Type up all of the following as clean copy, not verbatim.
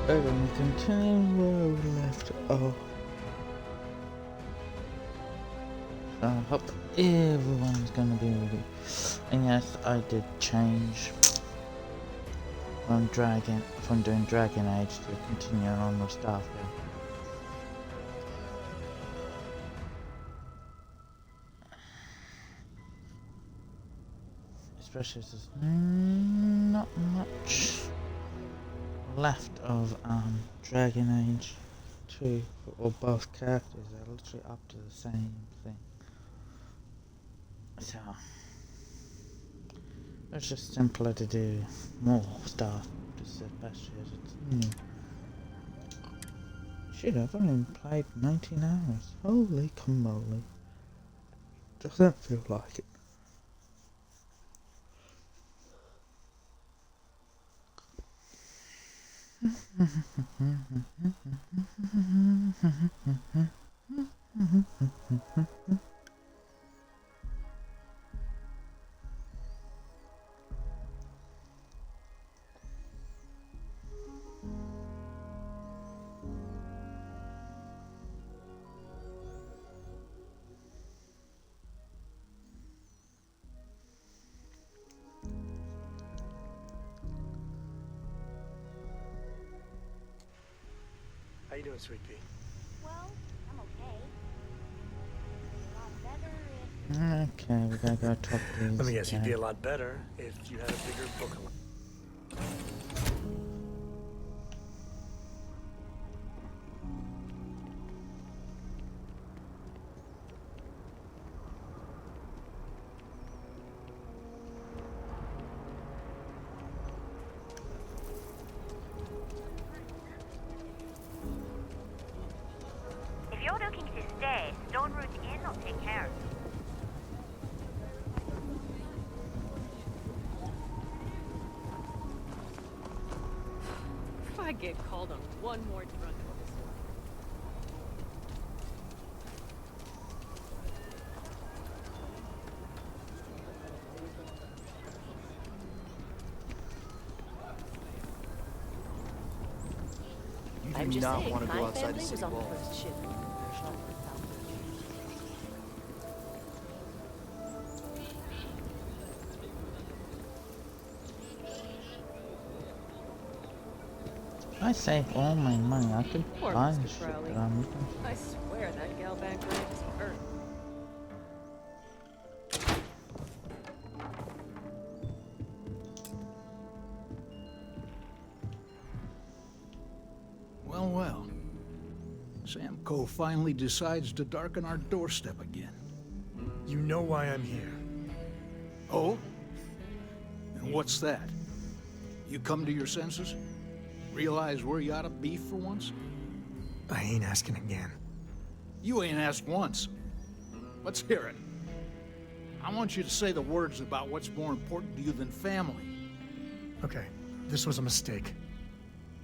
We're going to continue where we left off. I hope everyone's going to be ready. And yes, I did change from doing Dragon Age to continuing on with Starfield. Especially as there's not much left of Dragon Age 2 or both characters. They're literally up to the same thing. So it's just simpler to do more stuff, especially as it's new. Shit, I've only played 19 hours. Holy camoly. Doesn't feel like it. How you doing, Sweet Pea? Well, I'm okay. A lot better if... Okay, we gotta go talk to these. Let me guess, you'd be a lot better if you had a bigger book. If you're looking to stay, Stone Root Inn will take care of you. If I get called on one more drunk episode. You I'm do just not saying, want to my go outside family the was city on the walls. first ship. I saved all my money. I could Poor buy Mr. the shit Crowley. that I'm looking I swear that gal back there is hurt. Well, well. Sam Coe finally decides to darken our doorstep again. You know why I'm here. Oh? And what's that? You come to your senses? Realize where you ought to be for once? I ain't asking again. You ain't asked once. Let's hear it. I want you to say the words about what's more important to you than family. Okay, this was a mistake.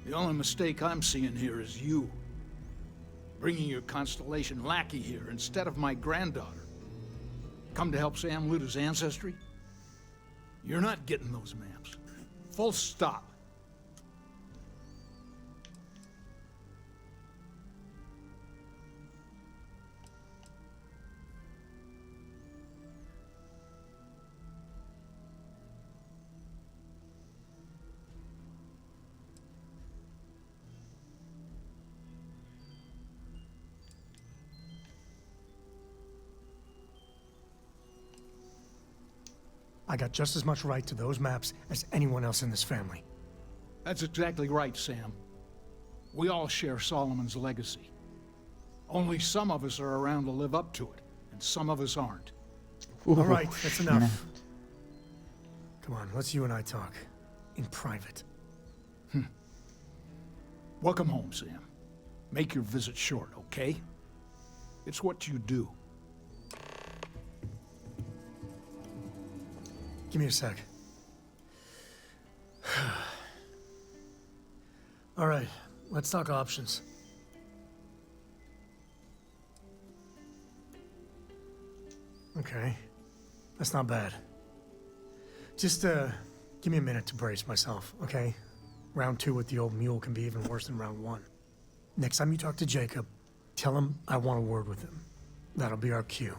The only mistake I'm seeing here is you. Bringing your Constellation lackey here instead of my granddaughter. Come to help Sam loot his ancestry? You're not getting those maps. Full stop. I got just as much right to those maps as anyone else in this family. That's exactly right, Sam. We all share Solomon's legacy. Only some of us are around to live up to it, and some of us aren't. All right, that's enough. Come on, let's you and I talk. In private. Welcome home, Sam. Make your visit short, okay? It's what you do. Give me a sec. All right, let's talk options. Okay, that's not bad. Just, give me a minute to brace myself, okay? Round 2 with the old mule can be even worse than round 1. Next time you talk to Jacob, tell him I want a word with him. That'll be our cue.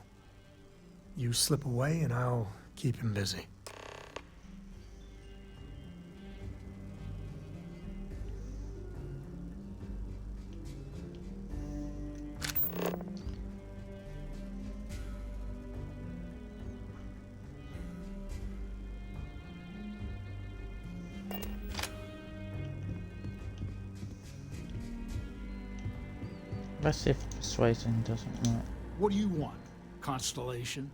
You slip away and I'll keep him busy. Let's see if persuasion doesn't work. What do you want, Constellation?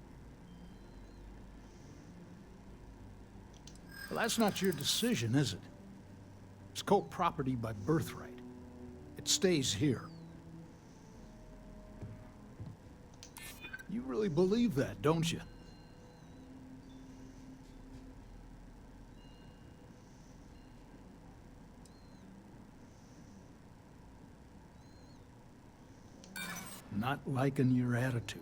Well, that's not your decision, is it? It's called property by birthright. It stays here. You really believe that, don't you? Not liking your attitude.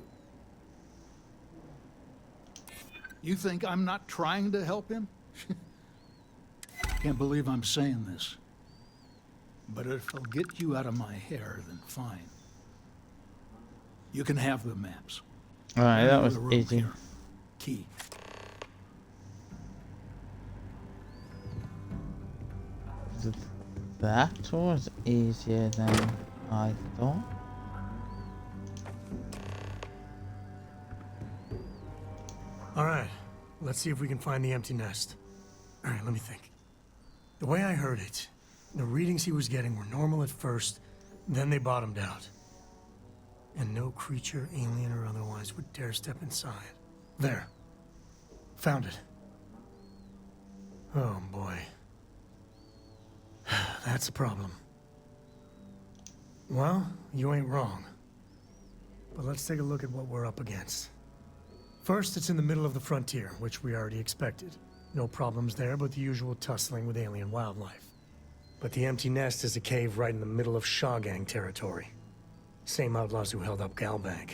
You think I'm not trying to help him? Can't believe I'm saying this. But if it'll get you out of my hair, then fine. You can have the maps. Alright, that was The room easy. here. Key. That was easier than I thought. All right, let's see if we can find the empty nest. All right, let me think. The way I heard it, the readings he was getting were normal at first, then they bottomed out. And no creature, alien or otherwise, would dare step inside. There. Found it. Oh boy. That's a problem. Well, you ain't wrong. But let's take a look at what we're up against. First, it's in the middle of the frontier, which we already expected. No problems there, but the usual tussling with alien wildlife. But the empty nest is a cave right in the middle of Shawgang territory. Same outlaws who held up Galbank.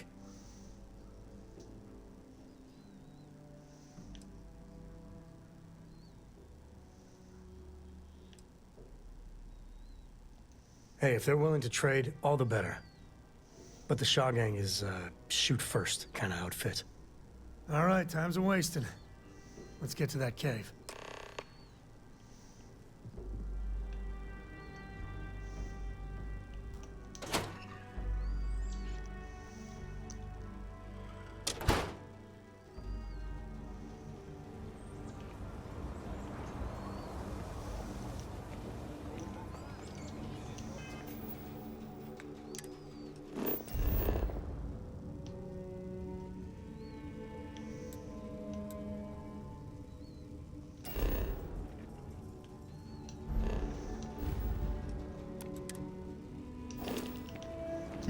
Hey, if they're willing to trade, all the better. But the Shawgang is, shoot first kind of outfit. All right, time's a-wasting. Let's get to that cave.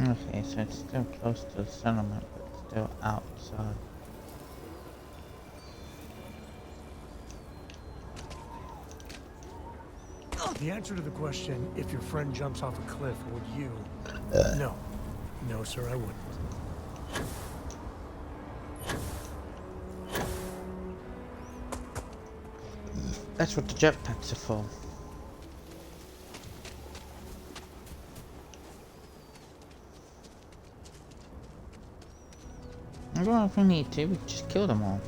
Okay, so it's still close to the settlement, but still outside. The answer to the question, if your friend jumps off a cliff, would you? No. No, sir, I wouldn't. That's what the jetpacks are for. Well, if we need to, we can just kill them all.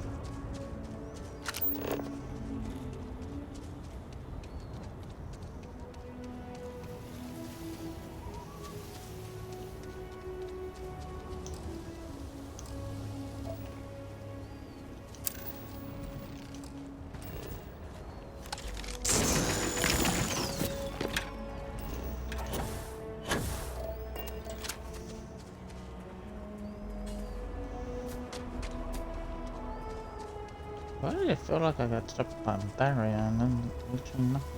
Why did it feel like I got stopped by a barrier and then literally nothing?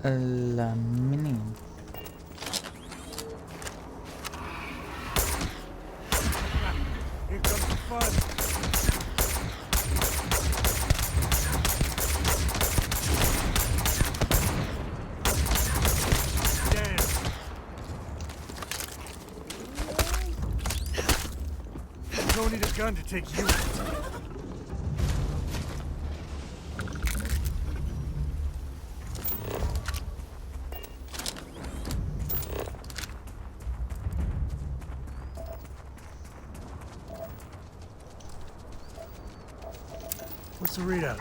Aluminium. Here comes the fun. Damn. You don't need a gun to take you. What's the readout?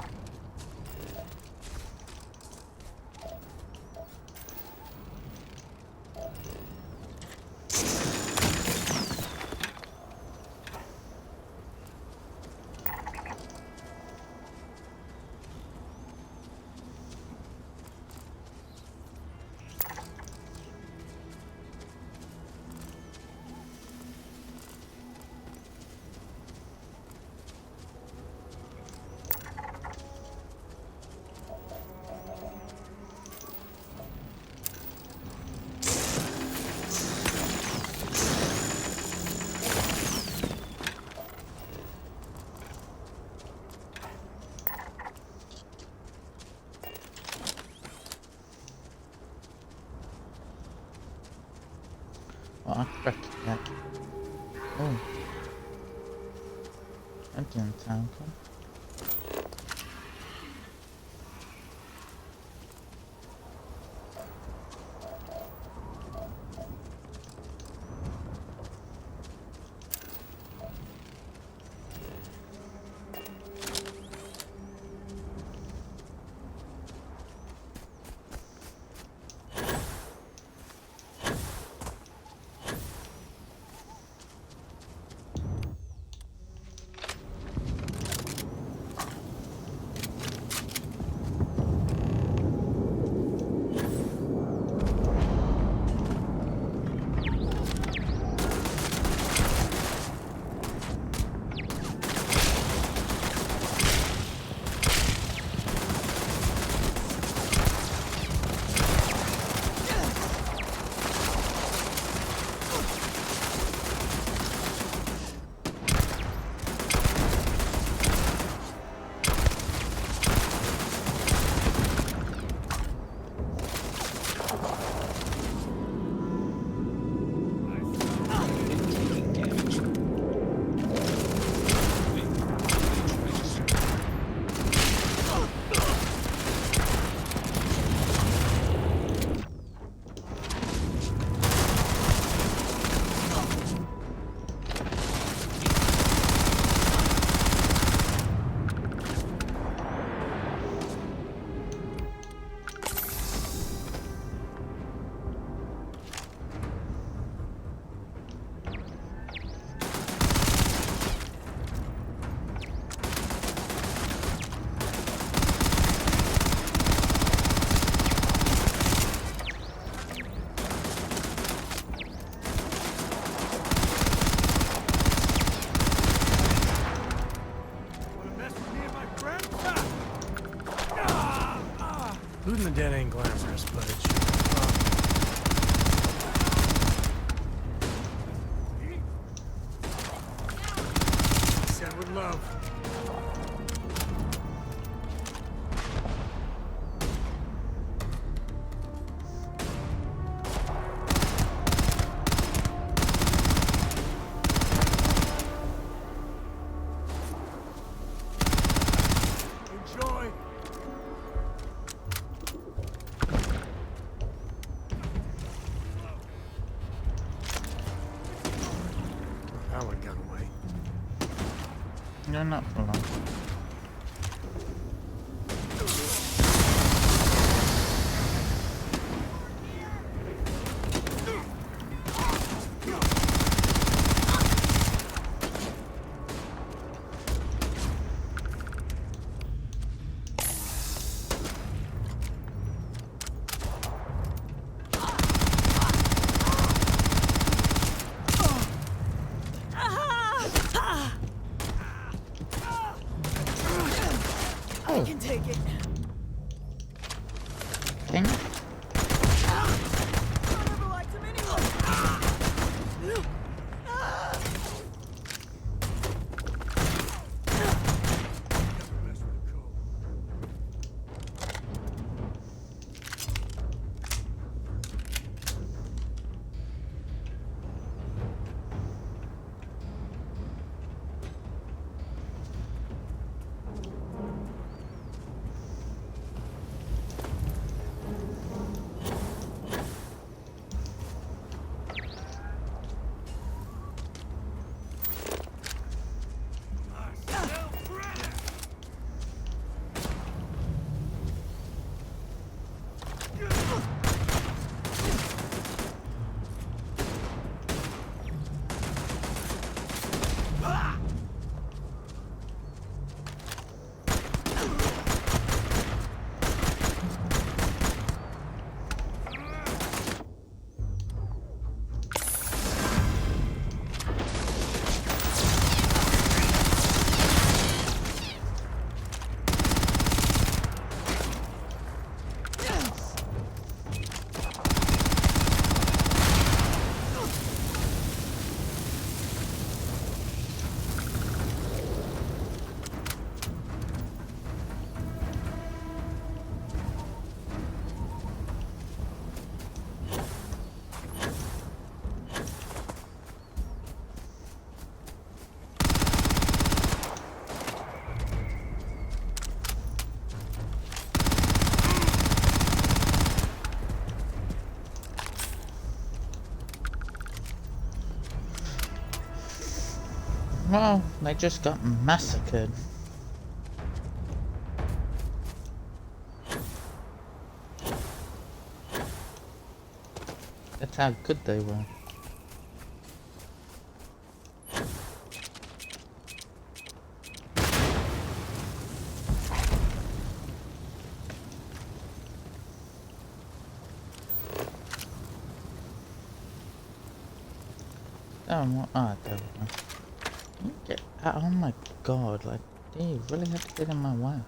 Oh, I forgot that. Oh. That didn't sound good. Looting the dead ain't glamorous, but it should be fun. Said with love. Enjoy. That one got away. No, not for long. Well, they just got massacred. That's how good they were. There we go. Get out, oh my god, like, do you really have to get in my way?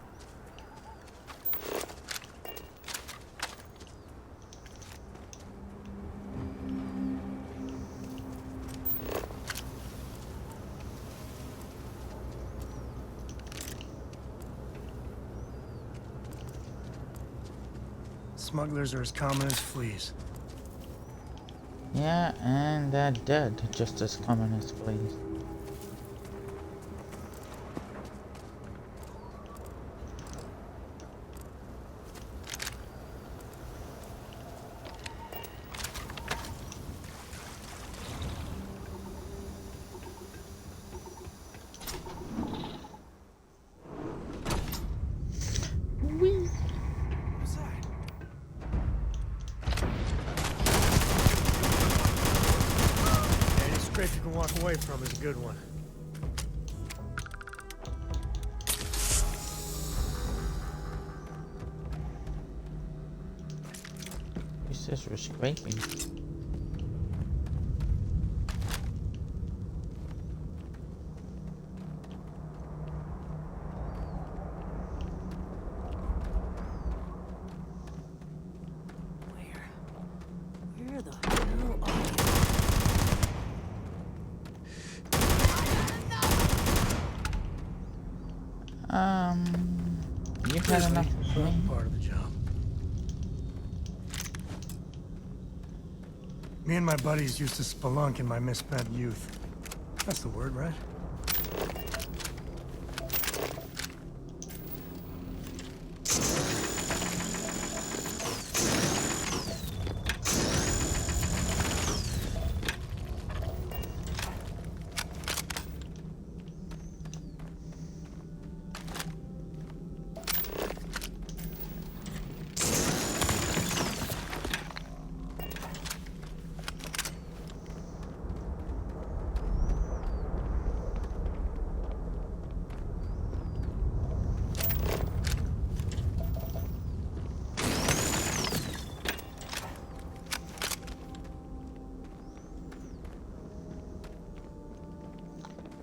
Smugglers are as common as fleas. Yeah, and they're dead, just as common as fleas. Any scrape you can walk away from is a good one. Who says we're scraping? Where the hell are you? You've had enough of me. Part of the job. Me and my buddies used to spelunk in my misspent youth. That's the word, right?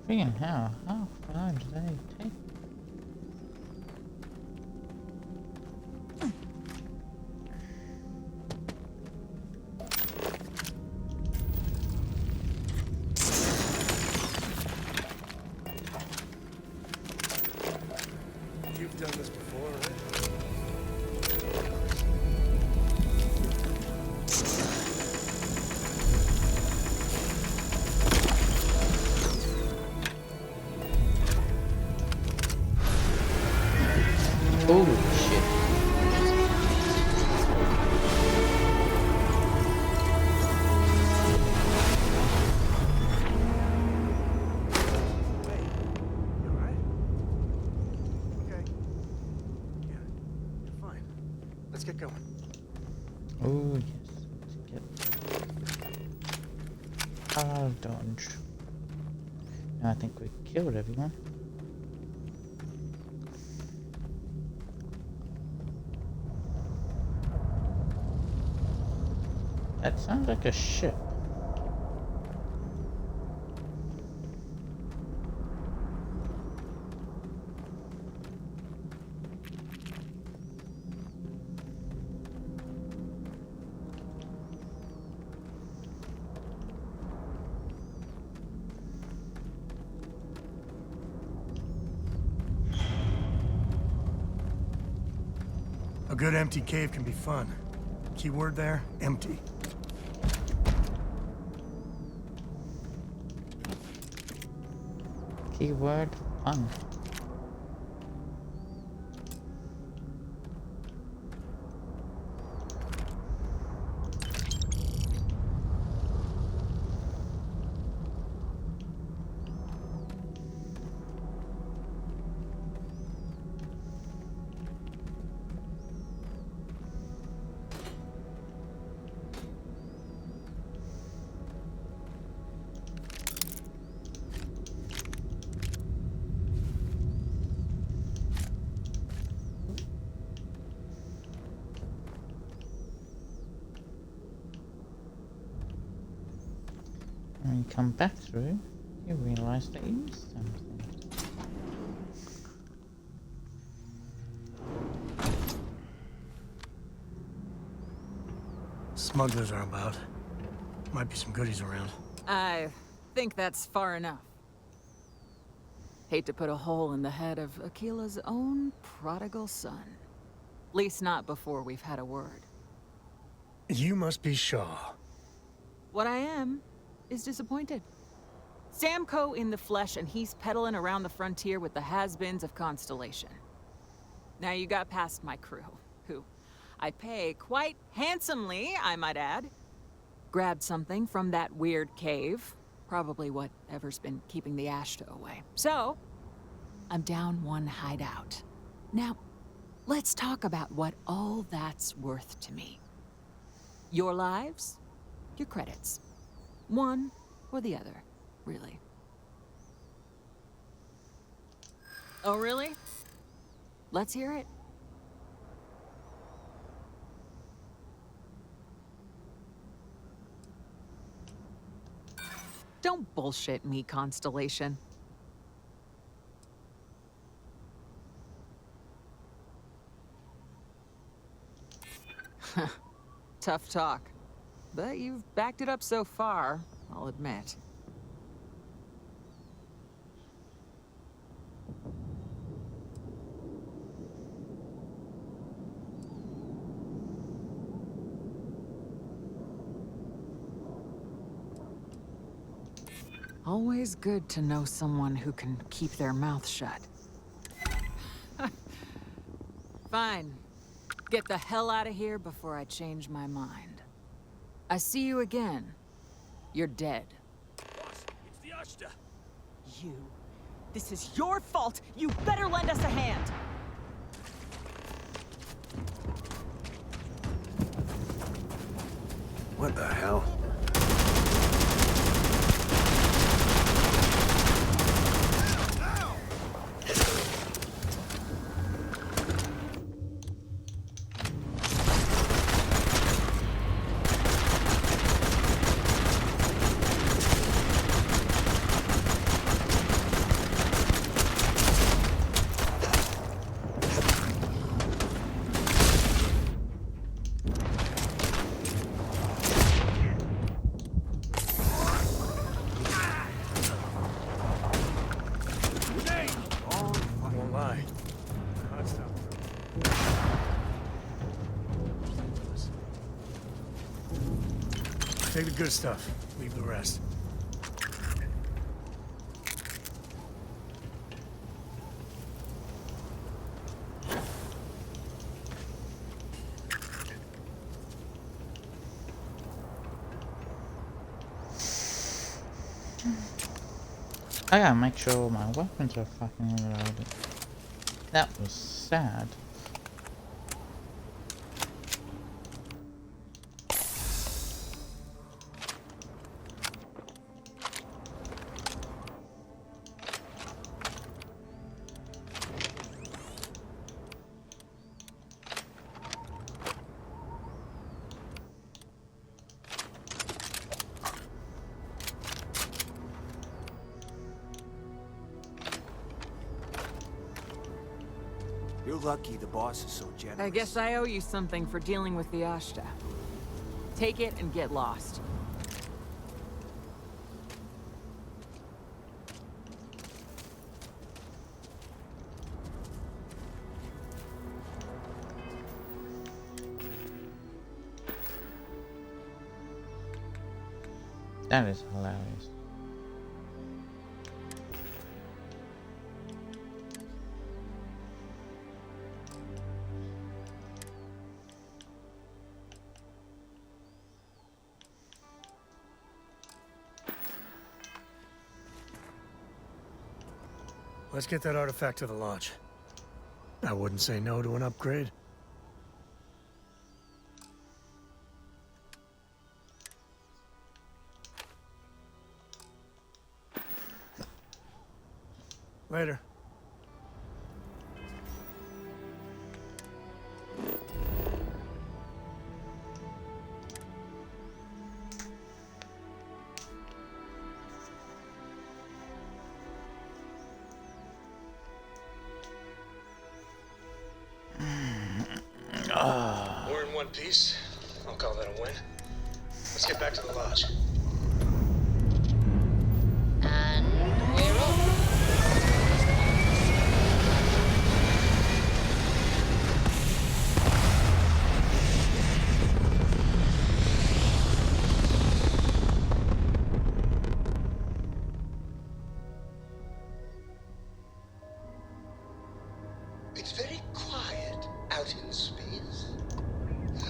Freaking hell, how far did they take? You've done this before, right? Holy shit. Hey, you alright? Okay. Yeah, you're fine. Let's get going. Oh yes, let's get out of dodge. I think we killed everyone. That sounds like a ship. A good empty cave can be fun. Keyword there, empty. Keyword fun. you come back through, you realise that you missed something. Smugglers are about. Might be some goodies around. I think that's far enough. Hate to put a hole in the head of Akila's own prodigal son. Least not before we've had a word. You must be Shaw. What I am is disappointed. Samco in the flesh, and he's peddling around the frontier with the has-beens of Constellation. Now you got past my crew, who I pay quite handsomely, I might add. Grabbed something from that weird cave. Probably whatever's been keeping the Ashta away. So, I'm down one hideout. Now, let's talk about what all that's worth to me. Your lives, your credits. One or the other, really. Oh, really? Let's hear it. Don't bullshit me, Constellation. Tough talk. But you've backed it up so far, I'll admit. Always good to know someone who can keep their mouth shut. Fine. Get the hell out of here before I change my mind. I see you again. You're dead. Boss, it's the Ashta. You. This is your fault. You better lend us a hand. What the hell? Won't lie. Hot stuff. Take the good stuff. Leave the rest. I gotta make sure all my weapons are fucking reloaded. That was sad. You're lucky the boss is so generous. I guess I owe you something for dealing with the Ashta. Take it and get lost. That is hilarious. Let's get that artifact to the lodge. I wouldn't say no to an upgrade. Later. piece. I'll call that a win. Let's get back to the lodge. And we're off. It's very quiet out in space.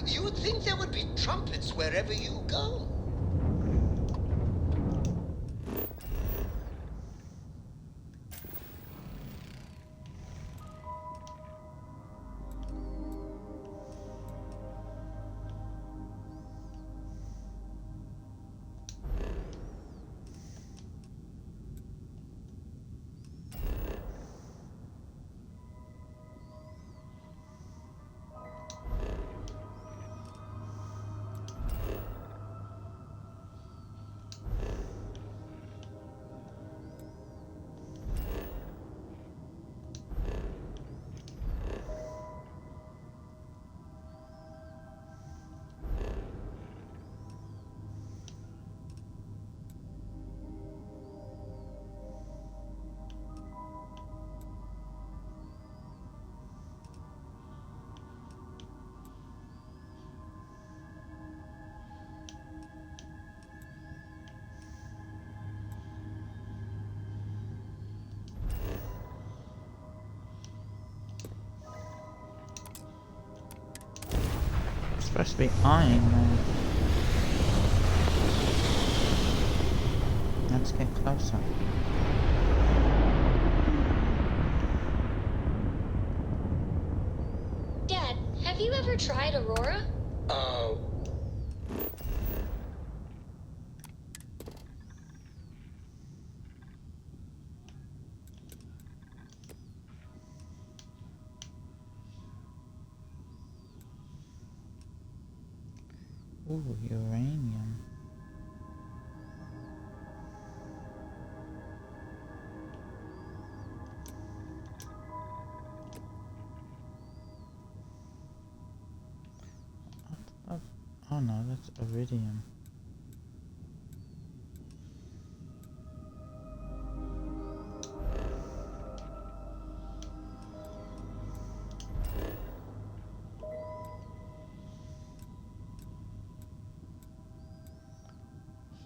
You would think there would be trumpets wherever you go. It's supposed to be iron there. Let's get closer. Dad, have you ever tried Aurora? Ooh, uranium. Oh no, that's iridium.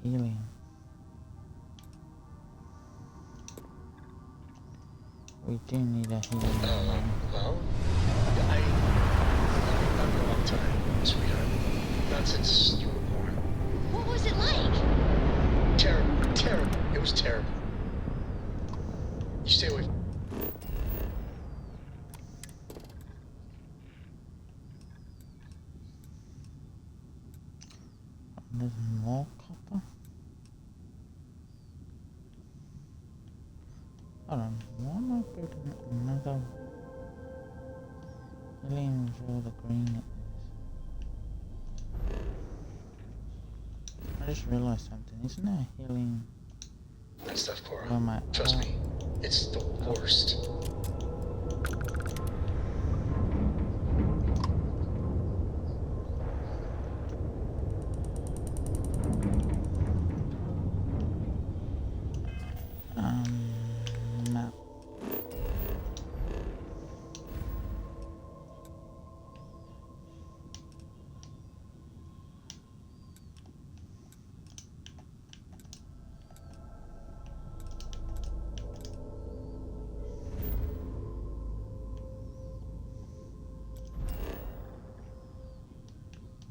Helium. We do need a helium one. Well, I've been a long time, sweetheart. Not since you were born. What was it like? Terrible, terrible. It was terrible. You stay away. There's more copper. Hold on, why am I building another helium is all the green it is? I just realized something, isn't there helium? That stuff, Cora. Where am I? Trust me, it's the worst. Map.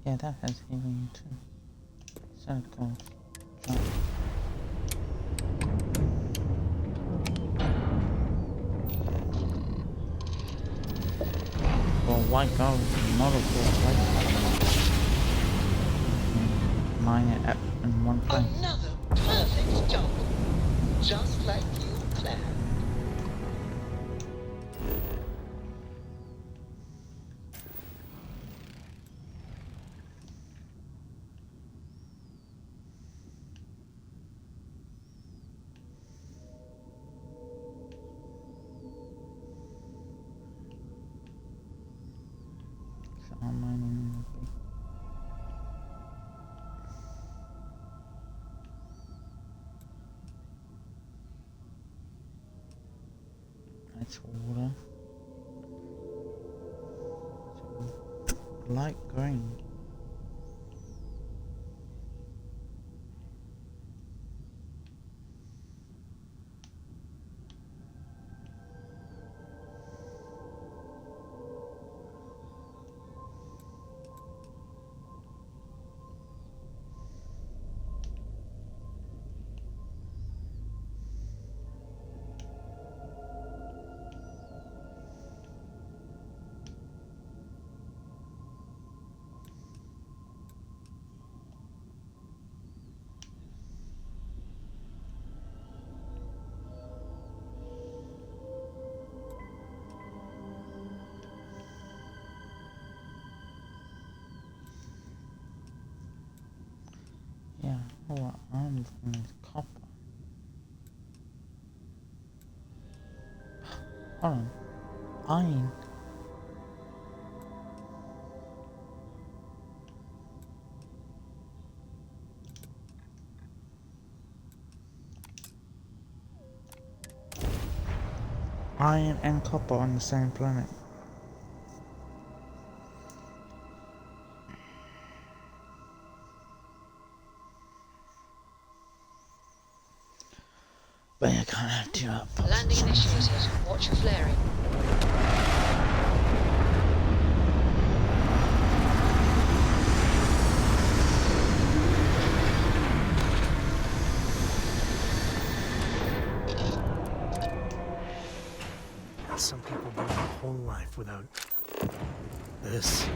Yeah, that has helium too. So cool. Jump. Well, why go multiple places? Mine it at in one place. Another perfect jump. Just like you planned. So I'm mining in the big It's water. Light green. Yeah, what I'm looking at copper. Hold on. Iron. Iron and copper on the same planet. But you can't have two outposts. Landing initiated. Watch for flaring. Some people go their whole life without this.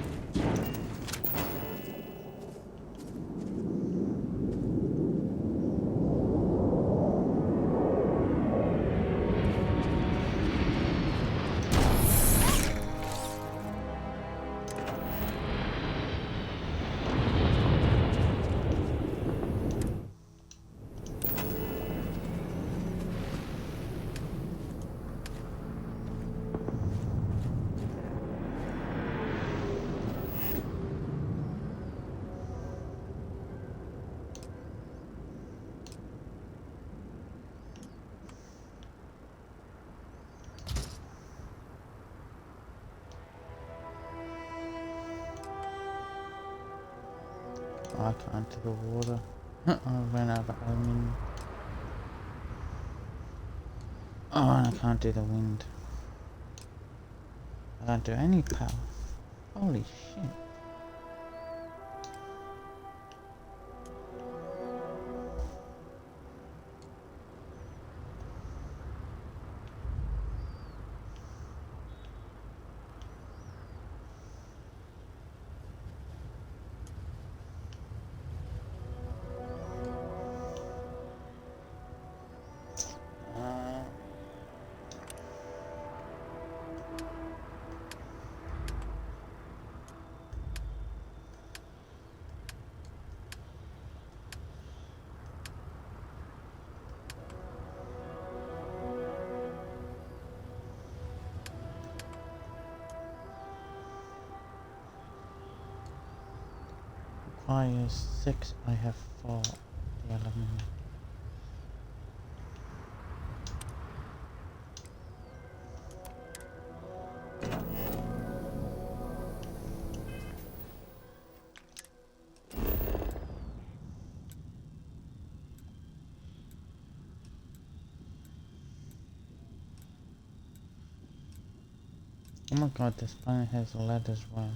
I can't do the water. I ran out of aluminium. Oh, and I can't do the wind. I can't do any power. Holy shit. Requires 6, I have 4. The aluminium. Oh my god, this planet has lead as well.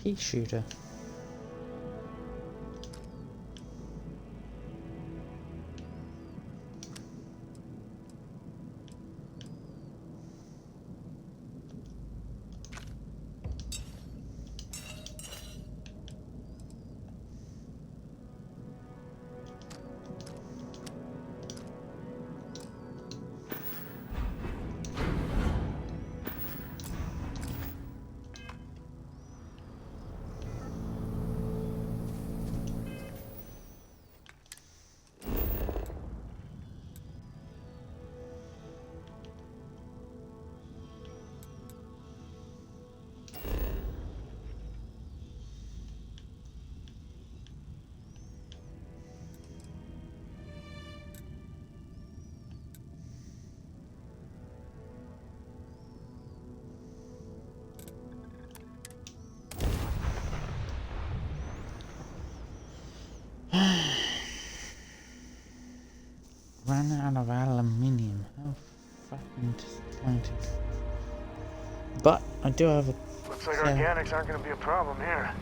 pea shooter. Ran out of aluminium. How fucking disappointing. But I do have a. Looks like organics aren't going to be a problem here.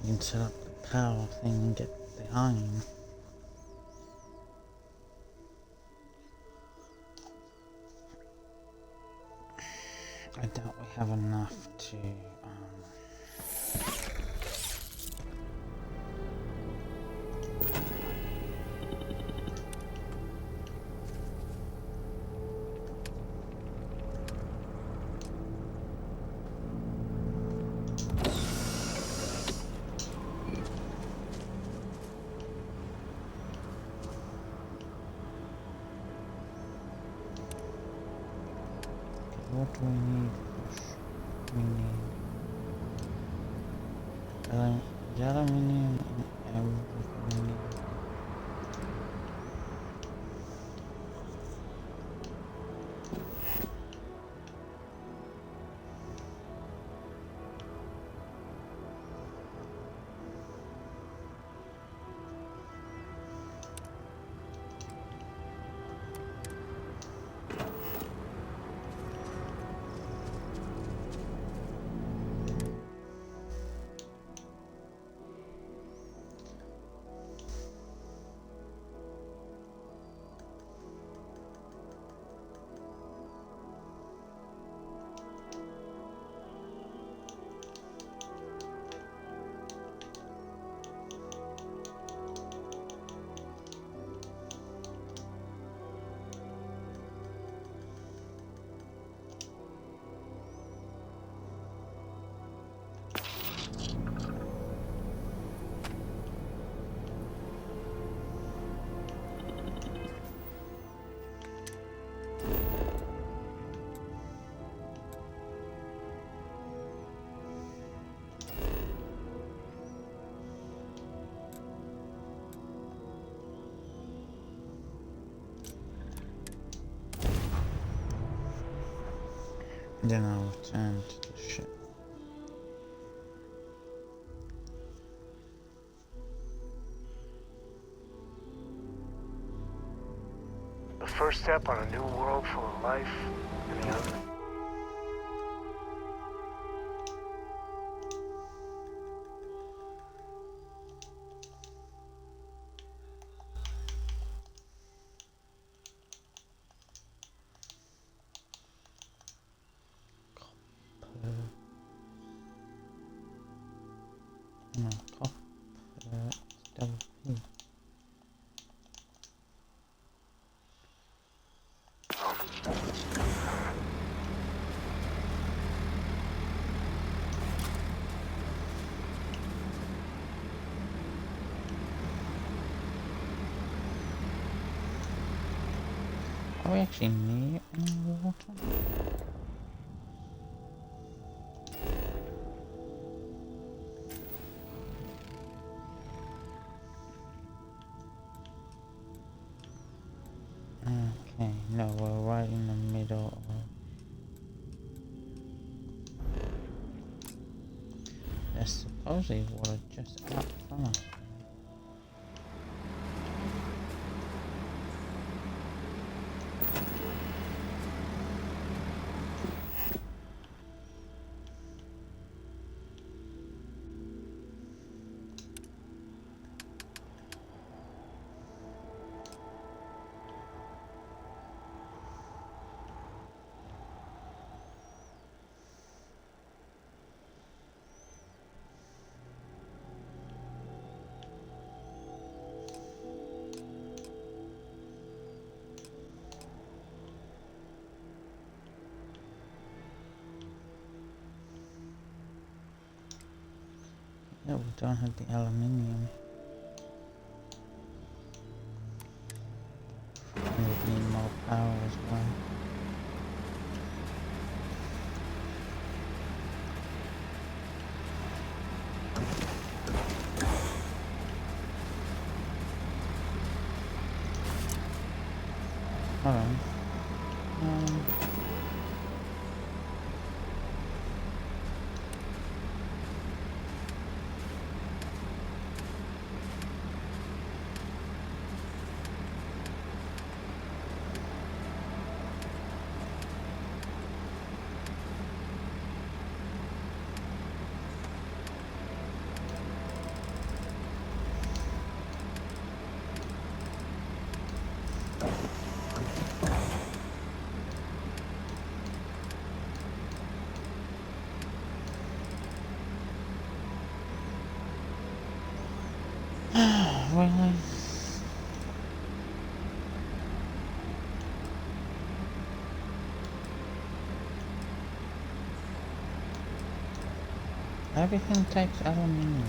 You can set up the power thing and get the iron. I doubt we have enough to what do we need? We need aluminium and everything we need. Then I'll return to the ship. The first step on a new world full of life and the other. No, copper, double P. Are we actually near any water? Okay, no, we're right in the middle of... There's supposedly water just out from us. No, we don't have the aluminium. And we need more power as well. Hold on. Really? Everything takes aluminium.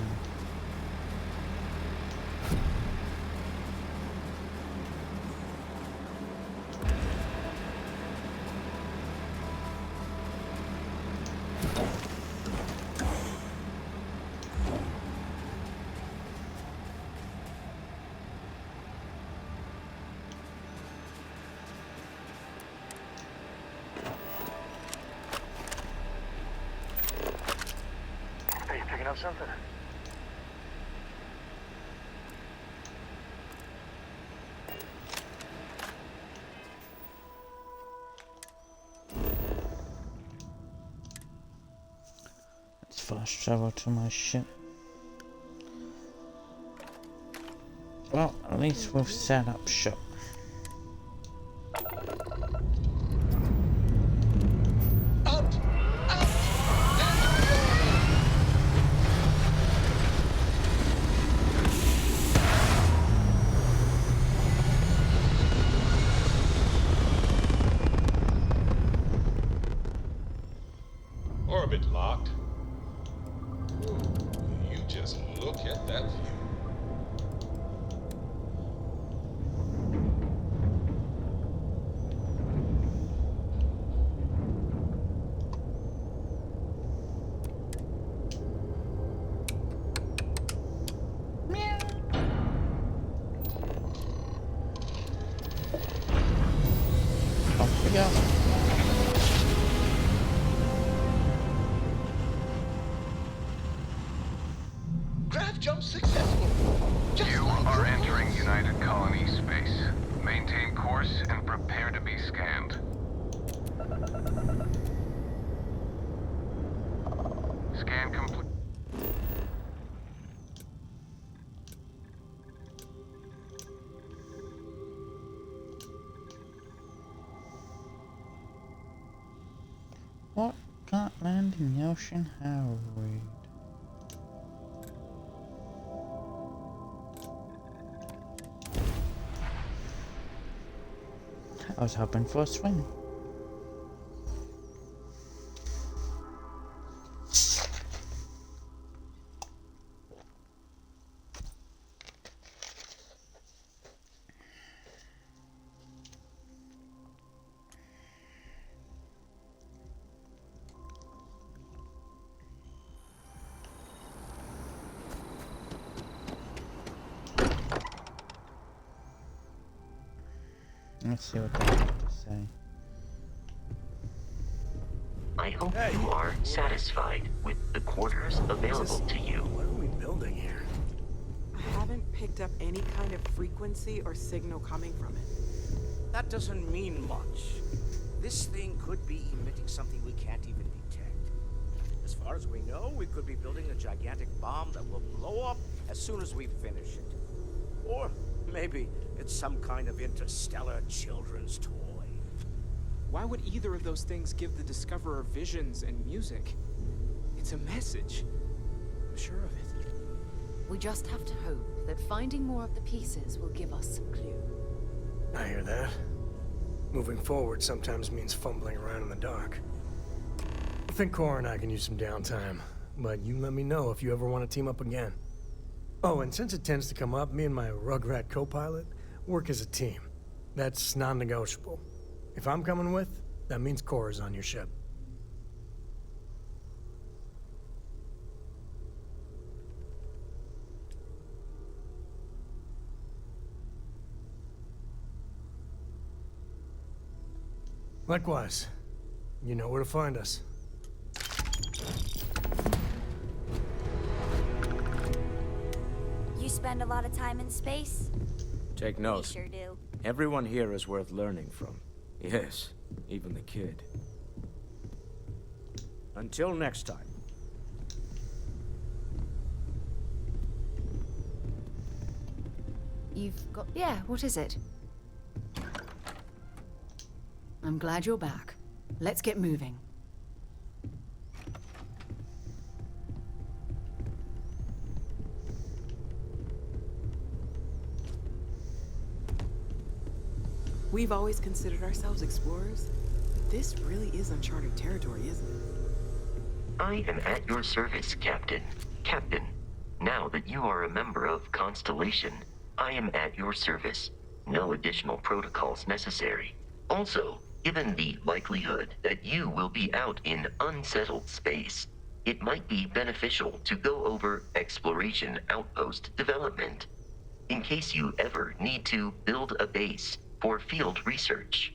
Something. Let's fast travel to my ship. Well, at least we've set up shop. Orbit locked. You just look at that view. Off we go. United Colony Space. Maintain course and prepare to be scanned. Scan complete. What? Can't land in the ocean? How rude. I was hoping for a swim. Let's see what they have to say. I hope you are satisfied with the quarters available to you. What are we building here? I haven't picked up any kind of frequency or signal coming from it. That doesn't mean much. This thing could be emitting something we can't even detect. As far as we know, we could be building a gigantic bomb that will blow up as soon as we finish it. Or maybe it's some kind of interstellar children's toy. Why would either of those things give the Discoverer visions and music? It's a message. I'm sure of it. We just have to hope that finding more of the pieces will give us some clue. I hear that. Moving forward sometimes means fumbling around in the dark. I think Cora and I can use some downtime, but you let me know if you ever want to team up again. Oh, and since it tends to come up, me and my Rugrat co-pilot work as a team. That's non-negotiable. If I'm coming with, that means Cora's on your ship. Likewise, you know where to find us. You spend a lot of time in space? Take We notes. sure do. Everyone here is worth learning from. Yes, even the kid. Until next time. You've got... Yeah, what is it? I'm glad you're back. Let's get moving. We've always considered ourselves explorers. This really is uncharted territory, isn't it? I am at your service, Captain. Captain, now that you are a member of Constellation, I am at your service. No additional protocols necessary. Also, given the likelihood that you will be out in unsettled space, it might be beneficial to go over exploration outpost development, in case you ever need to build a base for field research.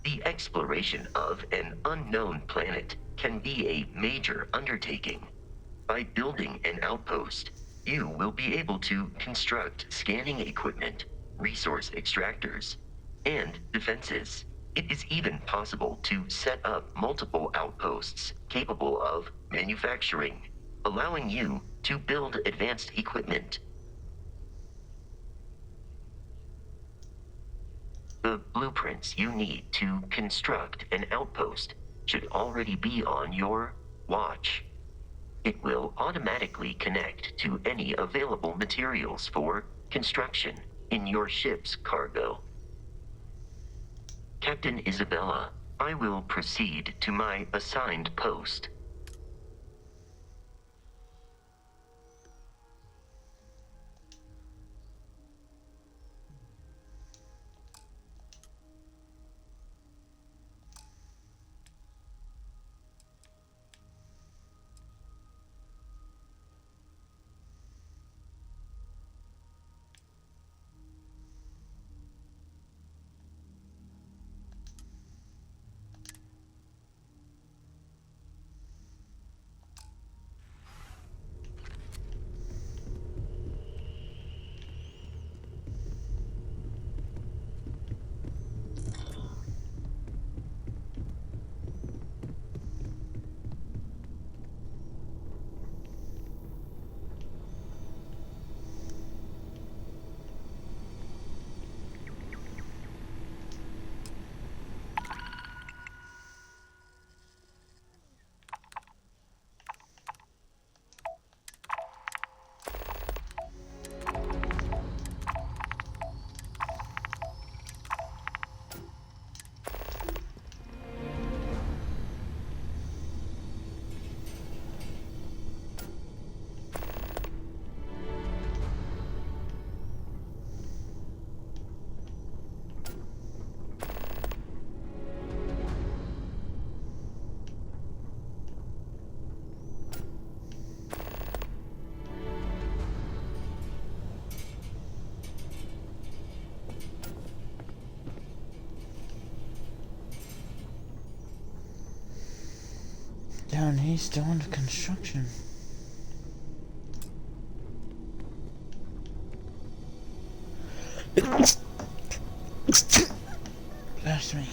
The exploration of an unknown planet can be a major undertaking. By building an outpost, you will be able to construct scanning equipment, resource extractors, and defenses. It is even possible to set up multiple outposts capable of manufacturing, allowing you to build advanced equipment. The blueprints you need to construct an outpost should already be on your watch. It will automatically connect to any available materials for construction in your ship's cargo. Captain Isabella, I will proceed to my assigned post. And he's still under construction. Bless me.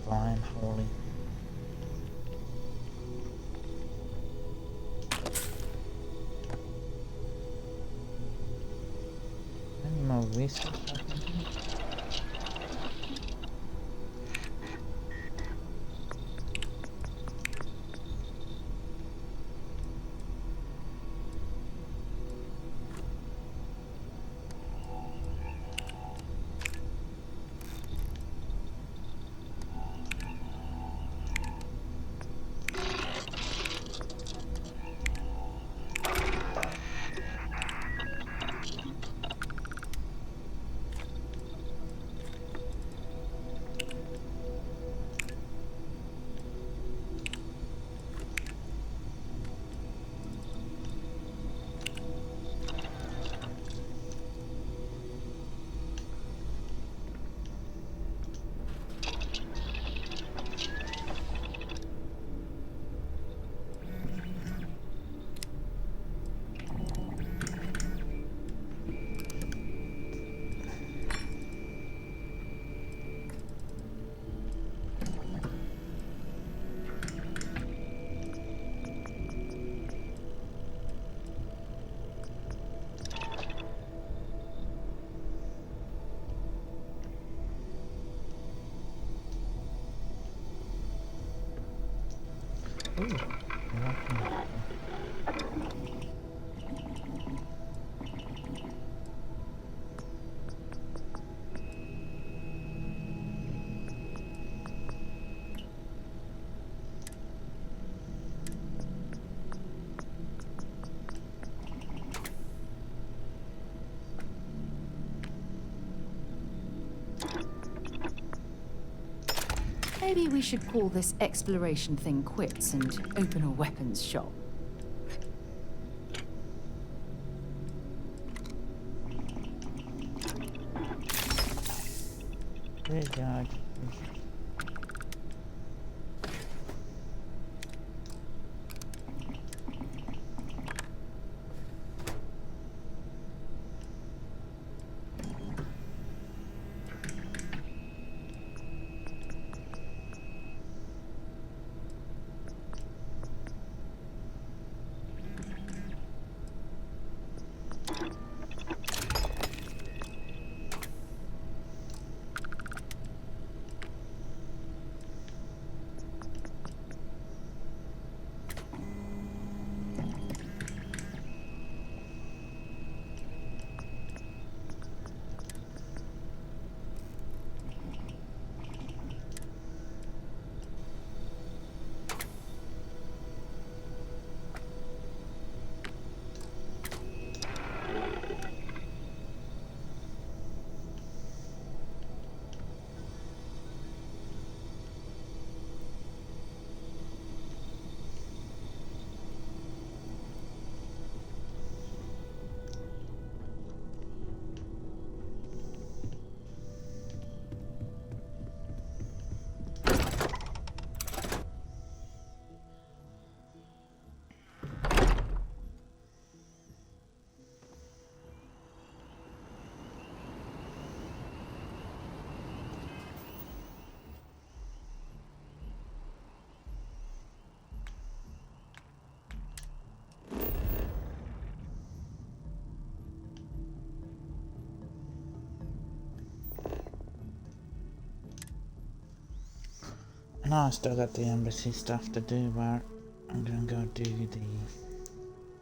Fine, holy. Any more research I can do? Maybe we should call this exploration thing quits and open a weapons shop. Great God. And I still got the embassy stuff to do, but I'm gonna go do the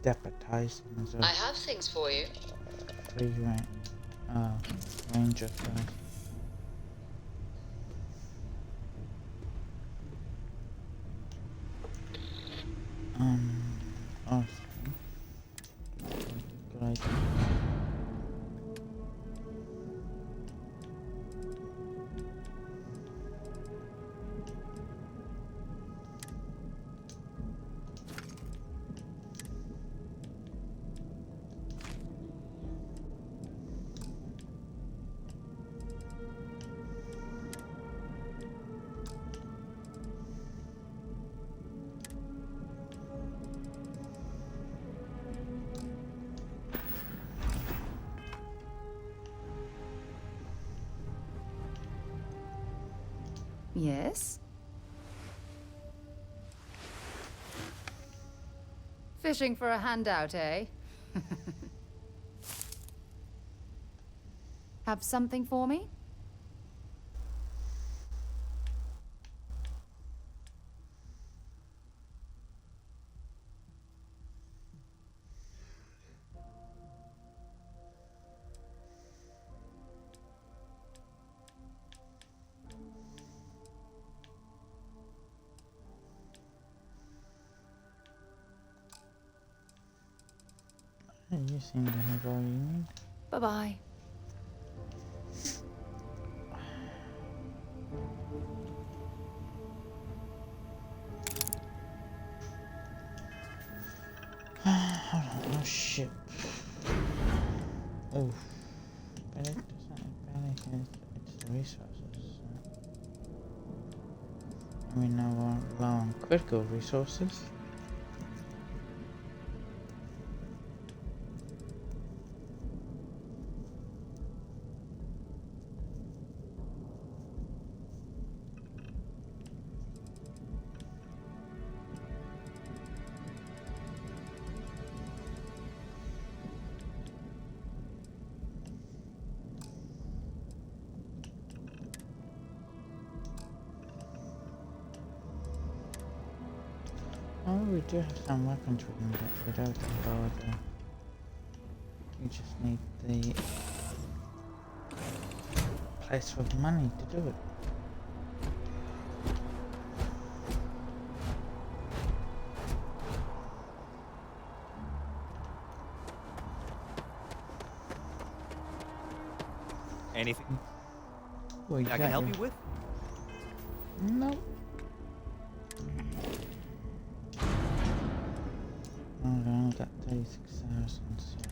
deputizing. I have things for you. Ranger first. Awesome. Great. Yes? Fishing for a handout, eh? Have something for me? You seem to have all you need. Bye-bye. Hold on, oh shit. Oh. But it doesn't, it's the resources. We now are low on critical resources. Oh, we do have some weapons we can get rid of, but we just need the place with money to do it. Anything Well, I can help you with? No. I've only got 36,000 so far.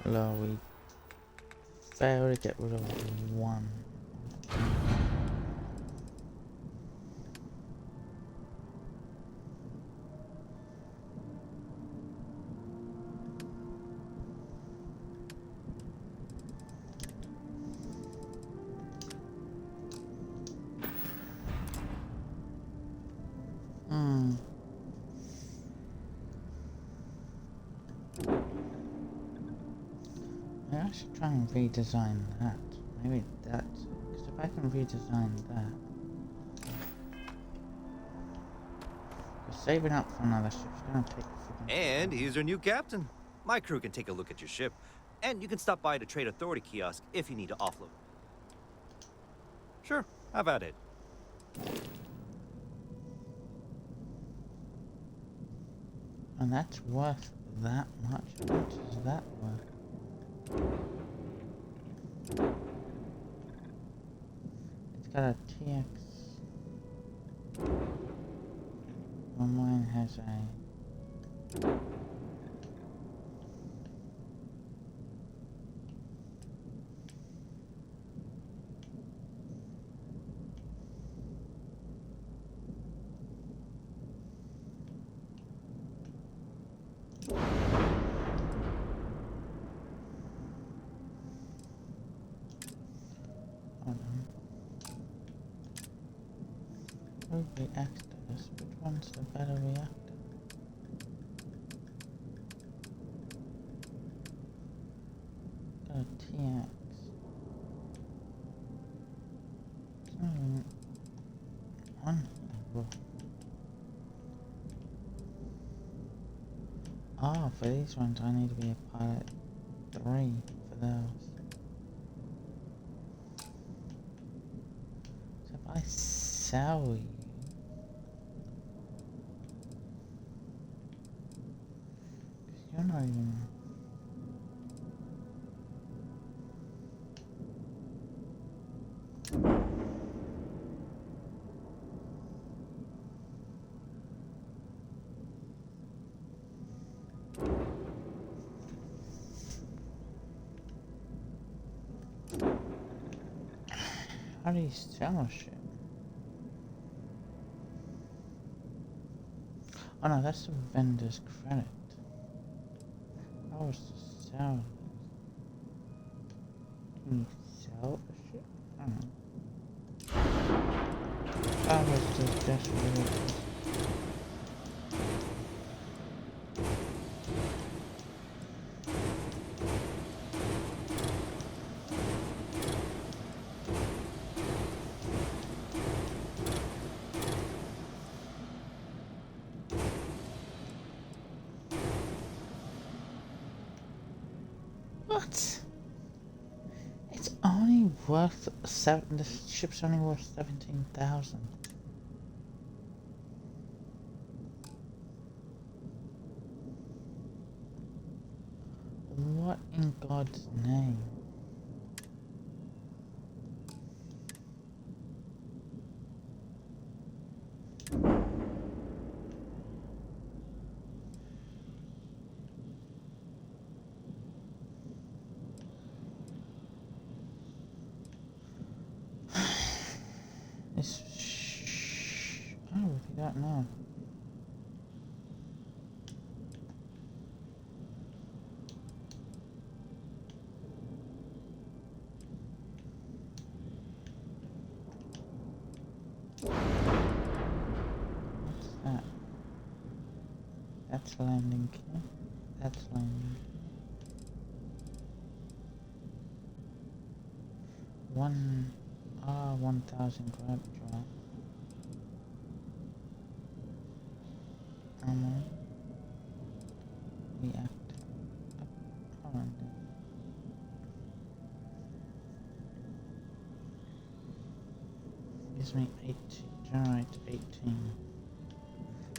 Well, we failed to get rid of one. I should try and redesign that. Maybe that's because if I can redesign that, because saving up for another ship's gonna take a freaking. And here's our new captain. My crew can take a look at your ship, and you can stop by the Trade Authority kiosk if you need to offload. Sure, have at it. And that's worth that much. How much is that worth? It's got a TX. Well, mine has a. Two reactors. Which one's the better reactor? Got a TX. It's not even on level. Oh, for these ones I need to be a pilot 3 for those. So if I sell you, because you're not even. How do you sell shit? Oh no, that's the vendor's credit. How was the sell? Can you sell the shit? I don't know. How was the just What? It's only worth the ship's only worth 17,000. What in God's name? I really don't know. What's that? That's landing gear. That's landing. 1,000 grab drop. Ammo. Reactor. Hold on. Gives me 18. Generates 18.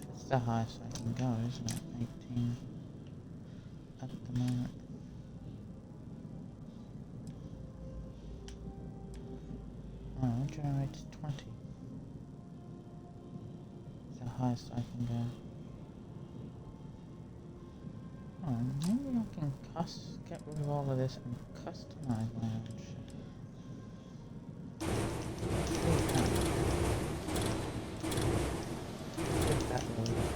That's the highest I can go, isn't it? 18. At the moment. Oh, it generates 20. It's the highest I can go. Oh, maybe I can get rid of all of this and customize my own shit. Get that loaded.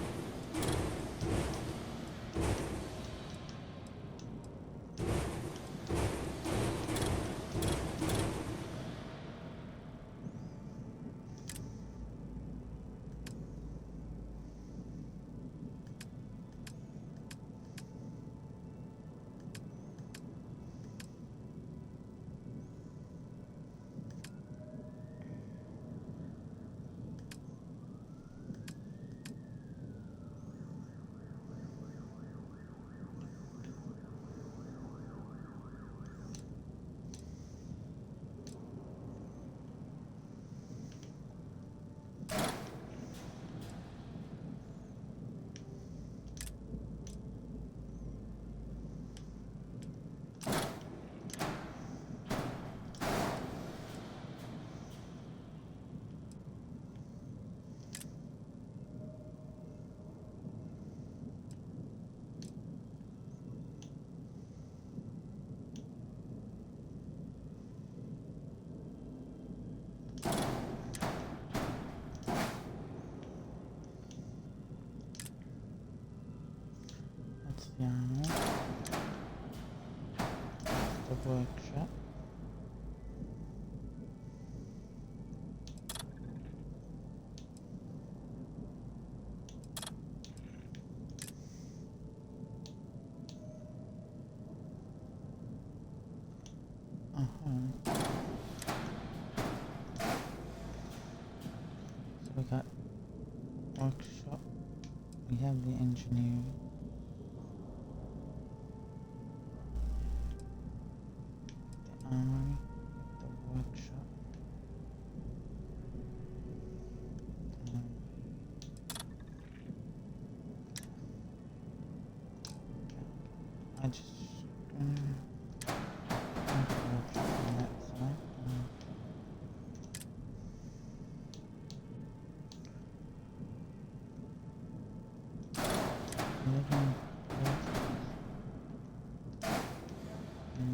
The workshop. So we got workshop. We have the engineering. The armory. The workshop. I just workshop on that side. Living yeah.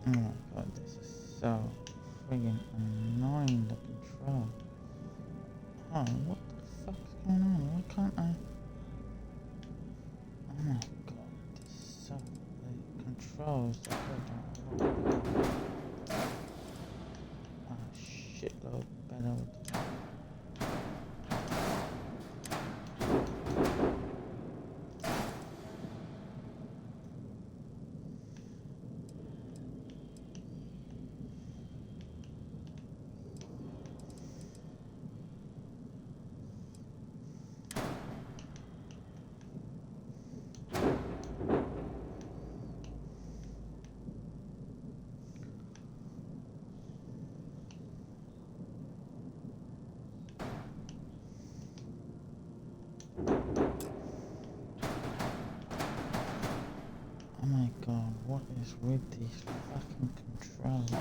Oh my god, this is so friggin' annoying, the control. Oh, what the fuck is going on? Why can't I? Oh my god, this is so... the controls, the don't work. Oh, shitload better with the... what is with these fucking controls?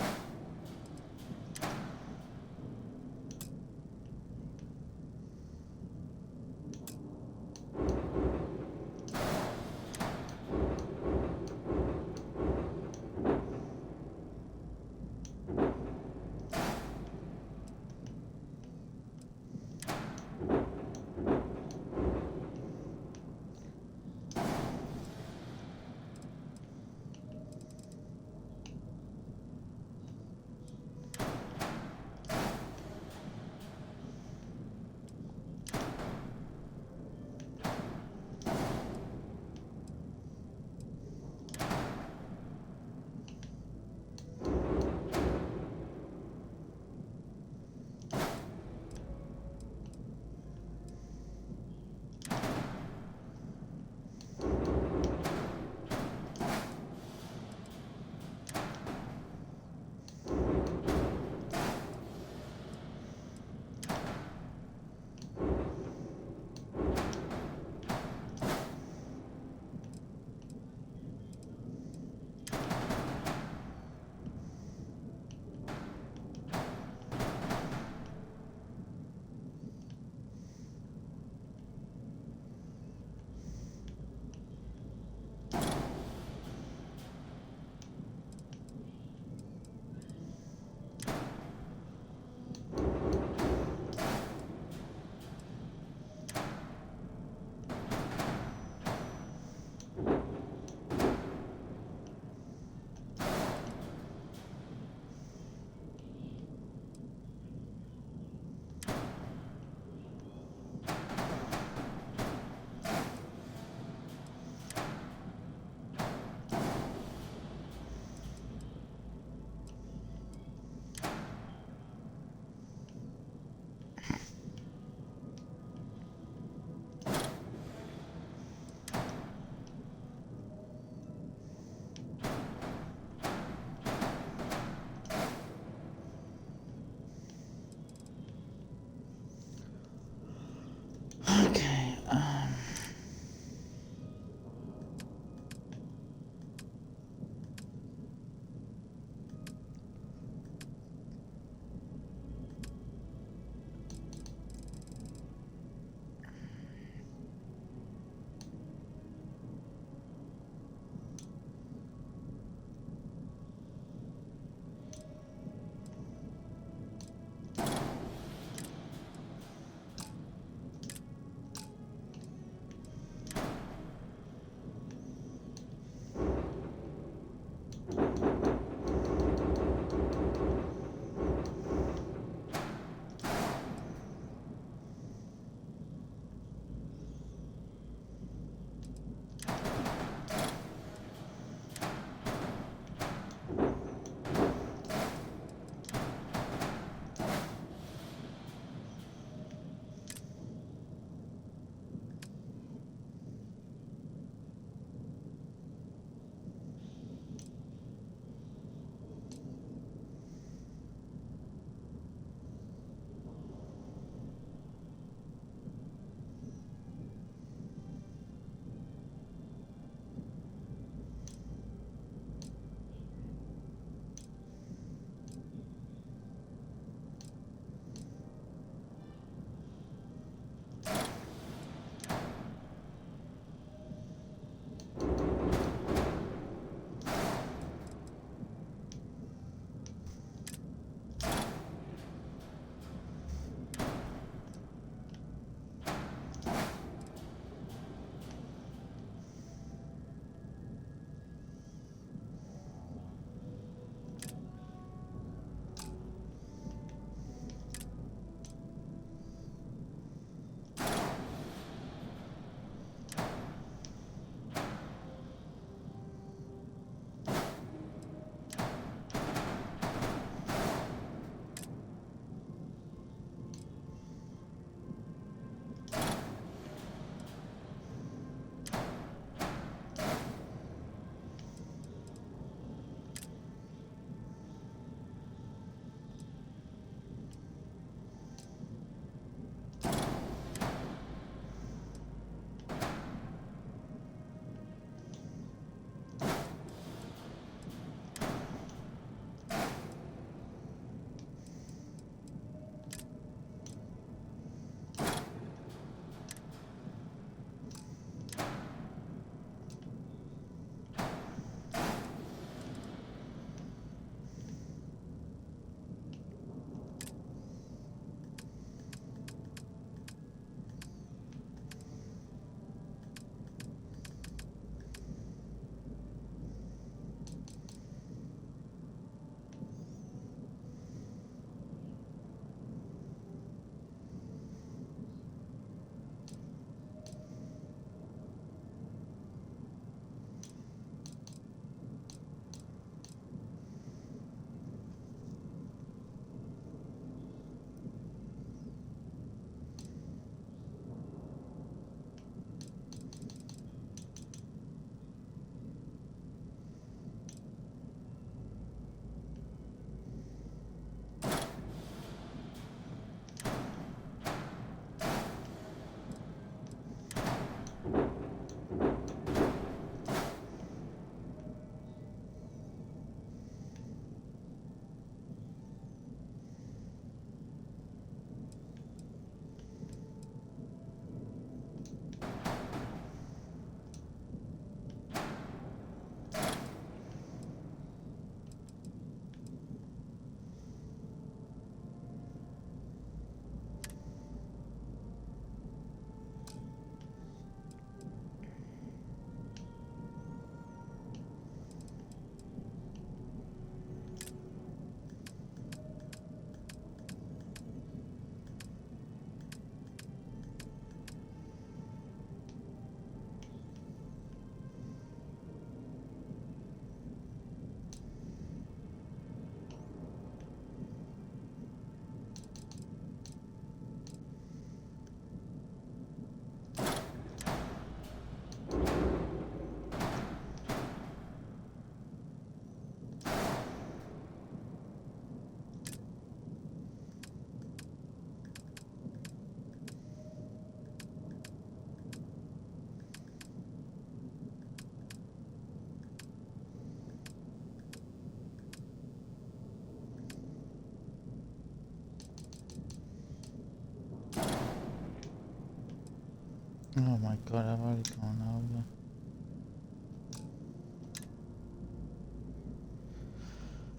my god, I've already gone over.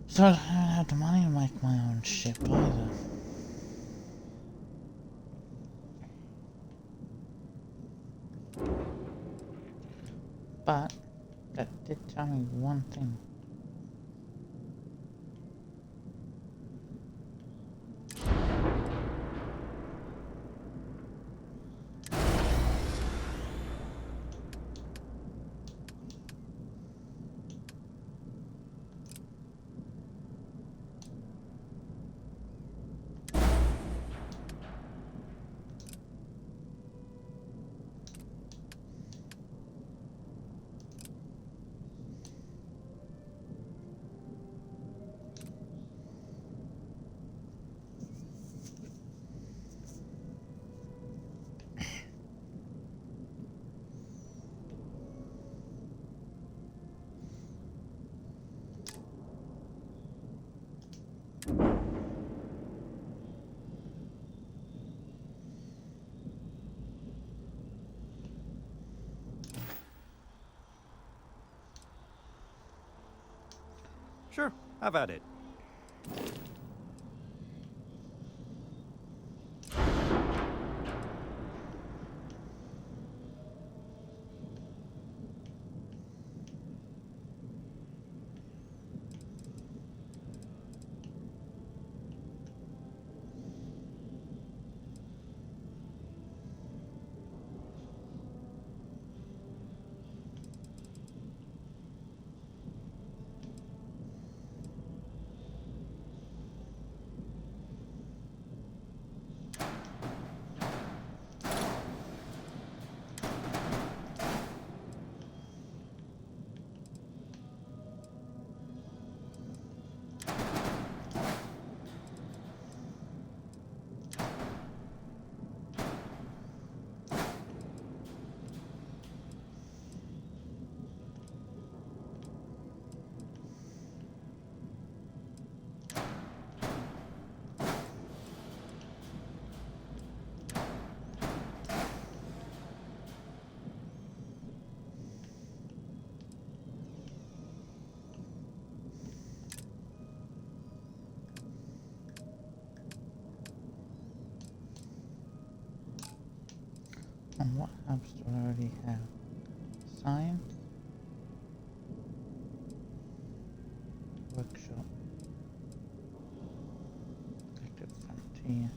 So I don't have the money to make my own ship either. But that did tell me one thing. Sure, have at it. And what hubs do I already have? Science? Workshop. Active Frontier.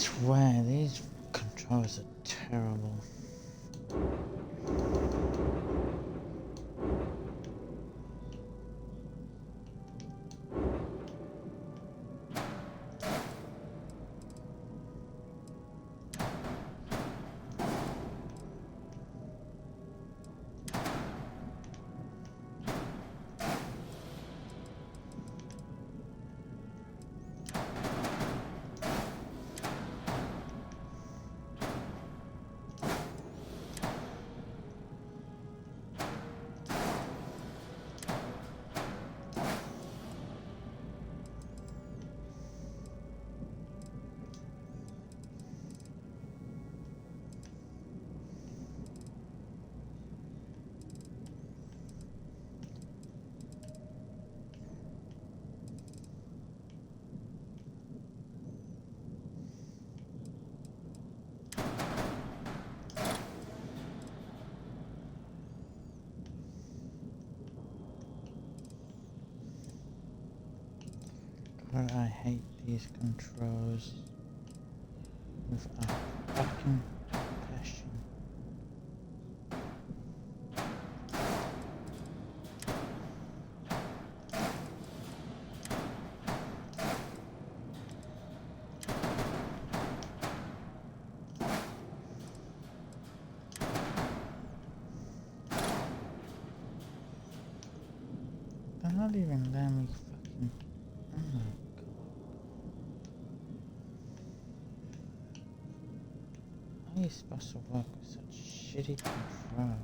swear, these controls are terrible. God, I hate these controls with a fucking passion. They're not even letting me fucking... Oh my god. How are you supposed to work with such shitty controls?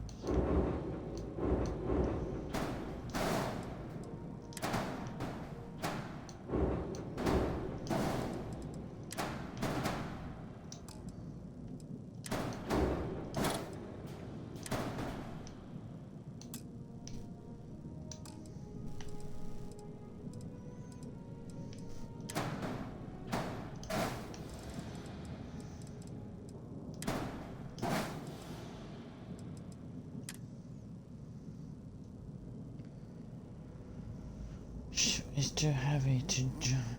Is too heavy to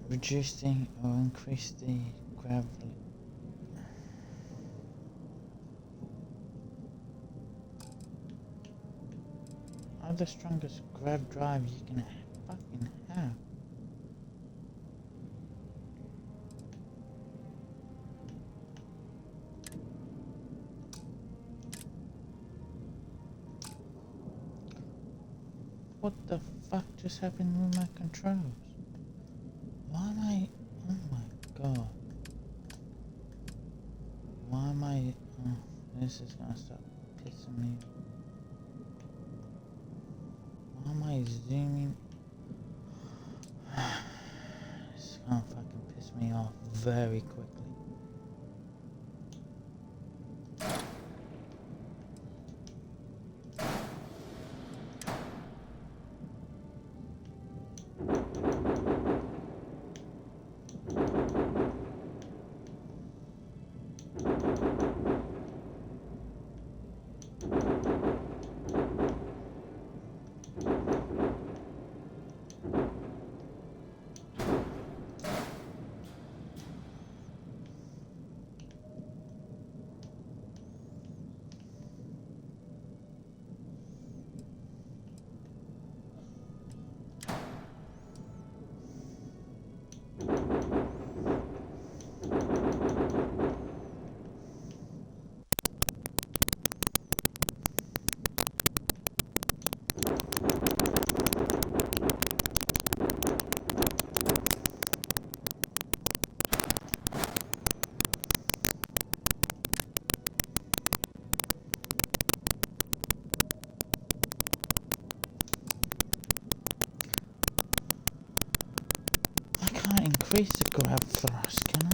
reduce the or increase the gravity. How the strongest grab drive you can fucking have? What the fuck just happened with my controls? Why am I... Oh my god. Why am I... Oh, this is gonna start pissing me. Why am I zooming? This is gonna fucking piss me off very quickly. Increase the grab thrust, can I?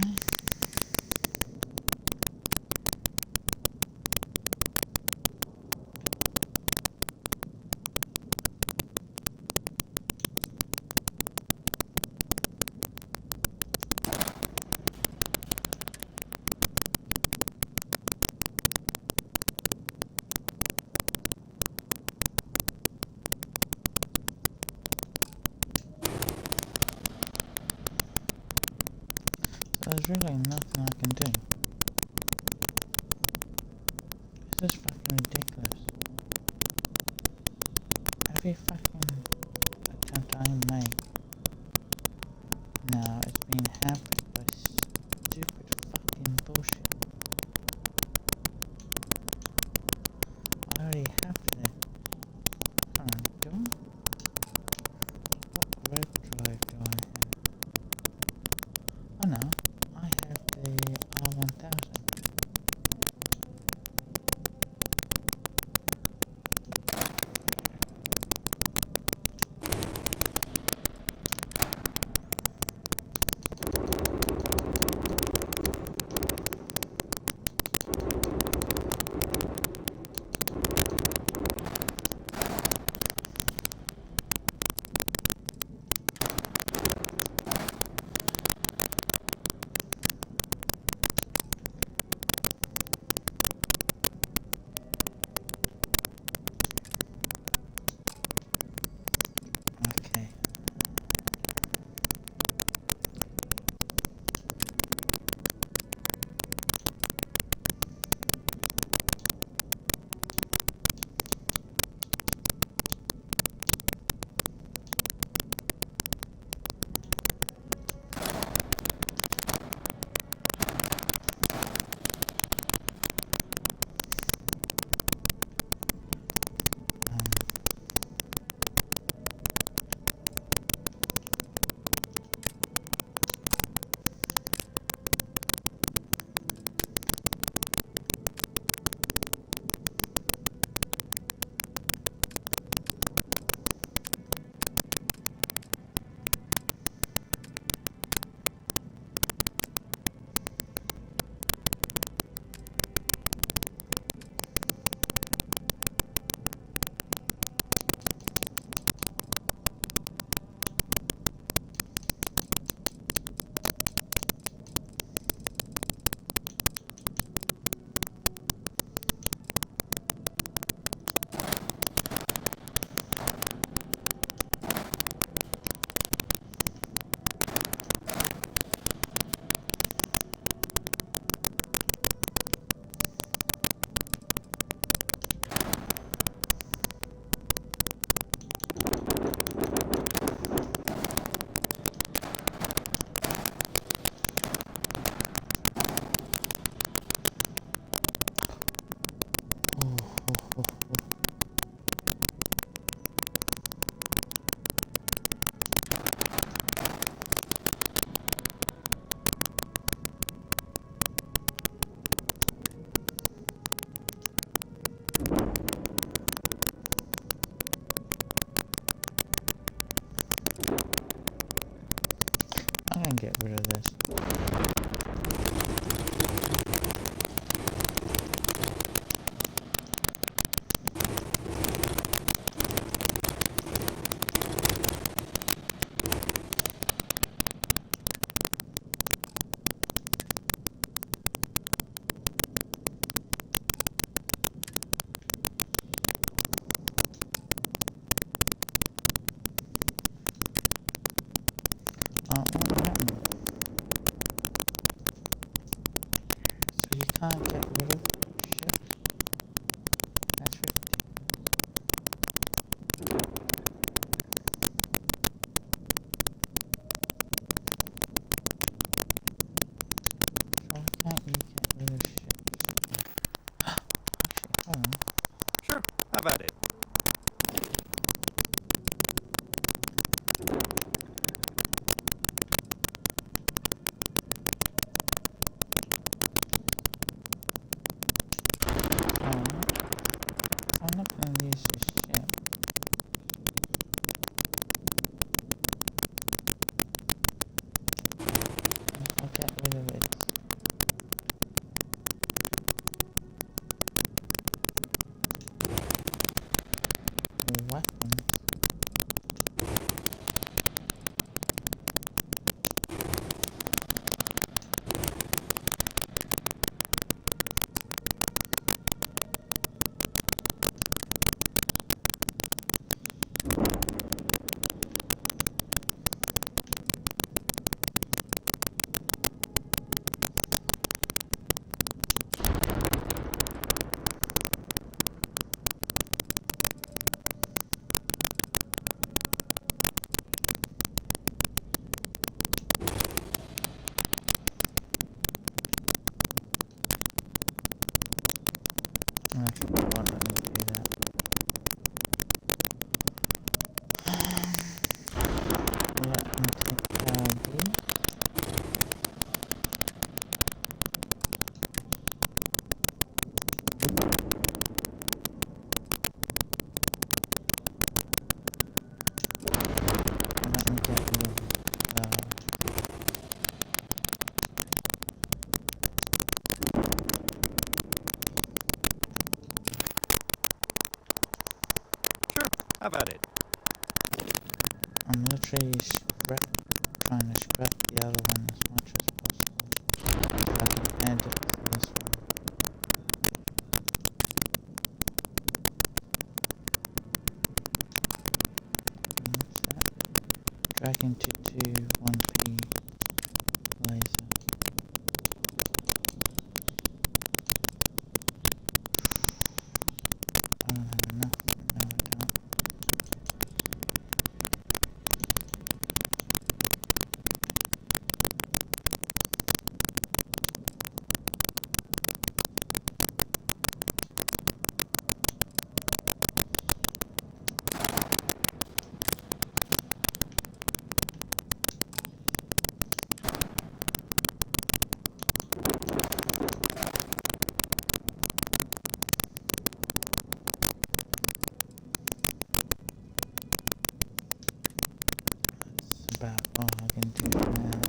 There's really nothing I can do. This is fucking ridiculous. Every fucking attempt I make now is being hampered by stupid fucking bullshit. I already have it. Hold on, do I? What red drive do I have? Oh no, I have the R1000. Okay. I'm gonna get rid of this. What happened? So you can't get rid of shit? That's ridiculous. So why can't you get rid of shit? Actually, hold on. Sure, how about it? Actually, why don't let me do that? Let me take care of these. Let me get rid of How about it? I'm literally trying to scrap the other one as much as possible. So I can add it to this one. What's that? Dragon to do 1p laser. I don't have enough. No, I don't. That's about all I can do for now.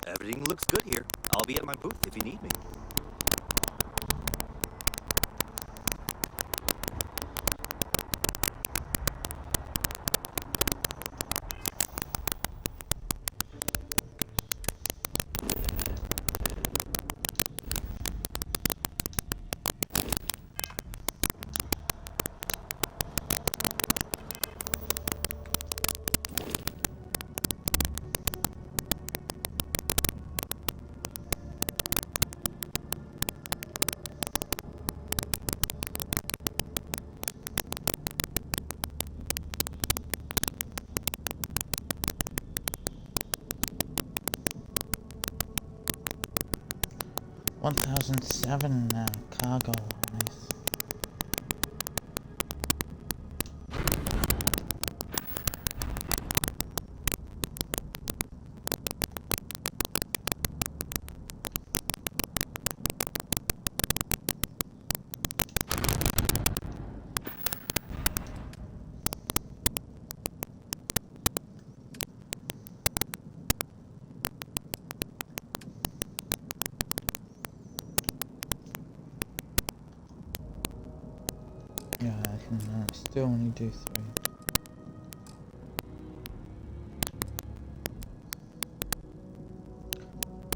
Everything looks good here. I'll be at my booth if you need me. $1,007 now. Cargo. Nice. Yeah, I can still only do 3.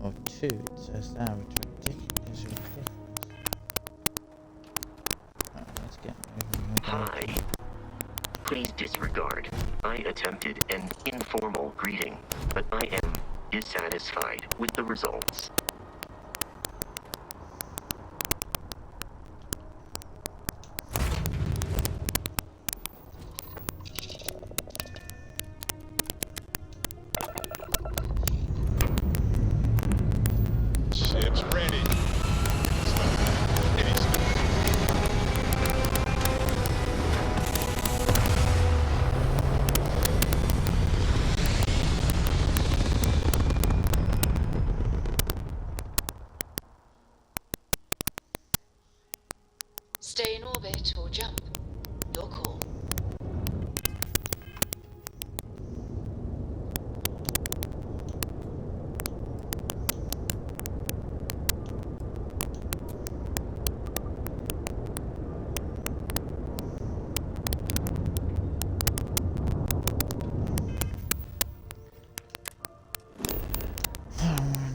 Or 2, it says that, which is ridiculous. Alright, let's get moving. Hi. Please disregard. I attempted an informal greeting, but I am dissatisfied with the results. Ship's ready. Stay in orbit or jump. Your call.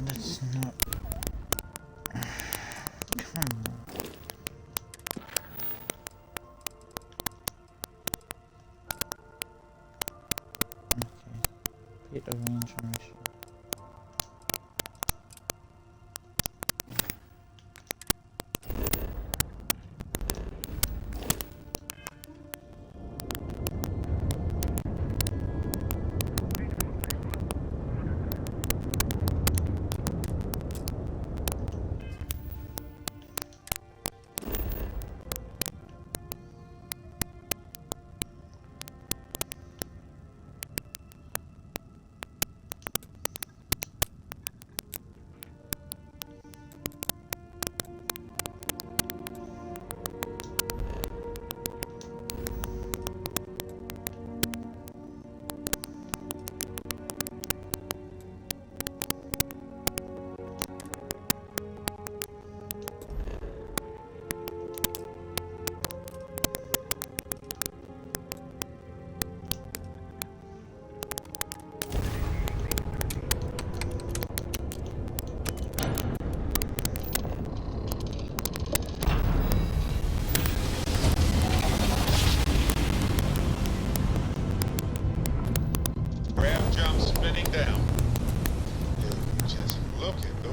That's not... Come on. Hit a range ratio.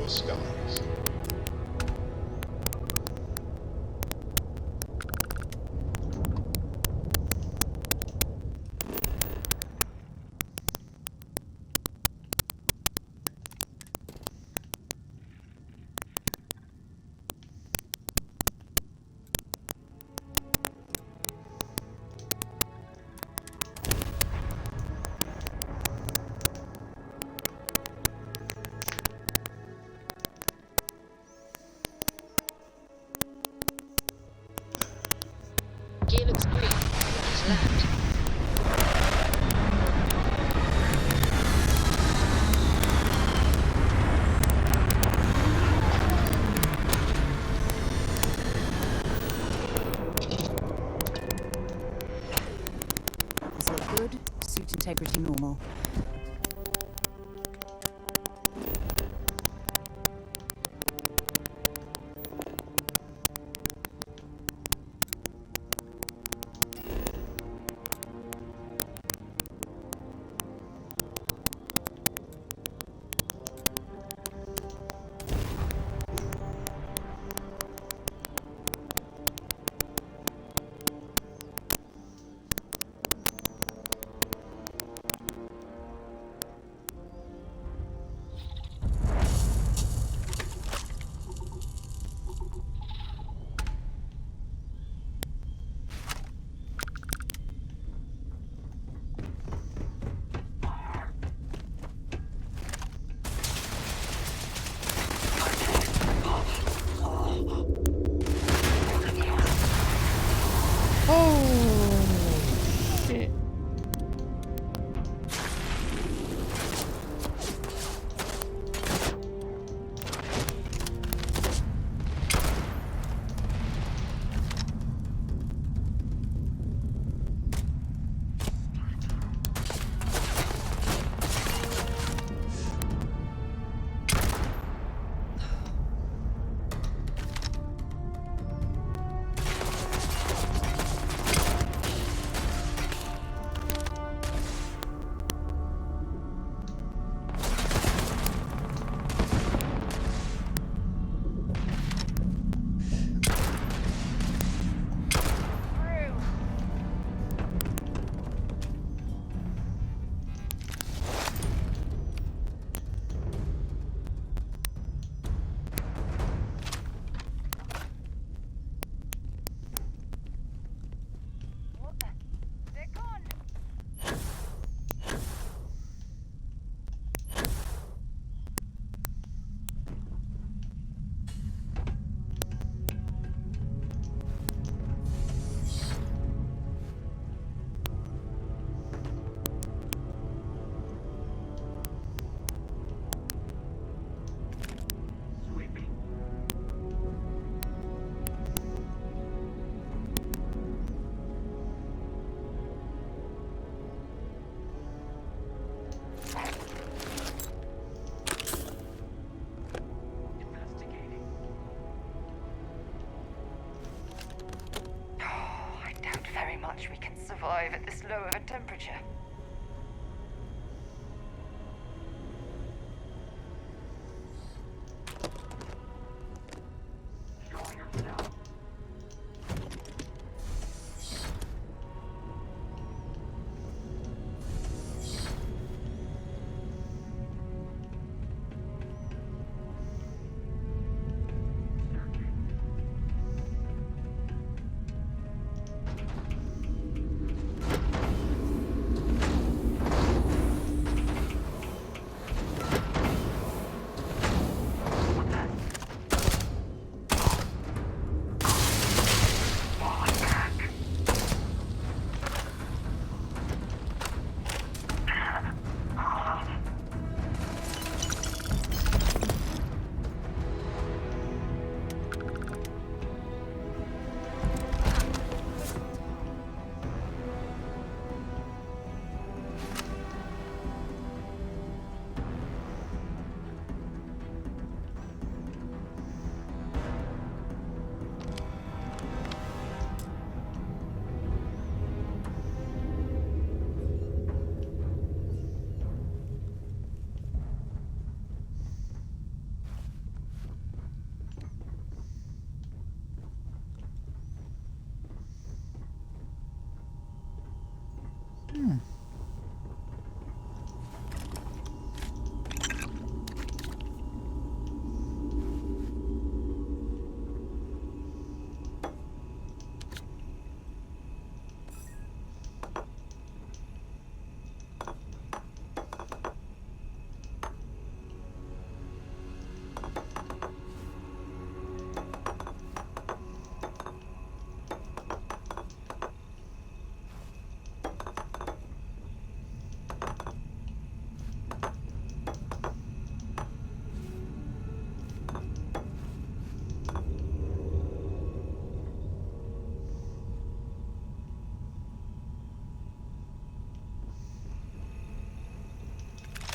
the skies. Gear looks green. Let's land. Does look good. Suit integrity normal. Shit. We can survive at this low of a temperature.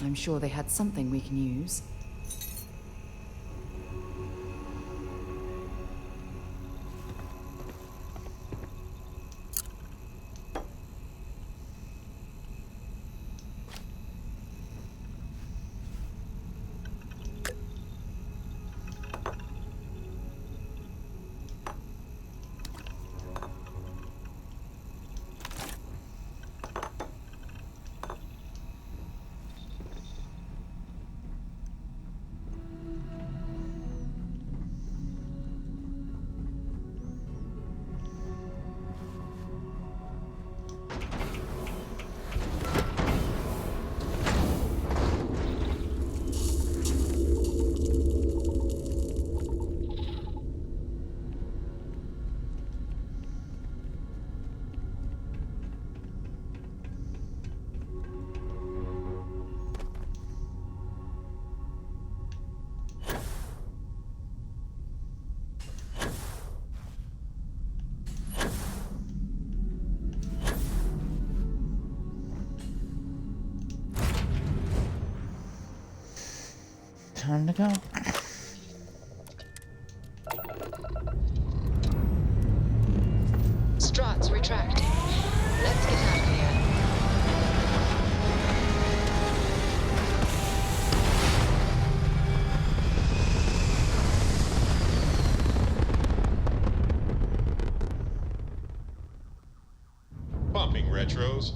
I'm sure they had something we can use. Time to go. Struts retracting. Let's get out of here. Pumping retros.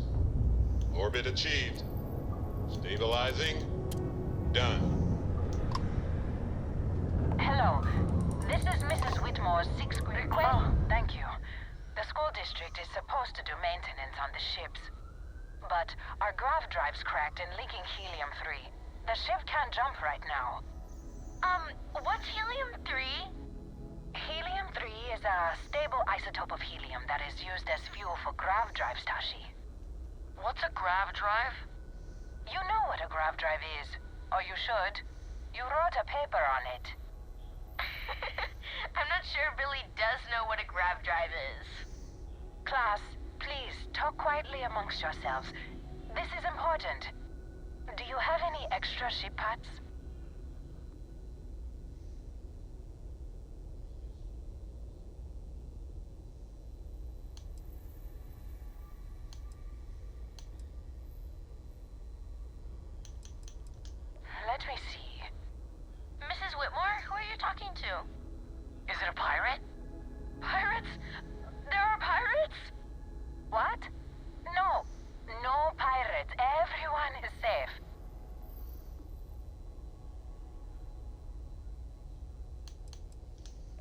Orbit achieved. Stabilizing. Done. Hello. This is Mrs. Whitmore's 6th grade. Oh, thank you. The school district is supposed to do maintenance on the ships. But our grav drive's cracked and leaking helium-3. The ship can't jump right now. What's helium-3? Helium-3 is a stable isotope of helium that is used as fuel for grav drives, Tashi. What's a grav drive? You know what a grav drive is. Or you should. You wrote a paper on it. I'm not sure Billy does know what a grav drive is. Class, please talk quietly amongst yourselves. This is important. Do you have any extra ship parts? Let me see. Mrs. Whitmore, who are you talking to? Is it a pirate? Pirates? There are pirates? What? No. No pirates. Everyone is safe.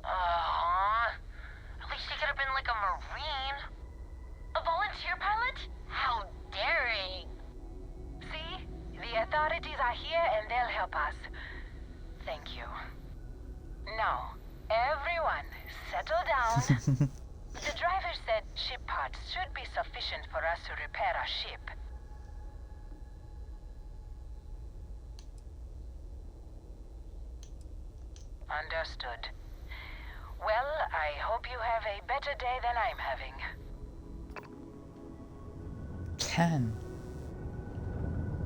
At least he could have been like a Marine. A volunteer pilot? How daring. See? The authorities are here and they'll help us. Thank you. Now, everyone, settle down. The driver said ship parts should be sufficient for us to repair our ship. Understood. Well, I hope you have a better day than I'm having. 10.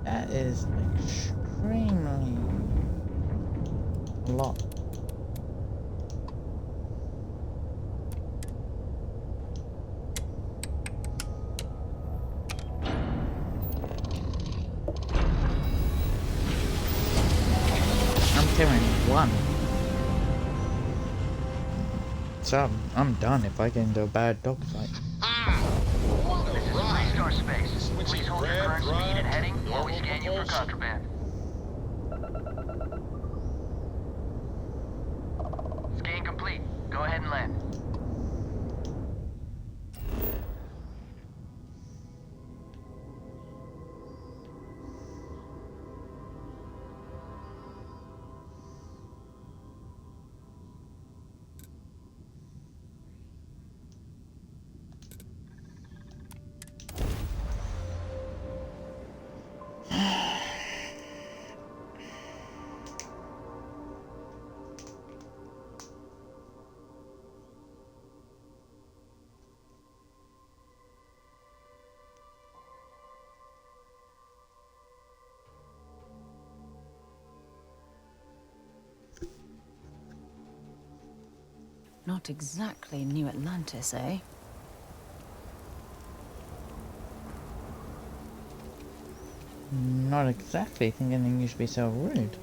That is extremely a lot. I'm carrying 1. So I'm done if I get into a bad dogfight. This is Restore Space. Please hold your current speed and heading while we scan you for contraband. Scan complete. Go ahead and land. Not exactly New Atlantis, eh? Not exactly thinking they used to be so rude.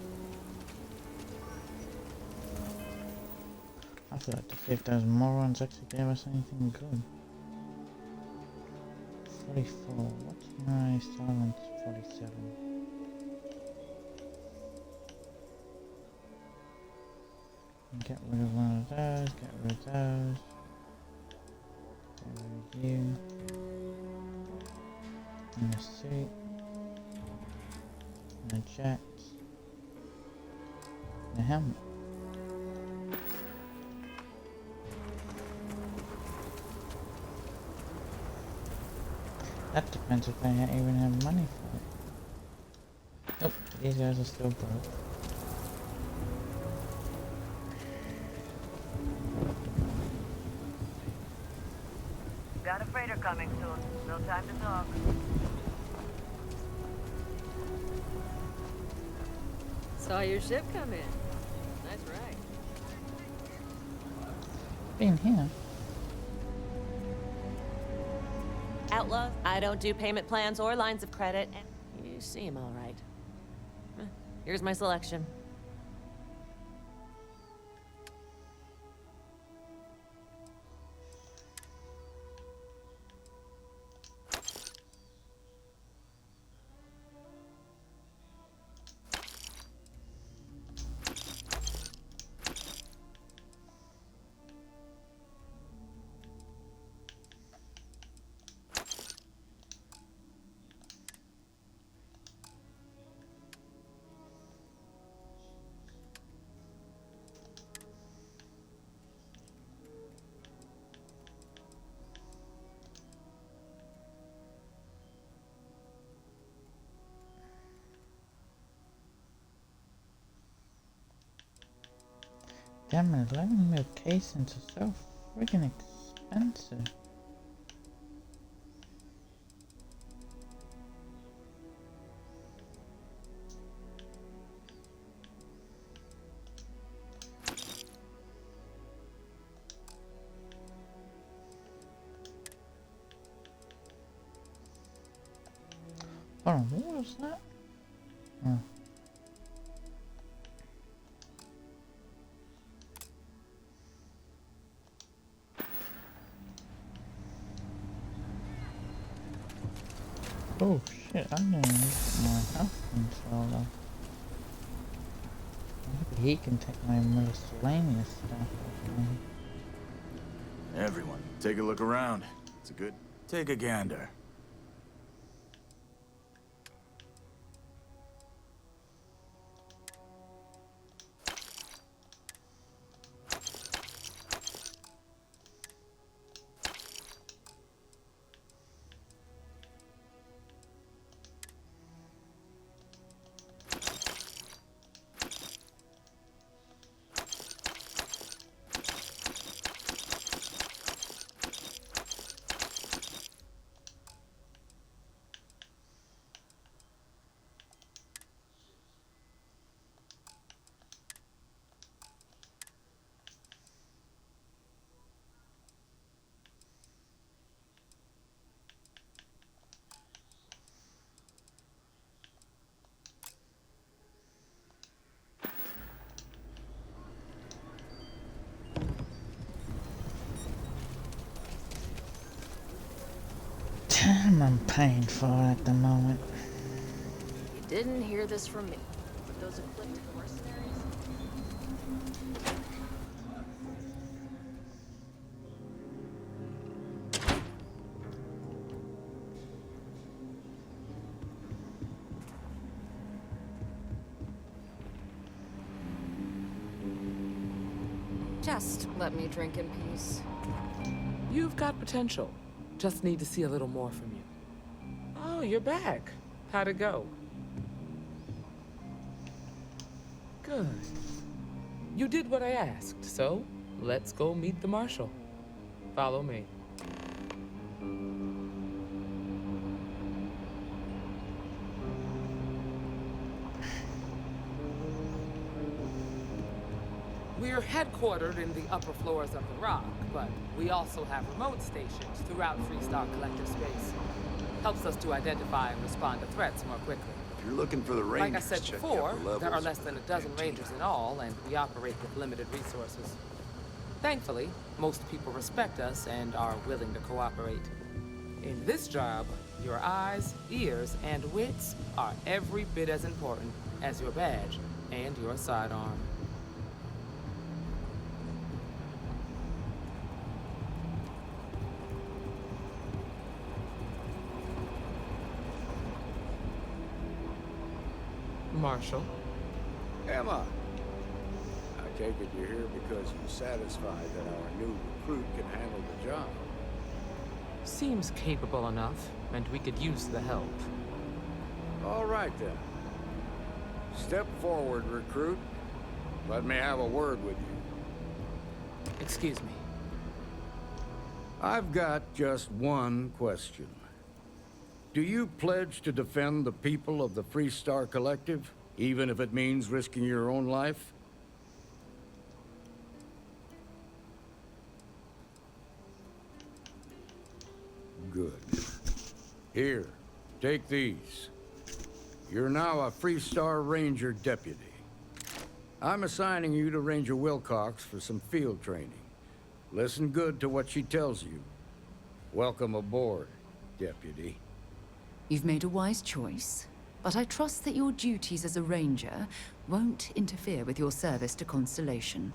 I feel like to see if those morons actually gave us anything good. 44. What's my silence? 47. Get rid of one of those. Get rid of those. Get rid of you. And the suit. And the jets. And the helmet. That depends if I even have money for it. Nope, these guys are still broke. Got a freighter coming soon. No time to talk. Saw your ship come in. That's right. Been here. Outlaws, I don't do payment plans or lines of credit, and you seem all right. Here's my selection. Damn it, 11 mil casings are so friggin' expensive. Hold on, what was that? Oh. Oh shit, I didn't use my health controller. Maybe he can take my miscellaneous stuff with me. Everyone, take a look around. It's a good... Take a gander. Damn, I'm paying for it at the moment. You didn't hear this from me, but those afflicted mercenaries... Just let me drink in peace. You've got potential. Just need to see a little more from you. Oh, you're back. How'd it go? Good. You did what I asked, so let's go meet the marshal. Follow me. We're headquartered in the upper floors of the Rock, but we also have remote stations throughout Freestar Collective space. Helps us to identify and respond to threats more quickly. If you're looking for the Rangers, Like I said check the before, upper levels. there are less than a dozen Rangers in all, and we operate with limited resources. Thankfully, most people respect us and are willing to cooperate. In this job, your eyes, ears, and wits are every bit as important as your badge and your sidearm. Marshal? Emma, I take it you're here because you're satisfied that our new recruit can handle the job. Seems capable enough, and we could use the help. All right, then. Step forward, recruit. Let me have a word with you. Excuse me. I've got just one question. Do you pledge to defend the people of the Freestar Collective, even if it means risking your own life? Good. Here, take these. You're now a Freestar Ranger deputy. I'm assigning you to Ranger Wilcox for some field training. Listen good to what she tells you. Welcome aboard, deputy. You've made a wise choice, but I trust that your duties as a ranger won't interfere with your service to Constellation.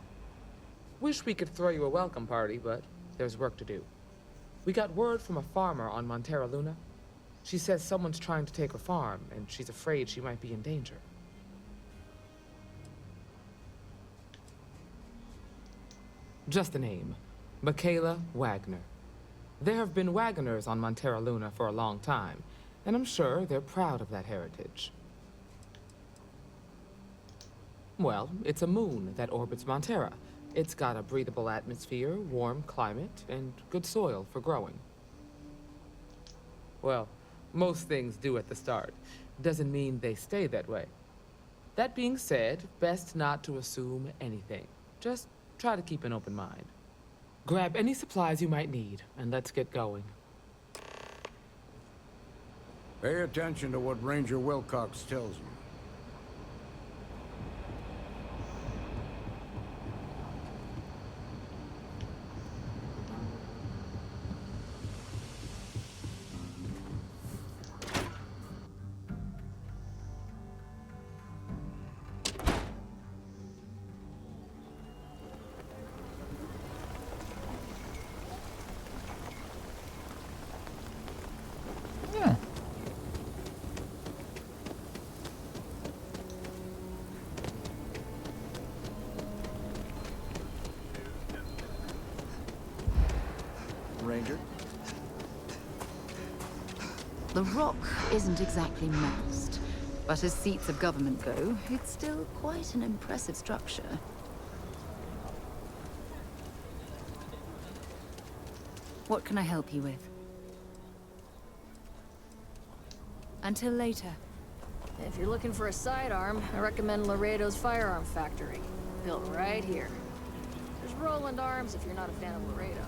Wish we could throw you a welcome party, but there's work to do. We got word from a farmer on Montera Luna. She says someone's trying to take her farm, and she's afraid she might be in danger. Just a name. Michaela Wagner. There have been Wagoners on Montera Luna for a long time, and I'm sure they're proud of that heritage. Well, it's a moon that orbits Montera. It's got a breathable atmosphere, warm climate, and good soil for growing. Well, most things do at the start. Doesn't mean they stay that way. That being said, best not to assume anything. Just try to keep an open mind. Grab any supplies you might need, and let's get going. Pay attention to what Ranger Wilcox tells you. Ranger? The Rock isn't exactly massed, but as seats of government go, it's still quite an impressive structure. What can I help you with? Until later. If you're looking for a sidearm, I recommend Laredo's Firearm Factory. Built right here. There's Roland Arms if you're not a fan of Laredo.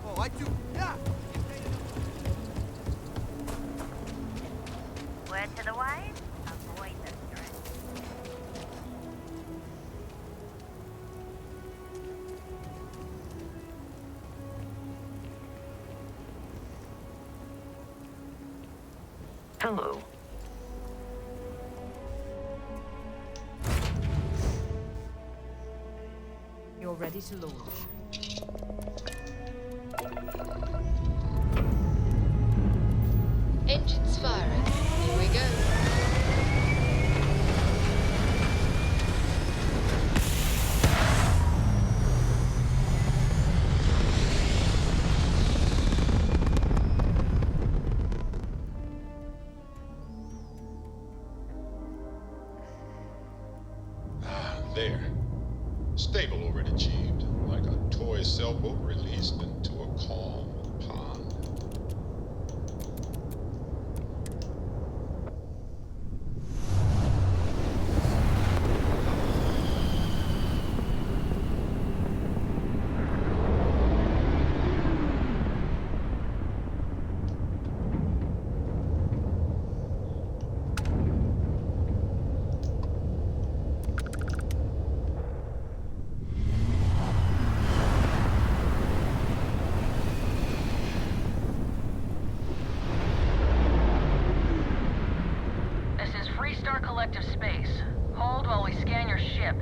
Oh, I do. Yeah! Word to the wise? Avoid the stress. Hello. You're ready to launch. Engines firing. Here we go. There. Stable already achieved, like a toy active space. Hold while we scan your ship.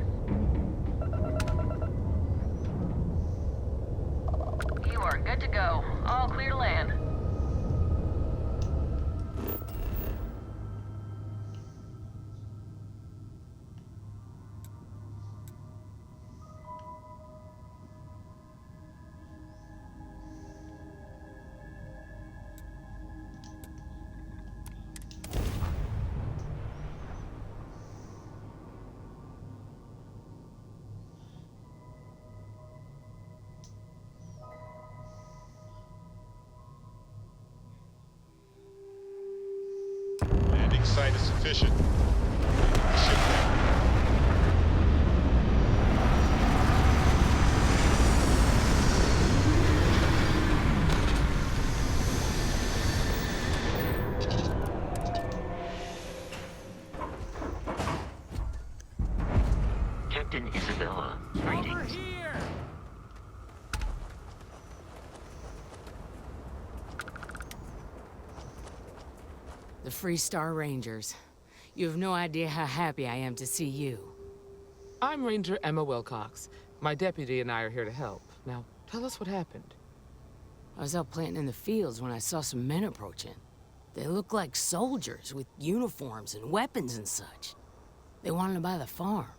You are good to go. All clear to land. Landing site is sufficient. Ship down. Captain Isabella, greetings. The Freestar Rangers. You have no idea how happy I am to see you. I'm Ranger Emma Wilcox. My deputy and I are here to help. Now, tell us what happened. I was out planting in the fields when I saw some men approaching. They looked like soldiers with uniforms and weapons and such. They wanted to buy the farm.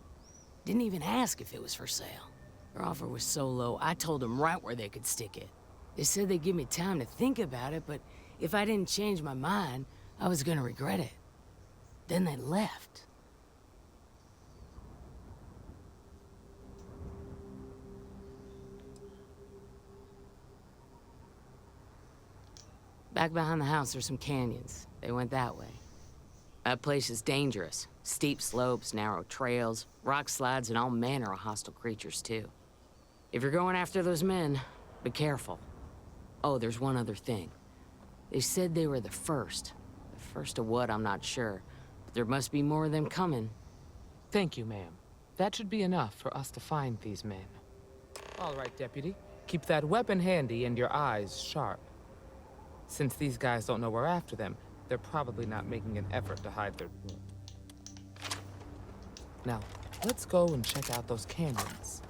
Didn't even ask if it was for sale. Their offer was so low, I told them right where they could stick it. They said they'd give me time to think about it, but if I didn't change my mind, I was gonna regret it. Then they left. Back behind the house are some canyons. They went that way. That place is dangerous. Steep slopes, narrow trails, rock slides, and all manner of hostile creatures, too. If you're going after those men, be careful. Oh, there's one other thing. They said they were the first. The first of what, I'm not sure. But there must be more of them coming. Thank you, ma'am. That should be enough for us to find these men. All right, Deputy. Keep that weapon handy and your eyes sharp. Since these guys don't know we're after them, they're probably not making an effort to hide their... Now, let's go and check out those canyons.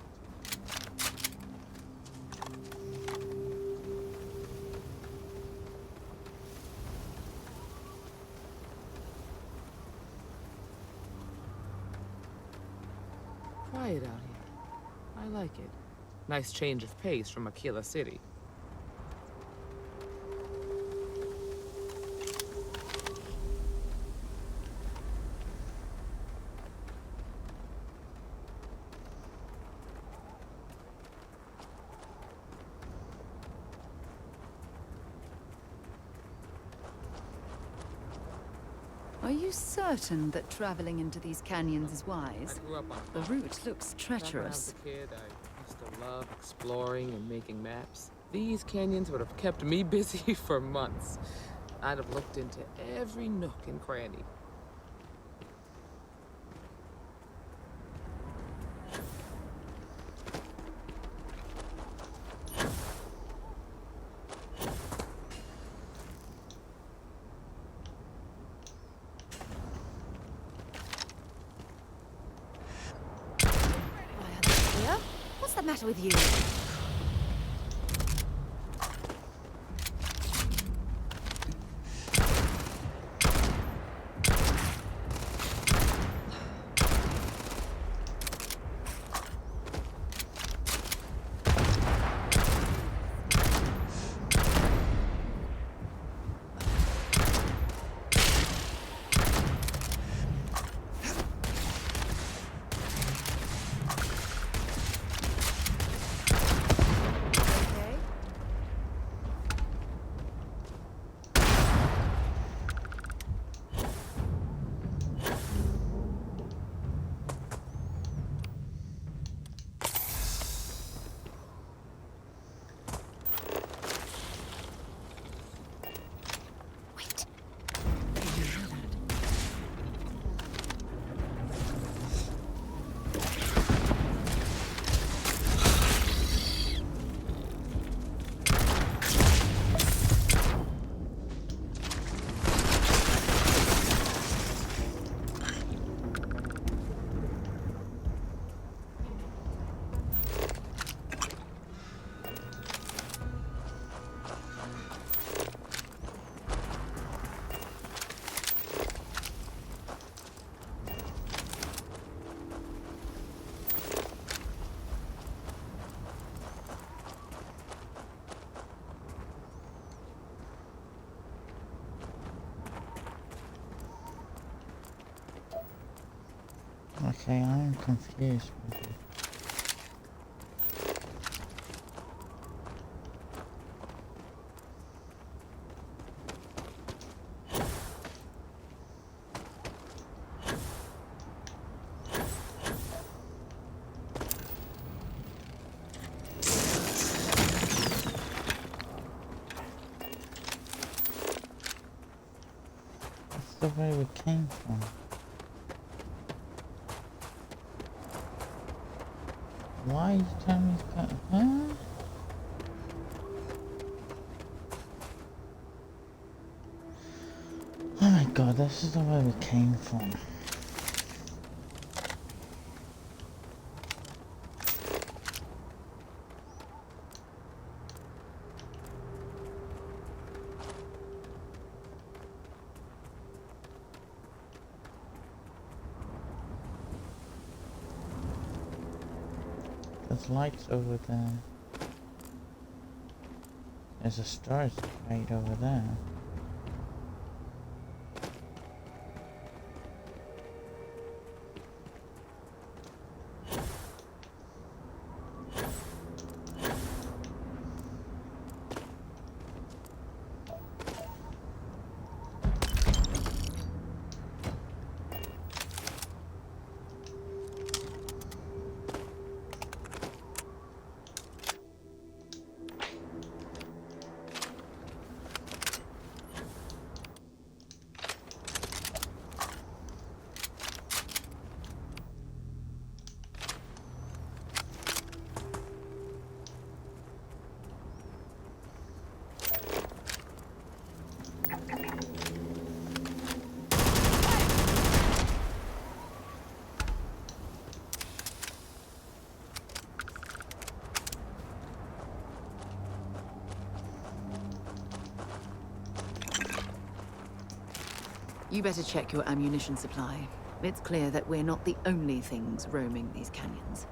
Quiet out here. I like it. Nice change of pace from Aquila City. Are you certain that traveling into these canyons is wise? I grew up on The route looks treacherous. When I was a kid, I used to love exploring and making maps. These canyons would have kept me busy for months. I'd have looked into every nook and cranny. What's the matter with you? Okay, I'm confused. That's the way we came from. Why are you telling me to go? Huh? Oh my god, this is the way we came from. There's lights over there. There's a stars right over there. You better check your ammunition supply. It's clear that we're not the only things roaming these canyons.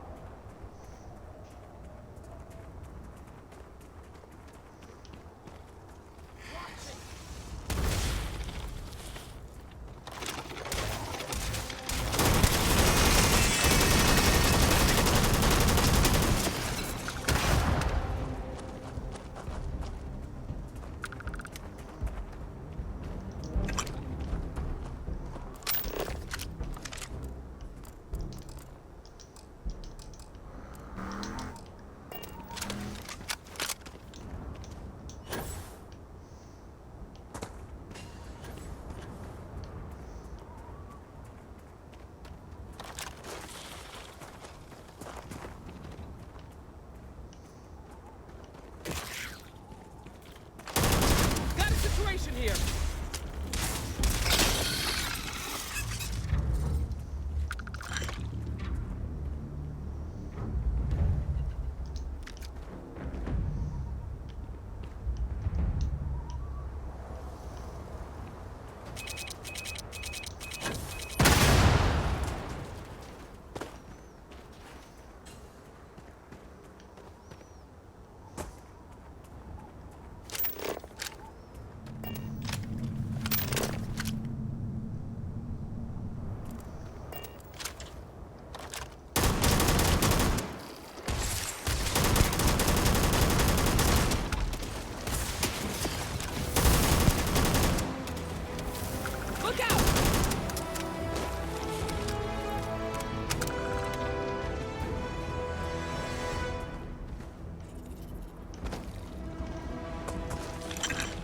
Here.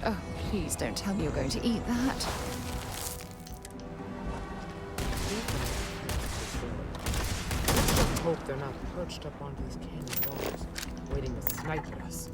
Oh, please don't tell me you're going to eat that. Let's hope they're not perched up onto these canyon walls, waiting to snipe at us.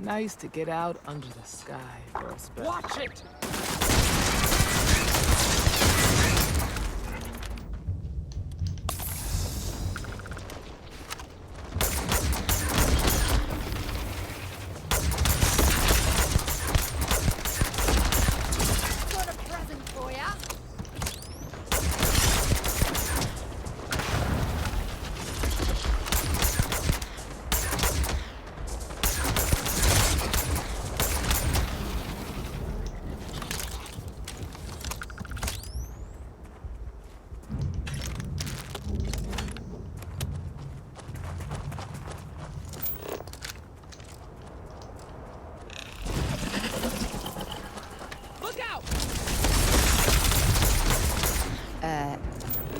Nice to get out under the sky for a spell. Watch it! Got a present for ya. Look out!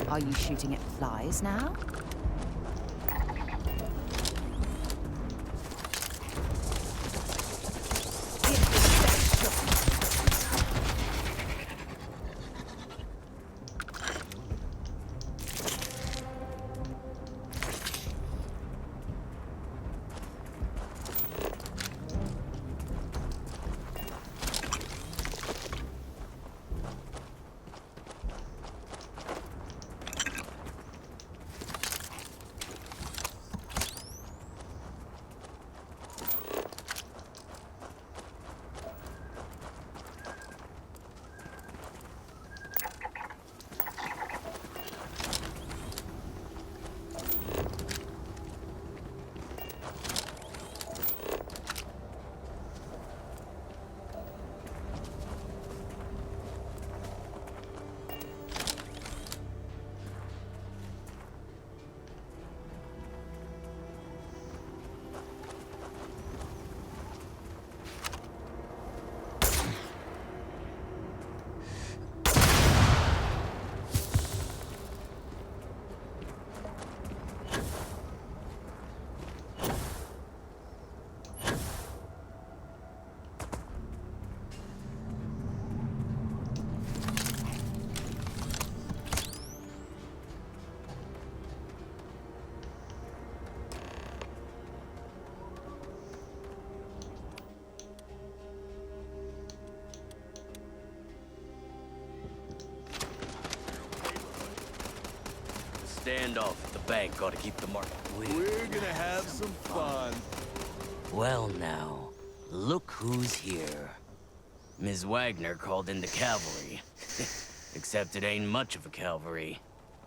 Are you shooting at flies now? Standoff at the bank ought to keep the market weird. We're gonna have some fun. Well now, look who's here. Ms. Wagner called in the cavalry. Except it ain't much of a cavalry.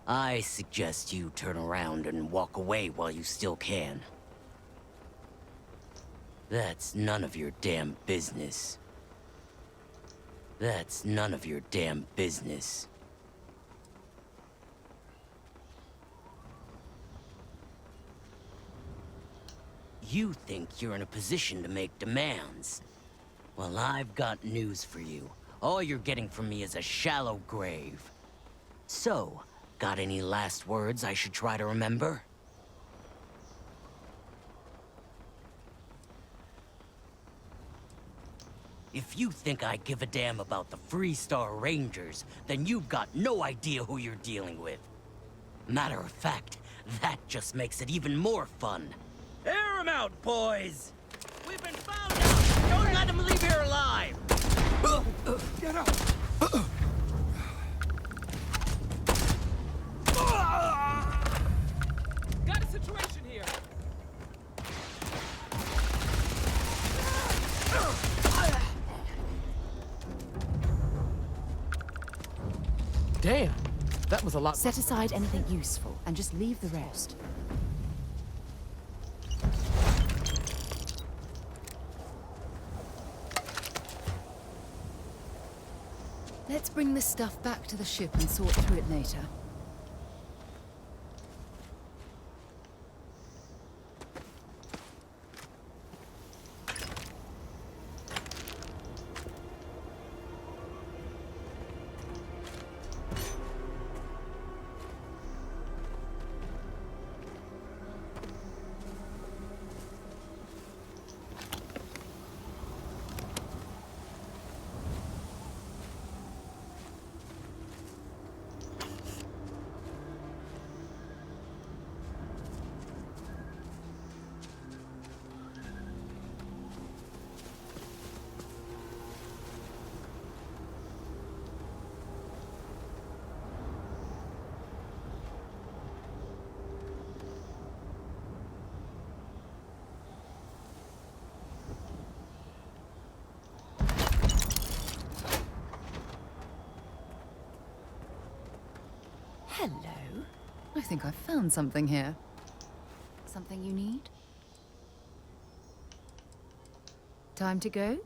I suggest you turn around and walk away while you still can. That's none of your damn business. That's none of your damn business. You think you're in a position to make demands. Well, I've got news for you. All you're getting from me is a shallow grave. So, got any last words I should try to remember? If you think I give a damn about the Freestar Rangers, then you've got no idea who you're dealing with. Matter of fact, that just makes it even more fun. Air 'em out, boys! We've been found out! Don't let them leave here alive! Get up! Got a situation here. Damn, that was a lot. Set aside anything useful and just leave the rest. Let's bring this stuff back to the ship and sort through it later. Hello. I think I've found something here. Something you need? Time to go?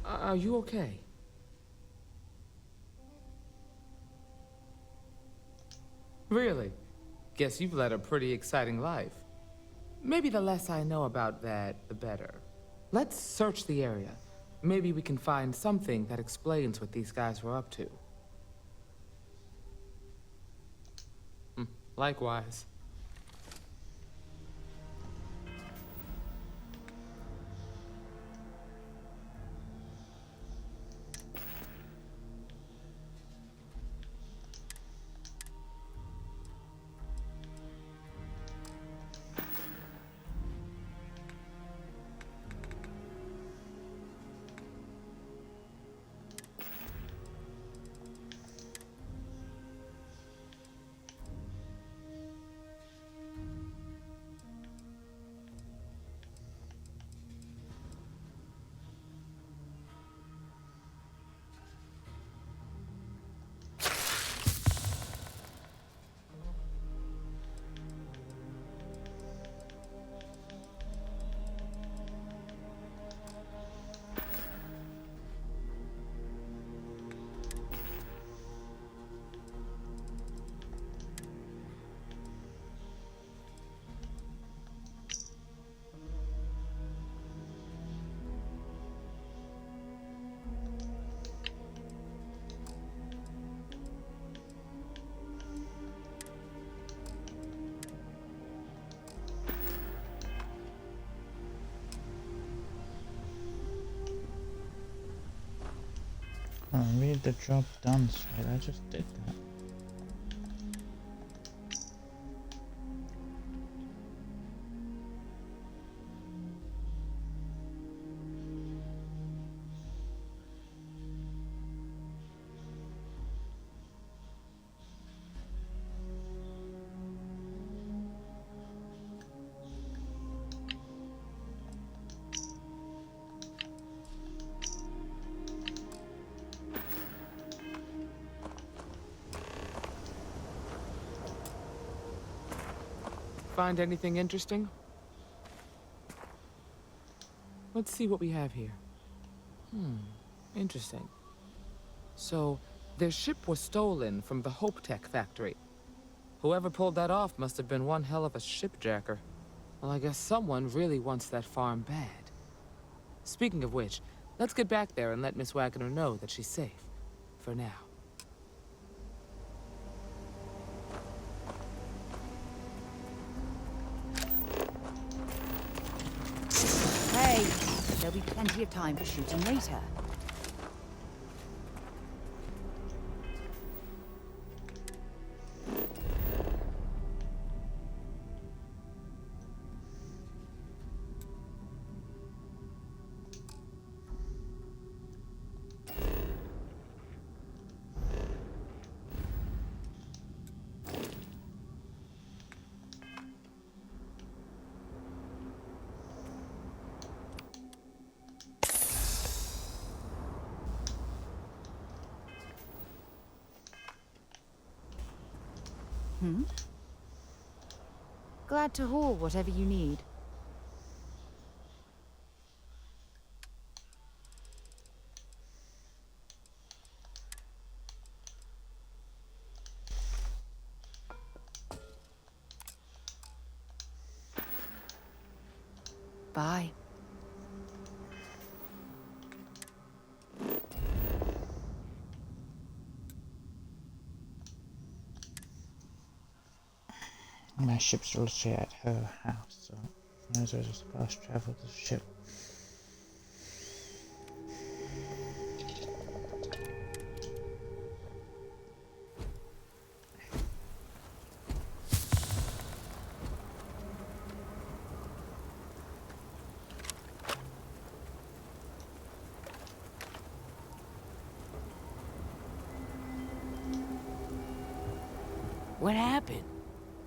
Are you okay? Really? Guess you've led a pretty exciting life. Maybe the less I know about that, the better. Let's search the area. Maybe we can find something that explains what these guys were up to. Likewise. Oh, read the job done straight. I just did that. Find anything interesting? Let's see what we have here. Interesting. So, their ship was stolen from the Hope Tech factory. Whoever pulled that off must have been one hell of a shipjacker. Well, I guess someone really wants that farm bad. Speaking of which, let's get back there and let Miss Wagner know that she's safe. For now. Hey, there'll be plenty of time for shooting later. Glad to haul whatever you need. Bye. My ship's literally at her house, so I might as well just fast travel the ship. What happened?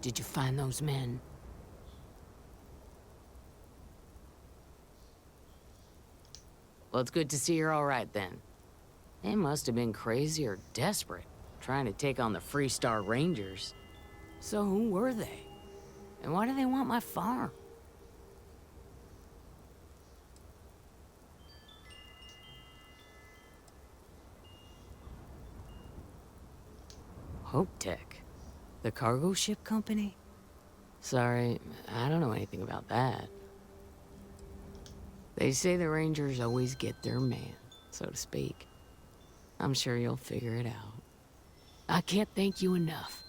Did you find those men? Well, it's good to see you're all right then. They must have been crazy or desperate, trying to take on the Freestar Rangers. So who were they? And why do they want my farm? Hope Tech? The cargo ship company? Sorry, I don't know anything about that. They say the Rangers always get their man, so to speak. I'm sure you'll figure it out. I can't thank you enough.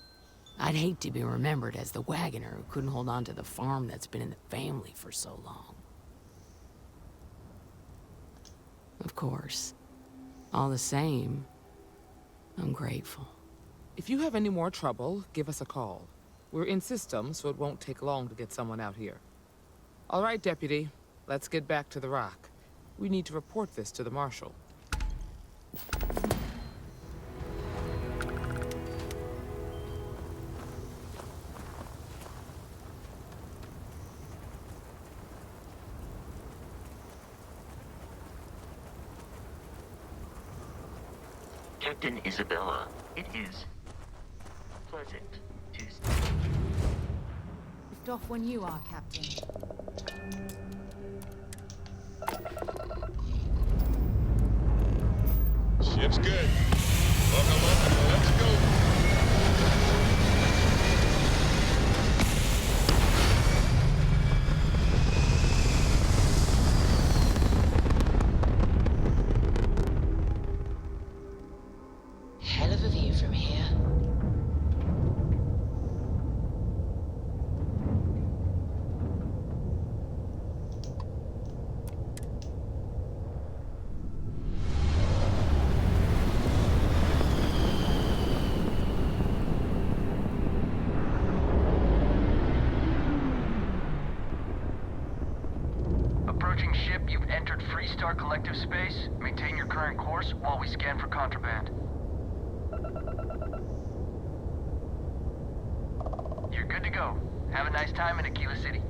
I'd hate to be remembered as the wagoner who couldn't hold on to the farm that's been in the family for so long. Of course. All the same, I'm grateful. If you have any more trouble, give us a call. We're in system, so it won't take long to get someone out here. All right, Deputy. Let's get back to the rock. We need to report this to the Marshal. Captain Isabella, it is pleasant to... Lift off when you are, Captain. Ship's good. Buckle up and let's go. Hell of a view from here. Approaching ship, you've entered Freestar Collective Space. Maintain your current course while we scan for contraband. You're good to go. Have a nice time in Aquila City.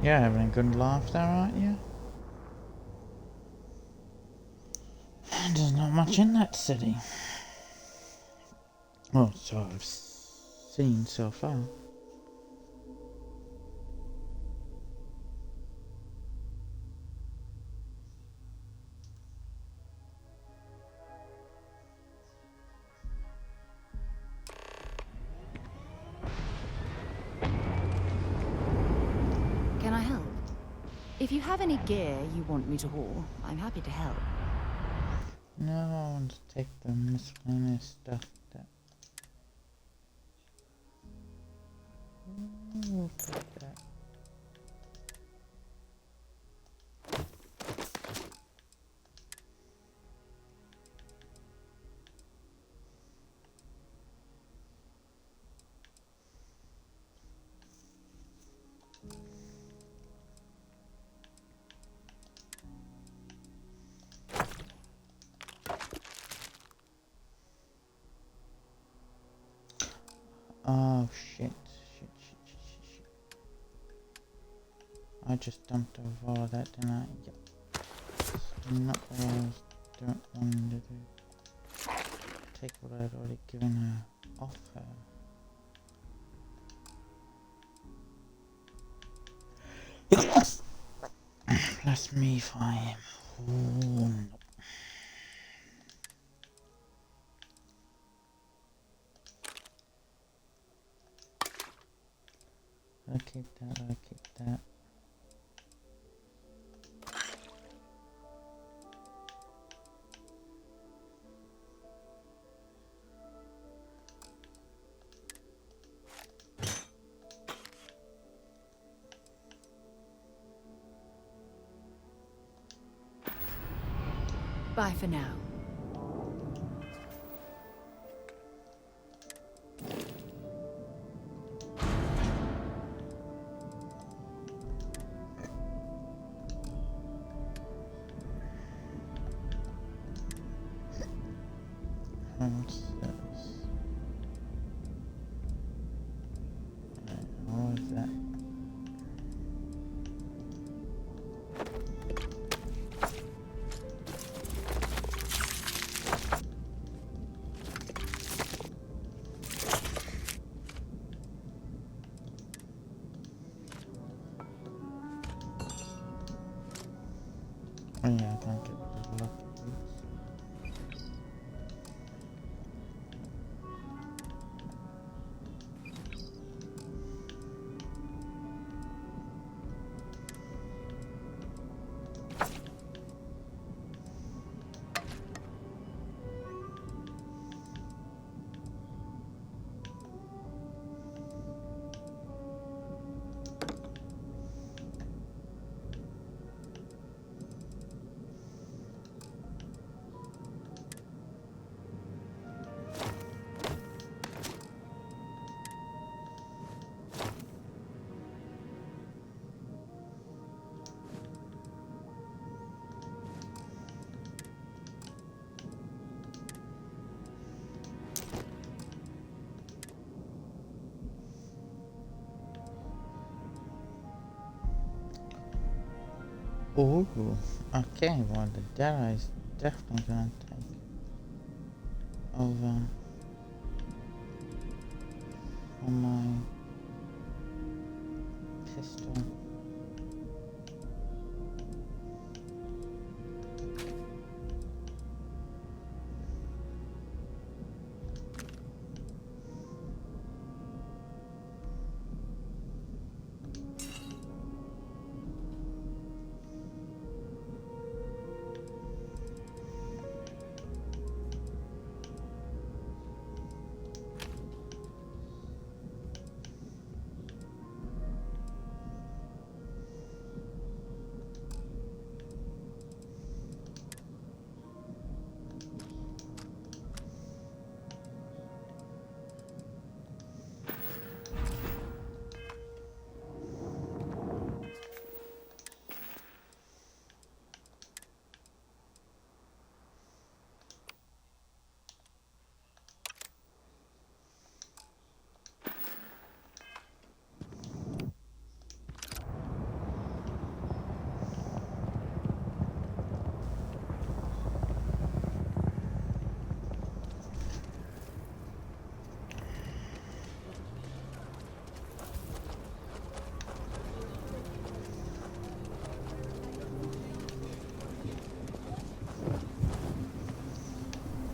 Yeah, having a good laugh there, aren't you? There's not much in that city. Well, so I've seen so far. Can I help? If you have any gear you want me to haul, I'm happy to help. No, I want to take the miscellaneous stuff that... We'll put that. Oh shit. I just dumped over all of that, didn't I? Yep. Not what I was wanting to do. Take what I'd already given her off her. Plus me 5. Ooh, nope. I'll keep that, I'll keep that. Bye for now. What's this? What is that? Oh yeah, I can't get rid of lucky boots. Ooh, okay, well the Dara is definitely gonna take over on my pistol.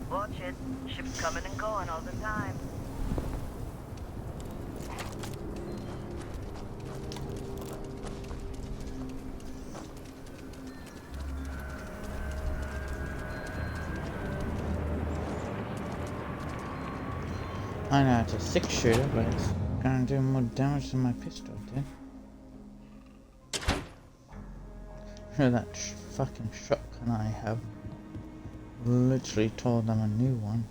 Watch it. Ships coming and going all the time. I know it's a 6-shooter, but it's gonna do more damage than my pistol did. Look at that fucking shotgun I have. Literally told them a new one.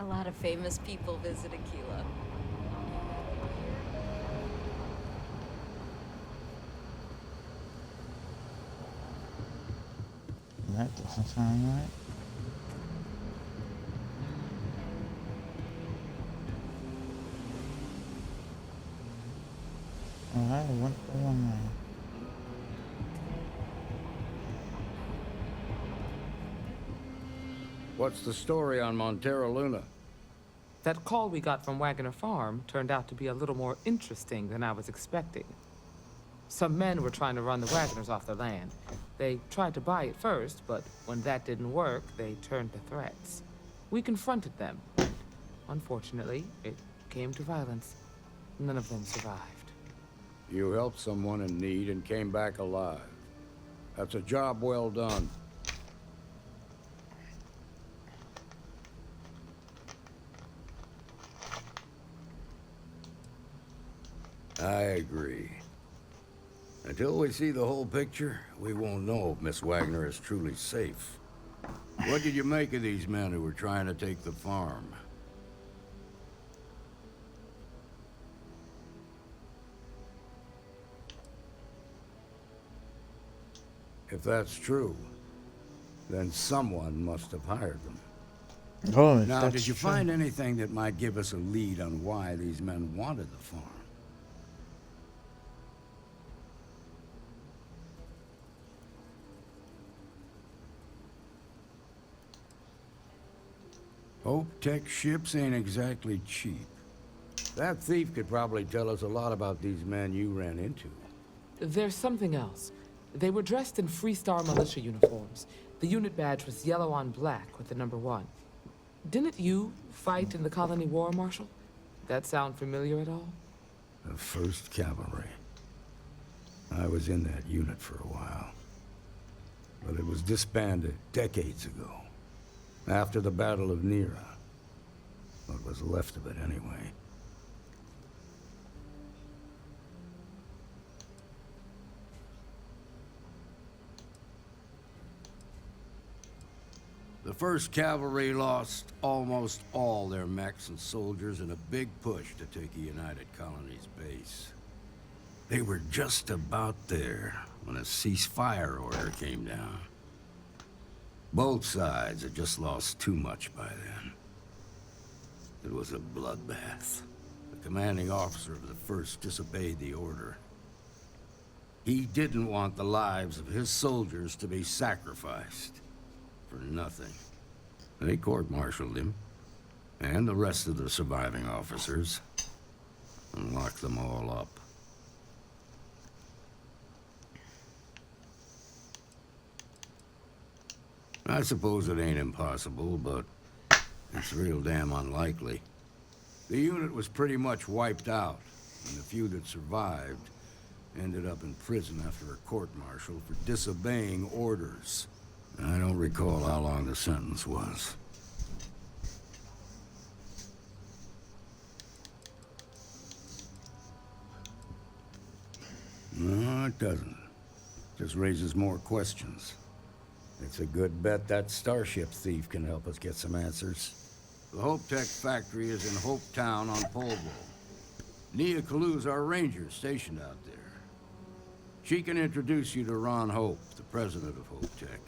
A lot of famous people visit Aquila. That doesn't sound right. Alright, I went the wrong way. What's the story on Montero Luna? That call we got from Wagner Farm turned out to be a little more interesting than I was expecting. Some men were trying to run the Wagners off their land. They tried to buy it first, but when that didn't work, they turned to threats. We confronted them. Unfortunately, it came to violence. None of them survived. You helped someone in need and came back alive. That's a job well done. I agree. Until we see the whole picture, we won't know if Miss Wagner is truly safe. What did you make of these men who were trying to take the farm? If that's true, then someone must have hired them. Oh, Now, that's did you true. find anything that might give us a lead on why these men wanted the farm? Hope Tech ships ain't exactly cheap. That thief could probably tell us a lot about these men you ran into. There's something else. They were dressed in Freestar militia uniforms. The unit badge was yellow on black with the number 1. Didn't you fight in the Colony War, Marshal? That sound familiar at all? The 1st Cavalry. I was in that unit for a while. But it was disbanded decades ago. After the Battle of Nera. What was left of it, anyway. The 1st Cavalry lost almost all their mechs and soldiers in a big push to take a United Colonies base. They were just about there when a ceasefire order came down. Both sides had just lost too much by then. It was a bloodbath. The commanding officer of the 1st disobeyed the order. He didn't want the lives of his soldiers to be sacrificed. For nothing. They court-martialed him, and the rest of the surviving officers, and locked them all up. I suppose it ain't impossible, but it's real damn unlikely. The unit was pretty much wiped out, and the few that survived ended up in prison after a court-martial for disobeying orders. I don't recall how long the sentence was. No, it doesn't. Just raises more questions. It's a good bet that starship thief can help us get some answers. The Hope Tech factory is in Hope Town on Polvo. Nia Kalu's our ranger stationed out there. She can introduce you to Ron Hope, the president of Hope Tech.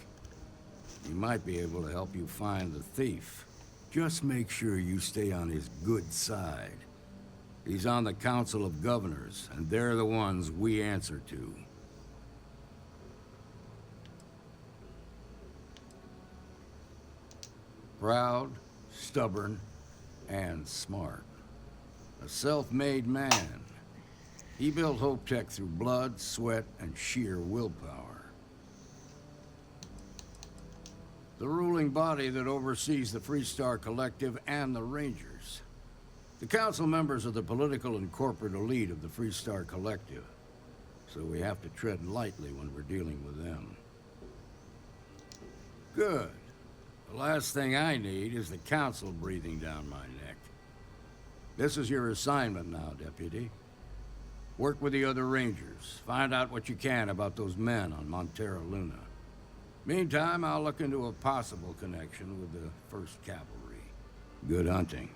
He might be able to help you find the thief. Just make sure you stay on his good side. He's on the Council of Governors, and they're the ones we answer to. Proud, stubborn, and smart. A self-made man. He built Hope Tech through blood, sweat, and sheer willpower. The ruling body that oversees the Freestar Collective and the Rangers. The council members are the political and corporate elite of the Freestar Collective, so we have to tread lightly when we're dealing with them. Good. The last thing I need is the council breathing down my neck. This is your assignment now, Deputy. Work with the other Rangers. Find out what you can about those men on Montera Luna. Meantime, I'll look into a possible connection with the 1st Cavalry. Good hunting.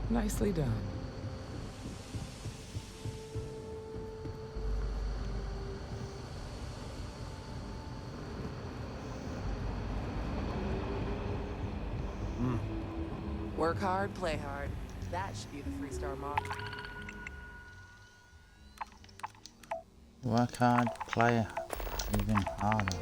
Nicely done. Work hard, play hard. That should be the Freestar motto. Work hard, play even harder.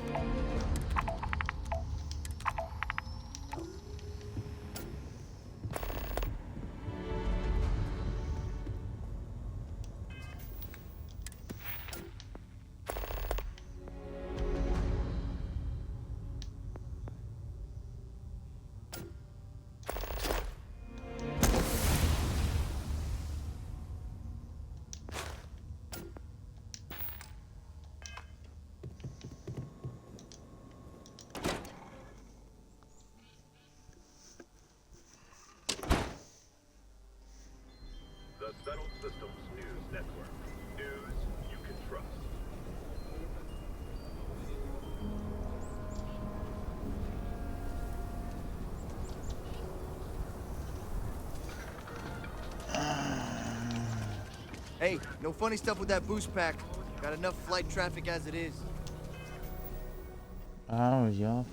Vital Systems News Network. News you can trust. Hey, no funny stuff with that boost pack. Got enough flight traffic as it is. Oh, you're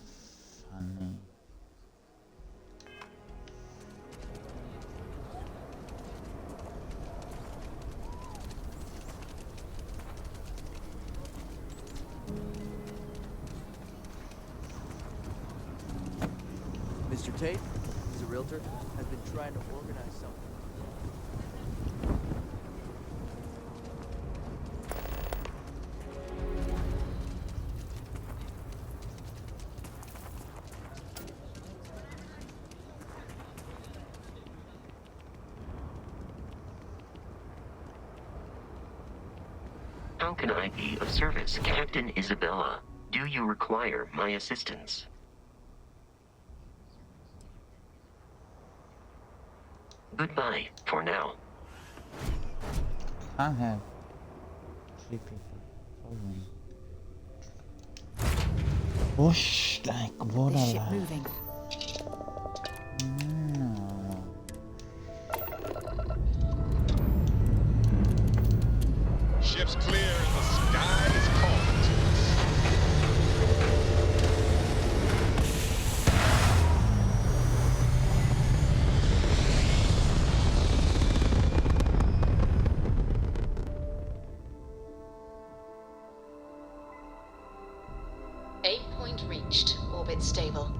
funny. Mr. Tate, he's a realtor, has been trying to organize something. How can I be of service, Captain Isabella? Do you require my assistance? Goodbye, for now. I have 3 people following. Whoosh, like water. This ship moving. No. Ship's clear and the sky is calling to us. Aim point reached. Orbit stable.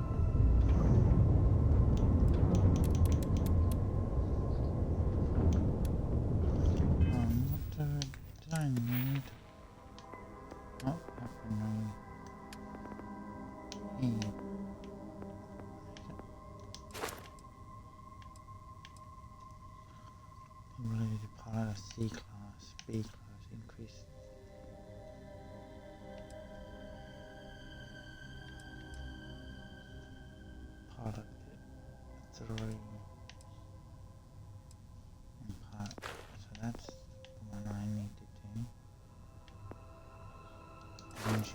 What did I need? Oh, happening here. Ability to pilot a C class, B class, increase. Pilot it 3. And pilot. So that's the one I need to do. Engines.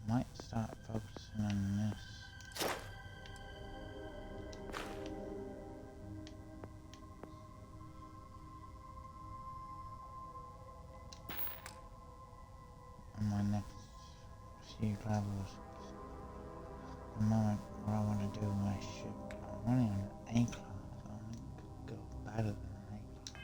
Might start focusing on this. On my next few levels. The moment where I want to do my ship, I'm only on an A class, so I could go better than an A class.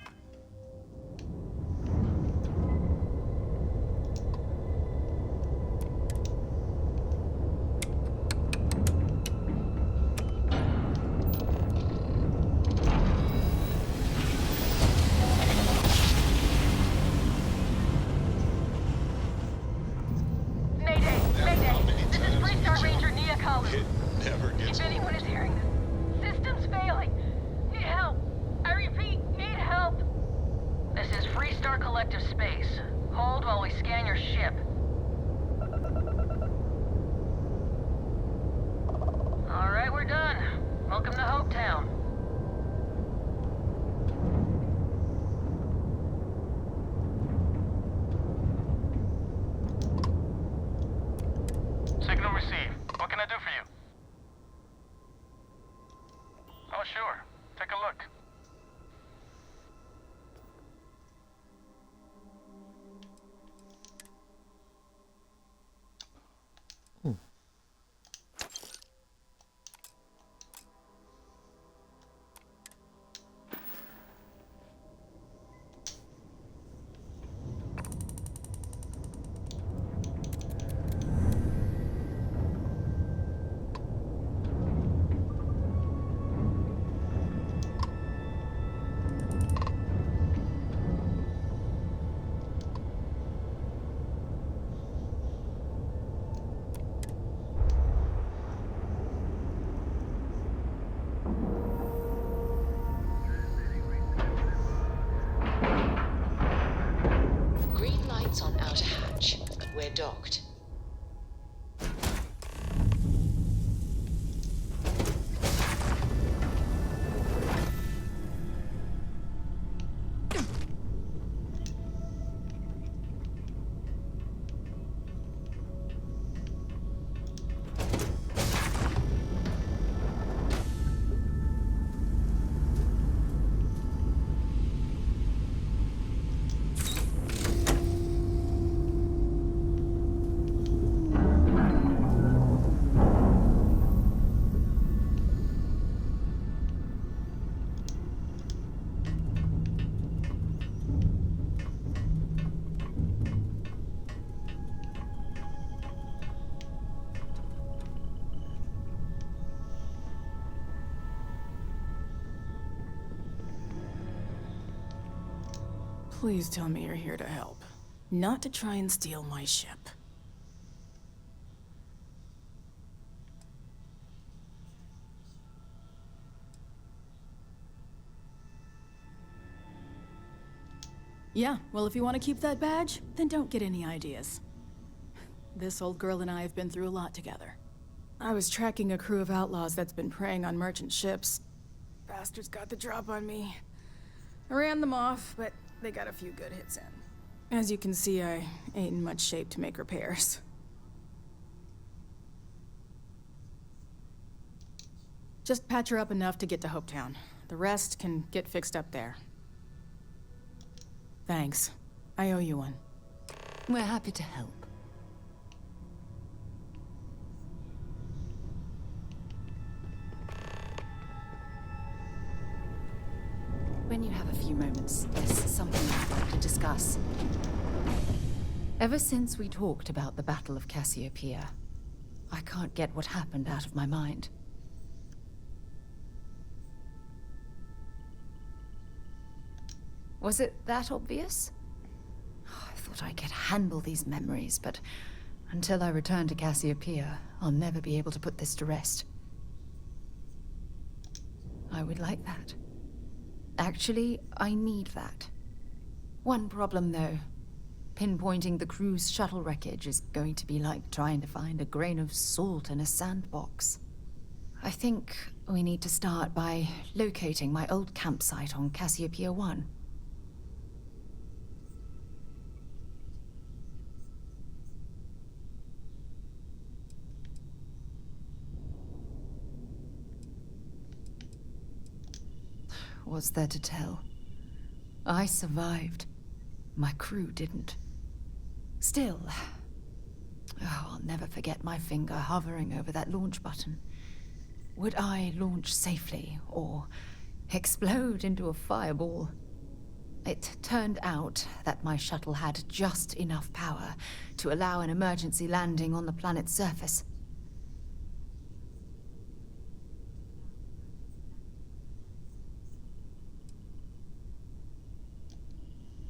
Mayday! Mayday! This is Freestar Ranger Nia Collins. It never gets If anyone is hearing this, system's failing. Need help. I repeat, need help. This is Freestar Collective Space. Hold while we scan your ship. All right, we're done. Welcome to Hopetown. Signal received. What can I do for you? Oh, sure. Take a look. Green lights on outer hatch. We're docked. Please tell me you're here to help, not to try and steal my ship. Yeah, well, if you want to keep that badge, then don't get any ideas. This old girl and I have been through a lot together. I was tracking a crew of outlaws that's been preying on merchant ships. Bastards got the drop on me. I ran them off, but they got a few good hits in. As you can see, I ain't in much shape to make repairs. Just patch her up enough to get to Hopetown. The rest can get fixed up there. Thanks. I owe you one. We're happy to help. When you have a few moments, there's something I'd like to discuss. Ever since we talked about the Battle of Cassiopeia, I can't get what happened out of my mind. Was it that obvious? Oh, I thought I could handle these memories, but until I return to Cassiopeia, I'll never be able to put this to rest. I would like that. Actually, I need that. One problem, though. Pinpointing the crew's shuttle wreckage is going to be like trying to find a grain of salt in a sandbox. I think we need to start by locating my old campsite on Cassiopeia 1. What's there to tell? I survived. My crew didn't. Still, I'll never forget my finger hovering over that launch button. Would I launch safely, or explode into a fireball? It turned out that my shuttle had just enough power to allow an emergency landing on the planet's surface.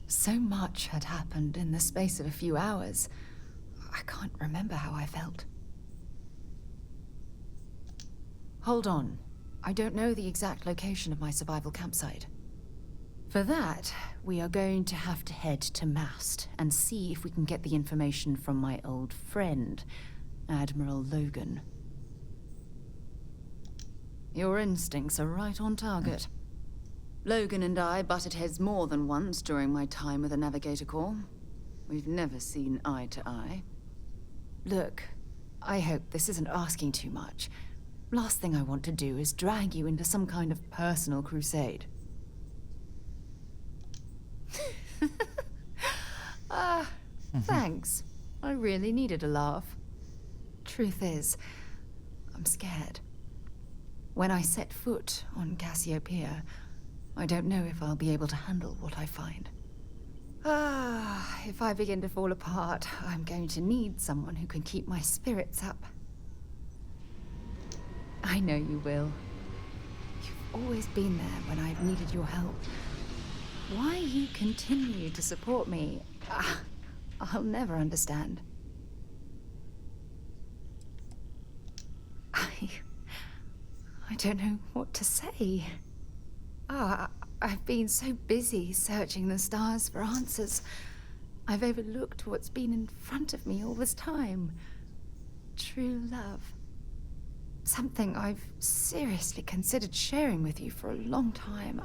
So much had happened in the space of a few hours. I can't remember how I felt. Hold on. I don't know the exact location of my survival campsite. For that, we are going to have to head to Mast and see if we can get the information from my old friend, Admiral Logan. Your instincts are right on target. Logan and I butted heads more than once during my time with the Navigator Corps. We've never seen eye to eye. Look, I hope this isn't asking too much. Last thing I want to do is drag you into some kind of personal crusade. Thanks. I really needed a laugh. Truth is, I'm scared. When I set foot on Cassiopeia, I don't know if I'll be able to handle what I find. If I begin to fall apart, I'm going to need someone who can keep my spirits up. I know you will. You've always been there when I've needed your help. Why you continue to support me, I'll never understand. I don't know what to say. I've been so busy searching the stars for answers. I've overlooked what's been in front of me all this time. True love. Something I've seriously considered sharing with you for a long time.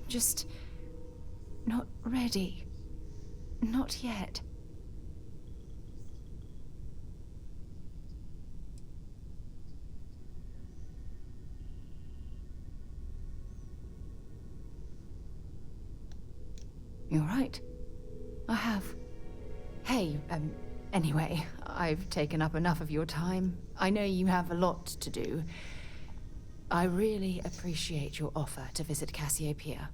Just not ready. Not yet. You're right. I have. Hey, anyway, I've taken up enough of your time. I know you have a lot to do. I really appreciate your offer to visit Cassiopeia.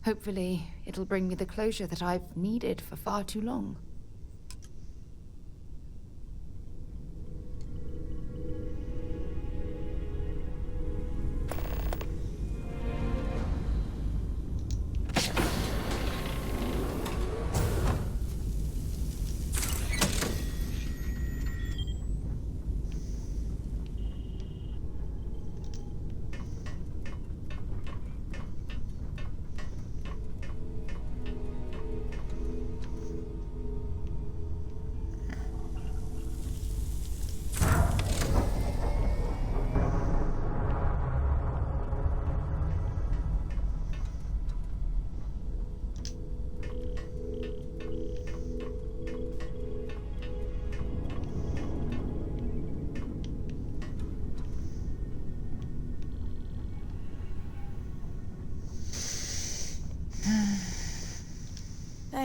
Hopefully, it'll bring me the closure that I've needed for far too long.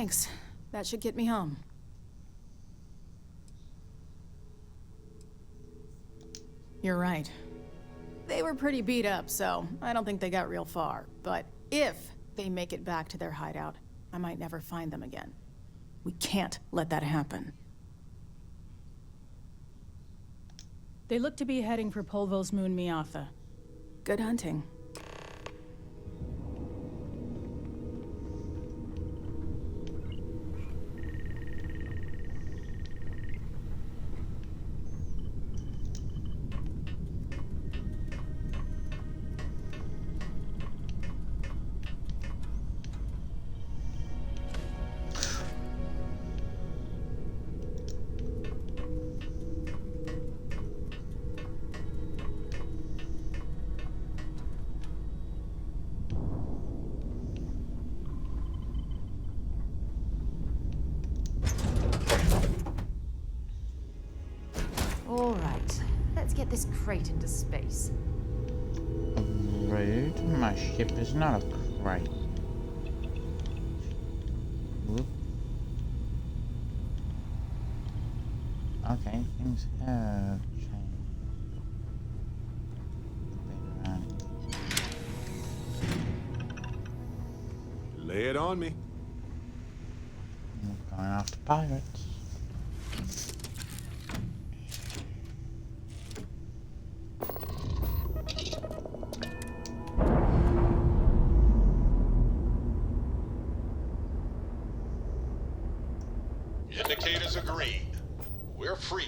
Thanks. That should get me home. You're right. They were pretty beat up, so I don't think they got real far. But if they make it back to their hideout, I might never find them again. We can't let that happen. They look to be heading for Polvo's moon Miatha. Good hunting. All right, let's get this crate into space. Rude. My ship is not a crate. Whoop. Okay, things have changed. Lay it on me. We're going after pirates. Indicators are green. We're free.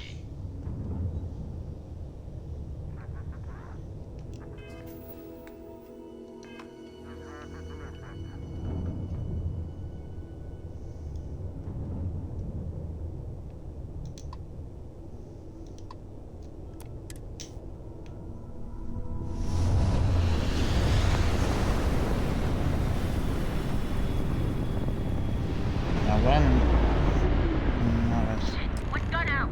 Now when What's going out?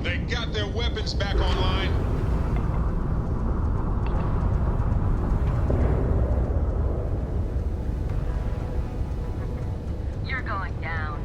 They got their weapons back online. You're going down.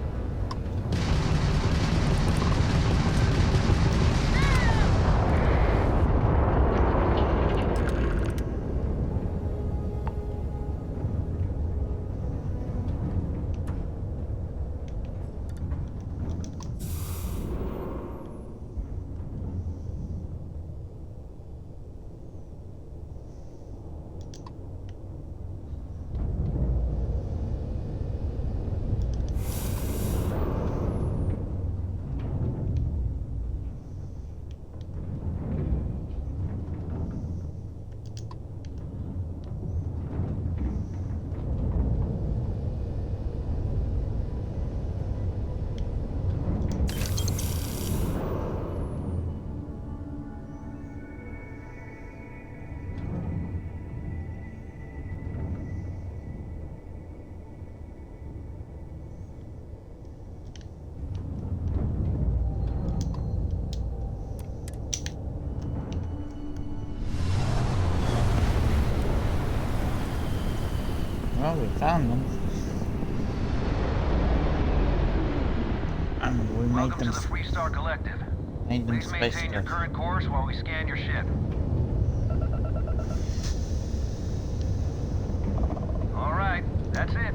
Well, we found them. And we made Welcome them. to the Freestar Collective. Made them Please space maintain your stuff. current course while we scan your ship. All right, that's it.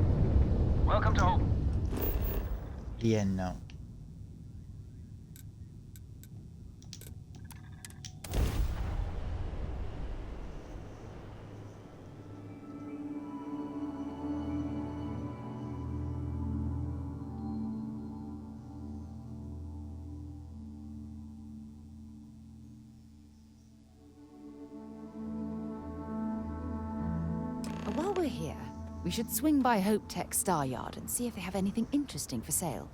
Welcome to Hope. Yeah, no. we're here, we should swing by Hope Tech Star Yard and see if they have anything interesting for sale.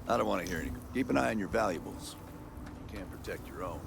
I don't want to hear any. Keep an eye on your valuables. You can't protect your own.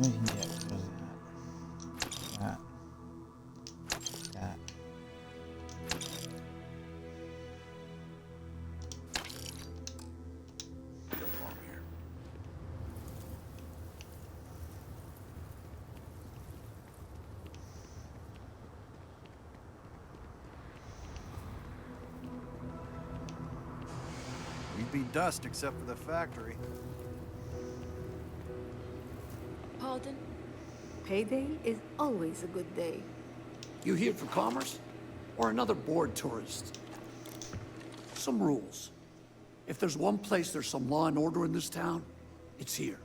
We can get rid of that. That. We'd be dust except for the factory. Pardon? Payday is always a good day. You here for commerce? Or another bored tourist? Some rules. If there's one place there's some law and order in this town, it's here.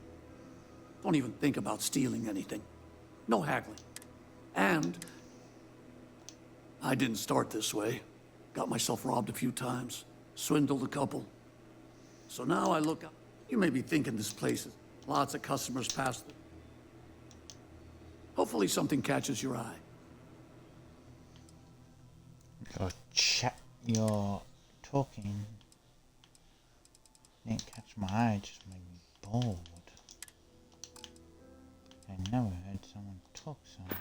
Don't even think about stealing anything. No haggling. And I didn't start this way. Got myself robbed a few times, swindled a couple. So now I look up. You may be thinking this place is lots of customers pass through. Hopefully something catches your eye. You're talking. Didn't catch my eye, it just made me bored. I never heard someone talk so much.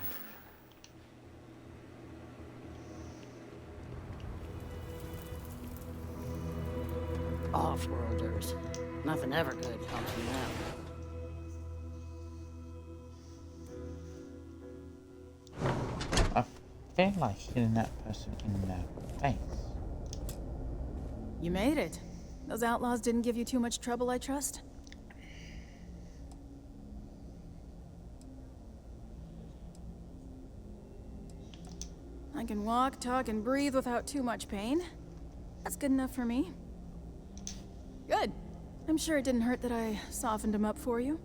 Off-worlders. Nothing ever good comes from them. I feel like hitting that person in the face. You made it. Those outlaws didn't give you too much trouble, I trust? I can walk, talk, and breathe without too much pain. That's good enough for me. Good. I'm sure it didn't hurt that I softened him up for you.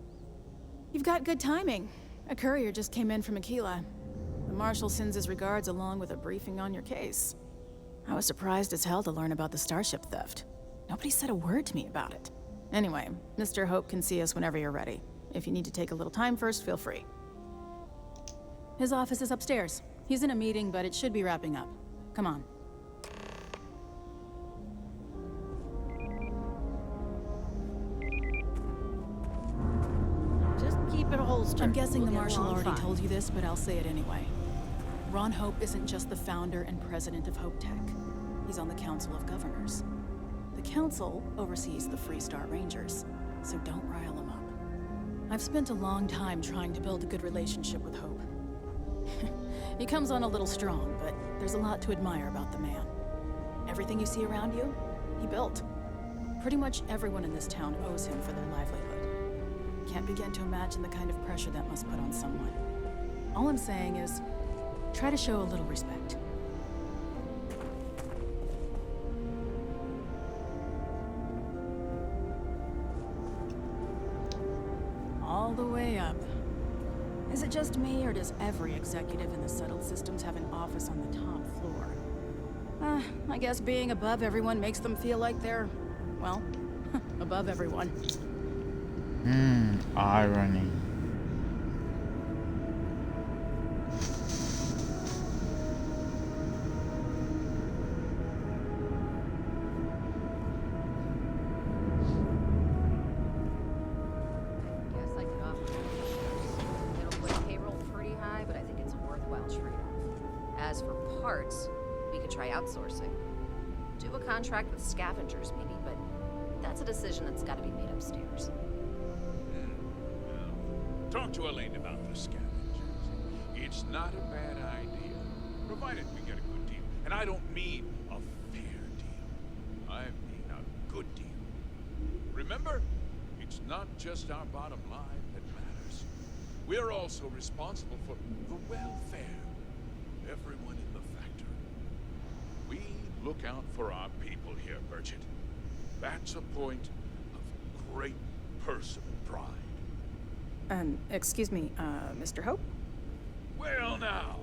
You've got good timing. A courier just came in from Aquila. The Marshal sends his regards along with a briefing on your case. I was surprised as hell to learn about the starship theft. Nobody said a word to me about it. Anyway, Mr. Hope can see us whenever you're ready. If you need to take a little time first, feel free. His office is upstairs. He's in a meeting, but it should be wrapping up. Come on. Roger. I'm guessing We'll the get Marshal along already fine. told you this, but I'll say it anyway. Ron Hope isn't just the founder and president of Hope Tech. He's on the Council of Governors. The Council oversees the Freestar Rangers, so don't rile him up. I've spent a long time trying to build a good relationship with Hope. He comes on a little strong, but there's a lot to admire about the man. Everything you see around you, he built. Pretty much everyone in this town owes him for their livelihood. Can't begin to imagine the kind of pressure that must put on someone. All I'm saying is, try to show a little respect. All the way up. Is it just me, or does every executive in the settled systems have an office on the top floor? I guess being above everyone makes them feel like they're, well, above everyone. Irony. Guess I could offer you. It'll put payroll pretty high, but I think it's a worthwhile trade-off. As for parts, we could try outsourcing. Do a contract with scavengers, maybe, but that's a decision that's got to be made upstairs. Talk to Elaine about the scavengers. It's not a bad idea, provided we get a good deal. And I don't mean a fair deal. I mean a good deal. Remember, it's not just our bottom line that matters. We're also responsible for the welfare of everyone in the factory. We look out for our people here, Burchett. That's a point of great personal pride. Excuse me, Mr. Hope? Well now,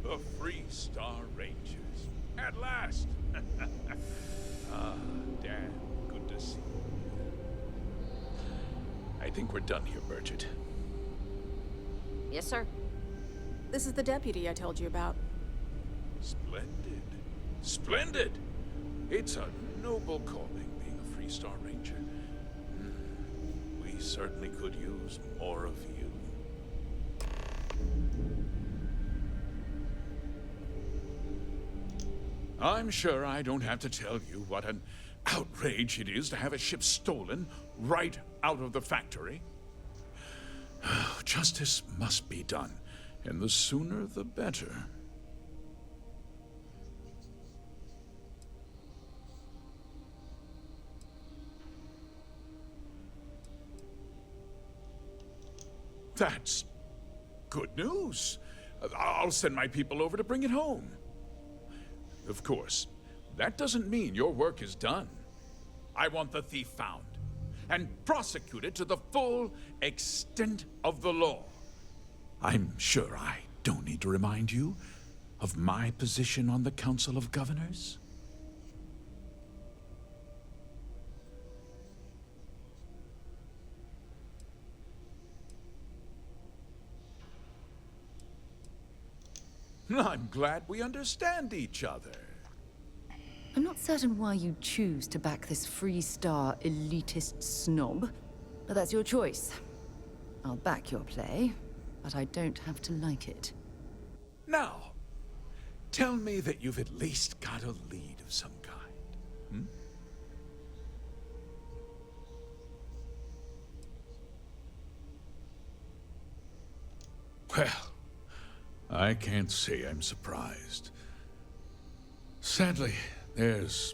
the Freestar Rangers. At last. Ah, damn, good to see you. I think we're done here, Burchett. Yes, sir. This is the deputy I told you about. Splendid. Splendid! It's a noble calling, being a Freestar Ranger. We certainly could use more of you. I'm sure I don't have to tell you what an outrage it is to have a ship stolen right out of the factory. Justice must be done, and the sooner the better. That's good news. I'll send my people over to bring it home. Of course, that doesn't mean your work is done. I want the thief found and prosecuted to the full extent of the law. I'm sure I don't need to remind you of my position on the Council of Governors. I'm glad we understand each other. I'm not certain why you choose to back this Freestar elitist snob, but that's your choice. I'll back your play, but I don't have to like it. Now, tell me that you've at least got a lead of some kind. Well, I can't say I'm surprised. Sadly, there's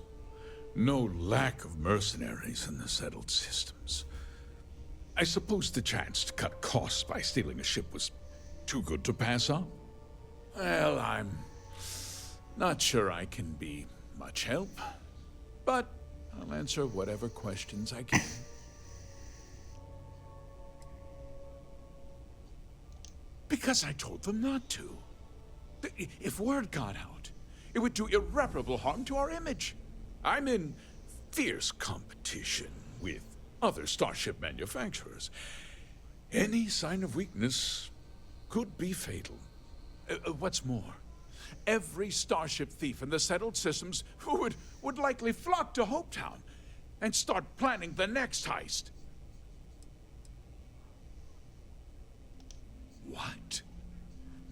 no lack of mercenaries in the settled systems. I suppose the chance to cut costs by stealing a ship was too good to pass up. Well, I'm not sure I can be much help, but I'll answer whatever questions I can. Because I told them not to. If word got out, it would do irreparable harm to our image. I'm in fierce competition with other starship manufacturers. Any sign of weakness could be fatal. What's more, every starship thief in the settled systems would likely flock to Hopetown and start planning the next heist.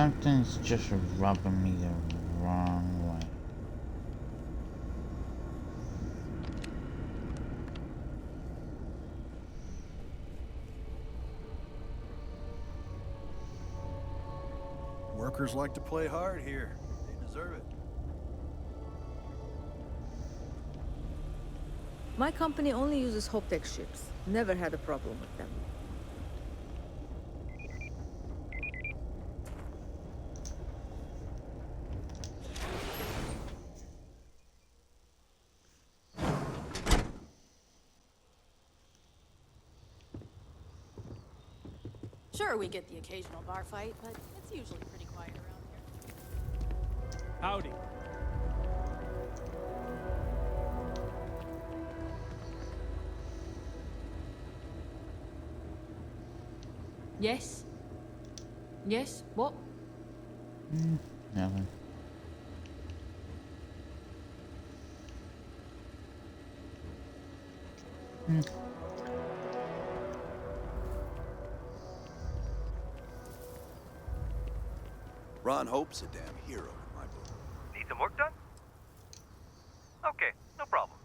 Something's just rubbing me the wrong way. Workers like to play hard here. They deserve it. My company only uses Hoptech ships. Never had a problem with them. Sure, we get the occasional bar fight, but it's usually pretty quiet around here. Howdy. Yes? Yes? What? Nothing. Ron Hope's a damn hero in my book. Need some work done? Okay, no problem.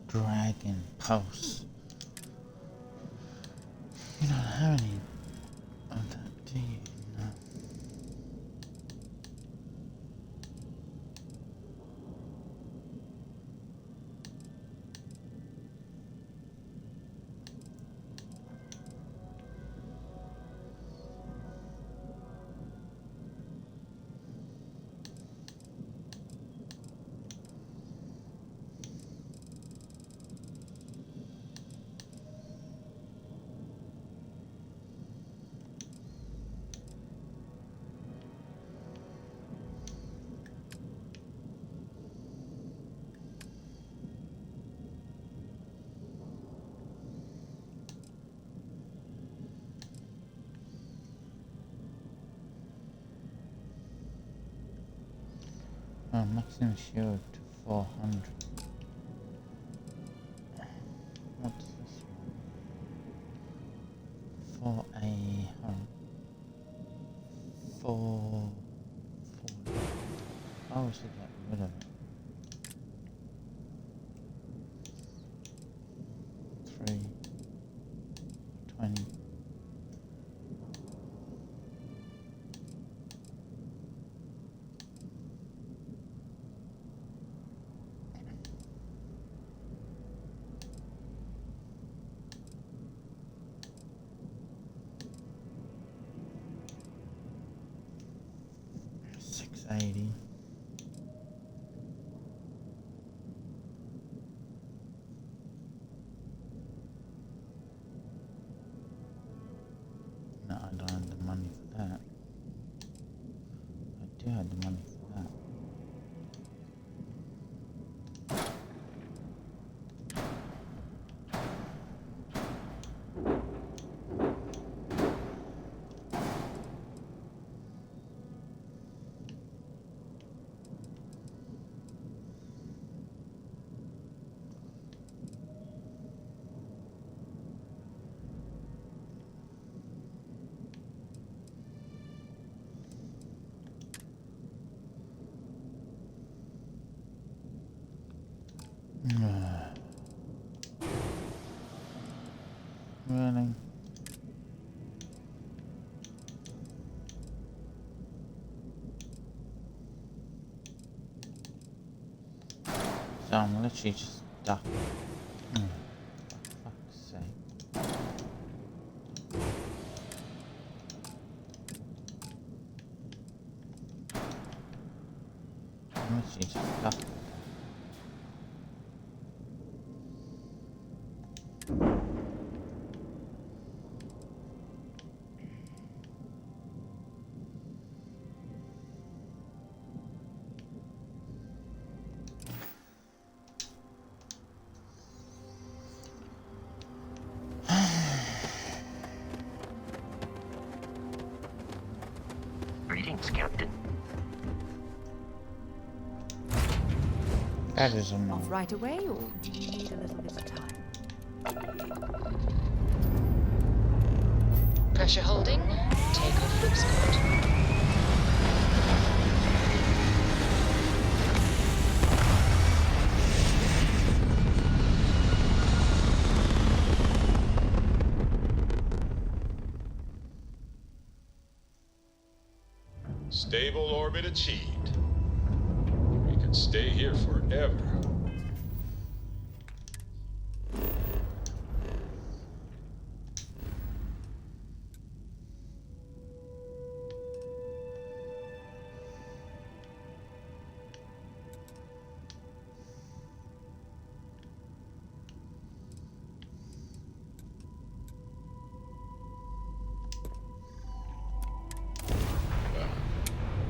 Dragon Pulse. You don't have any of that, do you? No. Maximum shield to 400. What's this one? 4A. 4. Oh, so get rid of it. 3. 20. $680. No, I don't have the money for that. I do have the money for that. Really? So I'm literally just stuck. For fuck's sake. I'm literally just stuck. Greetings, Captain. That is annoying. Off right away, or do you need a little bit of time? Pressure holding. Takeoff looks good. Stable orbit achieved. We can stay here forever.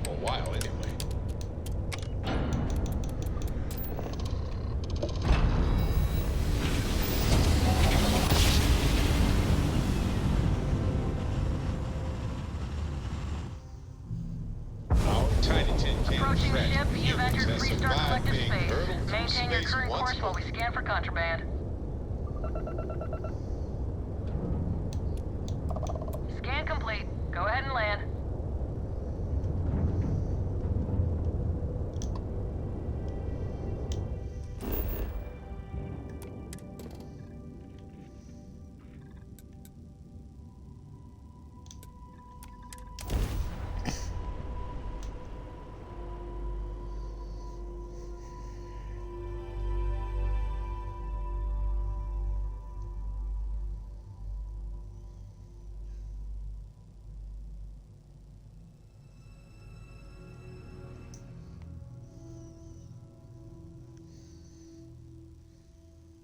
For a while, anyway. Our tiny tin can Approaching track ship, you've humans entered that restart survive collective being space. hurtled through Maintain your space current once course while we scan for contraband. Scan complete. Go ahead and land.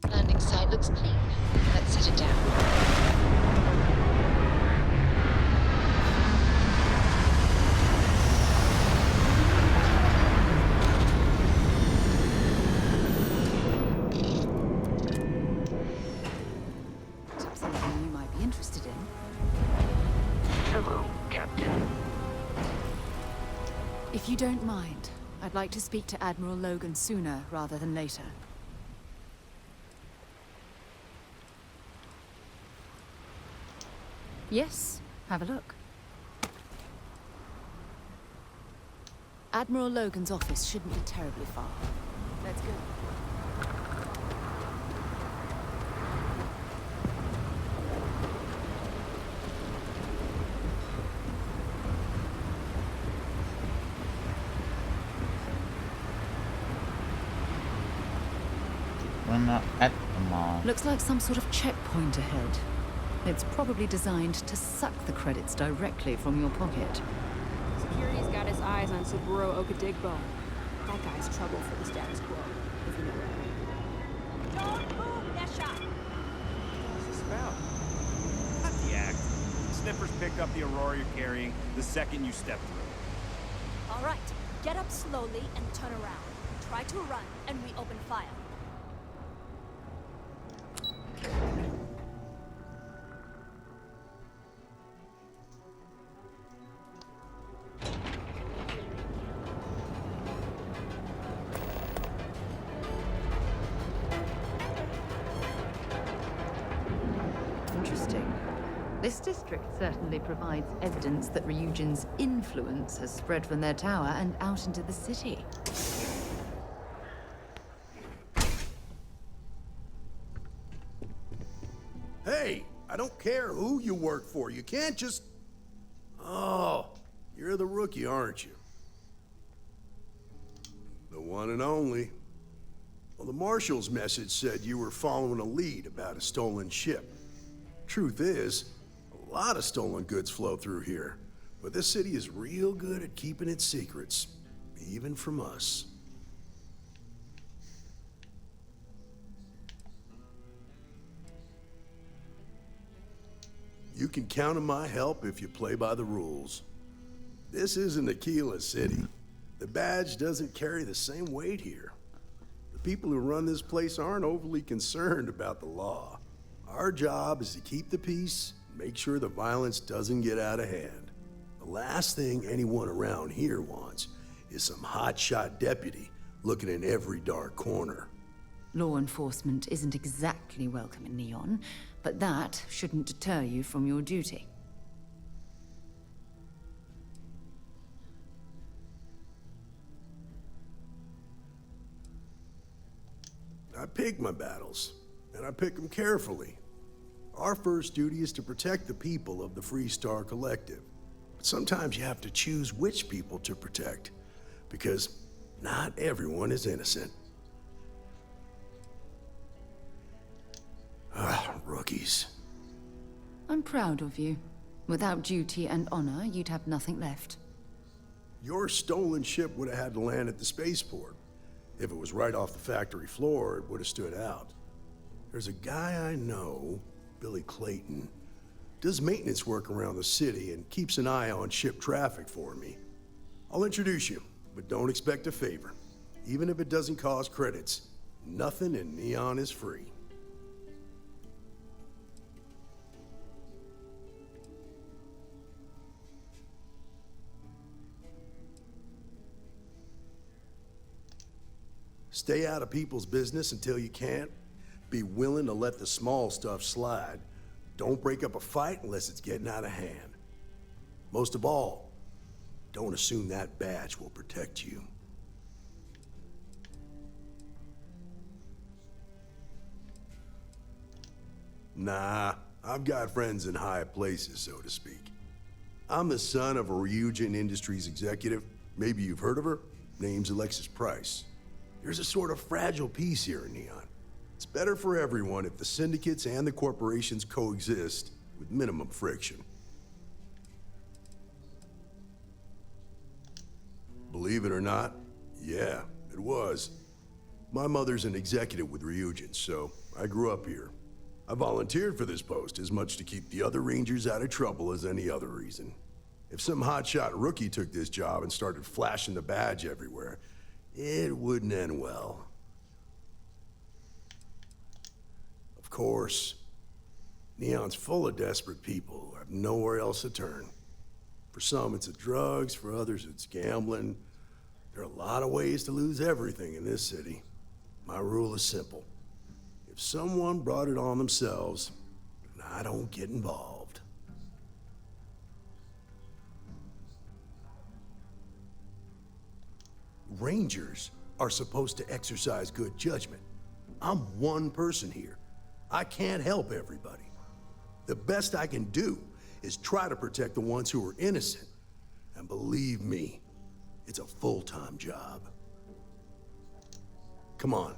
Landing site looks clean. Let's set it down. Something you might be interested in. Hello, Captain. If you don't mind, I'd like to speak to Admiral Logan sooner rather than later. Yes, have a look. Admiral Logan's office shouldn't be terribly far. Let's go. We're not at the mall. Looks like some sort of checkpoint ahead. It's probably designed to suck the credits directly from your pocket. Security's got his eyes on Saburo Okadigbo. That guy's trouble for the status quo, if you know what I mean. Don't move, Nesha! What's this about? Not the act. Sniffers pick up the Aurora you're carrying the second you step through. All right, get up slowly and turn around. Try to run, and we open fire. Interesting. This district certainly provides evidence that Ryujin's influence has spread from their tower and out into the city. Hey, I don't care who you work for. You can't just... Oh, you're the rookie, aren't you? The one and only. Well, the Marshal's message said you were following a lead about a stolen ship. Truth is, a lot of stolen goods flow through here, but this city is real good at keeping its secrets, even from us. You can count on my help if you play by the rules. This isn't Aquila City. The badge doesn't carry the same weight here. The people who run this place aren't overly concerned about the law. Our job is to keep the peace, make sure the violence doesn't get out of hand. The last thing anyone around here wants is some hotshot deputy looking in every dark corner. Law enforcement isn't exactly welcome in Neon, but that shouldn't deter you from your duty. I pick my battles, and I pick them carefully. Our first duty is to protect the people of the Freestar Collective. But sometimes you have to choose which people to protect, because not everyone is innocent. Rookies. I'm proud of you. Without duty and honor, you'd have nothing left. Your stolen ship would have had to land at the spaceport. If it was right off the factory floor, it would have stood out. There's a guy I know, Billy Clayton, does maintenance work around the city and keeps an eye on ship traffic for me. I'll introduce you, but don't expect a favor. Even if it doesn't cost credits, nothing in Neon is free. Stay out of people's business until you can't. Be willing to let the small stuff slide. Don't break up a fight unless it's getting out of hand. Most of all, don't assume that badge will protect you. Nah, I've got friends in high places, so to speak. I'm the son of a Ryujin Industries executive. Maybe you've heard of her. Name's Alexis Price. There's a sort of fragile peace here in Neon. It's better for everyone if the syndicates and the corporations coexist with minimum friction. Believe it or not, yeah, it was. My mother's an executive with Ryujin, so I grew up here. I volunteered for this post as much to keep the other Rangers out of trouble as any other reason. If some hotshot rookie took this job and started flashing the badge everywhere, it wouldn't end well. Of course, Neon's full of desperate people who have nowhere else to turn. For some, it's drugs, for others, it's gambling. There are a lot of ways to lose everything in this city. My rule is simple. If someone brought it on themselves, I don't get involved. Rangers are supposed to exercise good judgment. I'm one person here. I can't help everybody. The best I can do is try to protect the ones who are innocent. And believe me, it's a full-time job. Come on.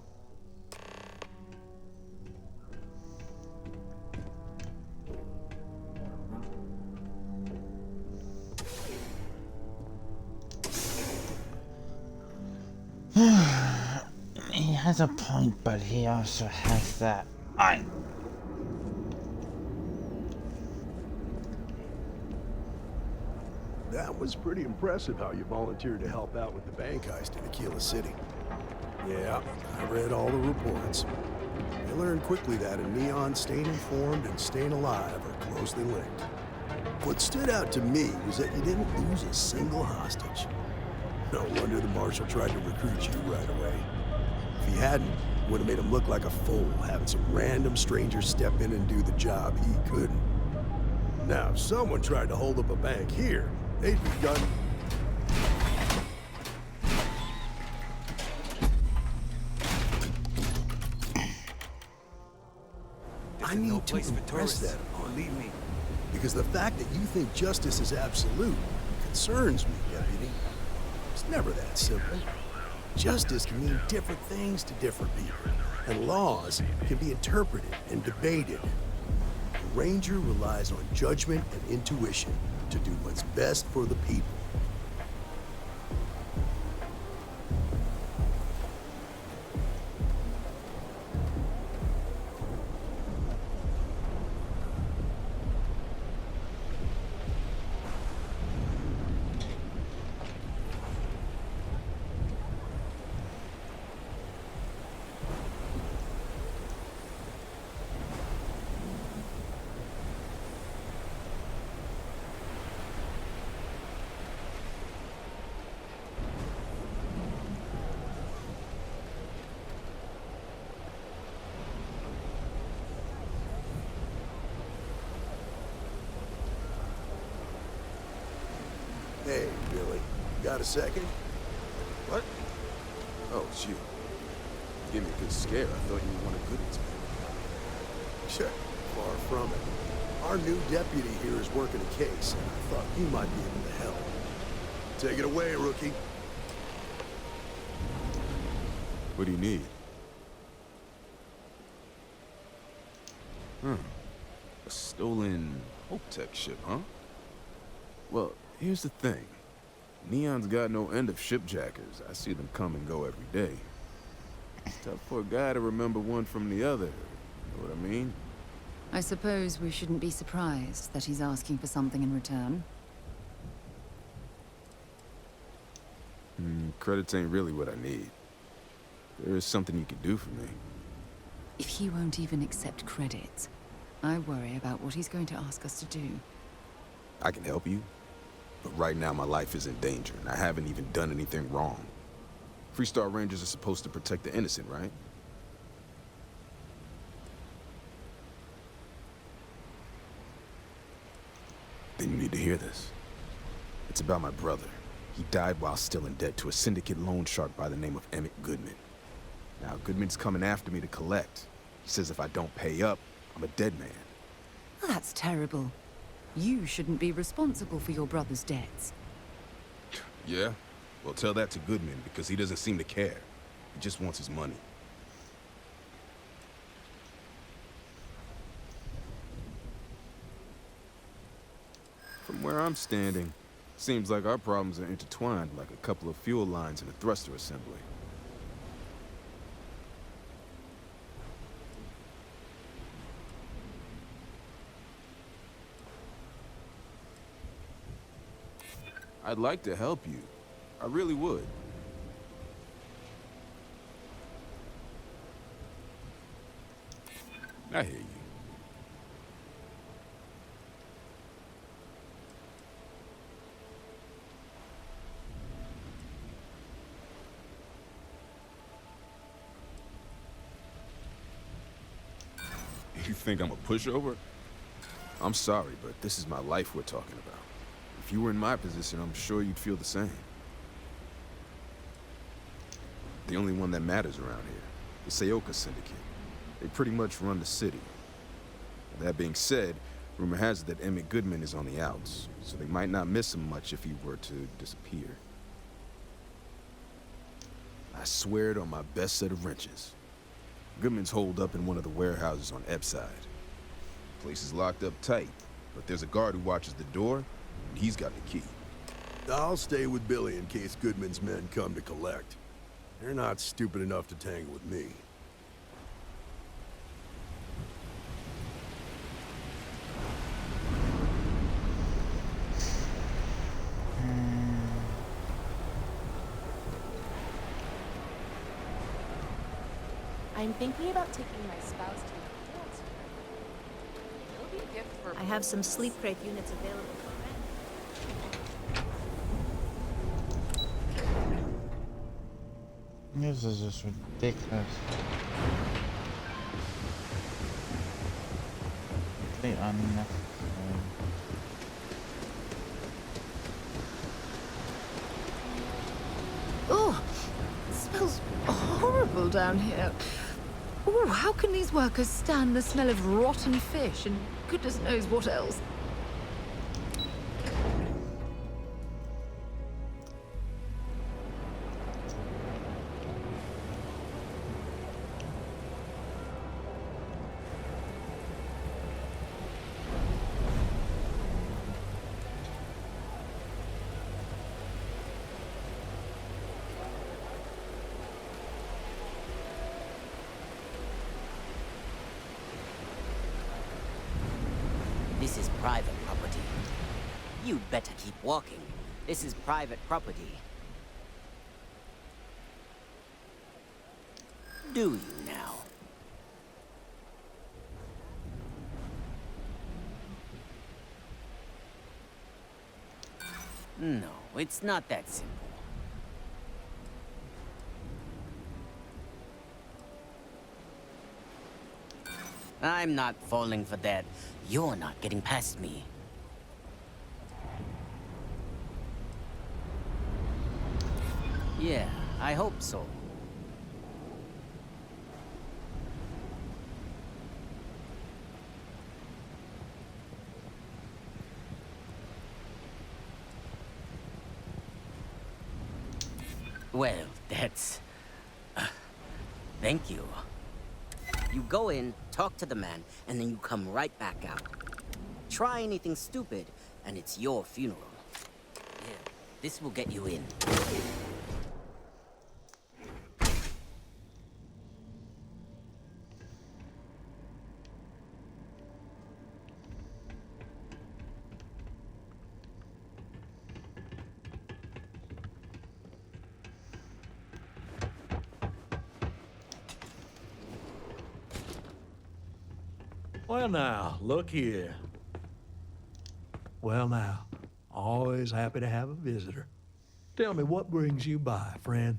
He has a point, but he also has that. That was pretty impressive how you volunteered to help out with the bank heist in Aquila City. Yeah, I read all the reports. I learned quickly that in Neon, staying informed and staying alive are closely linked. What stood out to me was that you didn't lose a single hostage. No wonder the Marshal tried to recruit you right away. If he hadn't, it would have made him look like a fool, having some random stranger step in and do the job he couldn't. Now, if someone tried to hold up a bank here, they'd be done. I I need to impress that upon you. Because the fact that you think justice is absolute concerns me, Deputy. It's never that simple. Justice can mean different things to different people, and laws can be interpreted and debated. The Ranger relies on judgment and intuition to do what's best for the people. Hey, Billy, got a second? What? Oh, shoot. Give me a good scare. I thought you were one of Goodman's men. Sure, far from it. Our new deputy here is working a case, and I thought you might be able to help. Take it away, rookie. What do you need? A stolen Hope Tech ship, huh? Well, here's the thing. Neon's got no end of shipjackers. I see them come and go every day. It's tough for a guy to remember one from the other. You know what I mean? I suppose we shouldn't be surprised that he's asking for something in return. Credits ain't really what I need. There is something you can do for me. If he won't even accept credit, I worry about what he's going to ask us to do. I can help you, but right now my life is in danger, and I haven't even done anything wrong. Freestar Rangers are supposed to protect the innocent, right? Then you need to hear this. It's about my brother. He died while still in debt to a syndicate loan shark by the name of Emmett Goodman. Now, Goodman's coming after me to collect. He says if I don't pay up, I'm a dead man. Well, that's terrible. You shouldn't be responsible for your brother's debts. Yeah? Well, tell that to Goodman, because he doesn't seem to care. He just wants his money. From where I'm standing, seems like our problems are intertwined like a couple of fuel lines in a thruster assembly. I'd like to help you. I really would. I hear you. You think I'm a pushover? I'm sorry, but this is my life we're talking about. If you were in my position, I'm sure you'd feel the same. The only one that matters around here, the Seoka Syndicate. They pretty much run the city. That being said, rumor has it that Emmett Goodman is on the outs, so they might not miss him much if he were to disappear. I swear it on my best set of wrenches. Goodman's holed up in one of the warehouses on Epside. Place is locked up tight, but there's a guard who watches the door, and he's got the key. I'll stay with Billy in case Goodman's men come to collect. They're not stupid enough to tangle with me. I'm thinking about taking my spouse to a dance. It'll be a gift for I have some sleep crate units available for rent. This is just ridiculous. Completely unnecessary. Oh, it smells horrible down here. Ooh, how can these workers stand the smell of rotten fish and goodness knows what else? This is private property. You'd better keep walking. This is private property. Do you now? No, it's not that simple. I'm not falling for that. You're not getting past me. Yeah, I hope so. Well, that's... thank you. You go in, talk to the man, and then you come right back out. Try anything stupid, and it's your funeral. Here, this will get you in. Well now, look here. Well now, always happy to have a visitor. Tell me, what brings you by, friend?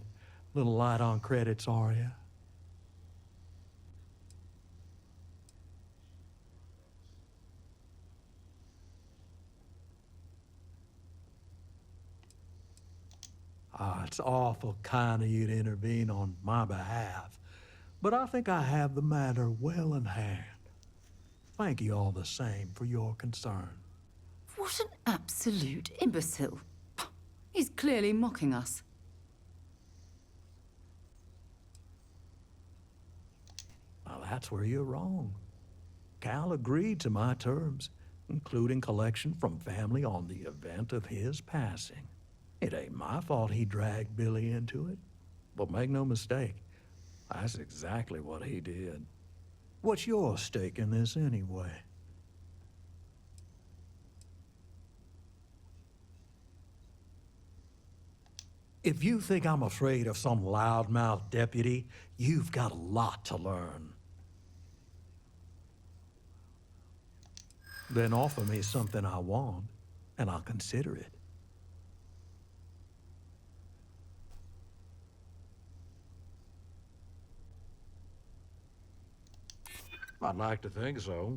Little light on credits, are you? Ah, it's awful kind of you to intervene on my behalf, but I think I have the matter well in hand. Thank you all the same for your concern. What an absolute imbecile. He's clearly mocking us. Well, that's where you're wrong. Cal agreed to my terms, including collection from family on the event of his passing. It ain't my fault he dragged Billy into it. But make no mistake, that's exactly what he did. What's your stake in this anyway? If you think I'm afraid of some loudmouth deputy, you've got a lot to learn. Then offer me something I want, and I'll consider it. I'd like to think so.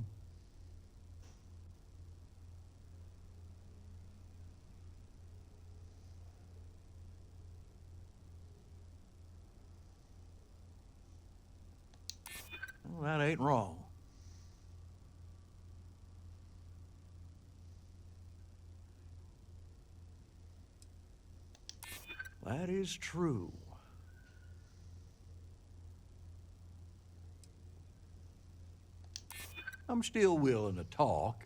Well, that ain't wrong. That is true. I'm still willing to talk.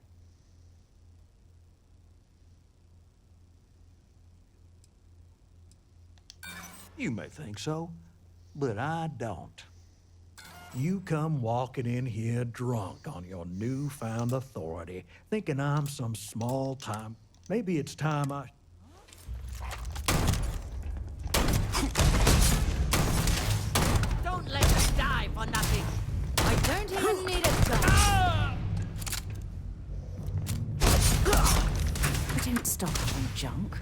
You may think so, but I don't. You come walking in here drunk on your newfound authority, thinking I'm some small-time... Maybe it's time I... Don't let them die for nothing! I don't even need a gun. I didn't stop on junk.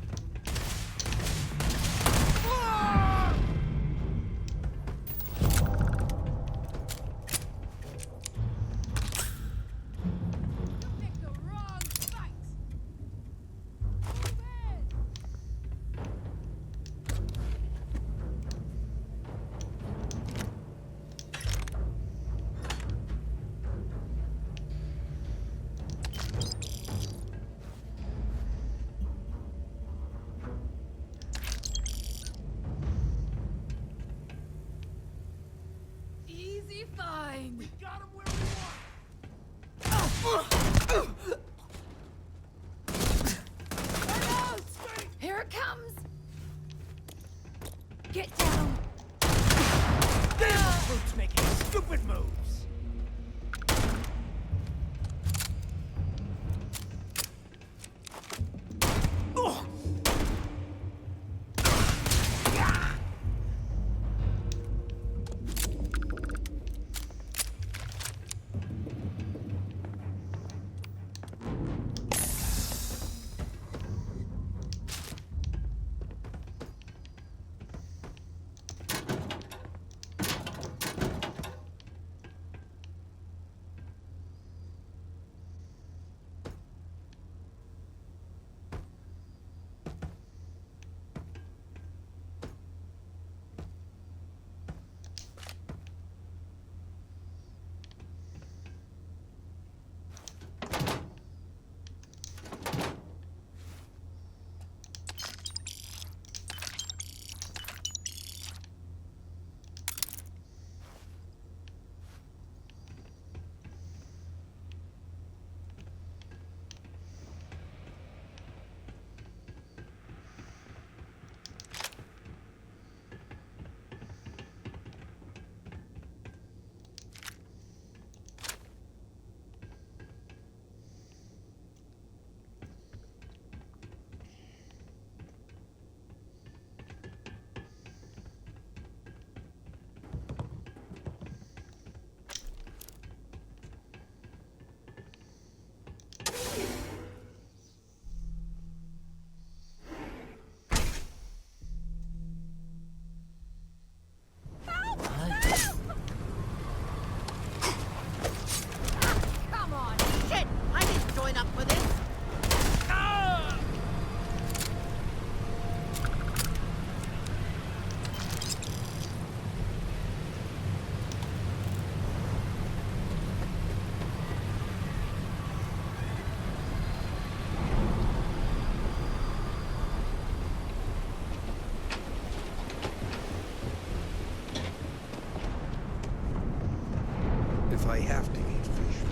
coming! We got him where we want! Here it comes! Get down! This recruit's making stupid moves! Come on! Shit! I didn't join up for this! If I have to eat fish.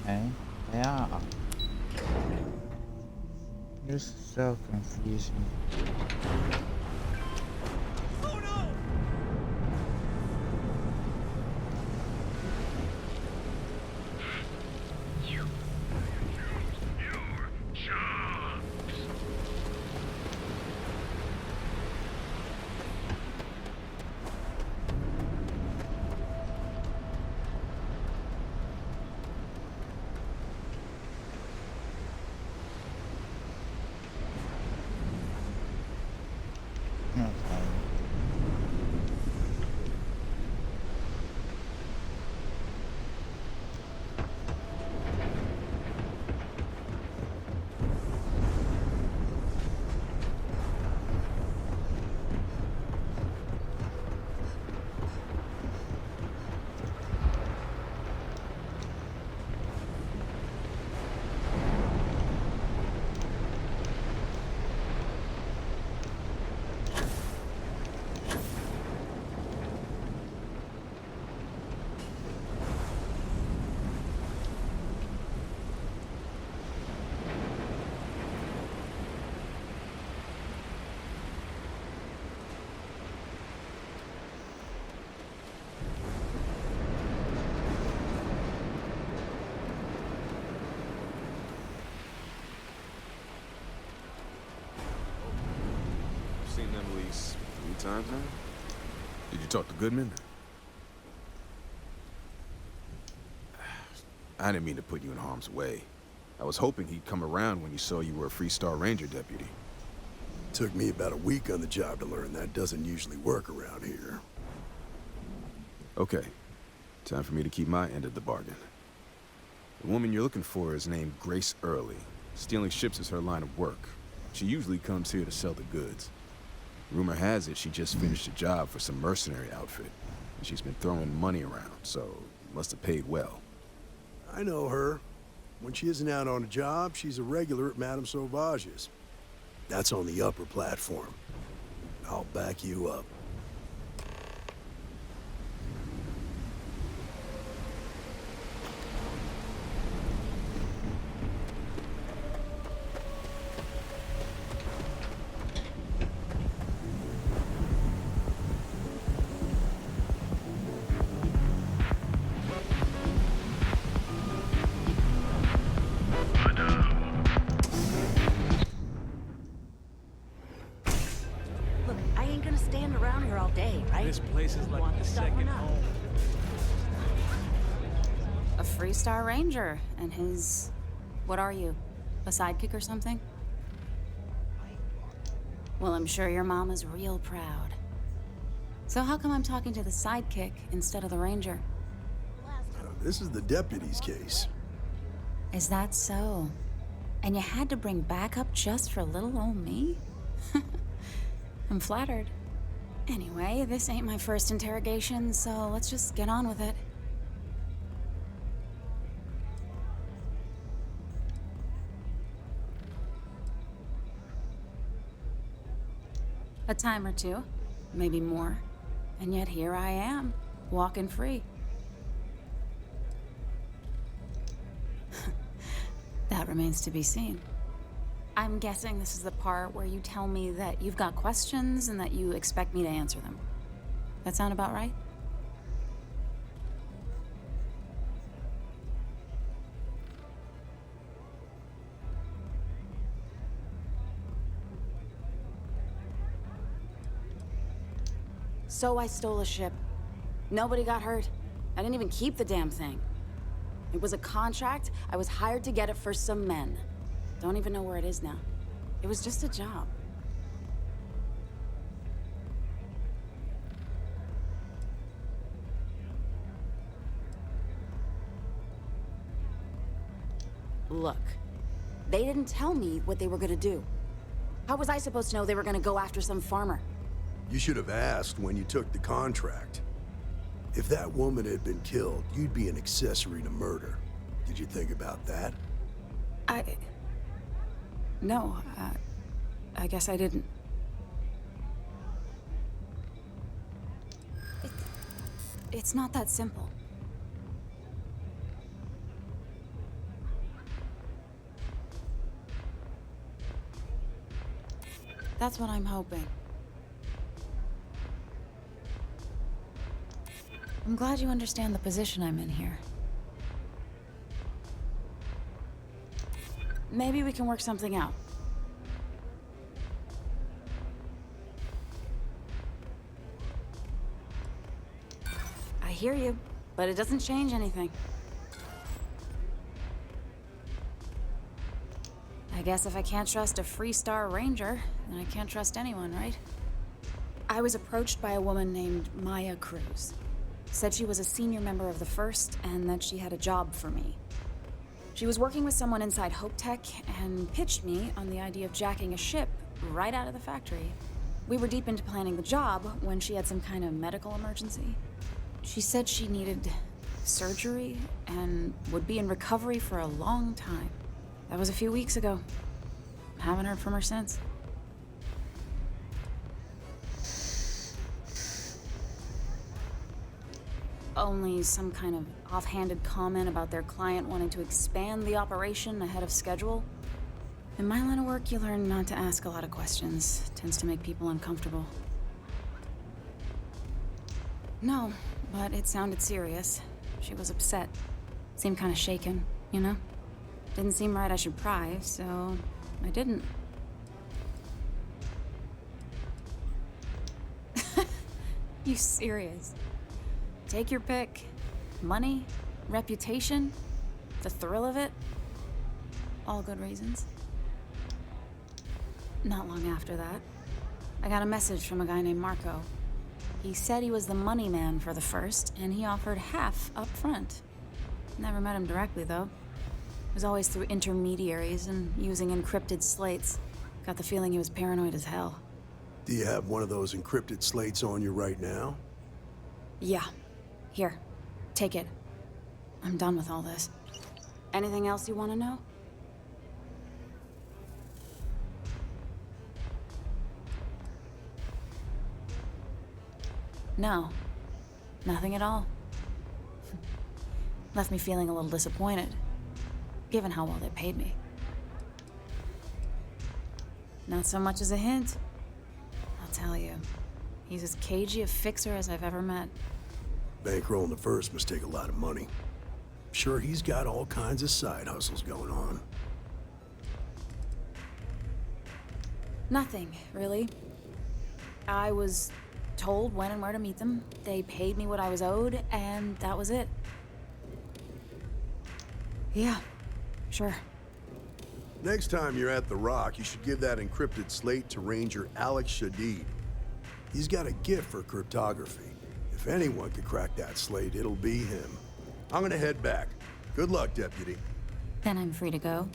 Okay, they are. This is so confusing. Seen them at least 3 times now? Did you talk to Goodman? I didn't mean to put you in harm's way. I was hoping he'd come around when you saw you were a Freestar Ranger deputy. Took me about a week on the job to learn that doesn't usually work around here. Okay, time for me to keep my end of the bargain. The woman you're looking for is named Grace Early. Stealing ships is her line of work. She usually comes here to sell the goods. Rumor has it she just finished a job for some mercenary outfit, and she's been throwing money around, so must have paid well. I know her. When she isn't out on a job, she's a regular at Madame Sauvage's. That's on the upper platform. I'll back you up. Look, I ain't gonna stand around here all day, right? This place is like the second home. A Freestar Ranger and his... What are you? A sidekick or something? Well, I'm sure your mom is real proud. So how come I'm talking to the sidekick instead of the ranger? This is the deputy's case. Is that so? And you had to bring backup just for little old me? I'm flattered. Anyway, this ain't my first interrogation, so let's just get on with it. A time or two, maybe more. And yet here I am, walking free. That remains to be seen. I'm guessing this is the part where you tell me that you've got questions and that you expect me to answer them. That sound about right? So I stole a ship. Nobody got hurt. I didn't even keep the damn thing. It was a contract. I was hired to get it for some men. Don't even know where it is now. It was just a job. Look, they didn't tell me what they were gonna do. How was I supposed to know they were gonna go after some farmer? You should have asked when you took the contract. If that woman had been killed, you'd be an accessory to murder. Did you think about that? No, I guess I didn't. It's not that simple. That's what I'm hoping. I'm glad you understand the position I'm in here. Maybe we can work something out. I hear you, but it doesn't change anything. I guess if I can't trust a Freestar Ranger, then I can't trust anyone, right? I was approached by a woman named Maya Cruz. Said she was a senior member of the First and that she had a job for me. She was working with someone inside Hope Tech and pitched me on the idea of jacking a ship right out of the factory. We were deep into planning the job when she had some kind of medical emergency. She said she needed surgery and would be in recovery for a long time. That was a few weeks ago. Haven't heard from her since. Only some kind of offhanded comment about their client wanting to expand the operation ahead of schedule. In my line of work, you learn not to ask a lot of questions. It tends to make people uncomfortable. No, but it sounded serious. She was upset. Seemed kind of shaken, you know? Didn't seem right I should pry, so I didn't. You serious? Take your pick. Money, reputation, the thrill of it. All good reasons. Not long after that, I got a message from a guy named Marco. He said he was the money man for the first, and he offered half up front. Never met him directly, though. It was always through intermediaries and using encrypted slates. Got the feeling he was paranoid as hell. Do you have one of those encrypted slates on you right now? Yeah. Here. Take it. I'm done with all this. Anything else you want to know? No. Nothing at all. Left me feeling a little disappointed, given how well they paid me. Not so much as a hint. I'll tell you, he's as cagey a fixer as I've ever met. Bankrolling the first must take a lot of money. Sure, he's got all kinds of side hustles going on. Nothing, really. I was told when and where to meet them. They paid me what I was owed, and that was it. Yeah, sure. Next time you're at the Rock, you should give that encrypted slate to Ranger Alex Shadid. He's got a gift for cryptography. If anyone could crack that slate, it'll be him. I'm gonna head back. Good luck, Deputy. Then I'm free to go.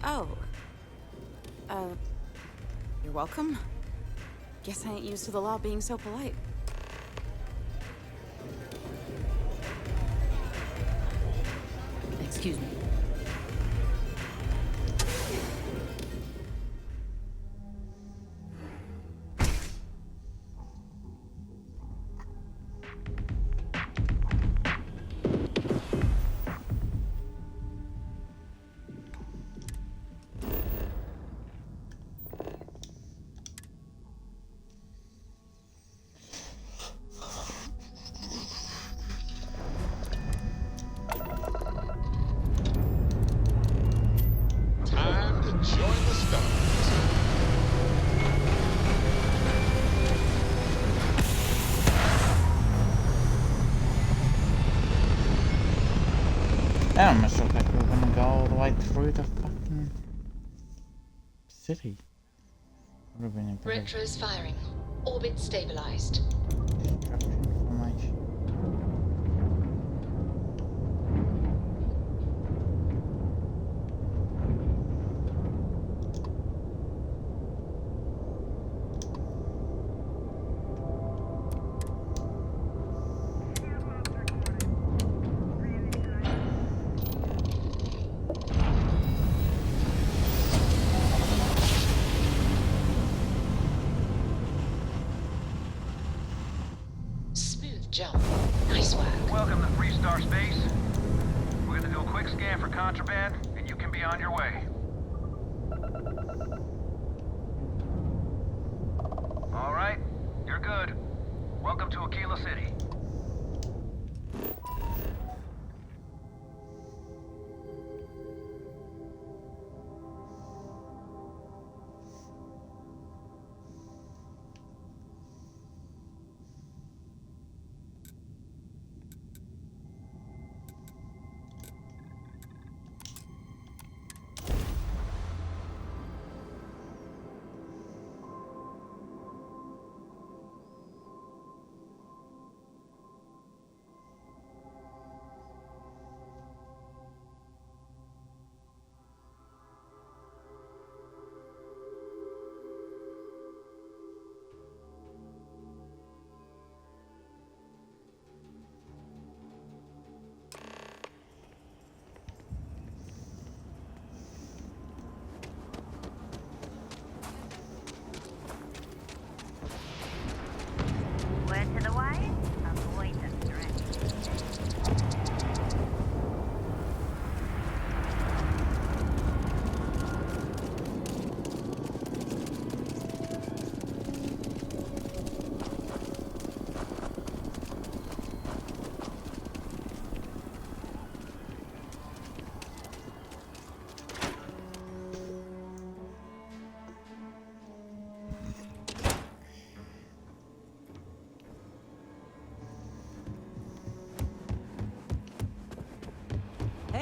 Oh. You're welcome. Guess I ain't used to the law being so polite. Excuse me. Time to join the stars. That almost looked like we were gonna go all the way through the fucking city. Would have been a bit Retro's firing. Orbit stabilized. of destruction formation. Smooth jump. Nice work. Welcome to Freestar Space. We're gonna do a quick scan for contraband, and you can be on your way. All right, you're good. Welcome to Aquila City.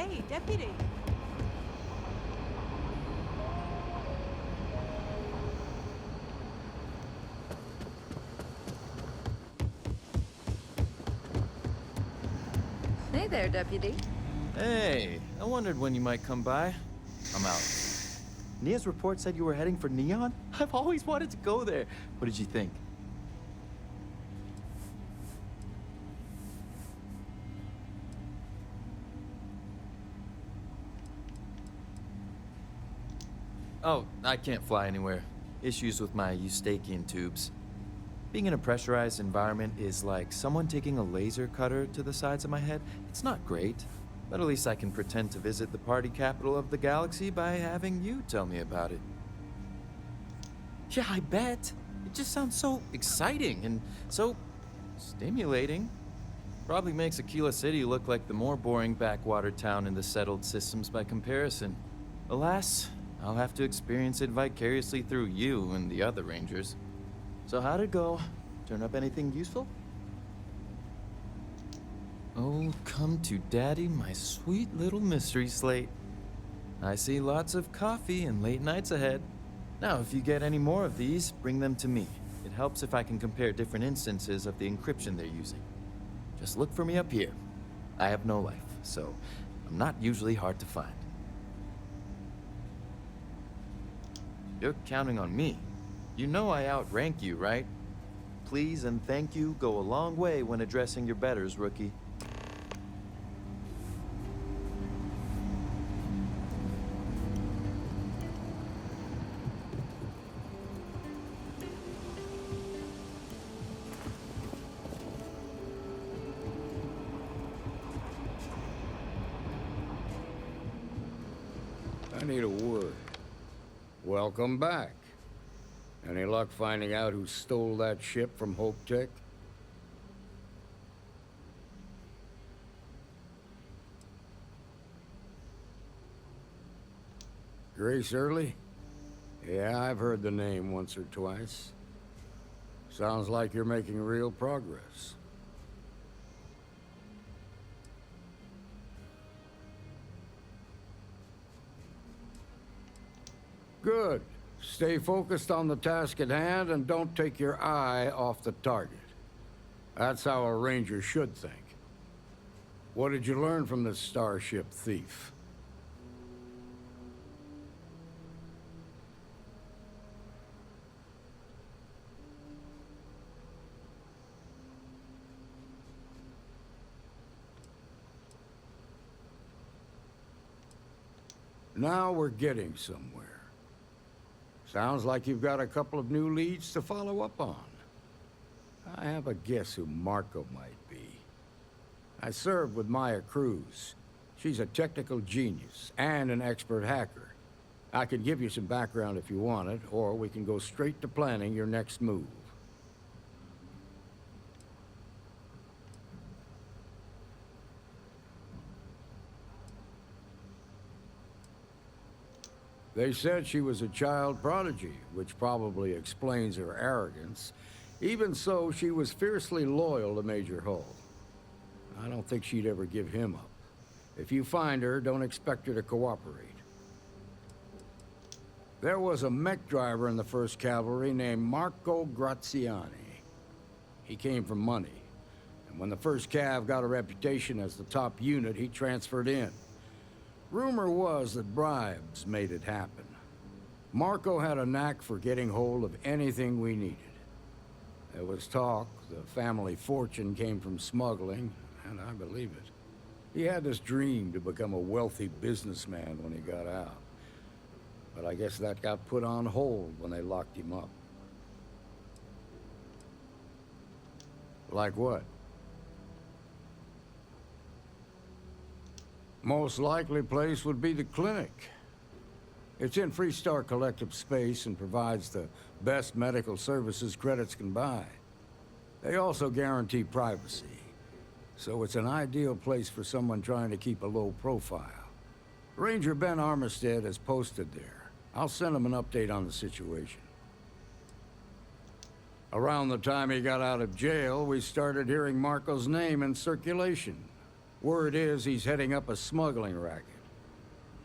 Hey, deputy. Hey there, deputy. Hey, I wondered when you might come by. I'm out. Nia's report said you were heading for Neon? I've always wanted to go there. What did you think? Oh, I can't fly anywhere. Issues with my Eustachian tubes. Being in a pressurized environment is like someone taking a laser cutter to the sides of my head. It's not great, but at least I can pretend to visit the party capital of the galaxy by having you tell me about it. Yeah, I bet. It just sounds so exciting and so stimulating. Probably makes Aquila City look like the more boring backwater town in the settled systems by comparison. Alas, I'll have to experience it vicariously through you and the other Rangers. So how'd it go? Turn up anything useful? Oh, come to daddy, my sweet little mystery slate. I see lots of coffee and late nights ahead. Now, if you get any more of these, bring them to me. It helps if I can compare different instances of the encryption they're using. Just look for me up here. I have no life, so I'm not usually hard to find. You're counting on me. You know I outrank you, right? Please and thank you go a long way when addressing your betters, rookie. I need a word. Welcome back. Any luck finding out who stole that ship from Hope Tech? Grace Early? Yeah, I've heard the name once or twice. Sounds like you're making real progress. Good. Stay focused on the task at hand and don't take your eye off the target. That's how a Ranger should think. What did you learn from this starship thief? Now we're getting somewhere. Sounds like you've got a couple of new leads to follow up on. I have a guess who Marco might be. I served with Maya Cruz. She's a technical genius and an expert hacker. I could give you some background if you want it, or we can go straight to planning your next move. They said she was a child prodigy, which probably explains her arrogance. Even so, she was fiercely loyal to Major Hull. I don't think she'd ever give him up. If you find her, don't expect her to cooperate. There was a mech driver in the 1st Cavalry named Marco Graziani. He came from money, and when the 1st Cav got a reputation as the top unit, he transferred in. Rumor was that bribes made it happen. Marco had a knack for getting hold of anything we needed. There was talk the family fortune came from smuggling, and I believe it. He had this dream to become a wealthy businessman when he got out. But I guess that got put on hold when they locked him up. Like what? Most likely place would be the clinic. It's in Freestar Collective space and provides the best medical services credits can buy. They also guarantee privacy, so it's an ideal place for someone trying to keep a low profile. Ranger Ben Armistead is posted there. I'll send him an update on the situation. Around the time he got out of jail, we started hearing Marco's name in circulation. Word is he's heading up a smuggling racket.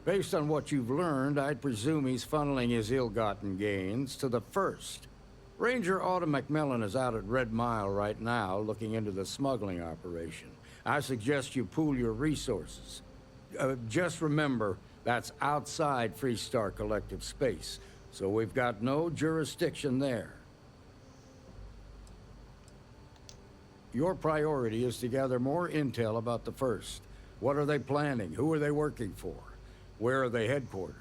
Based on what you've learned, I'd presume he's funneling his ill-gotten gains to the First. Ranger Autumn McMillan is out at Red Mile right now looking into the smuggling operation. I suggest you pool your resources. Just remember, that's outside Freestar Collective space, so we've got no jurisdiction there. Your priority is to gather more intel about the First. What are they planning? Who are they working for? Where are they headquartered?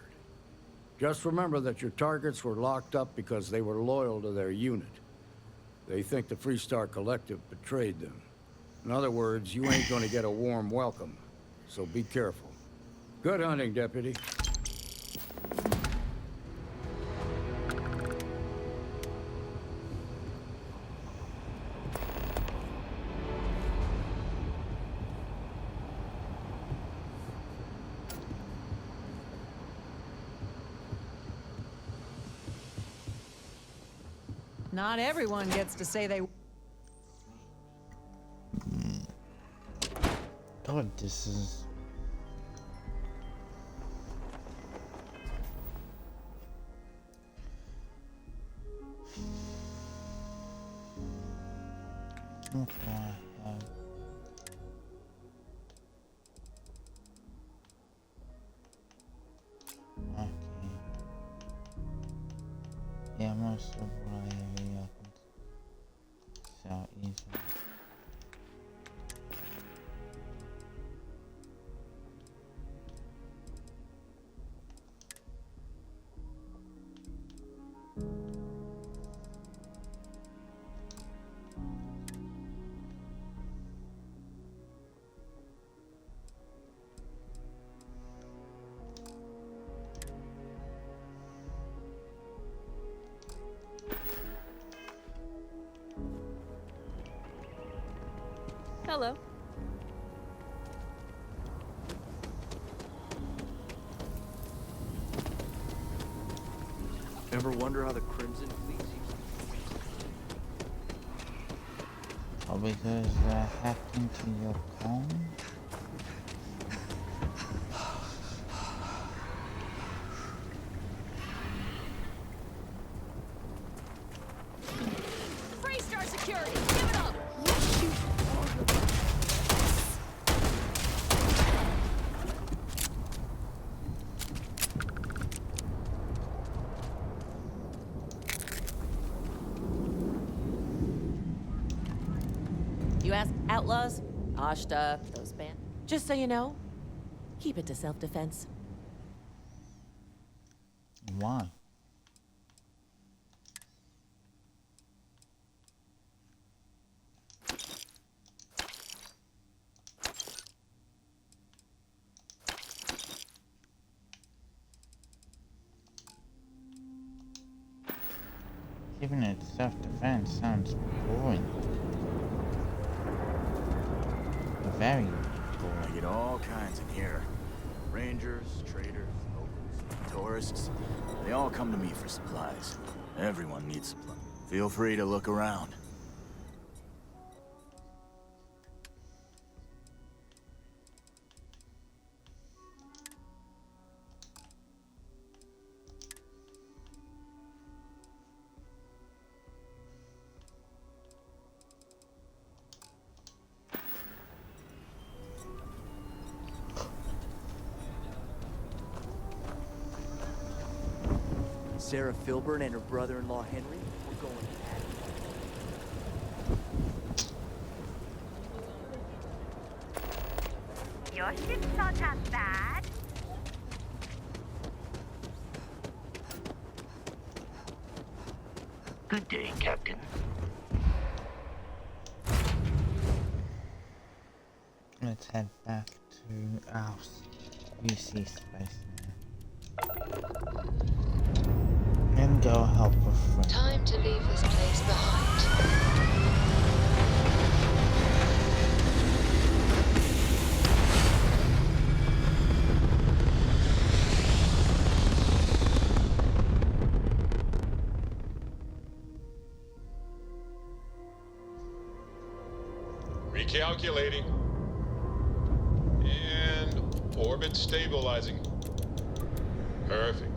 Just remember that your targets were locked up because they were loyal to their unit. They think the Freestar Collective betrayed them. In other words, you ain't gonna get a warm welcome, so be careful. Good hunting, Deputy. Not everyone gets to say they... God, this is... What do I have? Okay. Yeah, most of what I have here I can sell easily. Hello. Ever wonder how the Crimson Fleet Oh, because I hacked into your phone? Freestar security, give it up! You ask outlaws, Ashta, those band. Just so you know, keep it to self-defense. Why? Keeping it self-defense sounds boring. Very boring. I get all kinds in here. Rangers, traders, locals, tourists. They all come to me for supplies. Everyone needs supplies. Feel free to look around. Sarah Filburn and her brother-in-law Henry were going at it. Your ship's not that bad. Good day, Captain. Let's head back to our UC space now. And go help a friend. Time to leave this place behind. Recalculating. Orbit stabilizing. Perfect.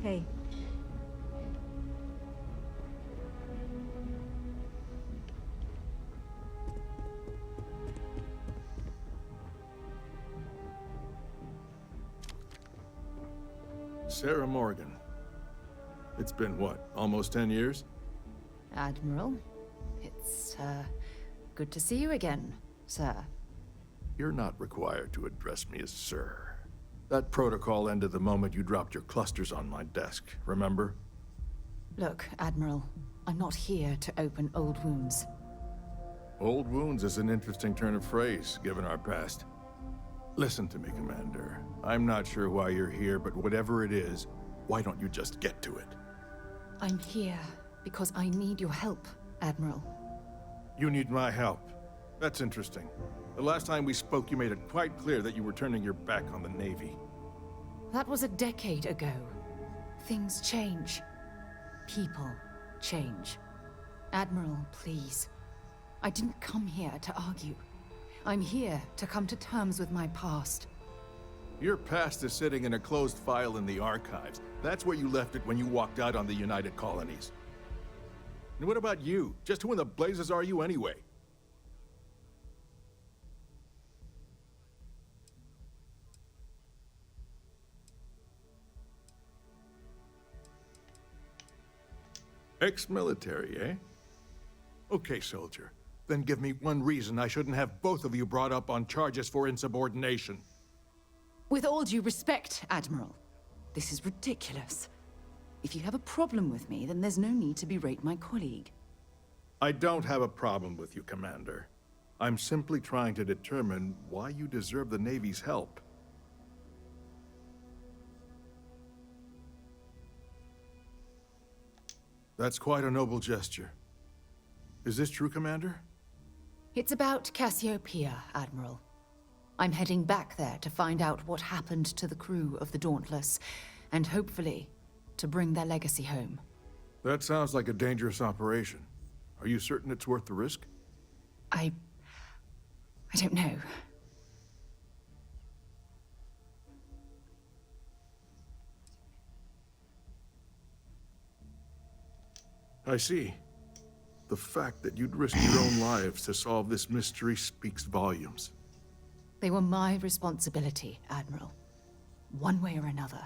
Hey. Sarah Morgan. It's been what, almost 10 years? Admiral, it's, good to see you again, sir. You're not required to address me as sir. That protocol ended the moment you dropped your clusters on my desk, remember? Look, Admiral, I'm not here to open old wounds. Old wounds is an interesting turn of phrase, given our past. Listen to me, Commander. I'm not sure why you're here, but whatever it is, why don't you just get to it? I'm here because I need your help, Admiral. You need my help. That's interesting. The last time we spoke, you made it quite clear that you were turning your back on the Navy. That was a decade ago. Things change. People change. Admiral, please. I didn't come here to argue. I'm here to come to terms with my past. Your past is sitting in a closed file in the archives. That's where you left it when you walked out on the United Colonies. And what about you? Just who in the blazes are you anyway? Ex-military, eh? Okay, soldier. Then give me one reason I shouldn't have both of you brought up on charges for insubordination. With all due respect, Admiral, this is ridiculous. If you have a problem with me, then there's no need to berate my colleague. I don't have a problem with you, Commander. I'm simply trying to determine why you deserve the Navy's help. That's quite a noble gesture. Is this true, Commander? It's about Cassiopeia, Admiral. I'm heading back there to find out what happened to the crew of the Dauntless, and hopefully, to bring their legacy home. That sounds like a dangerous operation. Are you certain it's worth the risk? I don't know. I see. The fact that you'd risk your own lives to solve this mystery speaks volumes. They were my responsibility, Admiral. One way or another,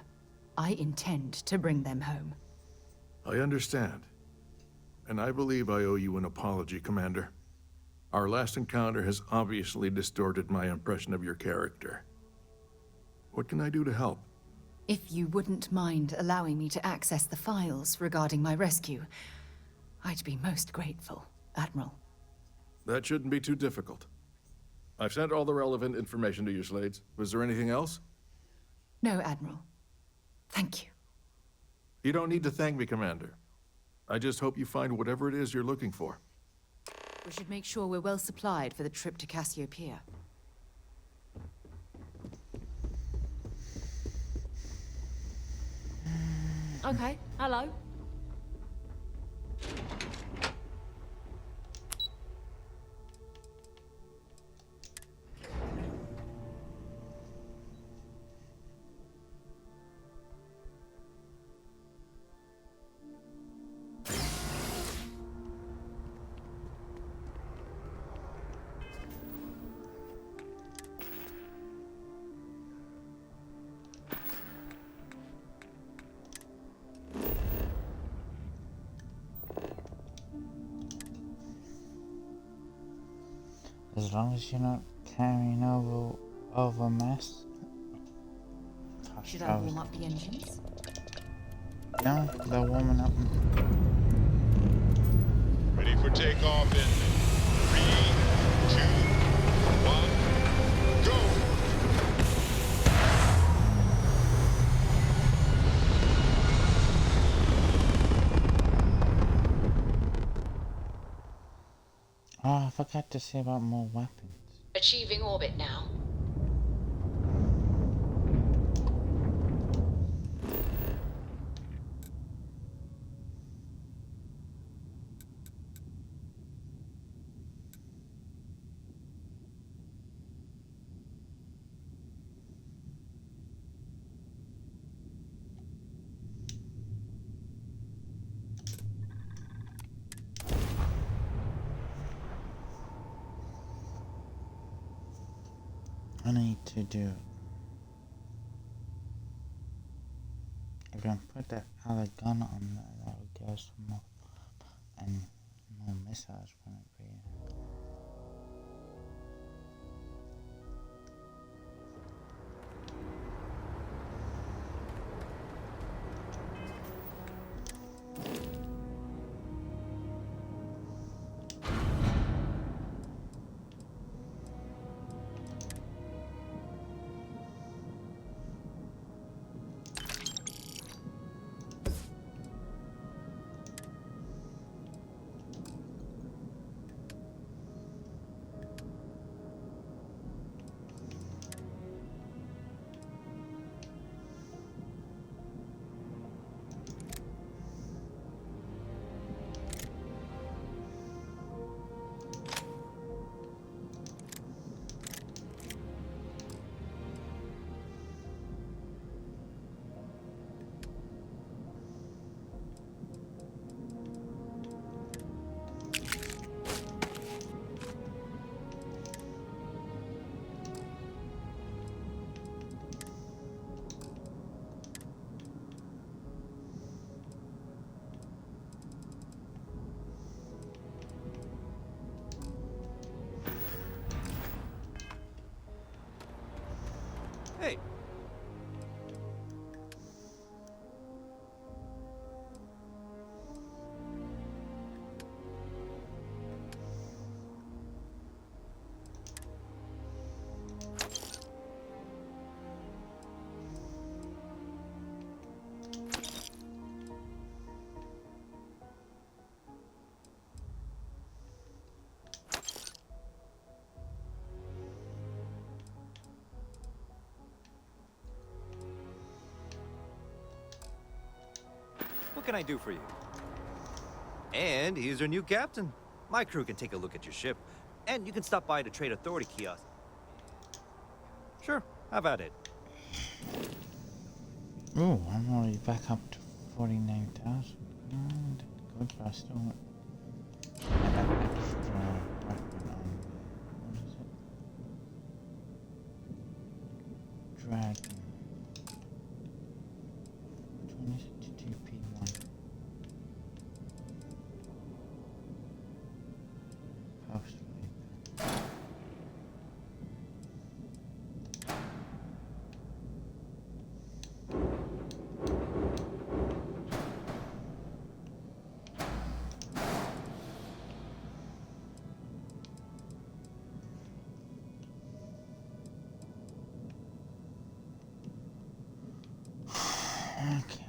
I intend to bring them home. I understand. And I believe I owe you an apology, Commander. Our last encounter has obviously distorted my impression of your character. What can I do to help? If you wouldn't mind allowing me to access the files regarding my rescue, I'd be most grateful, Admiral. That shouldn't be too difficult. I've sent all the relevant information to you, Slades. Was there anything else? No, Admiral. Thank you. You don't need to thank me, Commander. I just hope you find whatever it is you're looking for. We should make sure we're well supplied for the trip to Cassiopeia. Okay, hello. As long as you're not carrying over mess. Should I warm up the engines? No, they're warming up. Ready for takeoff in 3, 2, 1, go! Oh, I forgot to say about more weapons. Achieving orbit now. I need to do. I'm gonna put that other gun on there. That'll give us some more and more missiles from it. But yeah. Hey. What can I do for you? And here's our new captain. My crew can take a look at your ship, and you can stop by the Trade Authority kiosk. Sure, have at it. Oh, I'm already back up to 49,000. but I still want an extra weapon on. What is it? Dragon. 2062P1. Post Reaper. Okay,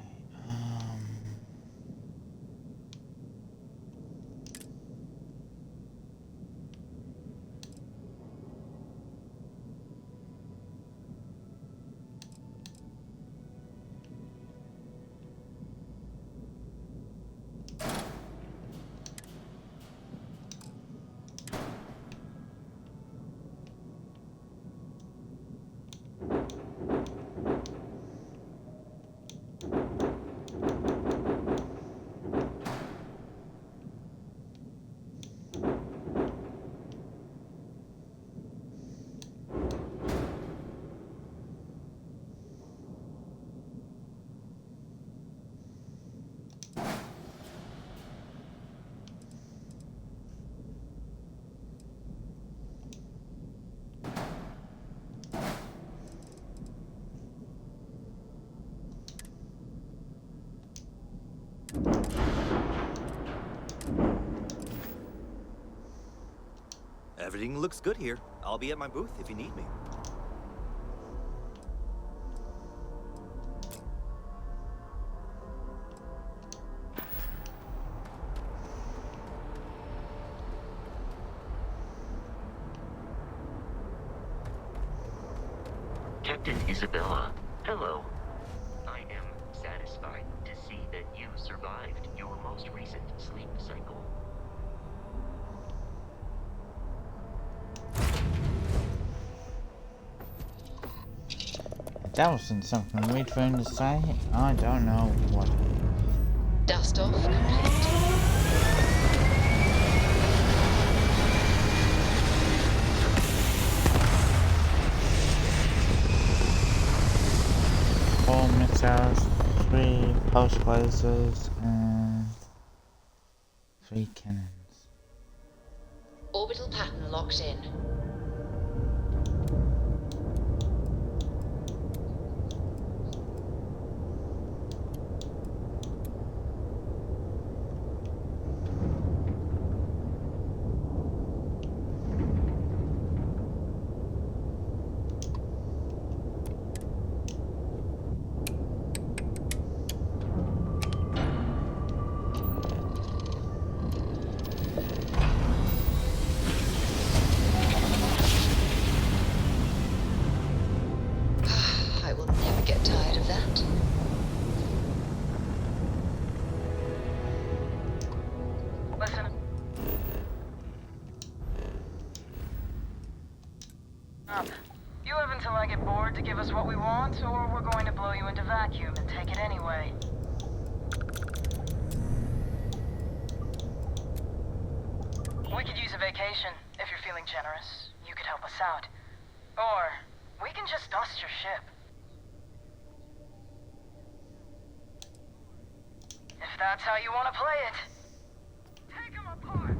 Everything looks good here. I'll be at my booth if you need me. Captain Isabella, hello. I am satisfied to see that you survived your most recent sleep cycle. that wasn't something we'd phone to say. I don't know what. Dust off complete. Four missiles, 3 pulse lasers, and 3 cannons. Orbital pattern locked in. You have until I get bored to give us what we want, or we're going to blow you into vacuum and take it anyway. We could use a vacation, if you're feeling generous. You could help us out. Or, we can just dust your ship. If that's how you want to play it. Take them apart!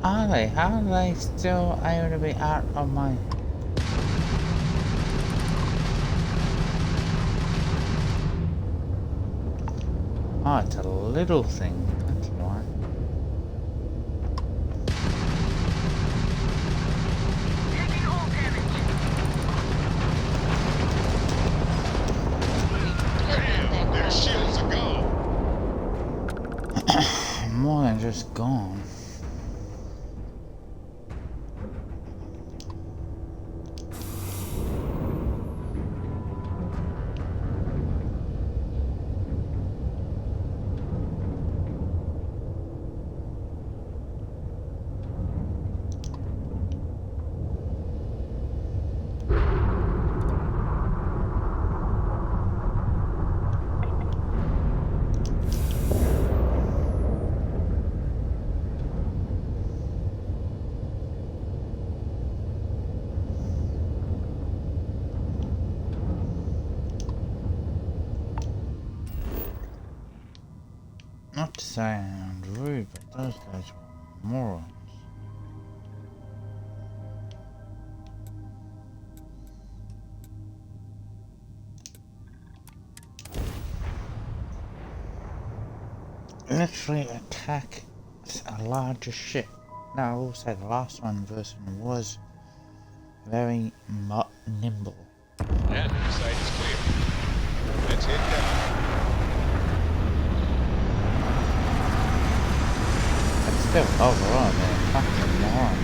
Are they? How are they still able to be out of my... Oh, it's a little thing. That's why. Damn, their shields are gone. More than just gone. Not to say I'm rude, but those guys were morons. Literally attack a larger ship. Now I will say the last one version was very nimble. And the site is clear. Let's head down. Still overall, they're fucking moron.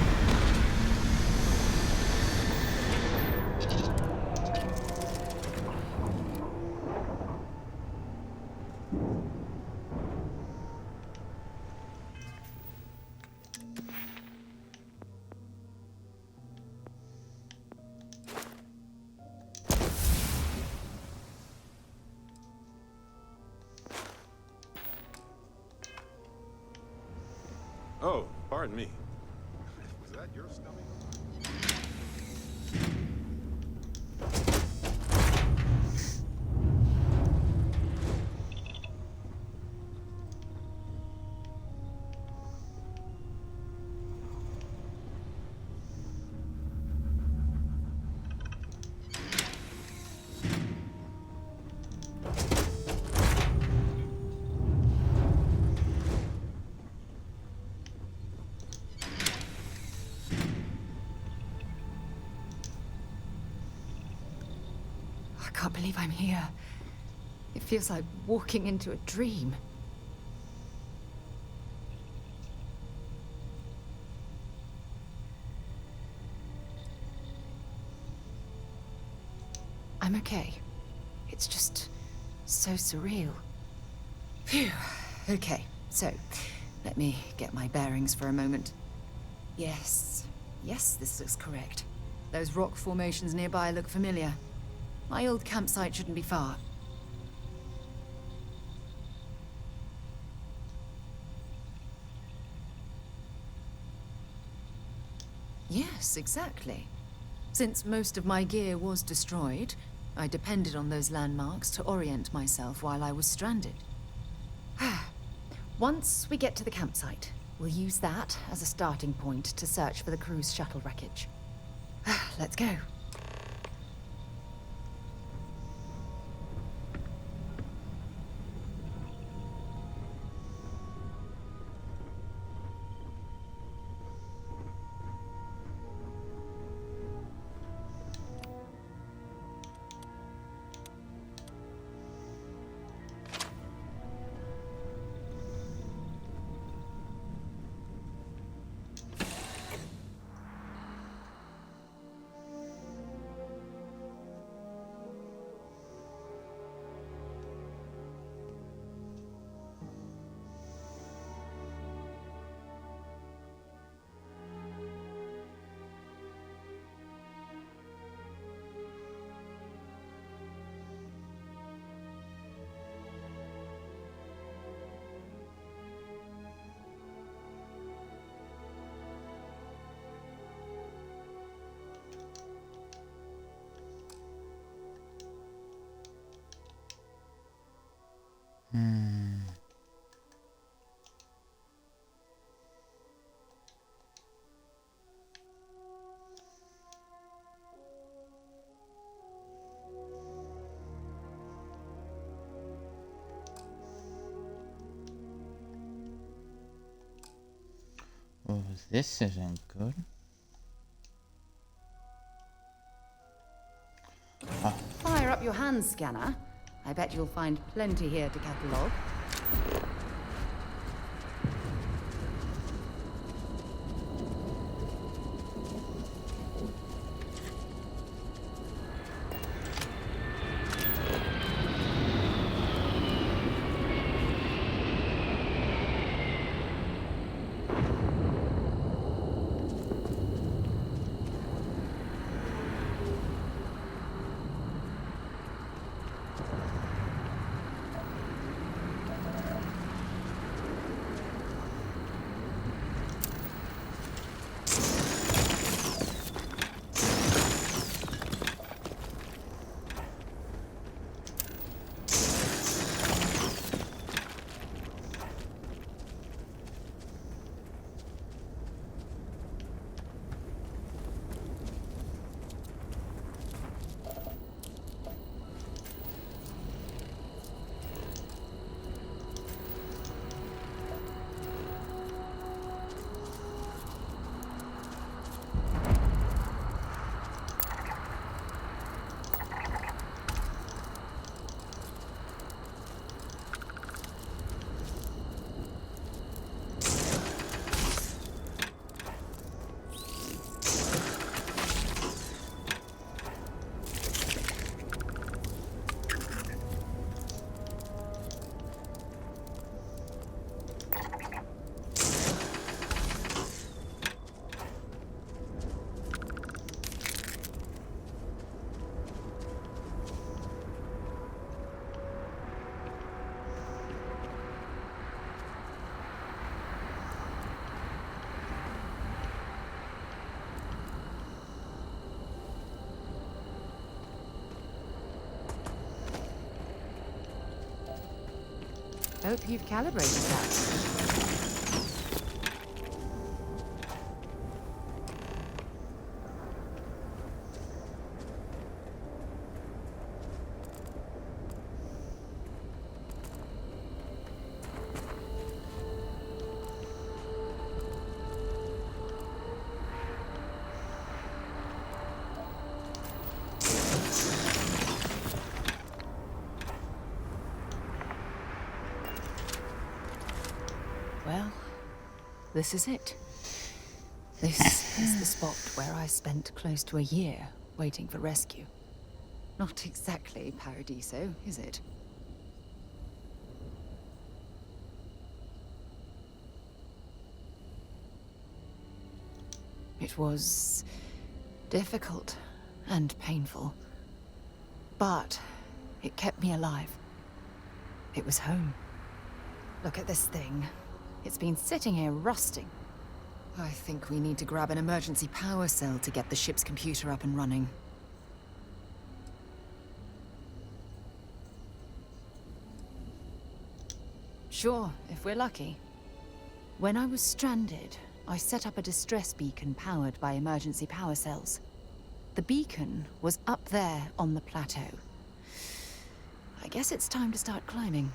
Oh, pardon me. Was that your stomach? I can't believe I'm here. It feels like walking into a dream. I'm okay. It's just so surreal. Phew. Okay, so let me get my bearings for a moment. Yes, this looks correct. Those rock formations nearby look familiar. My old campsite shouldn't be far. Yes, exactly. Since most of my gear was destroyed, I depended on those landmarks to orient myself while I was stranded. Once we get to the campsite, we'll use that as a starting point to search for the cruise shuttle wreckage. Let's go. this isn't good. Fire up your hand scanner. I bet you'll find plenty here to catalogue. Hope you've calibrated that. Well, this is it. This is the spot where I spent close to a year waiting for rescue. Not exactly Paradiso, is it? It was difficult and painful, but it kept me alive. It was home. Look at this thing. It's been sitting here rusting. I think we need to grab an emergency power cell to get the ship's computer up and running. Sure, if we're lucky. When I was stranded, I set up a distress beacon powered by emergency power cells. The beacon was up there on the plateau. I guess it's time to start climbing.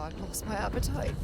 I've lost my appetite.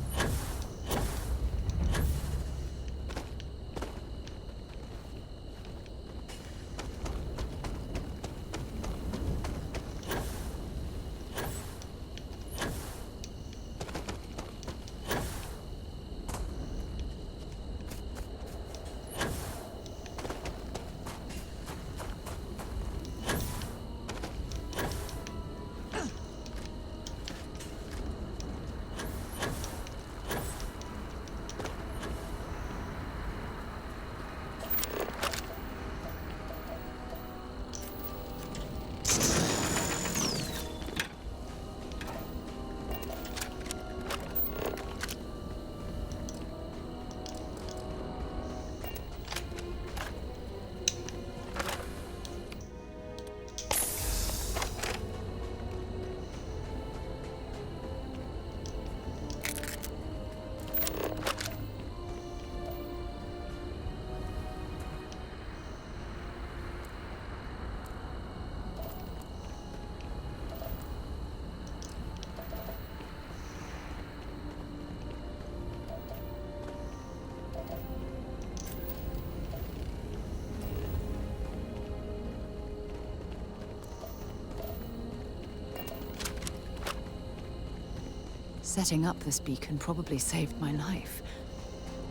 Setting up this beacon probably saved my life.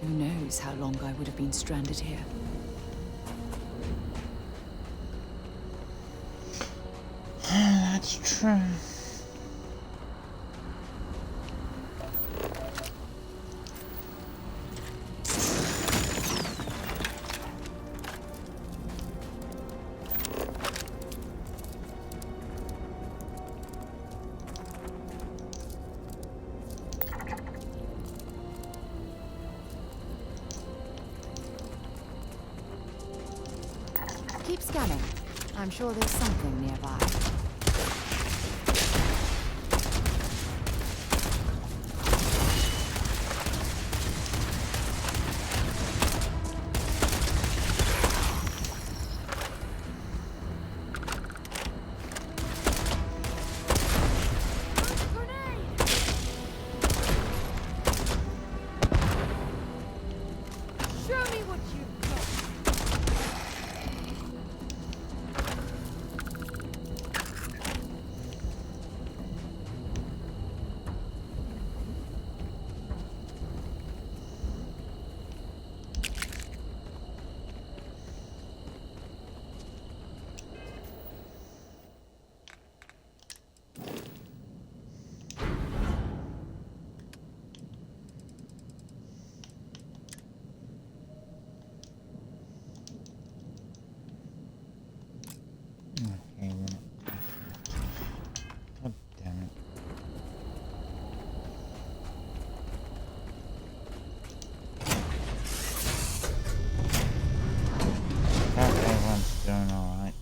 Who knows how long I would have been stranded here. That's true. Keep scanning. I'm sure there's something nearby. Doing alright.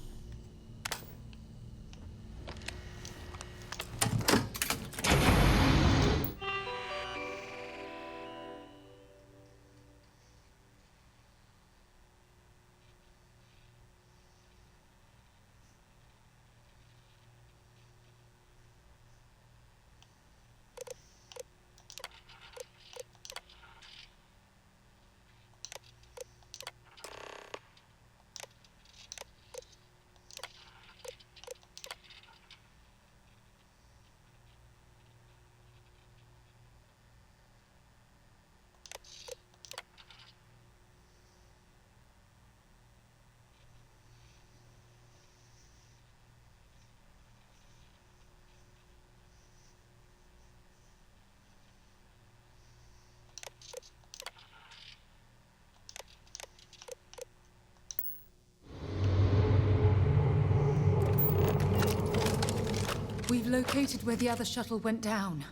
We've located where the other shuttle went down.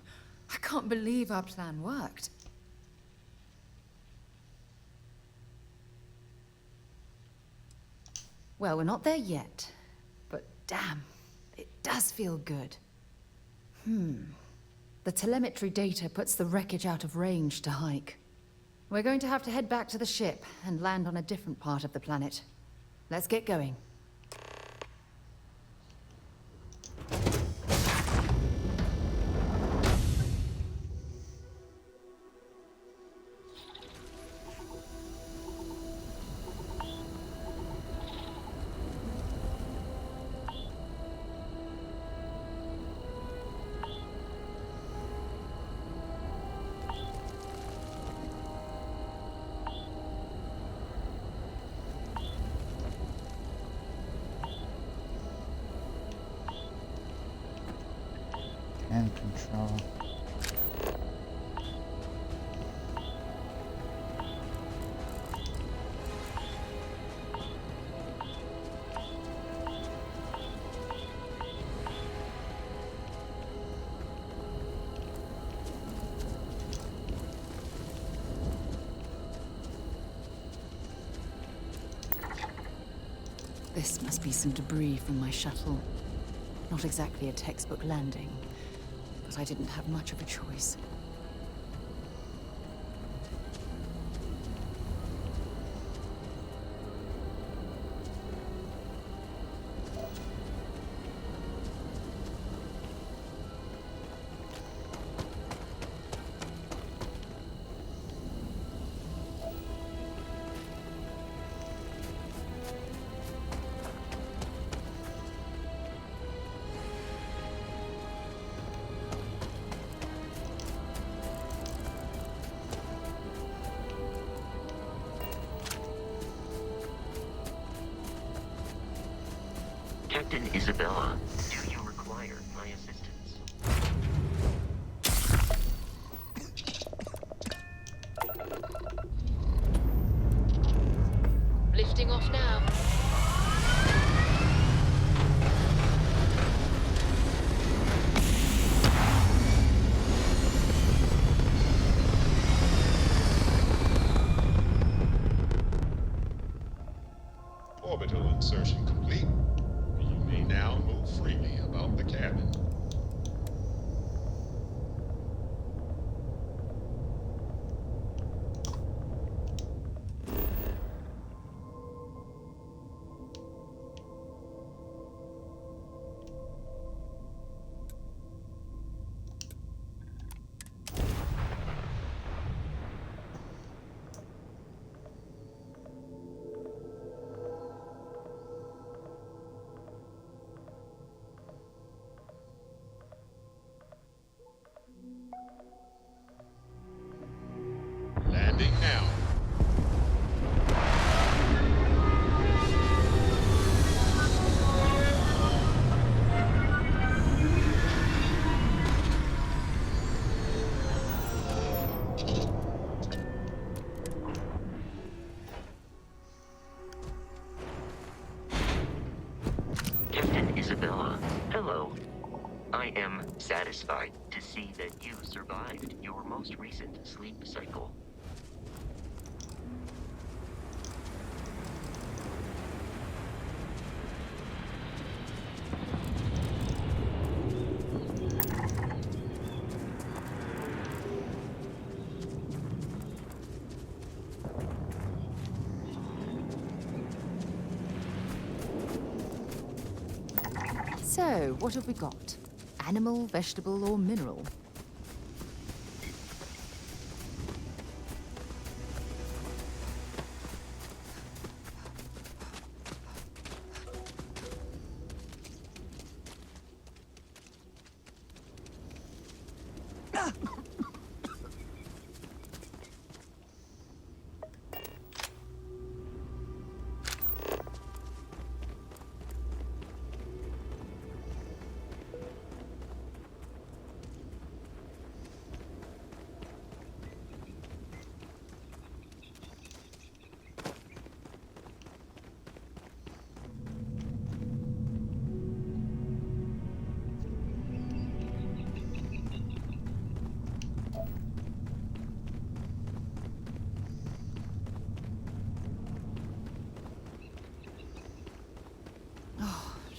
I can't believe our plan worked. Well, we're not there yet. But damn, it does feel good. The telemetry data puts the wreckage out of range to hike. We're going to have to head back to the ship and land on a different part of the planet. Let's get going. and control. This must be some debris from my shuttle. Not exactly a textbook landing, but I didn't have much of a choice. Captain Isabella, do you require my assistance? Lifting off now. Orbital insertion complete. You may now move freely about the cabin. Landing now. Captain Isabella, hello. I am satisfied to see that you survived your most recent sleep cycle. So, what have we got? Animal, vegetable, or mineral?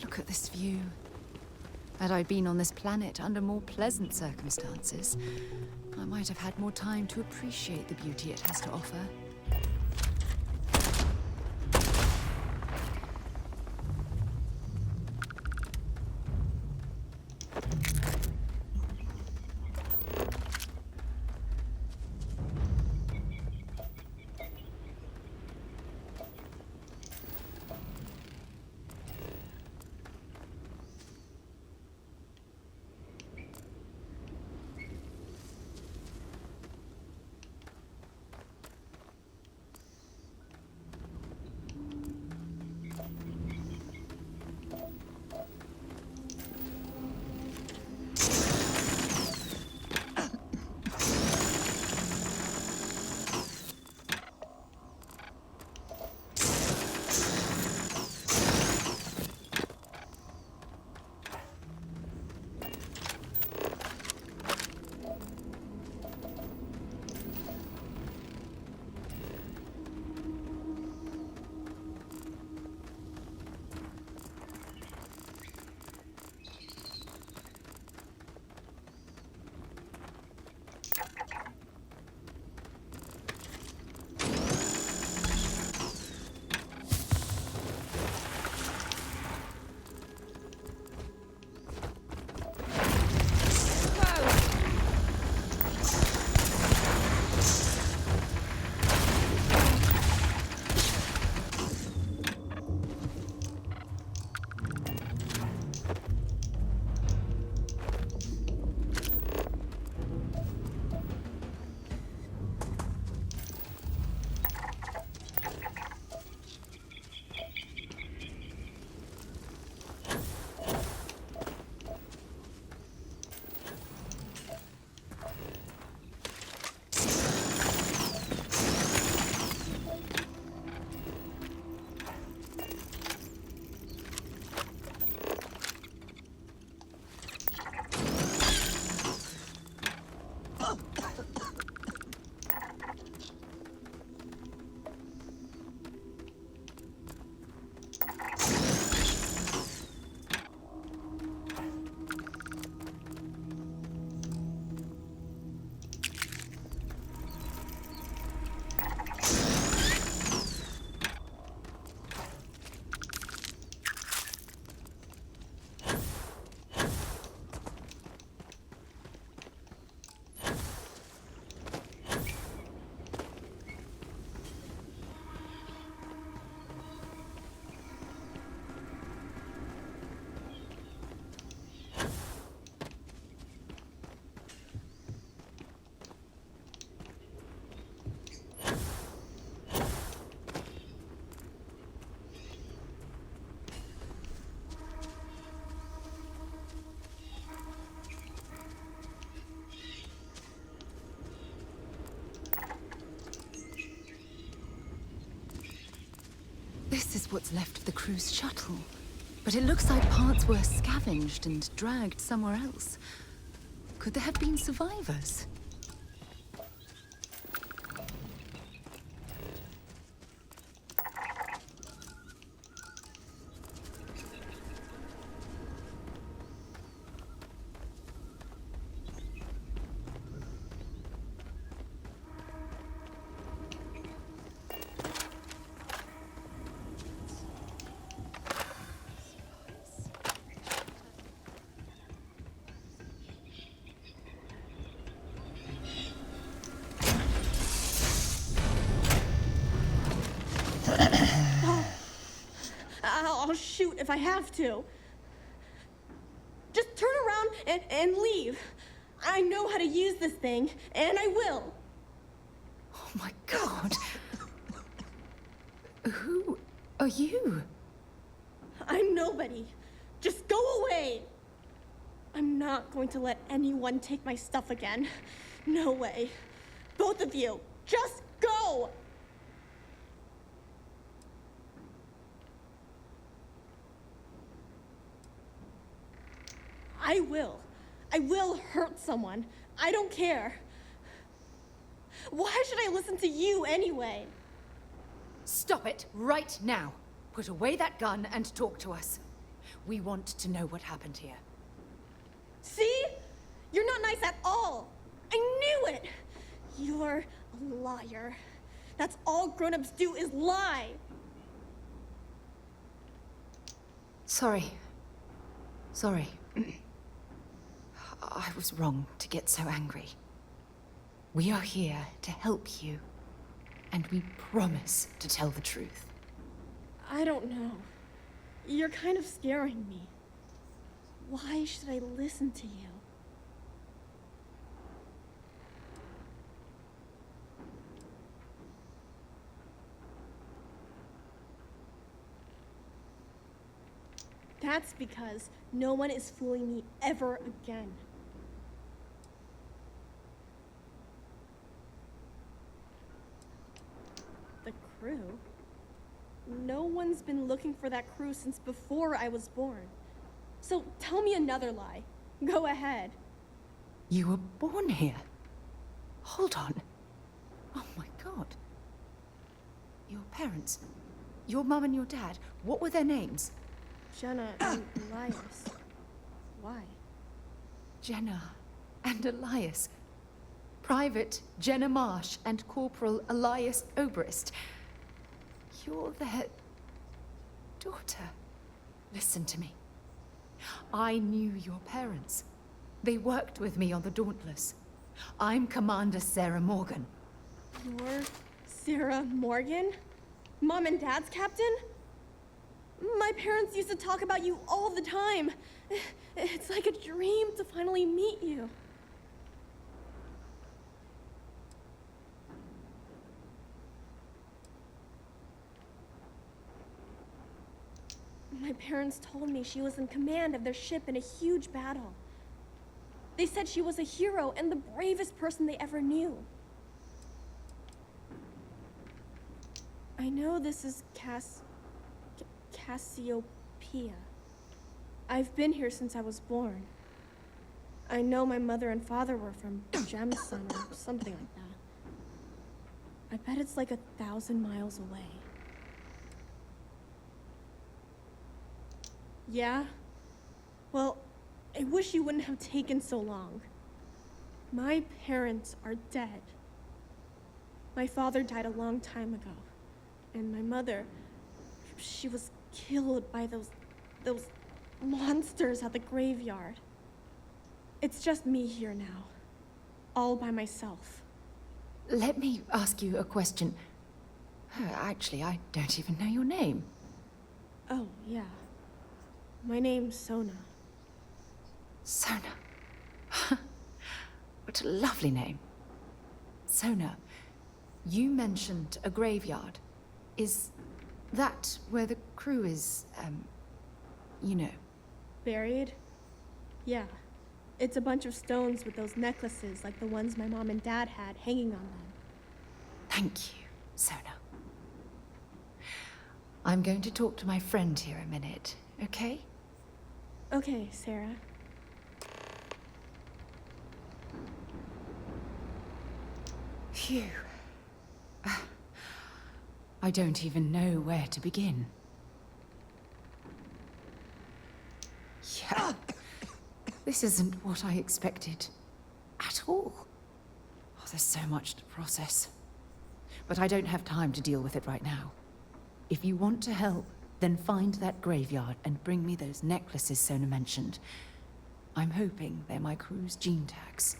Look at this view. Had I been on this planet under more pleasant circumstances, I might have had more time to appreciate the beauty it has to offer. what's left of the crew's shuttle. But it looks like parts were scavenged and dragged somewhere else. Could there have been survivors? I'll shoot if I have to. Just turn around and leave. I know how to use this thing, and I will. Oh my God. Who are you? I'm nobody. Just go away. I'm not going to let anyone take my stuff again. No way. Both of you, just go! I will. I will hurt someone. I don't care. Why should I listen to you anyway? Stop it right now. Put away that gun and talk to us. We want to know what happened here. See? You're not nice at all. I knew it. You're a liar. That's all grown-ups do is lie. Sorry. I was wrong to get so angry. We are here to help you, and we promise to tell the truth. I don't know. You're kind of scaring me. Why should I listen to you? That's because no one is fooling me ever again. The crew? No one's been looking for that crew since before I was born. So tell me another lie. Go ahead. You were born here? Hold on. Oh my God. Your parents, your mum and your dad, what were their names? Jenna and Elias. Why? Jenna and Elias. Private Jenna Marsh and Corporal Elias Obrist. You're their daughter. Listen to me. I knew your parents. They worked with me on the Dauntless. I'm Commander Sarah Morgan. You're Sarah Morgan? Mom and Dad's captain? My parents used to talk about you all the time. It's like a dream to finally meet you. My parents told me she was in command of their ship in a huge battle. They said she was a hero and the bravest person they ever knew. I know this is Cassiopeia. I've been here since I was born. I know my mother and father were from Gemson or something like that. I bet it's like 1,000 miles away. Yeah? Well, I wish you wouldn't have taken so long. My parents are dead. My father died a long time ago. And my mother, she was killed by those monsters at the graveyard. It's just me here now. All by myself. Let me ask you a question. Actually, I don't even know your name. Oh, yeah. My name's Sona. Sona. What a lovely name. Sona, you mentioned a graveyard. Is that where the crew is, you know? Buried? Yeah. It's a bunch of stones with those necklaces like the ones my mom and dad had hanging on them. Thank you, Sona. I'm going to talk to my friend here a minute, okay? Okay, Sarah. Phew. I don't even know where to begin. Yeah. This isn't what I expected. At all. Oh, there's so much to process. But I don't have time to deal with it right now. If you want to help, then find that graveyard and bring me those necklaces Sona mentioned. I'm hoping they're my crew's gene tags.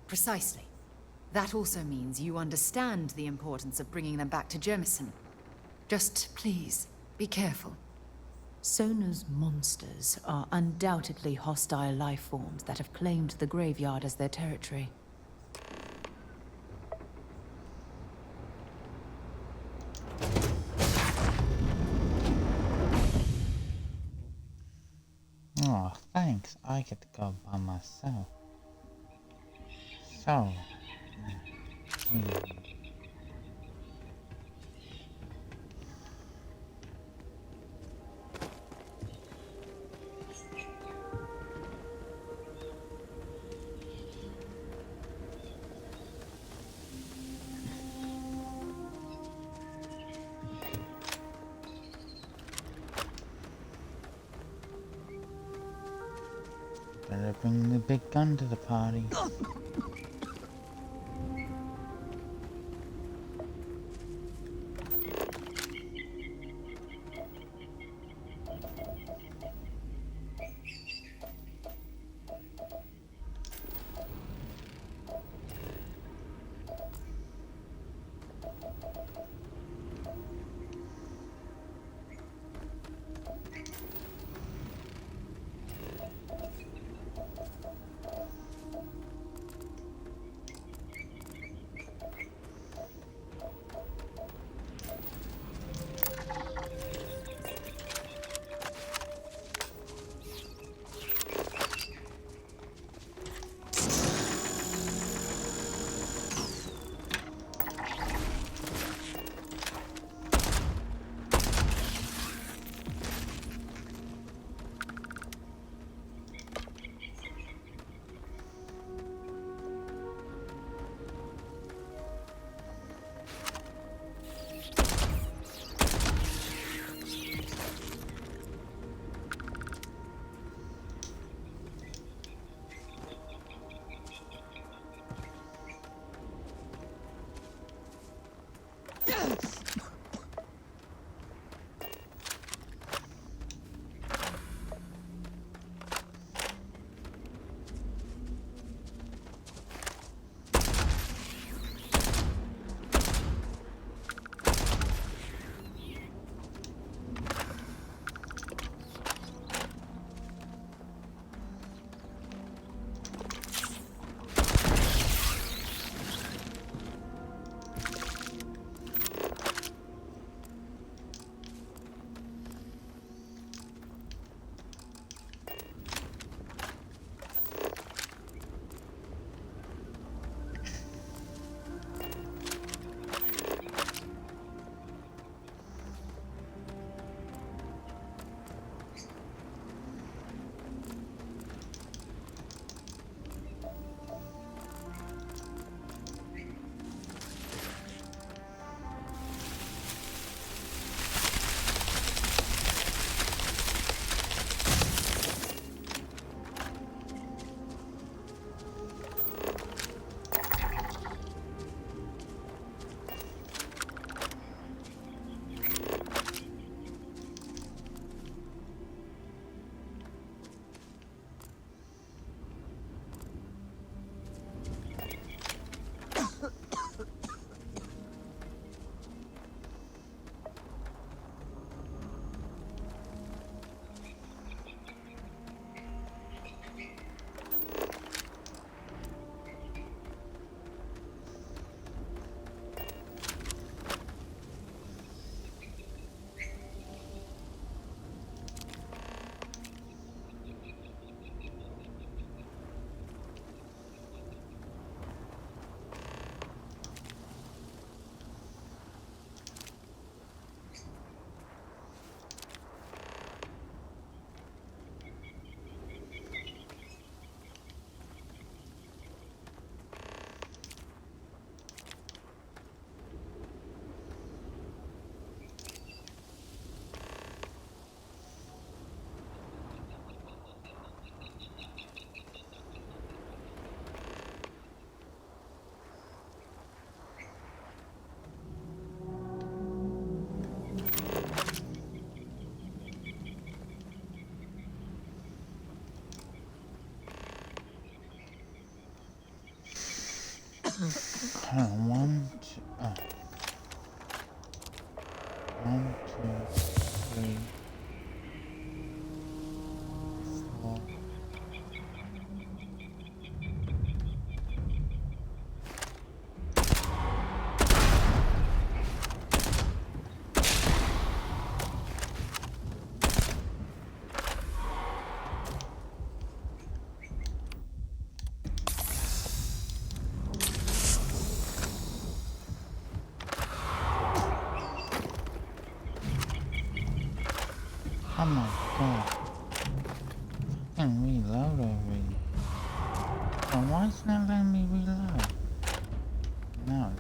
Precisely. That also means you understand the importance of bringing them back to Jemison. Just please, be careful. Sona's monsters are undoubtedly hostile life forms that have claimed the graveyard as their territory. Oh, thanks. I get to go by myself. So. Better bring the big gun to the party. Oh my god. Fucking reload already. And why is it not letting me reload? No.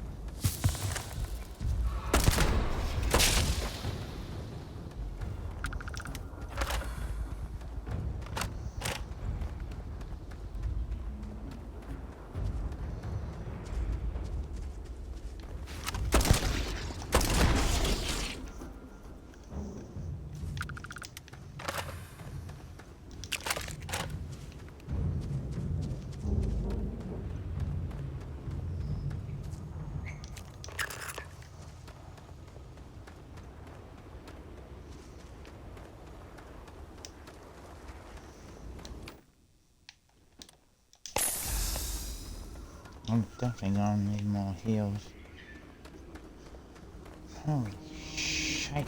I'm definitely gonna need more heals. Holy shit.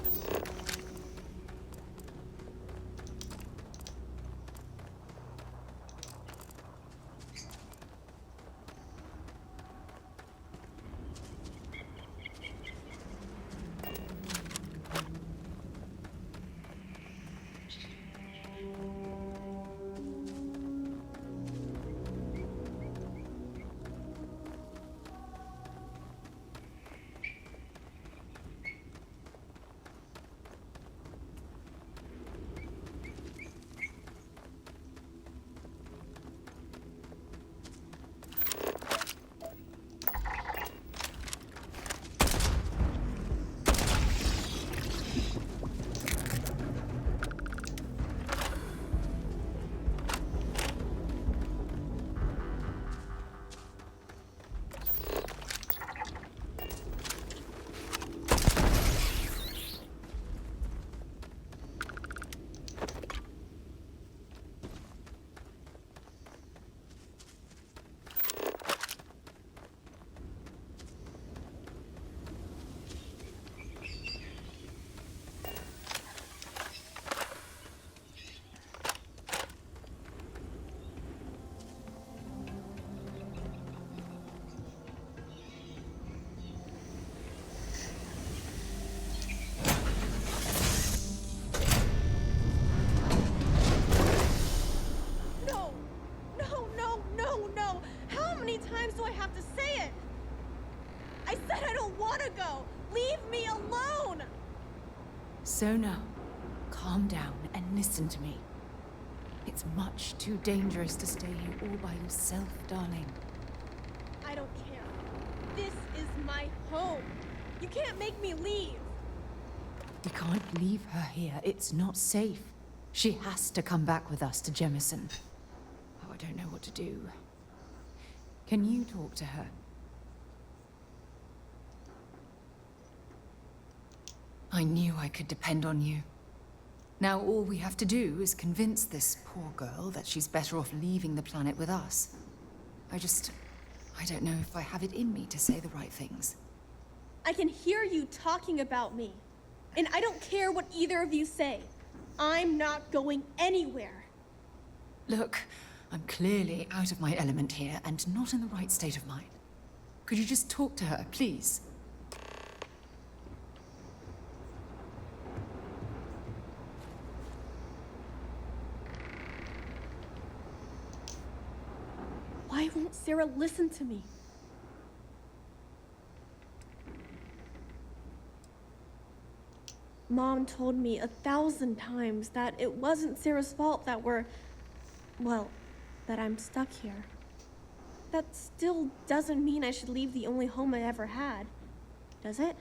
So now, calm down and listen to me. It's much too dangerous to stay here all by yourself, darling. I don't care. This is my home. You can't make me leave. We can't leave her here. It's not safe. She has to come back with us to Jemison. Oh, I don't know what to do. Can you talk to her? I knew I could depend on you. Now all we have to do is convince this poor girl that she's better off leaving the planet with us. I don't know if I have it in me to say the right things. I can hear you talking about me. And I don't care what either of you say. I'm not going anywhere. Look, I'm clearly out of my element here and not in the right state of mind. Could you just talk to her, please? Why won't Sarah listen to me? Mom told me 1,000 times that it wasn't Sarah's fault that that I'm stuck here. That still doesn't mean I should leave the only home I ever had, does it?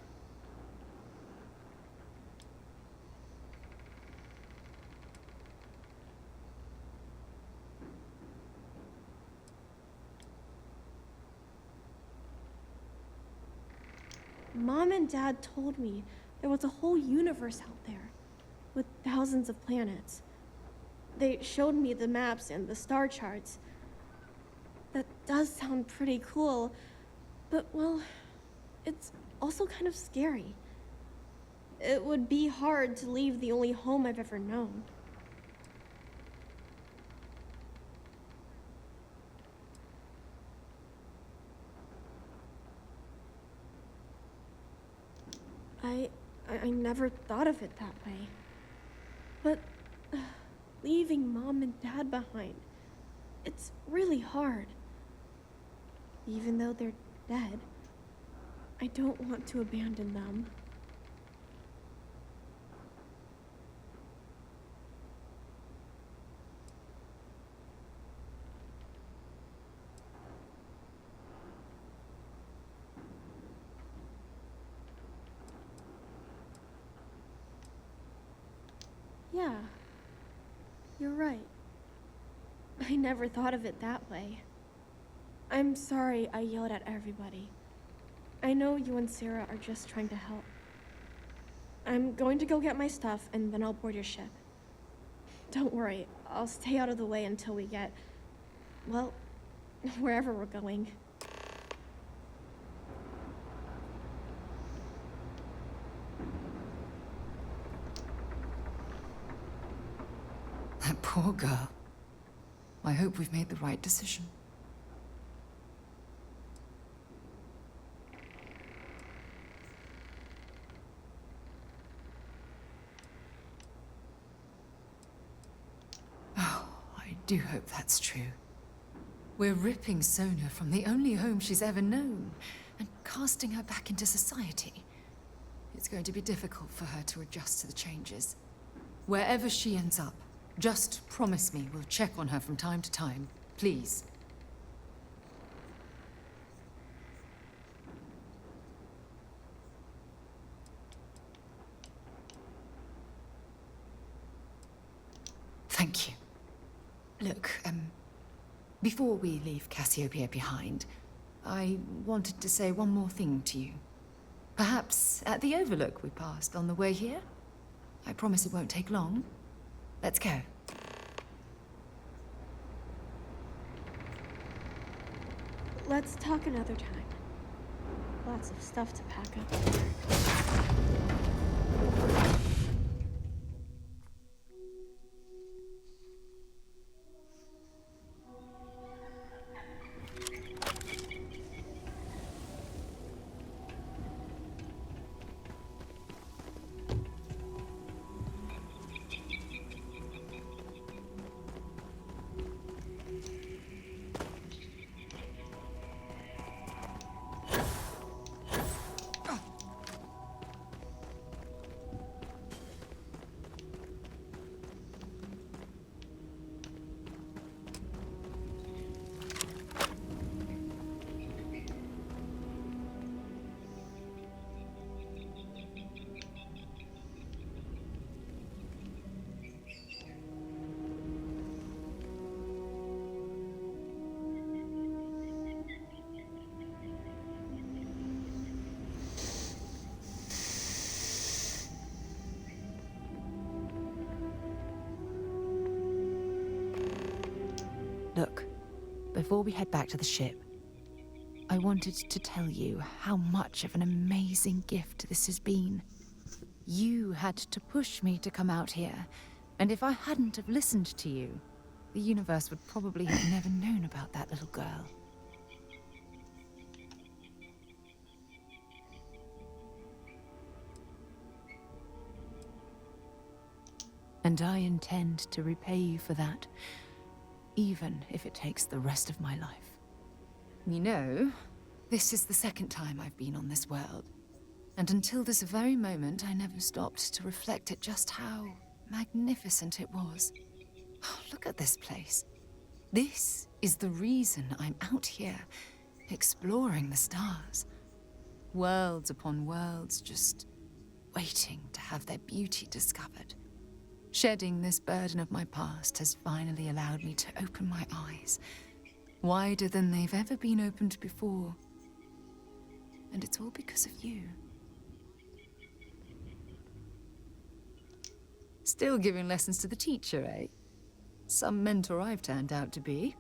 Mom and Dad told me there was a whole universe out there, with thousands of planets. They showed me the maps and the star charts. That does sound pretty cool, but well, it's also kind of scary. It would be hard to leave the only home I've ever known. I never thought of it that way. But leaving Mom and Dad behind, it's really hard. Even though they're dead, I don't want to abandon them. Yeah, you're right. I never thought of it that way. I'm sorry I yelled at everybody. I know you and Sarah are just trying to help. I'm going to go get my stuff and then I'll board your ship. Don't worry, I'll stay out of the way until we get, well, wherever we're going. That poor girl. I hope we've made the right decision. Oh, I do hope that's true. We're ripping Sona from the only home she's ever known and casting her back into society. It's going to be difficult for her to adjust to the changes. Wherever she ends up, just promise me we'll check on her from time to time, please. Thank you. Look, before we leave Cassiopeia behind, I wanted to say one more thing to you. Perhaps at the overlook we passed on the way here? I promise it won't take long. Let's go. Let's talk another time. Lots of stuff to pack up. Look, before we head back to the ship, I wanted to tell you how much of an amazing gift this has been. You had to push me to come out here, and if I hadn't have listened to you, the universe would probably have never known about that little girl. And I intend to repay you for that, even if it takes the rest of my life. You know, this is the second time I've been on this world, and until this very moment I never stopped to reflect at just how magnificent it was. Oh, look at this place. This is the reason I'm out here, exploring the stars. Worlds upon worlds, just waiting to have their beauty discovered. Shedding this burden of my past has finally allowed me to open my eyes, wider than they've ever been opened before. And it's all because of you. Still giving lessons to the teacher, eh? Some mentor I've turned out to be.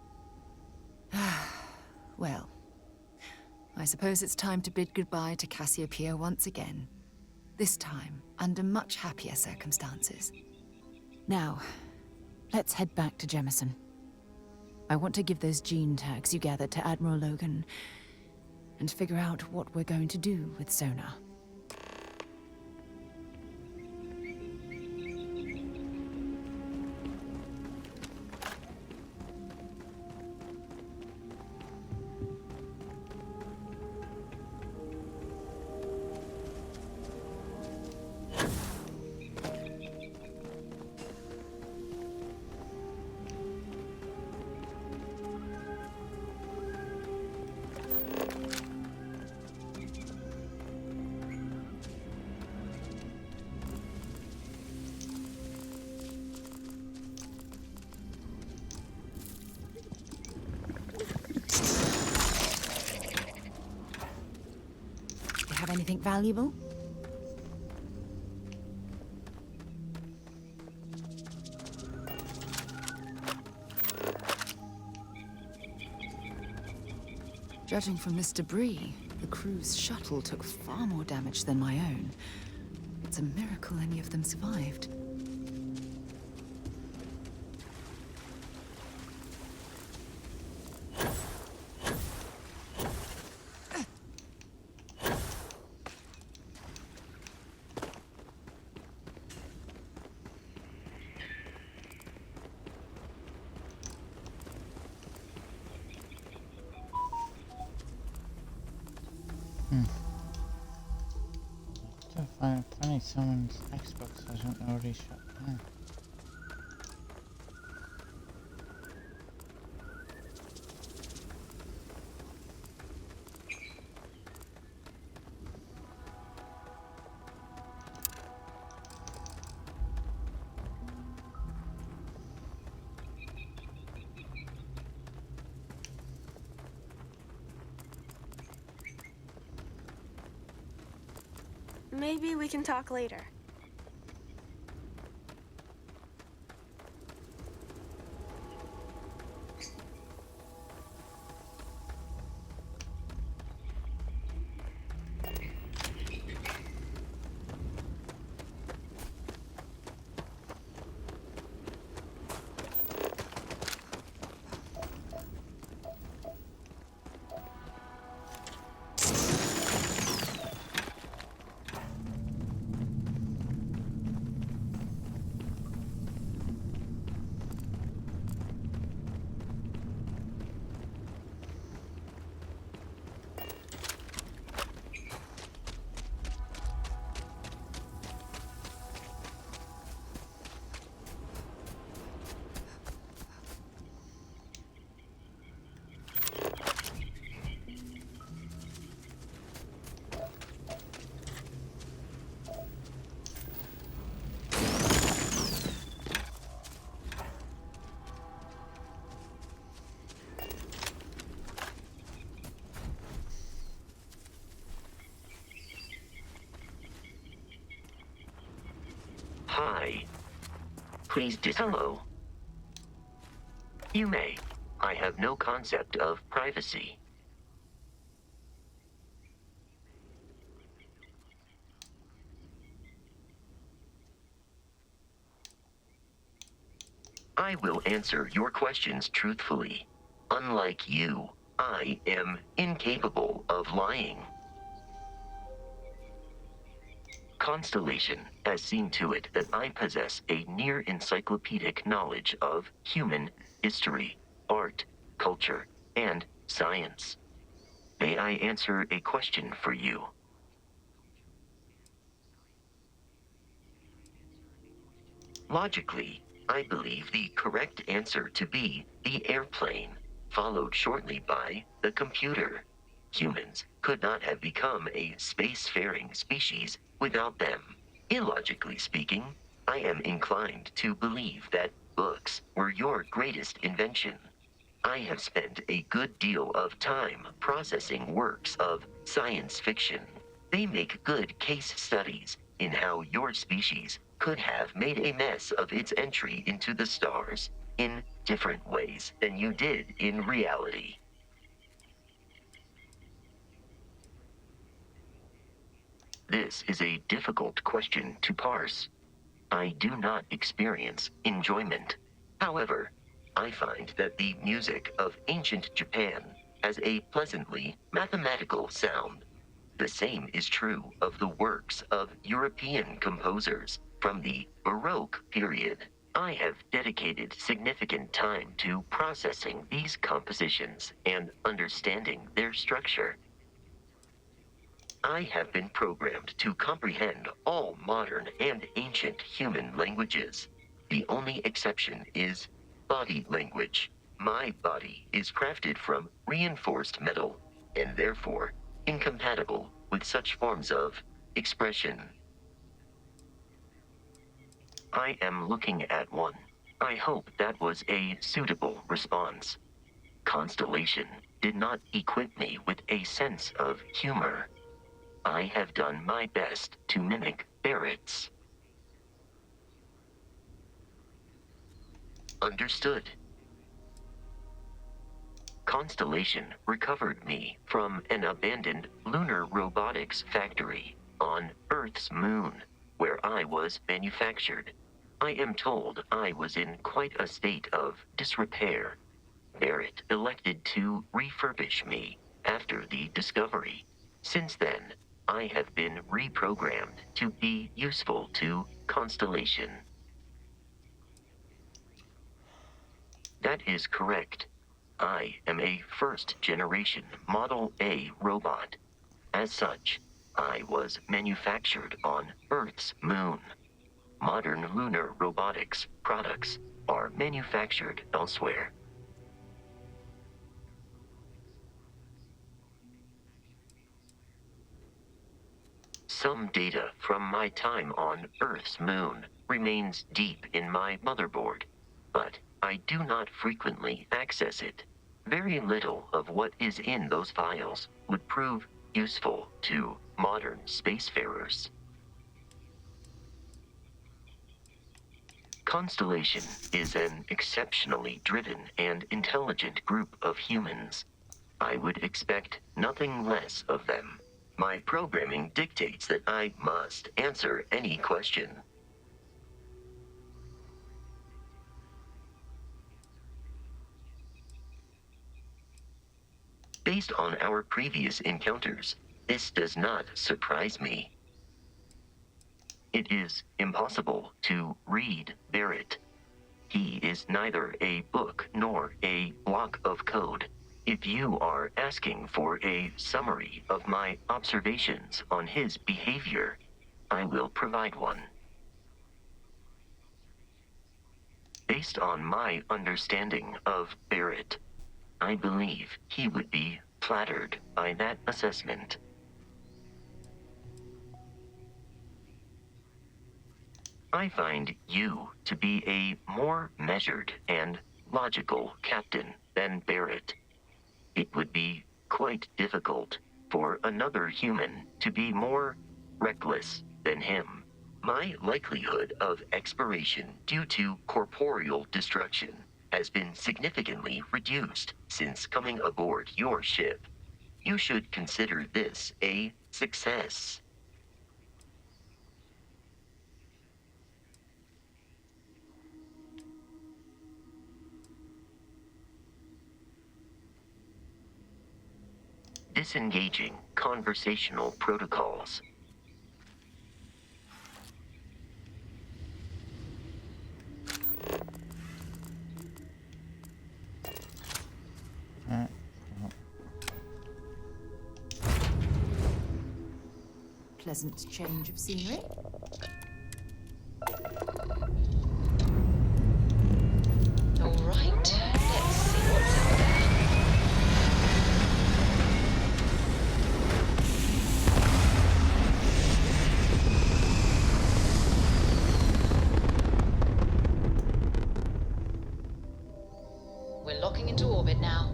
Well, I suppose it's time to bid goodbye to Cassiopeia once again. This time, under much happier circumstances. Now, let's head back to Jemison. I want to give those gene tags you gathered to Admiral Logan and figure out what we're going to do with Sona. Anything valuable? Judging from this debris, the crew's shuttle took far more damage than my own. It's a miracle any of them survived. Funny someone's Xbox hasn't already shut down. Maybe we can talk later. Hi. Please hello. You may. I have no concept of privacy. I will answer your questions truthfully. Unlike you, I am incapable of lying. Constellation has seen to it that I possess a near-encyclopedic knowledge of human history, art, culture, and science. May I answer a question for you? Logically, I believe the correct answer to be the airplane, followed shortly by the computer. Humans could not have become a spacefaring species without them. Illogically speaking, I am inclined to believe that books were your greatest invention. I have spent a good deal of time processing works of science fiction. They make good case studies in how your species could have made a mess of its entry into the stars in different ways than you did in reality. This is a difficult question to parse. I do not experience enjoyment. However, I find that the music of ancient Japan has a pleasantly mathematical sound. The same is true of the works of European composers from the Baroque period. I have dedicated significant time to processing these compositions and understanding their structure. I have been programmed to comprehend all modern and ancient human languages. The only exception is body language. My body is crafted from reinforced metal, and therefore incompatible with such forms of expression. I am looking at one. I hope that was a suitable response. Constellation did not equip me with a sense of humor. I have done my best to mimic Barrett's. Understood. Constellation recovered me from an abandoned lunar robotics factory on Earth's moon, where I was manufactured. I am told I was in quite a state of disrepair. Barrett elected to refurbish me after the discovery. Since then, I have been reprogrammed to be useful to Constellation. That is correct. I am a first-generation Model A robot. As such, I was manufactured on Earth's moon. Modern lunar robotics products are manufactured elsewhere. Some data from my time on Earth's moon remains deep in my motherboard, but I do not frequently access it. Very little of what is in those files would prove useful to modern spacefarers. Constellation is an exceptionally driven and intelligent group of humans. I would expect nothing less of them. My programming dictates that I must answer any question. Based on our previous encounters, this does not surprise me. It is impossible to read Barrett. He is neither a book nor a block of code. If you are asking for a summary of my observations on his behavior, I will provide one. Based on my understanding of Barrett, I believe he would be flattered by that assessment. I find you to be a more measured and logical captain than Barrett. It would be quite difficult for another human to be more reckless than him. My likelihood of expiration due to corporeal destruction has been significantly reduced since coming aboard your ship. You should consider this a success. Disengaging conversational protocols. Pleasant change of scenery. All right, let's see what's out there. We're locking into orbit now.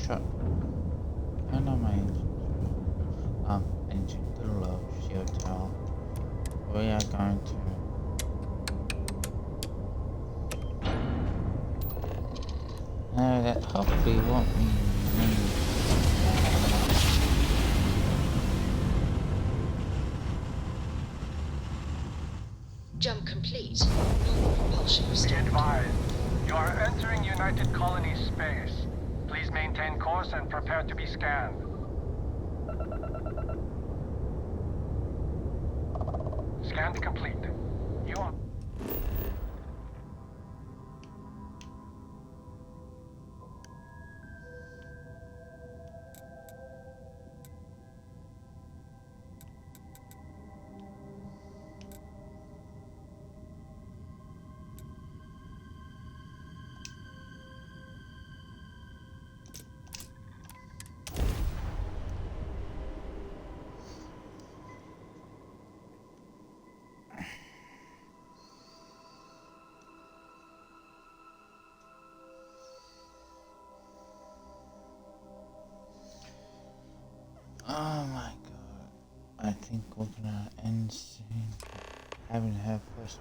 Shut. And I'm engine the low shield tower. We are going to that hopefully won't mean Jump complete. Normal propulsion Be restored. advised, you are entering United Colony space. Please maintain course and prepare to be scanned. Scan complete. You are... think we're gonna end soon. Having her first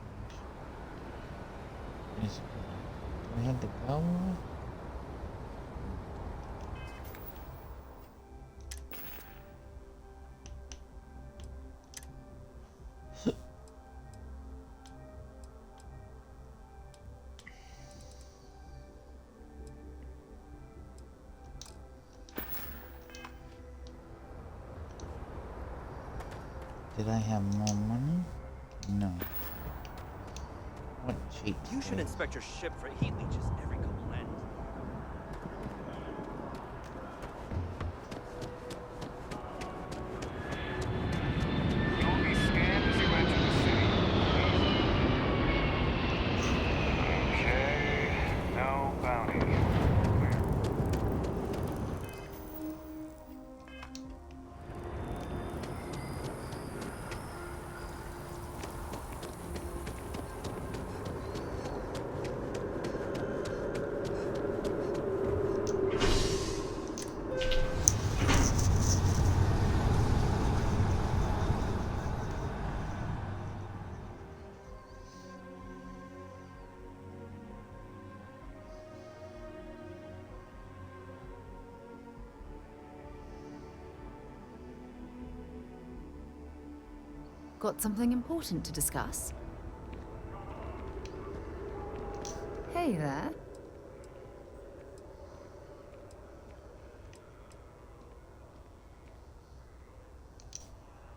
mission. Do we have the go? Did I have more money? No. What cheap? You should inspect your ship for heat leeches every couple minutes. You'll be scanned as you enter the city. Okay, no bounty. Got something important to discuss? Hey there.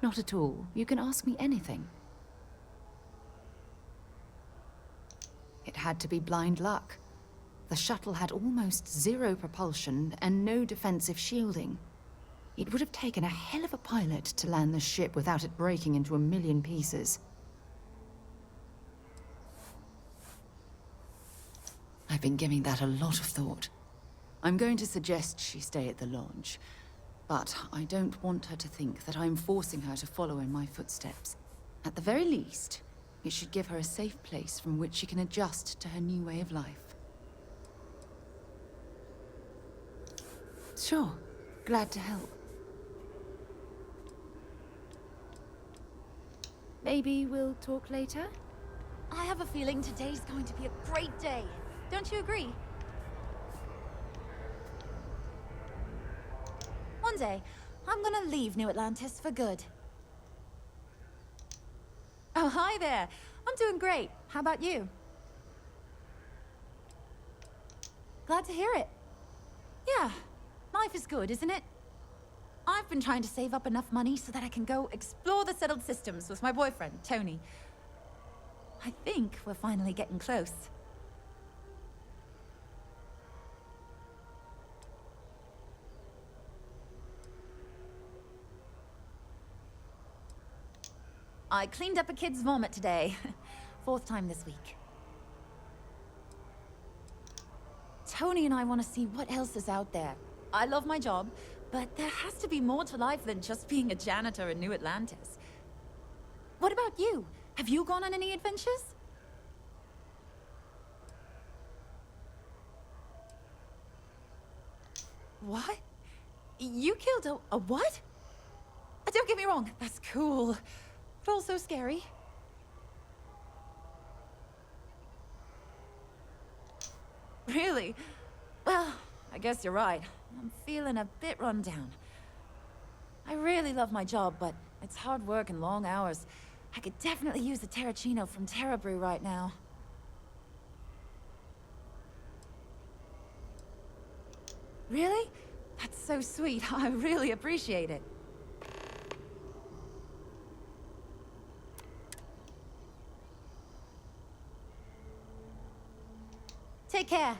Not at all. You can ask me anything. It had to be blind luck. The shuttle had almost zero propulsion and no defensive shielding. It would have taken a hell of a pilot to land the ship without it breaking into a million pieces. I've been giving that a lot of thought. I'm going to suggest she stay at the lodge, but I don't want her to think that I'm forcing her to follow in my footsteps. At the very least, it should give her a safe place from which she can adjust to her new way of life. Sure, glad to help. Maybe we'll talk later? I have a feeling today's going to be a great day. Don't you agree? One day, I'm gonna leave New Atlantis for good. Oh, hi there. I'm doing great. How about you? Glad to hear it. Yeah, life is good, isn't it? I've been trying to save up enough money so that I can go explore the settled systems with my boyfriend, Tony. I think we're finally getting close. I cleaned up a kid's vomit today. 4th time this week. Tony and I want to see what else is out there. I love my job, but there has to be more to life than just being a janitor in New Atlantis. What about you? Have you gone on any adventures? What? You killed a what? Don't get me wrong, that's cool, but also scary. Really? Well, I guess you're right. I'm feeling a bit run down. I really love my job, but it's hard work and long hours. I could definitely use a Terracino from Terra Brew right now. Really? That's so sweet. I really appreciate it. Take care.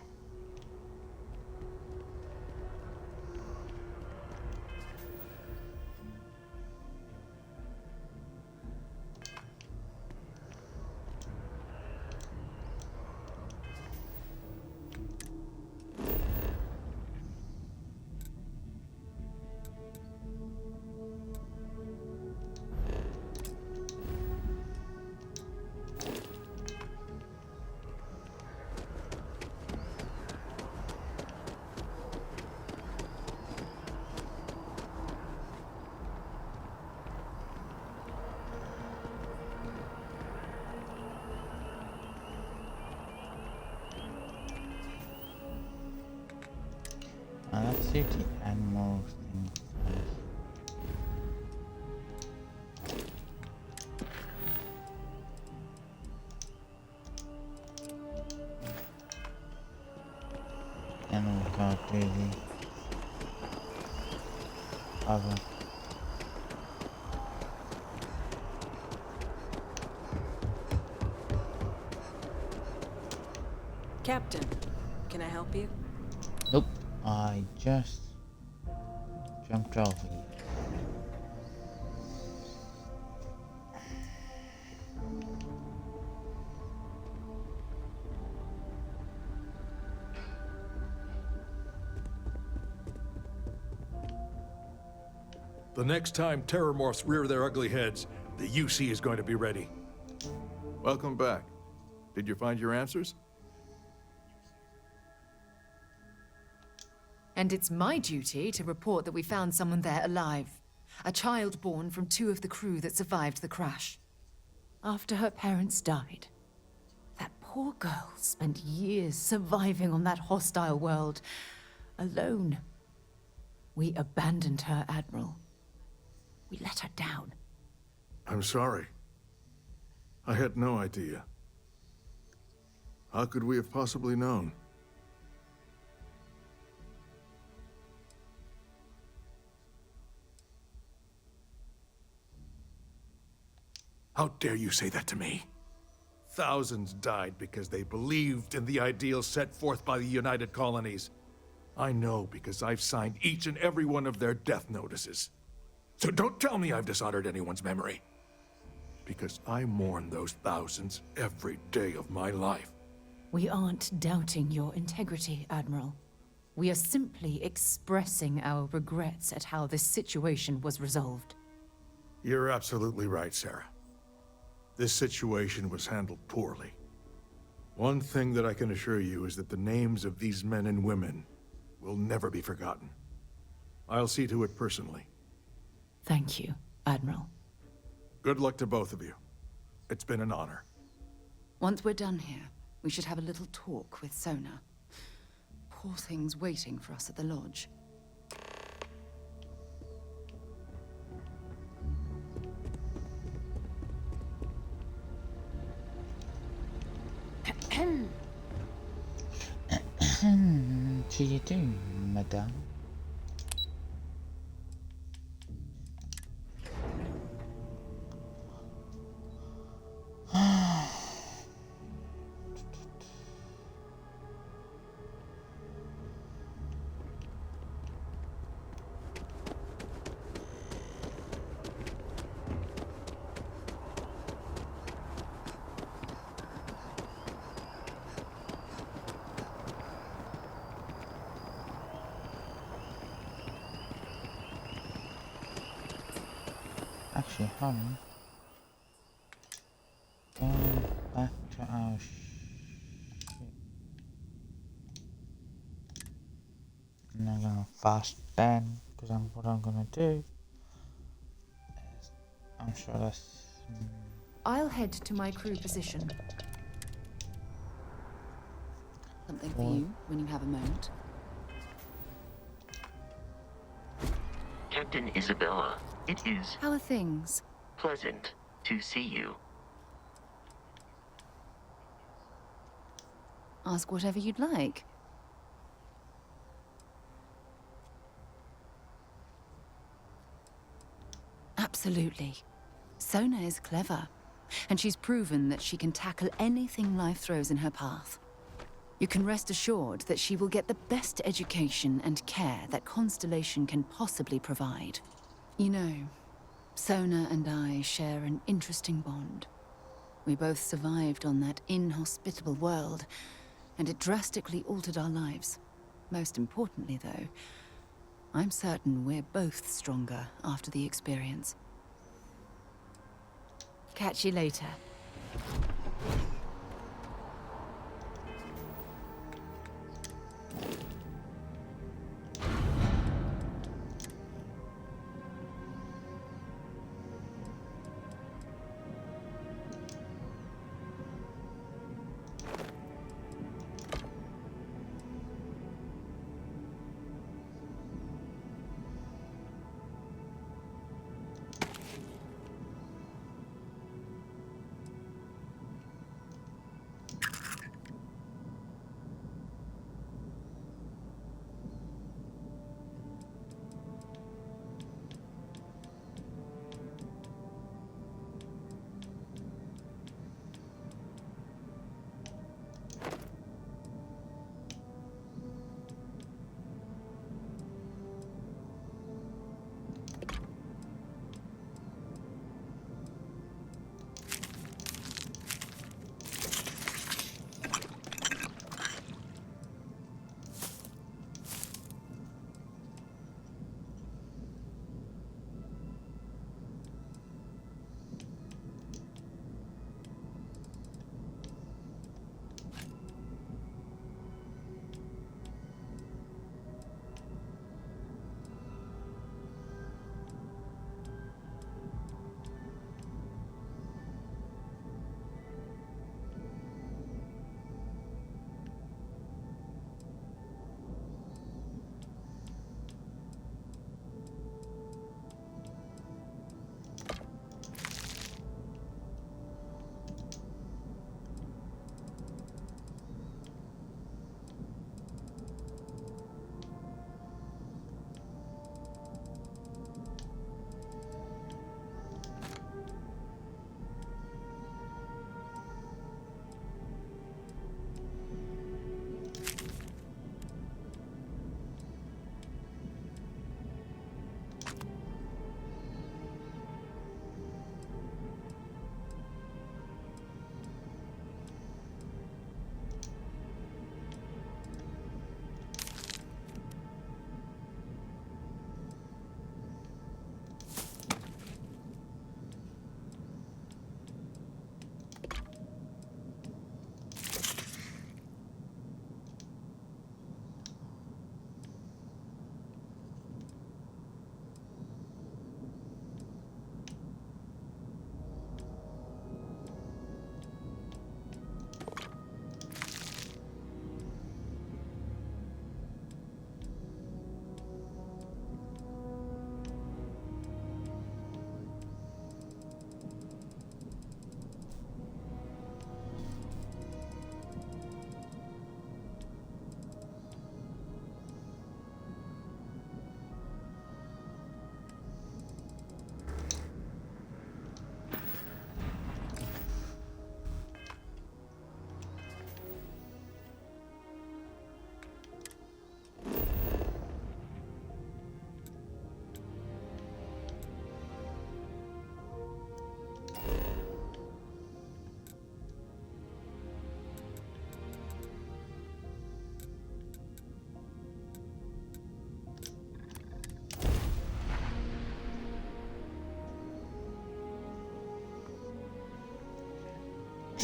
city animals things. Animal card do the other. Captain, can I help you? Nope, I just jumped over you. The next time terror morphs rear their ugly heads, the UC is going to be ready. Welcome back. Did you find your answers? And it's my duty to report that we found someone there alive. A child born from 2 of the crew that survived the crash. After her parents died. That poor girl spent years surviving on that hostile world. Alone. We abandoned her, Admiral. We let her down. I'm sorry. I had no idea. How could we have possibly known? How dare you say that to me? Thousands died because they believed in the ideals set forth by the United Colonies. I know because I've signed each and every one of their death notices. So don't tell me I've dishonored anyone's memory. Because I mourn those thousands every day of my life. We aren't doubting your integrity, Admiral. We are simply expressing our regrets at how this situation was resolved. You're absolutely right, Sarah. This situation was handled poorly. One thing that I can assure you is that the names of these men and women will never be forgotten. I'll see to it personally. Thank you, Admiral. Good luck to both of you. It's been an honor. Once we're done here, we should have a little talk with Sona. Poor thing's waiting for us at the lodge. To you too, madame. Actually, hold on. Going back to our ship. And I'm gonna fast then, because what I'm gonna do is, I'm sure that's... I'll head to my crew position. Something for you when you have a moment. Captain Isabella, it is How are things? pleasant to see you. Ask whatever you'd like. Absolutely. Sona is clever, and she's proven that she can tackle anything life throws in her path. You can rest assured that she will get the best education and care that Constellation can possibly provide. You know, Sona and I share an interesting bond. We both survived on that inhospitable world, and it drastically altered our lives. Most importantly, though, I'm certain we're both stronger after the experience. Catch you later.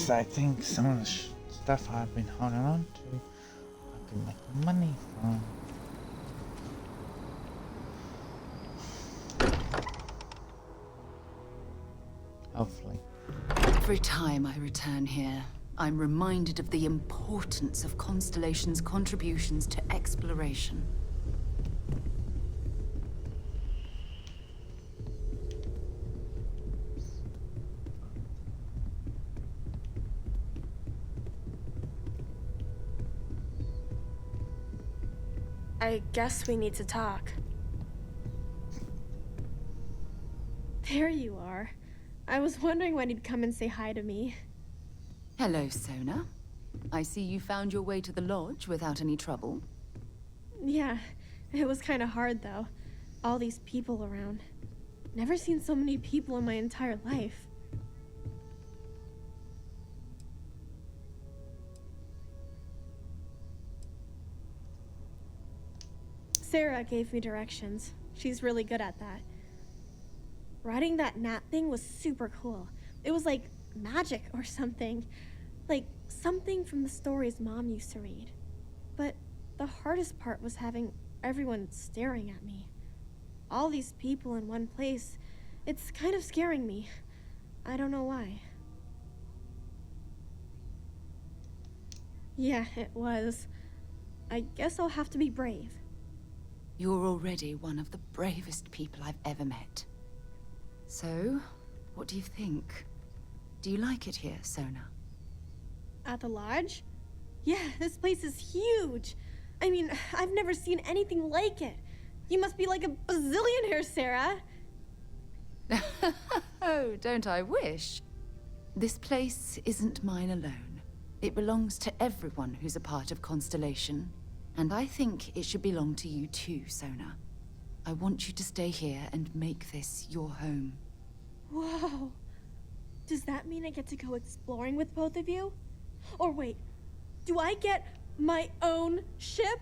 Because I think some of the stuff I've been holding on to, I can make money from. Hopefully. Every time I return here, I'm reminded of the importance of Constellation's contributions to exploration. I guess we need to talk. There you are. I was wondering when you'd come and say hi to me. Hello, Sona. I see you found your way to the lodge without any trouble. Yeah, it was kind of hard though. All these people around. Never seen so many people in my entire life. Sarah gave me directions. She's really good at that. Riding that gnat thing was super cool. It was like magic or something. Like something from the stories Mom used to read. But the hardest part was having everyone staring at me. All these people in one place. It's kind of scaring me. I don't know why. Yeah, it was. I guess I'll have to be brave. You're already one of the bravest people I've ever met. So, what do you think? Do you like it here, Sona? At the lodge? Yeah, this place is huge. I mean, I've never seen anything like it. You must be like a bazillionaire, Sarah. Oh, don't I wish? This place isn't mine alone. It belongs to everyone who's a part of Constellation. And I think it should belong to you too, Sona. I want you to stay here and make this your home. Whoa. Does that mean I get to go exploring with both of you? Or wait, do I get my own ship?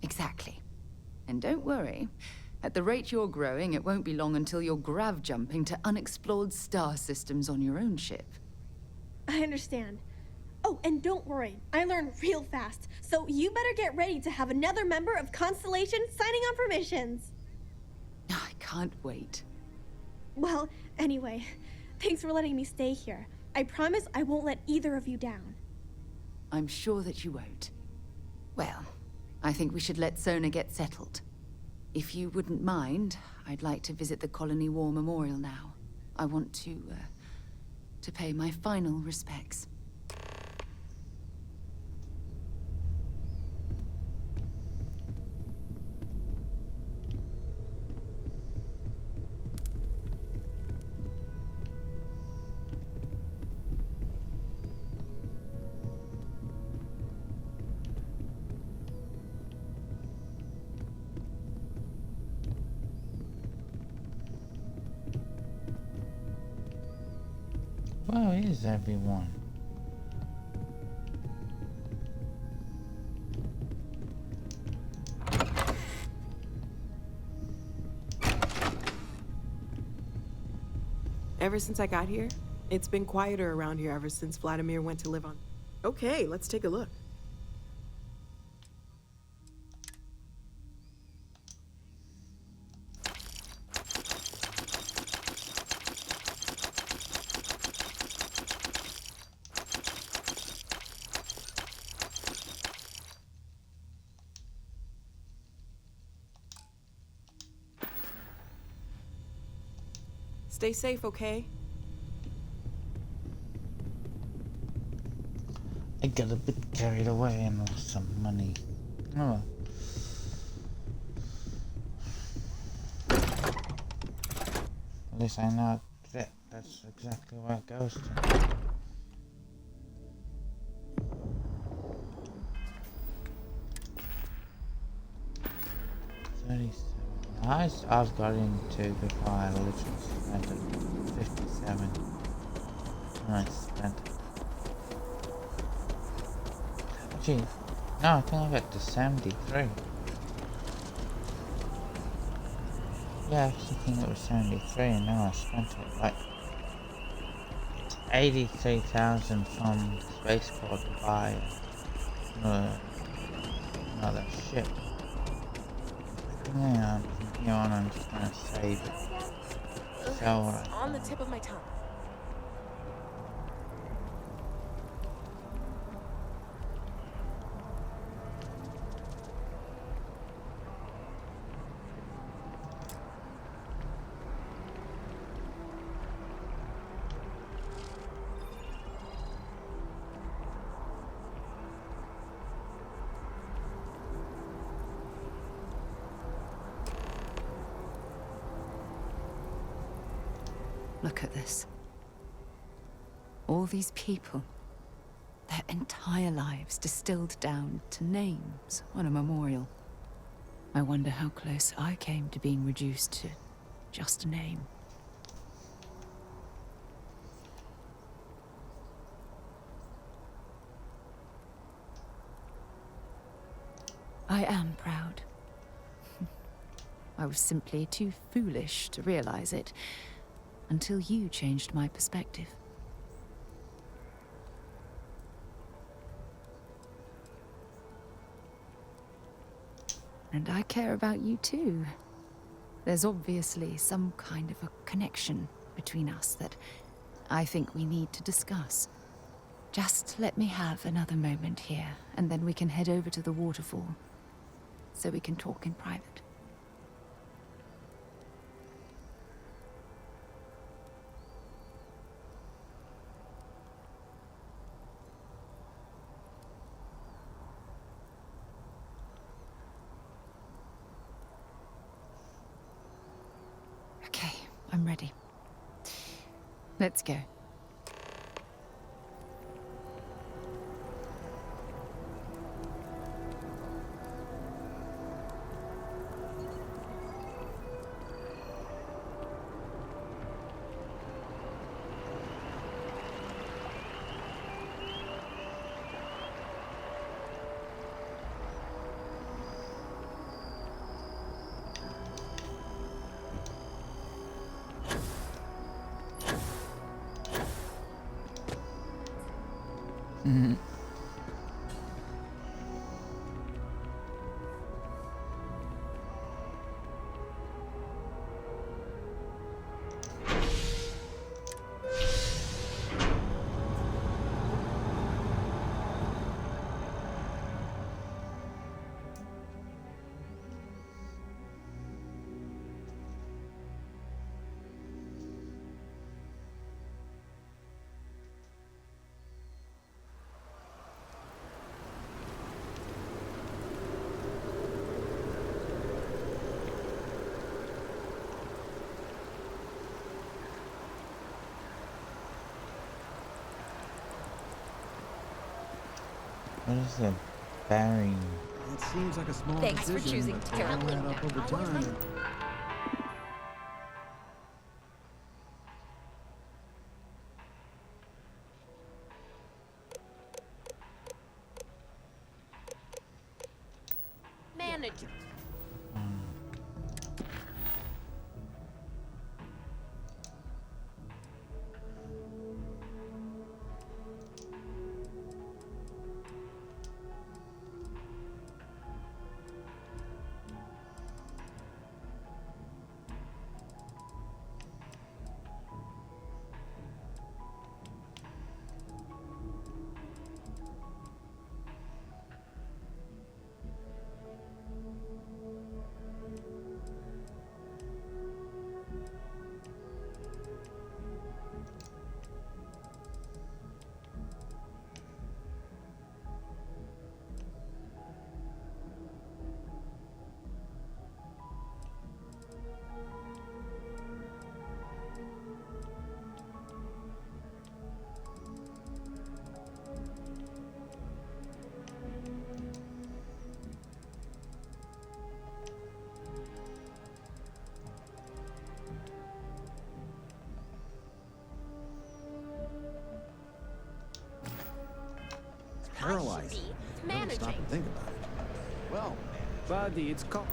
Exactly. And don't worry. At the rate you're growing, it won't be long until you're grav jumping to unexplored star systems on your own ship. I understand. Oh, and don't worry, I learn real fast. So you better get ready to have another member of Constellation signing on for missions. I can't wait. Well, anyway, thanks for letting me stay here. I promise I won't let either of you down. I'm sure that you won't. Well, I think we should let Sona get settled. If you wouldn't mind, I'd like to visit the Colony War Memorial now. I want to pay my final respects. Where is everyone? Ever since I got here, it's been quieter around here ever since Vladimir went to live on. Okay, let's take a look. Stay safe, okay? I got a bit carried away and lost some money. Oh. At least I know that that's exactly where it goes to. 37. The highest I've got into before I literally spent it. 57. And I spent Gee, no, I think I got to 73. Yeah, I actually think it was 73 and now I spent it. Like, it's 83,000 from the spaceport to buy another ship. Yeah, from here on I'm just gonna save it. Sell what I On the tip of my tongue. Look at this. All these people, their entire lives distilled down to names on a memorial. I wonder how close I came to being reduced to just a name. I am proud. I was simply too foolish to realize it until you changed my perspective. And I care about you too. There's obviously some kind of a connection between us that I think we need to discuss. Just let me have another moment here, and then we can head over to the waterfall, so we can talk in private. Okay, I'm ready. Let's go. Mm-hmm. What is the bearing? It seems like a small Thanks for decision, choosing but to they care all about add up over time. Manager. Stop and think about it. Well, Buddy, it's called...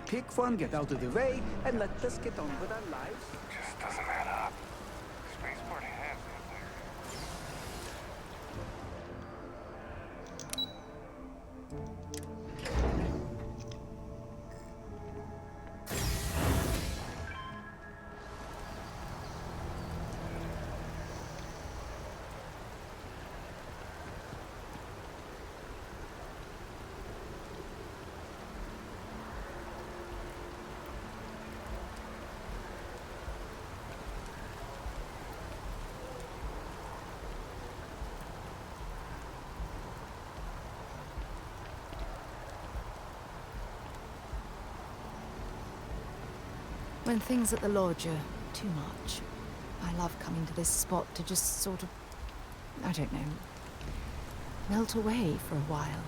Pick fun, get out of the way, and let us get on with our lives. Just doesn't add up. Spaceport has it there. When things at the lodge are too much, I love coming to this spot to just sort of, I don't know, melt away for a while.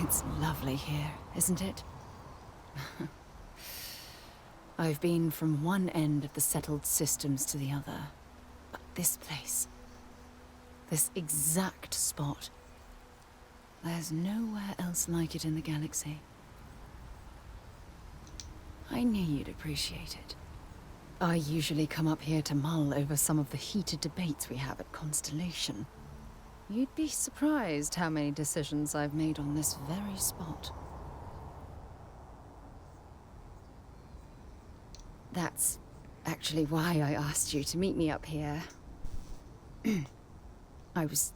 It's lovely here, isn't it? I've been from one end of the settled systems to the other, but this place, this exact spot, there's nowhere else like it in the galaxy. I knew you'd appreciate it. I usually come up here to mull over some of the heated debates we have at Constellation. You'd be surprised how many decisions I've made on this very spot. That's actually why I asked you to meet me up here. I was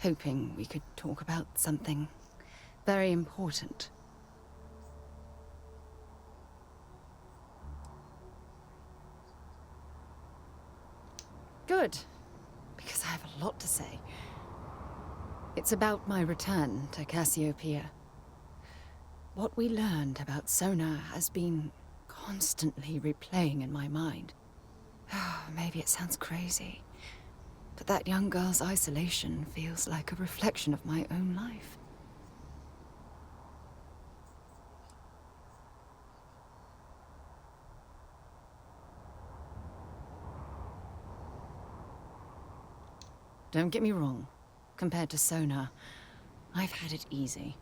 hoping we could talk about something very important. Good, because I have a lot to say. It's about my return to Cassiopeia. What we learned about Sonar has been constantly replaying in my mind. Maybe it sounds crazy, but that young girl's isolation feels like a reflection of my own life. Don't get me wrong. Compared to Sonar, I've had it easy.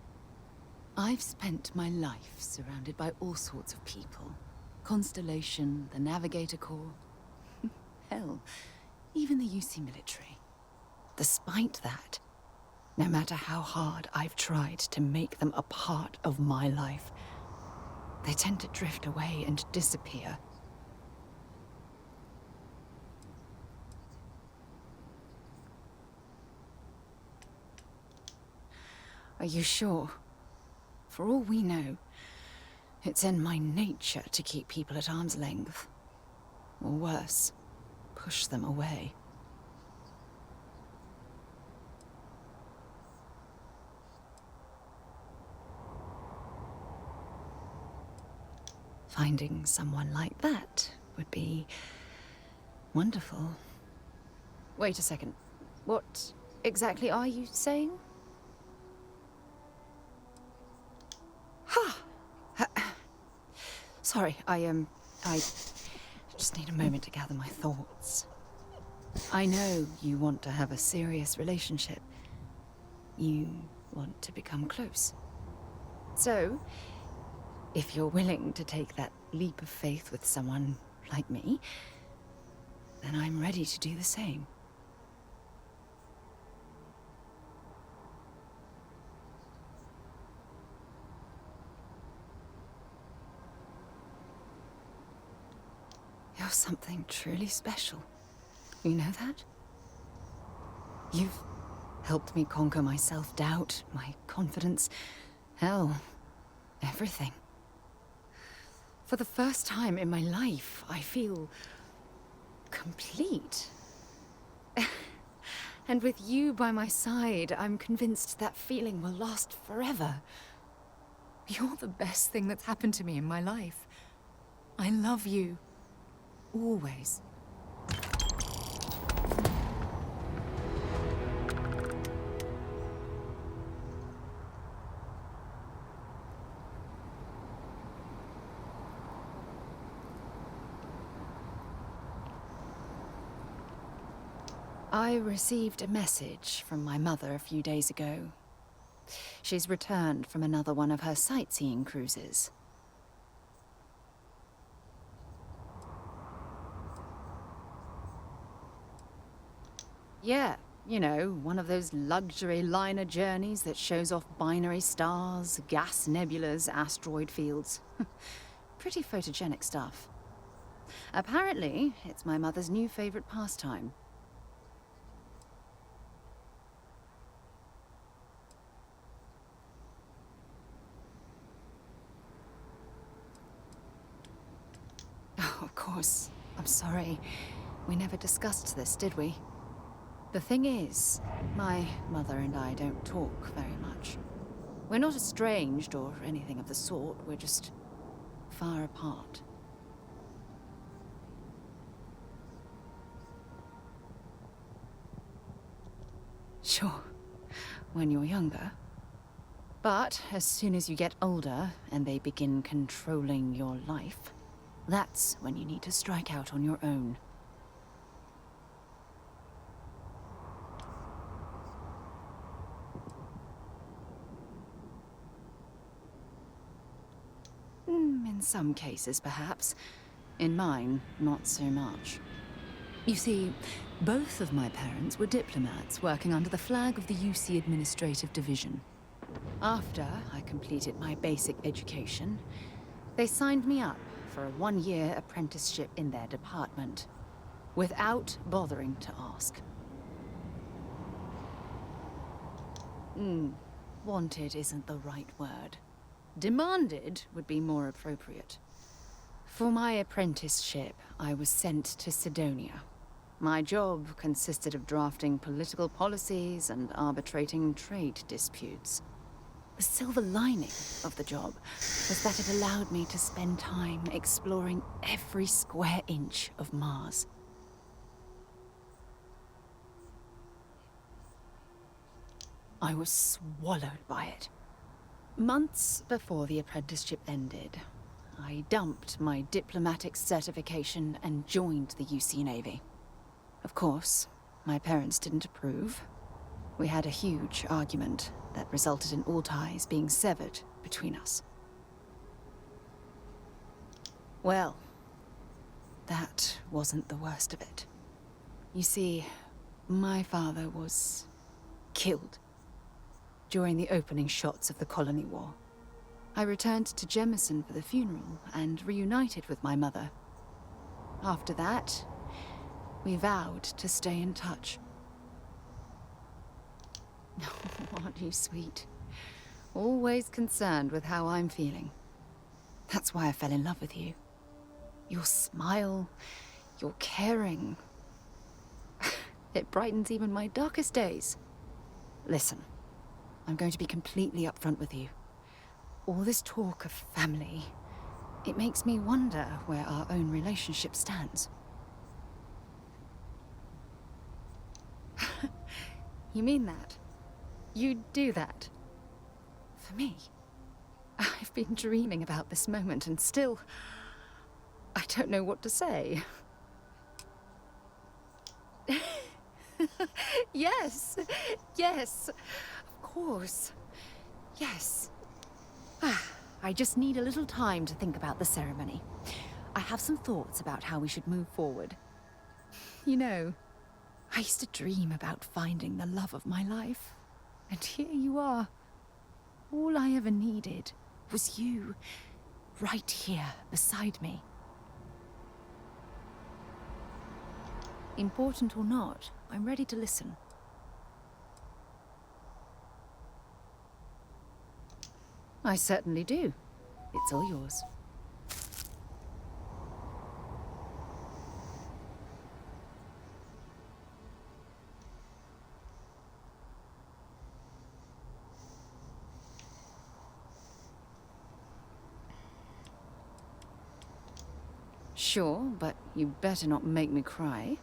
I've spent my life surrounded by all sorts of people. Constellation, the Navigator Corps. Hell, even the UC military. Despite that, no matter how hard I've tried to make them a part of my life, they tend to drift away and disappear. Are you sure? For all we know, it's in my nature to keep people at arm's length. Or worse, push them away. Finding someone like that would be wonderful. Wait a second. What exactly are you saying? Sorry, I just need a moment to gather my thoughts. I know you want to have a serious relationship. You want to become close. So, if you're willing to take that leap of faith with someone like me, then I'm ready to do the same. You're something truly special. You know that? You've helped me conquer my self-doubt, my confidence, hell, everything. For the first time in my life, I feel complete. And with you by my side, I'm convinced that feeling will last forever. You're the best thing that's happened to me in my life. I love you. Always. I received a message from my mother a few days ago. She's returned from another one of her sightseeing cruises. Yeah, you know, one of those luxury liner journeys that shows off binary stars, gas nebulas, asteroid fields. Pretty photogenic stuff. Apparently, it's my mother's new favorite pastime. Oh, of course. I'm sorry. We never discussed this, did we? The thing is, my mother and I don't talk very much. We're not estranged or anything of the sort. We're just far apart. Sure, when you're younger. But as soon as you get older and they begin controlling your life, that's when you need to strike out on your own. In some cases, perhaps. In mine, not so much. You see, both of my parents were diplomats working under the flag of the UC Administrative Division. After I completed my basic education, they signed me up for a one-year apprenticeship in their department, without bothering to ask. Wanted isn't the right word. Demanded would be more appropriate. For my apprenticeship, I was sent to Sidonia. My job consisted of drafting political policies and arbitrating trade disputes. The silver lining of the job was that it allowed me to spend time exploring every square inch of Mars. I was swallowed by it. Months before the apprenticeship ended, I dumped my diplomatic certification and joined the UC Navy. Of course, my parents didn't approve. We had a huge argument that resulted in all ties being severed between us. Well, that wasn't the worst of it. You see, my father was killed during the opening shots of the Colony War. I returned to Jemison for the funeral and reunited with my mother. After that, we vowed to stay in touch. Aren't you sweet? Always concerned with how I'm feeling. That's why I fell in love with you. Your smile, your caring. It brightens even my darkest days. Listen, I'm going to be completely upfront with you. All this talk of family, it makes me wonder where our own relationship stands. You mean that? You do that? For me? I've been dreaming about this moment and still, I don't know what to say. Yes, yes, of course, yes. I just need a little time to think about the ceremony. I have some thoughts about how we should move forward. You know, I used to dream about finding the love of my life. And here you are. All I ever needed was you, right here beside me. Important or not, I'm ready to listen. I certainly do. It's all yours. Sure, but you better not make me cry.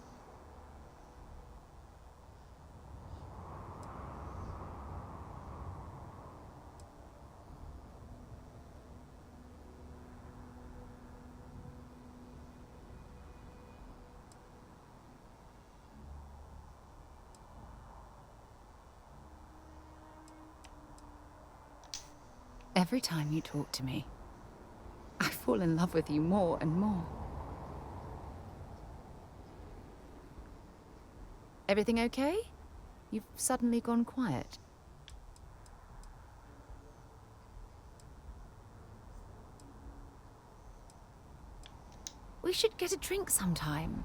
Every time you talk to me, I fall in love with you more and more. Everything okay? You've suddenly gone quiet. We should get a drink sometime.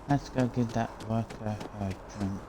Let's go give that worker her drink.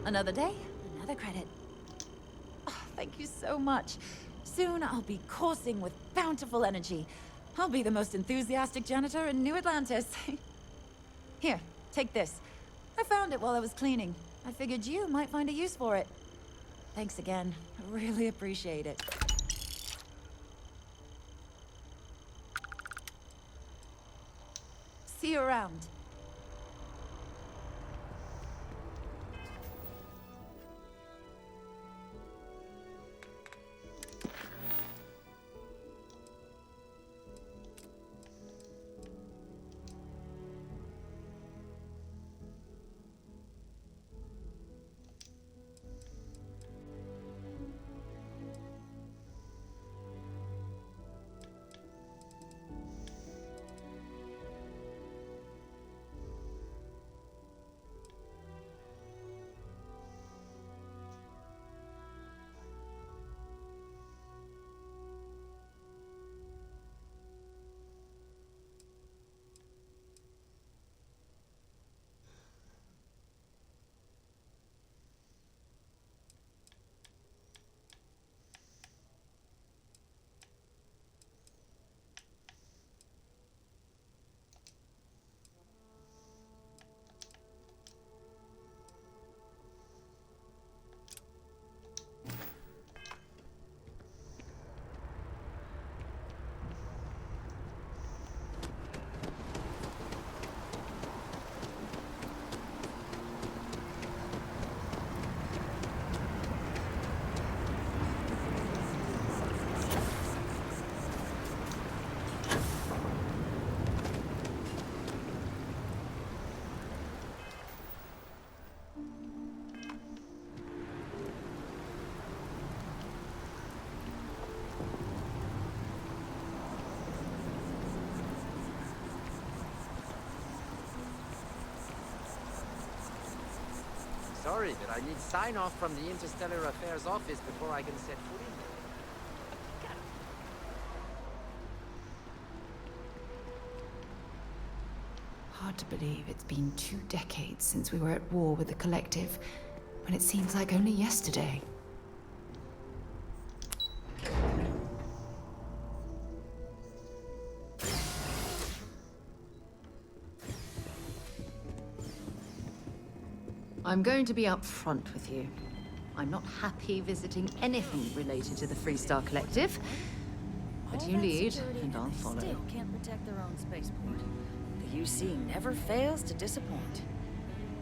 Another day, another credit. Oh, thank you so much. Soon I'll be coursing with bountiful energy. I'll be the most enthusiastic janitor in New Atlantis. Here, take this. I found it while I was cleaning. I figured you might find a use for it. Thanks again. I really appreciate it. See you around. sorry, but I need sign-off from the Interstellar Affairs office before I can set foot in there. Hard to believe it's been 2 decades since we were at war with the Collective, when it seems like only yesterday. I'm going to be upfront with you. I'm not happy visiting anything related to the Freestar Collective. But you lead, and I'll follow. Still can't protect their own spaceport. The UC never fails to disappoint.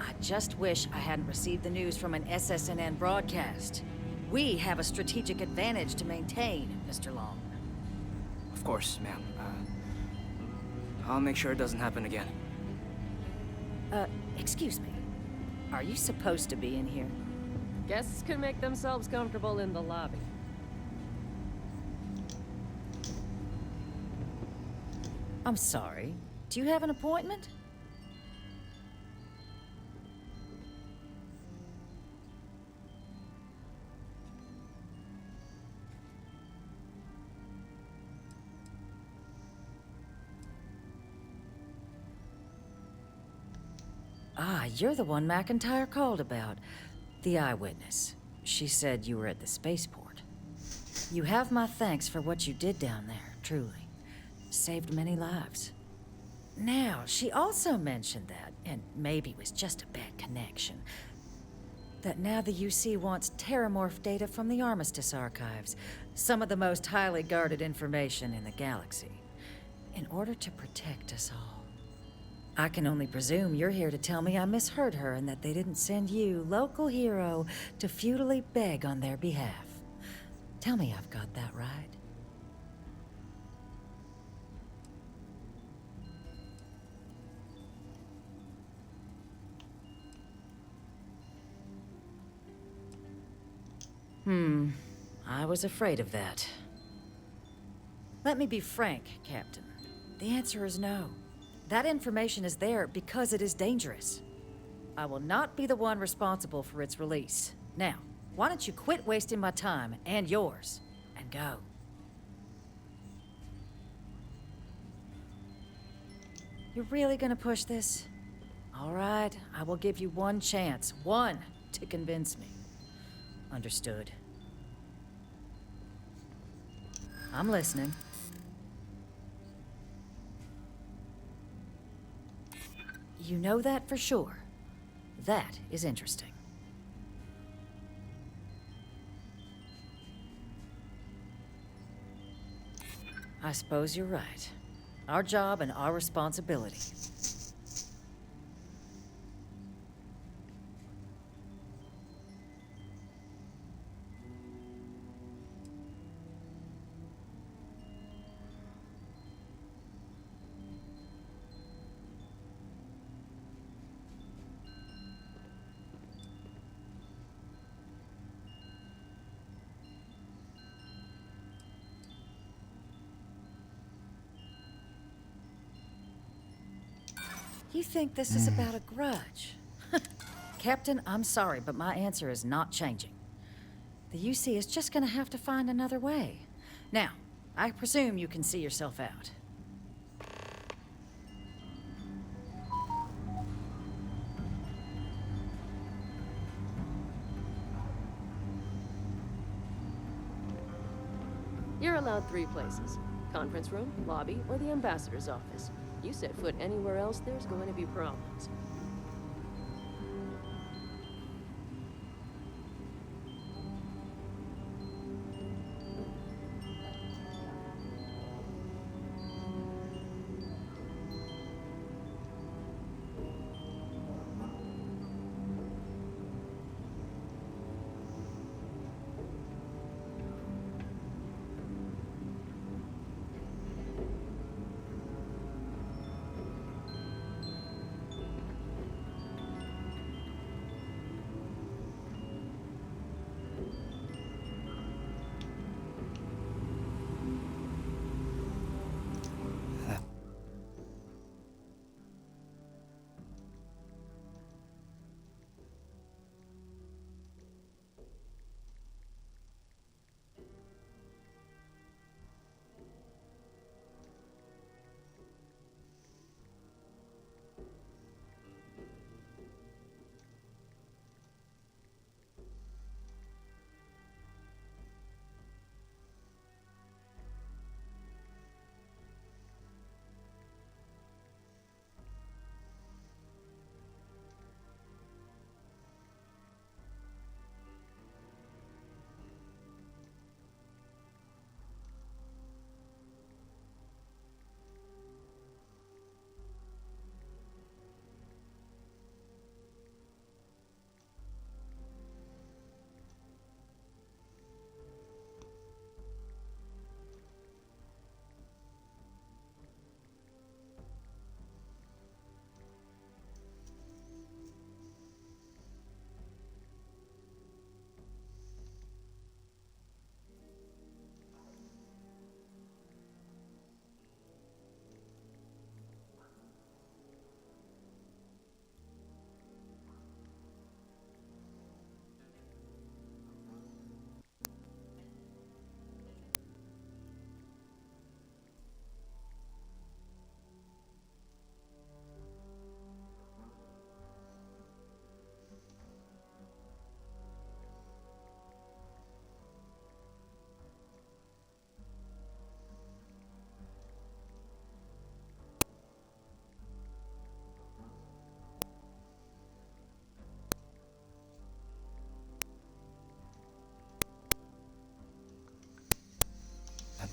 I just wish I hadn't received the news from an SSNN broadcast. We have a strategic advantage to maintain, Mr. Long. Of course, ma'am. I'll make sure it doesn't happen again. Excuse me. Are you supposed to be in here? Guests can make themselves comfortable in the lobby. I'm sorry. Do you have an appointment? Ah, you're the one McIntyre called about. The eyewitness. She said you were at the spaceport. You have my thanks for what you did down there, truly. Saved many lives. Now, she also mentioned that, and maybe it was just a bad connection, that now the UC wants terramorph data from the Armistice archives, some of the most highly guarded information in the galaxy, in order to protect us all. I can only presume you're here to tell me I misheard her and that they didn't send you, local hero, to futilely beg on their behalf. Tell me I've got that right. I was afraid of that. Let me be frank, Captain. The answer is no. That information is there because it is dangerous. I will not be the one responsible for its release. Now, why don't you quit wasting my time and yours, and go? You're really gonna push this? All right, I will give you one chance. One to convince me. Understood. I'm listening. You know that for sure. That is interesting. I suppose you're right. Our job and our responsibility. You think this is about a grudge? Captain, I'm sorry, but my answer is not changing. The UC is just gonna have to find another way. Now, I presume you can see yourself out. You're allowed 3 places. Conference room, lobby, or the ambassador's office. You set foot anywhere else, there's going to be problems.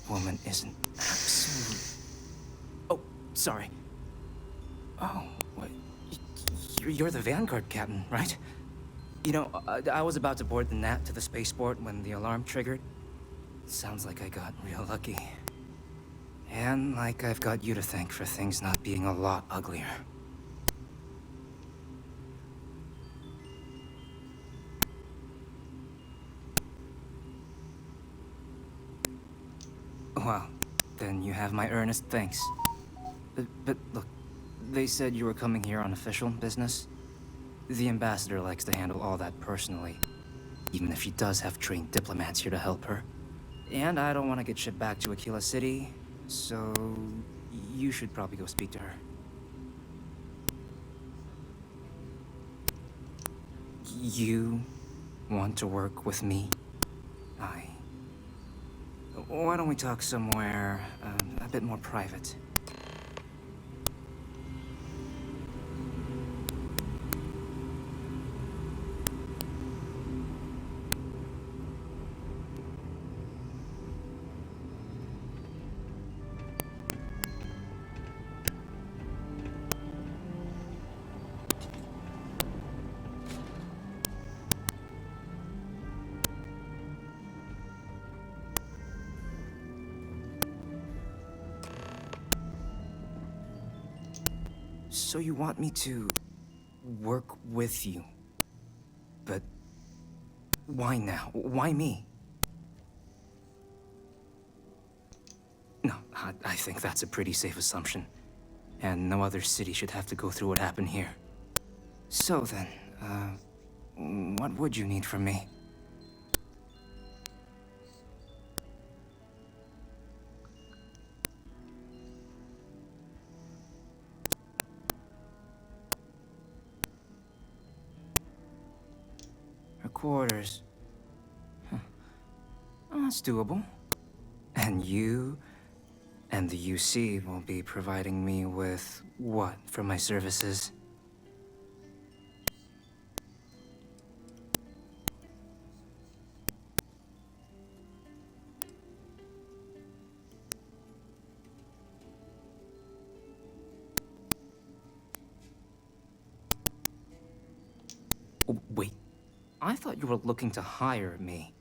woman is an absolute... Oh, sorry. Oh, what? You're the Vanguard captain, right? You know, I was about to board the Nat to the spaceport when the alarm triggered. Sounds like I got real lucky. And like I've got you to thank for things not being a lot uglier. Well, then you have my earnest thanks. But look, they said you were coming here on official business. The ambassador likes to handle all that personally, even if she does have trained diplomats here to help her. And I don't want to get shipped back to Aquila City, so you should probably go speak to her. You want to work with me? Why don't we talk somewhere a bit more private? So you want me to work with you? But why now? Why me? No, I think that's a pretty safe assumption. And no other city should have to go through what happened here. So then, what would you need from me? Quarters. Huh. Oh, that's doable. And you and the UC will be providing me with what for my services? Oh, wait. I thought you were looking to hire me.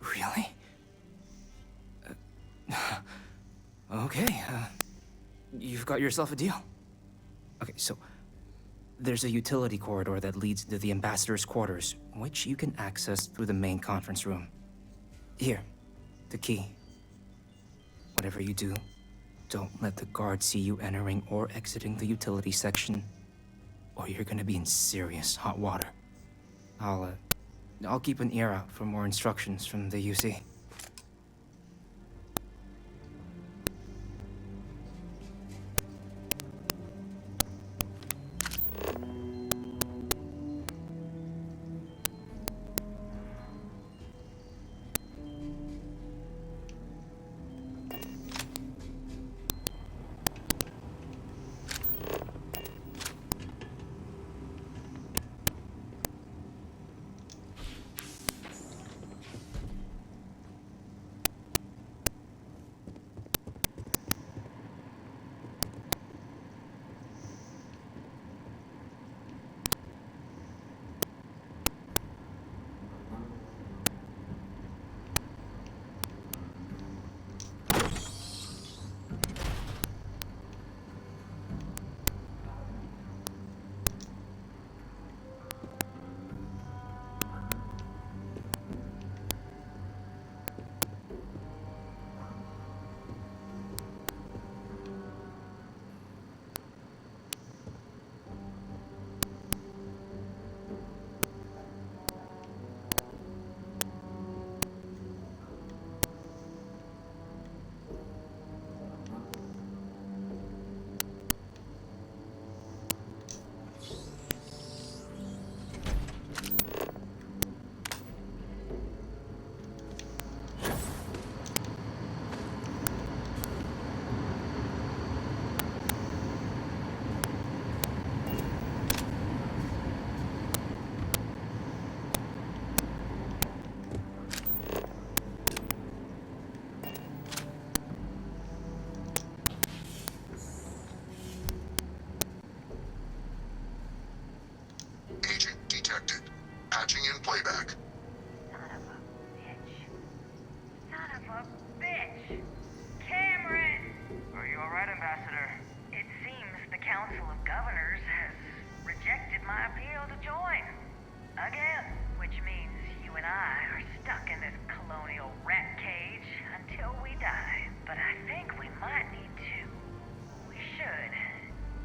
Really? Okay, you've got yourself a deal. Okay, so there's a utility corridor that leads to the ambassador's quarters, which you can access through the main conference room. Here, the key. Whatever you do, don't let the guard see you entering or exiting the utility section, or you're gonna be in serious hot water. I'll keep an ear out for more instructions from the UC. Cameron! Are you alright, Ambassador? It seems the Council of Governors has rejected my appeal to join. Again. Which means you and I are stuck in this colonial rat cage until we die. But I think we might need to. We should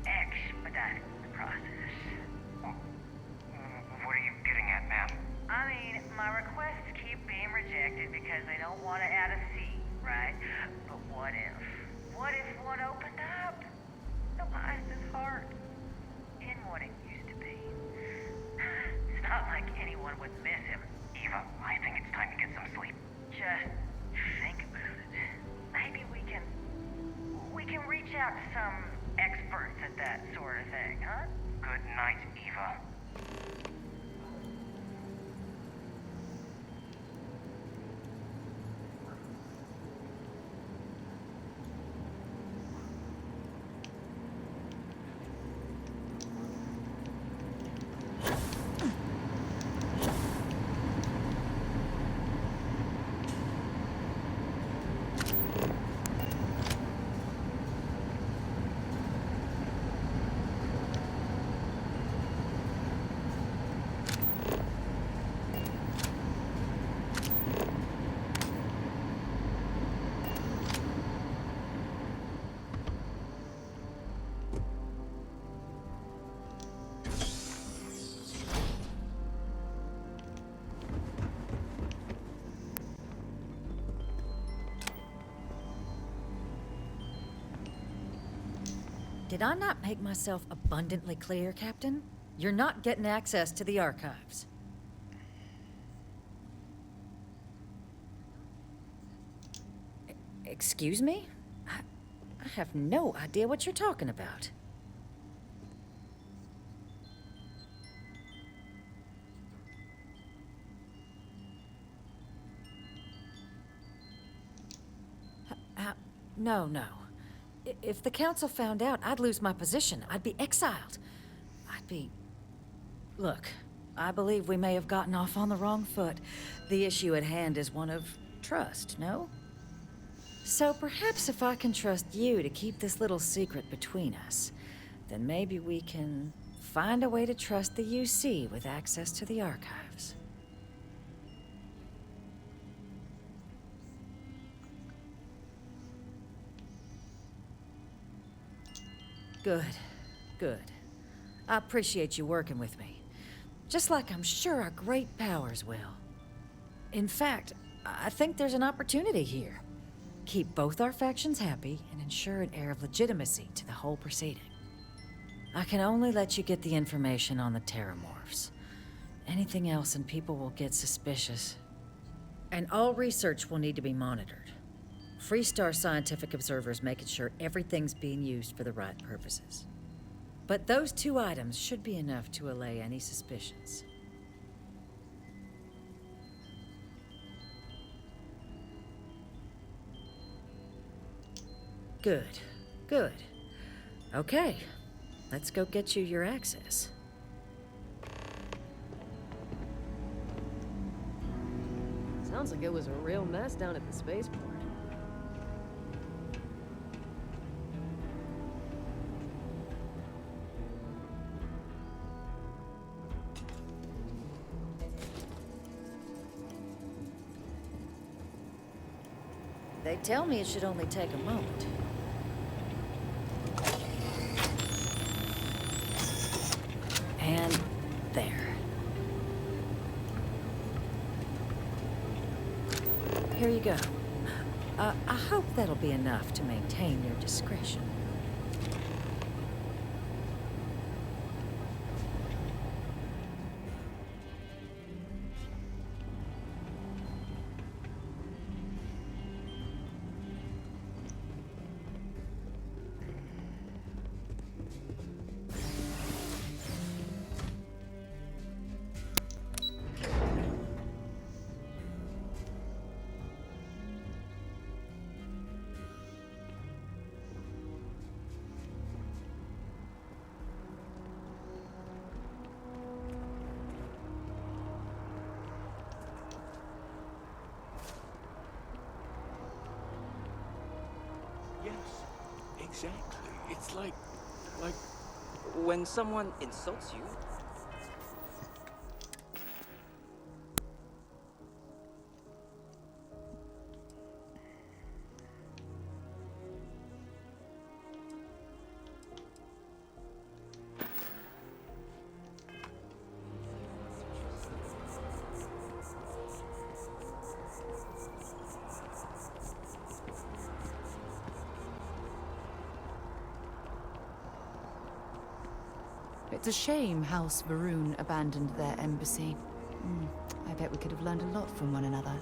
expedite the process. What are you getting at, ma'am? I mean, my requests keep being rejected because they don't want to add a seat, right? But what if? What if one opened up? The Elias's heart in what it used to be. It's not like anyone would miss him. Eva, I think it's time to get some sleep. Just think about it. Maybe we can reach out to some experts at that sort of thing, huh? Good night, Eva. Did I not make myself abundantly clear, Captain? You're not getting access to the archives. Excuse me? I have no idea what you're talking about. No. If the council found out, I'd lose my position. I'd be exiled. Look, I believe we may have gotten off on the wrong foot. The issue at hand is one of trust, no? So perhaps if I can trust you to keep this little secret between us, then maybe we can find a way to trust the UC with access to the archives. Good. I appreciate you working with me. Just like I'm sure our great powers will. In fact, I think there's an opportunity here. Keep both our factions happy and ensure an air of legitimacy to the whole proceeding. I can only let you get the information on the Terramorphs. Anything else and people will get suspicious. And all research will need to be monitored. Freestar scientific observers making sure everything's being used for the right purposes. But those two items should be enough to allay any suspicions. Good. Okay, let's go get you your access. Sounds like it was a real mess down at the spaceport. They tell me it should only take a moment. And there. Here you go. I hope that'll be enough to maintain your discretion. exactly? It's like when someone insults you. It's a shame House Varun abandoned their embassy. I bet we could have learned a lot from one another.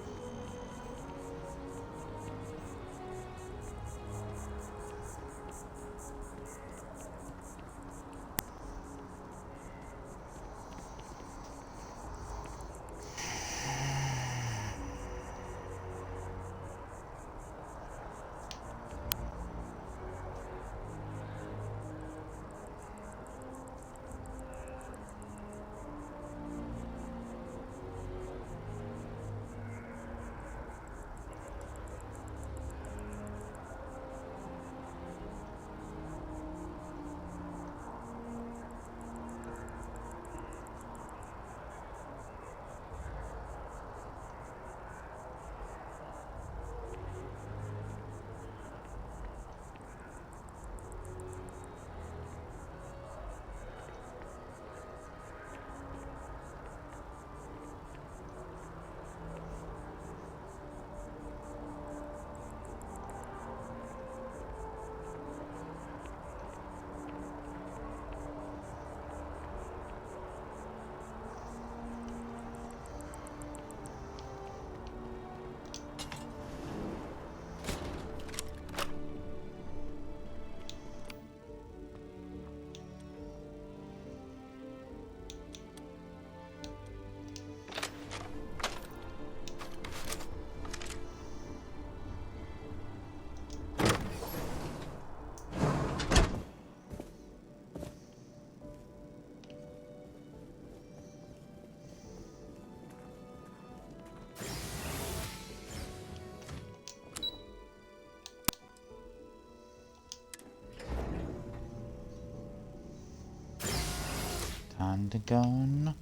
Time to go on.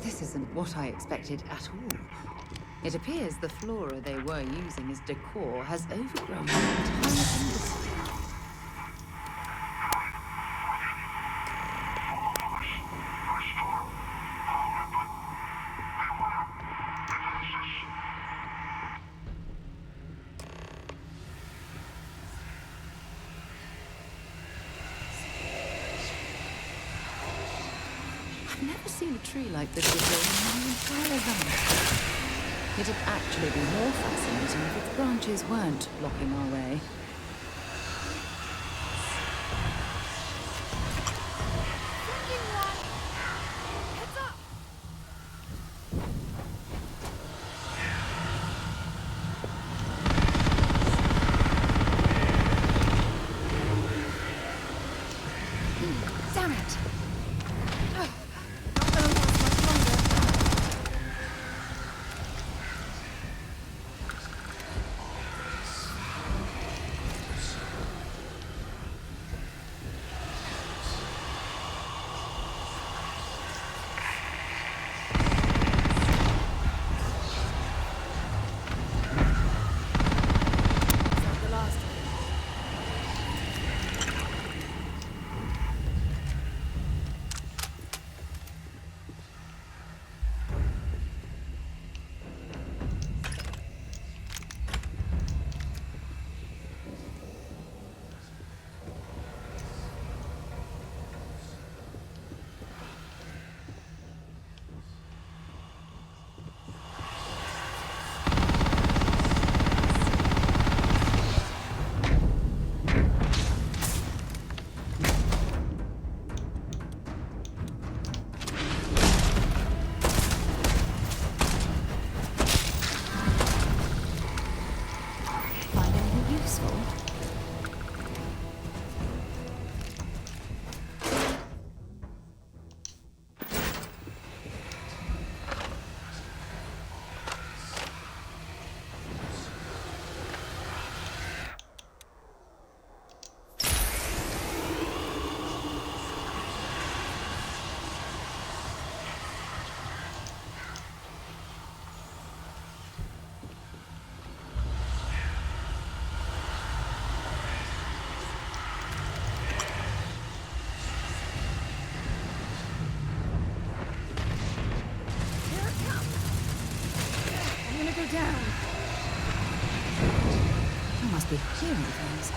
This isn't what I expected at all. It appears the flora they were using as decor has overgrown the entire industry. I've never seen a tree like this before in my entire life. It'd actually be more fascinating if its branches weren't blocking our way. Damn it! down. You must be hearing things.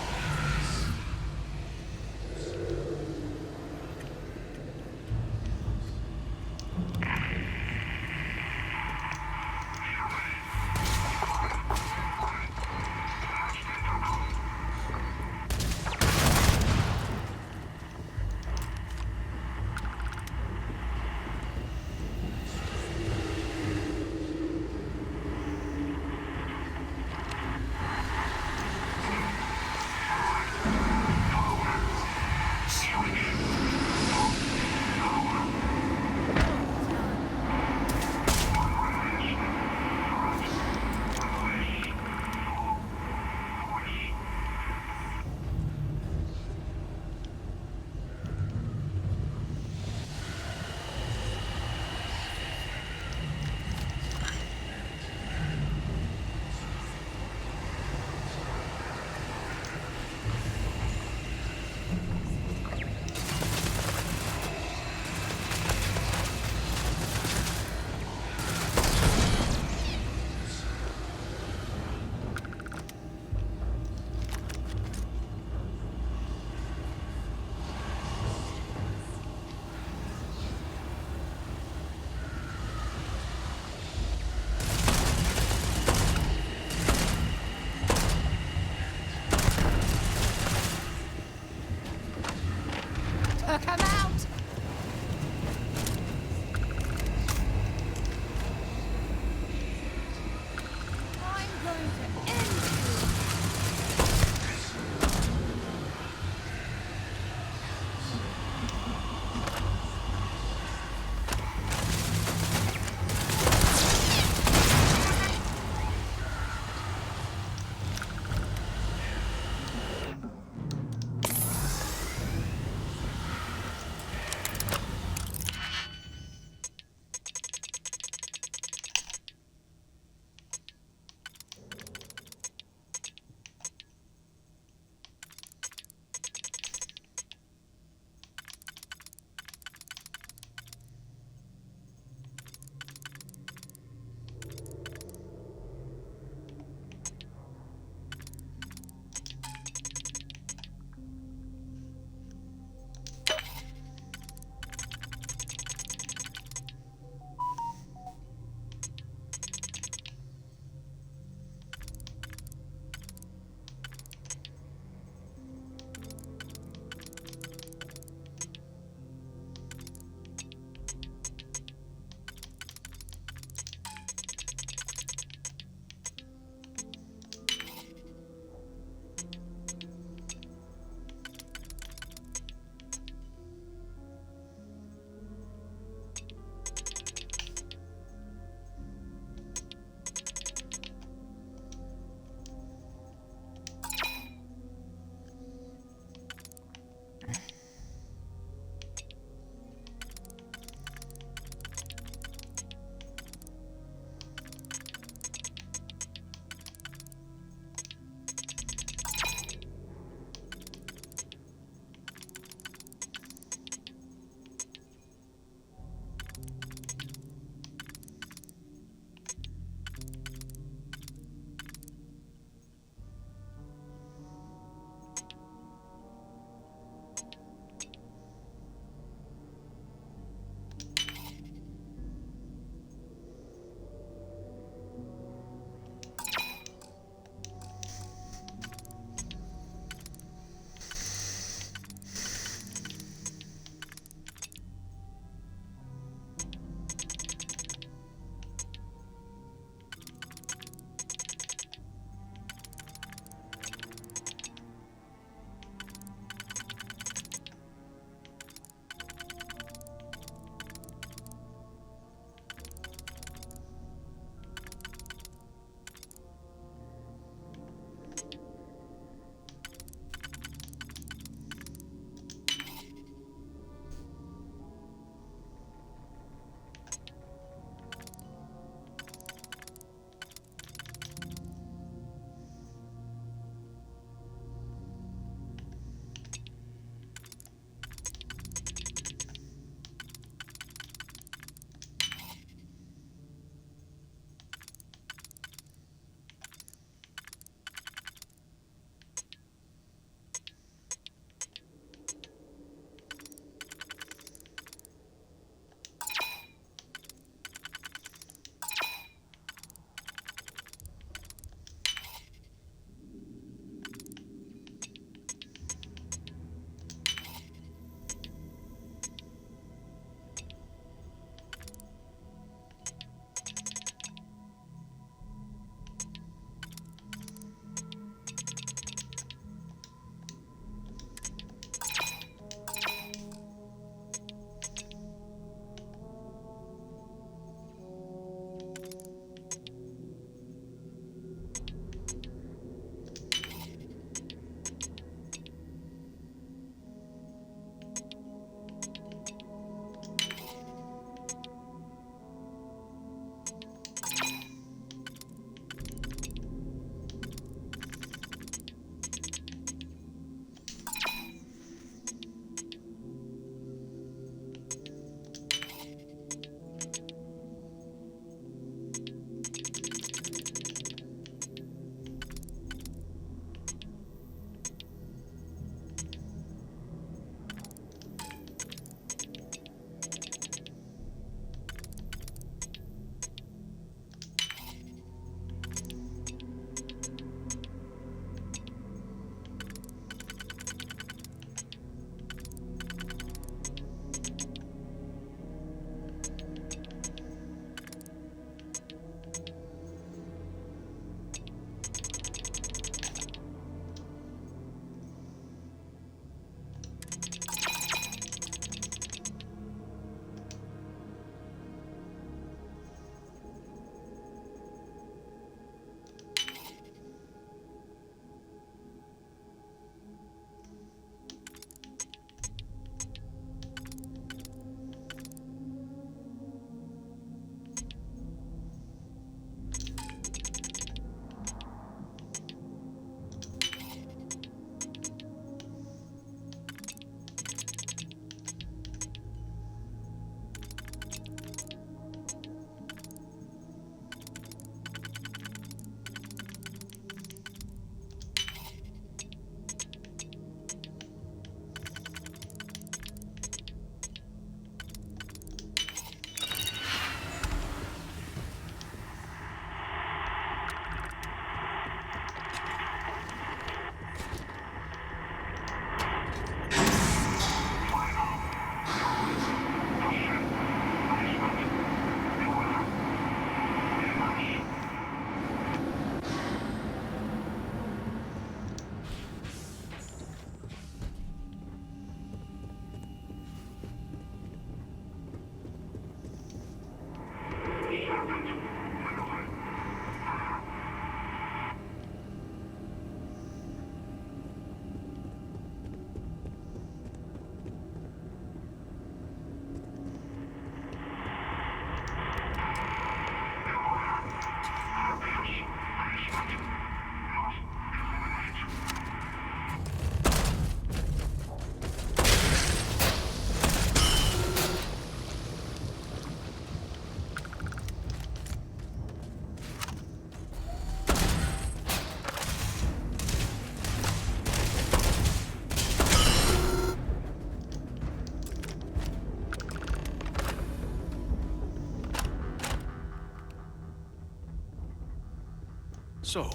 So,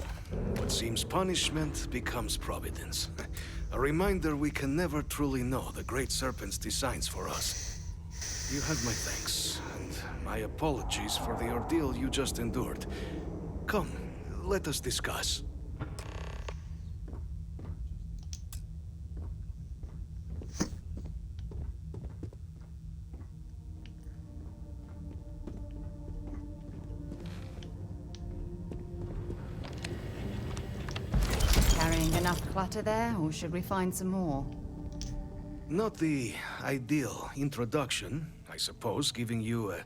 what seems punishment becomes providence. A reminder we can never truly know the Great Serpent's designs for us. You have my thanks, and my apologies for the ordeal you just endured. Come, let us discuss. Carrying enough clutter there, or should we find some more? Not the ideal introduction, I suppose, giving you a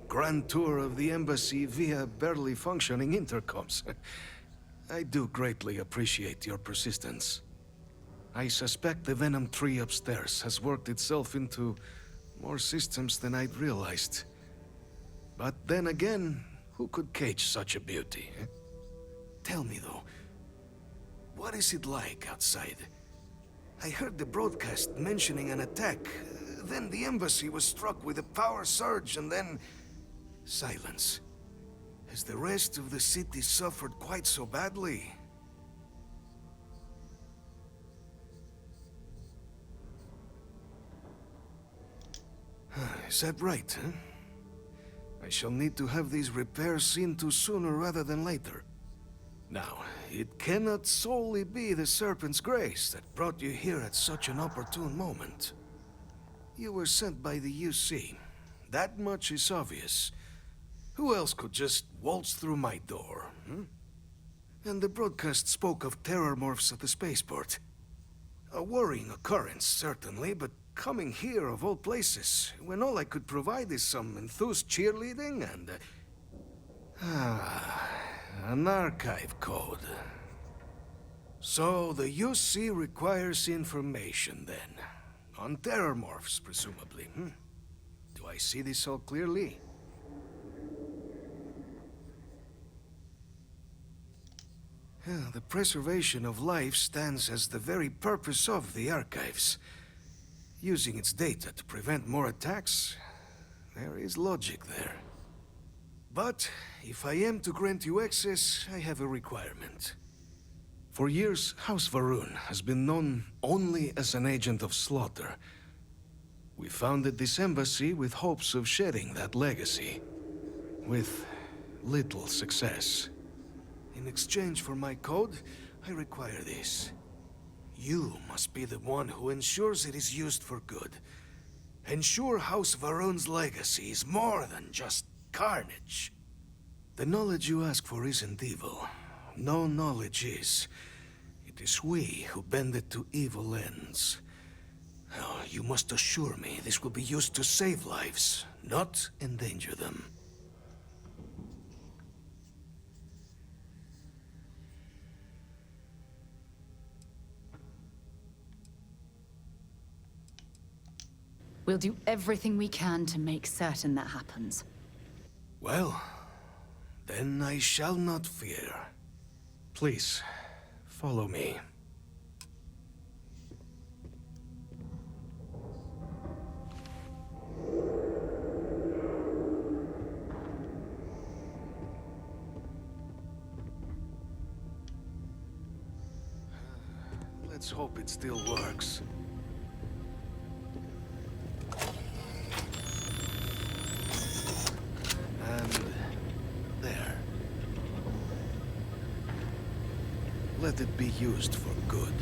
grand tour of the embassy via barely functioning intercoms. I do greatly appreciate your persistence. I suspect the Venom tree upstairs has worked itself into more systems than I'd realized. But then again, who could cage such a beauty? Tell me though, what is it like outside? I heard the broadcast mentioning an attack. Then the embassy was struck with a power surge and then... silence. Has the rest of the city suffered quite so badly? Is that right, huh? I shall need to have these repairs seen to sooner rather than later. Now, it cannot solely be the Serpent's grace that brought you here at such an opportune moment. You were sent by the UC. That much is obvious. Who else could just waltz through my door, hmm? And the broadcast spoke of terror morphs at the spaceport. A worrying occurrence, certainly, but coming here of all places, when all I could provide is some enthused cheerleading and... an archive code. So the UC requires information, then. On terror morphs, presumably, hmm? Do I see this all clearly? The preservation of life stands as the very purpose of the archives. Using its data to prevent more attacks, there is logic there. But if I am to grant you access, I have a requirement. For years, House Varun has been known only as an agent of slaughter. We founded this embassy with hopes of shedding that legacy, with little success. In exchange for my code, I require this. You must be the one who ensures it is used for good. Ensure House Varun's legacy is more than just carnage. The knowledge you ask for isn't evil. No knowledge is. It is we who bend it to evil ends. Oh, you must assure me this will be used to save lives, not endanger them. We'll do everything we can to make certain that happens. Well, then I shall not fear. Please, follow me. Let's hope it still works. And there. Let it be used for good.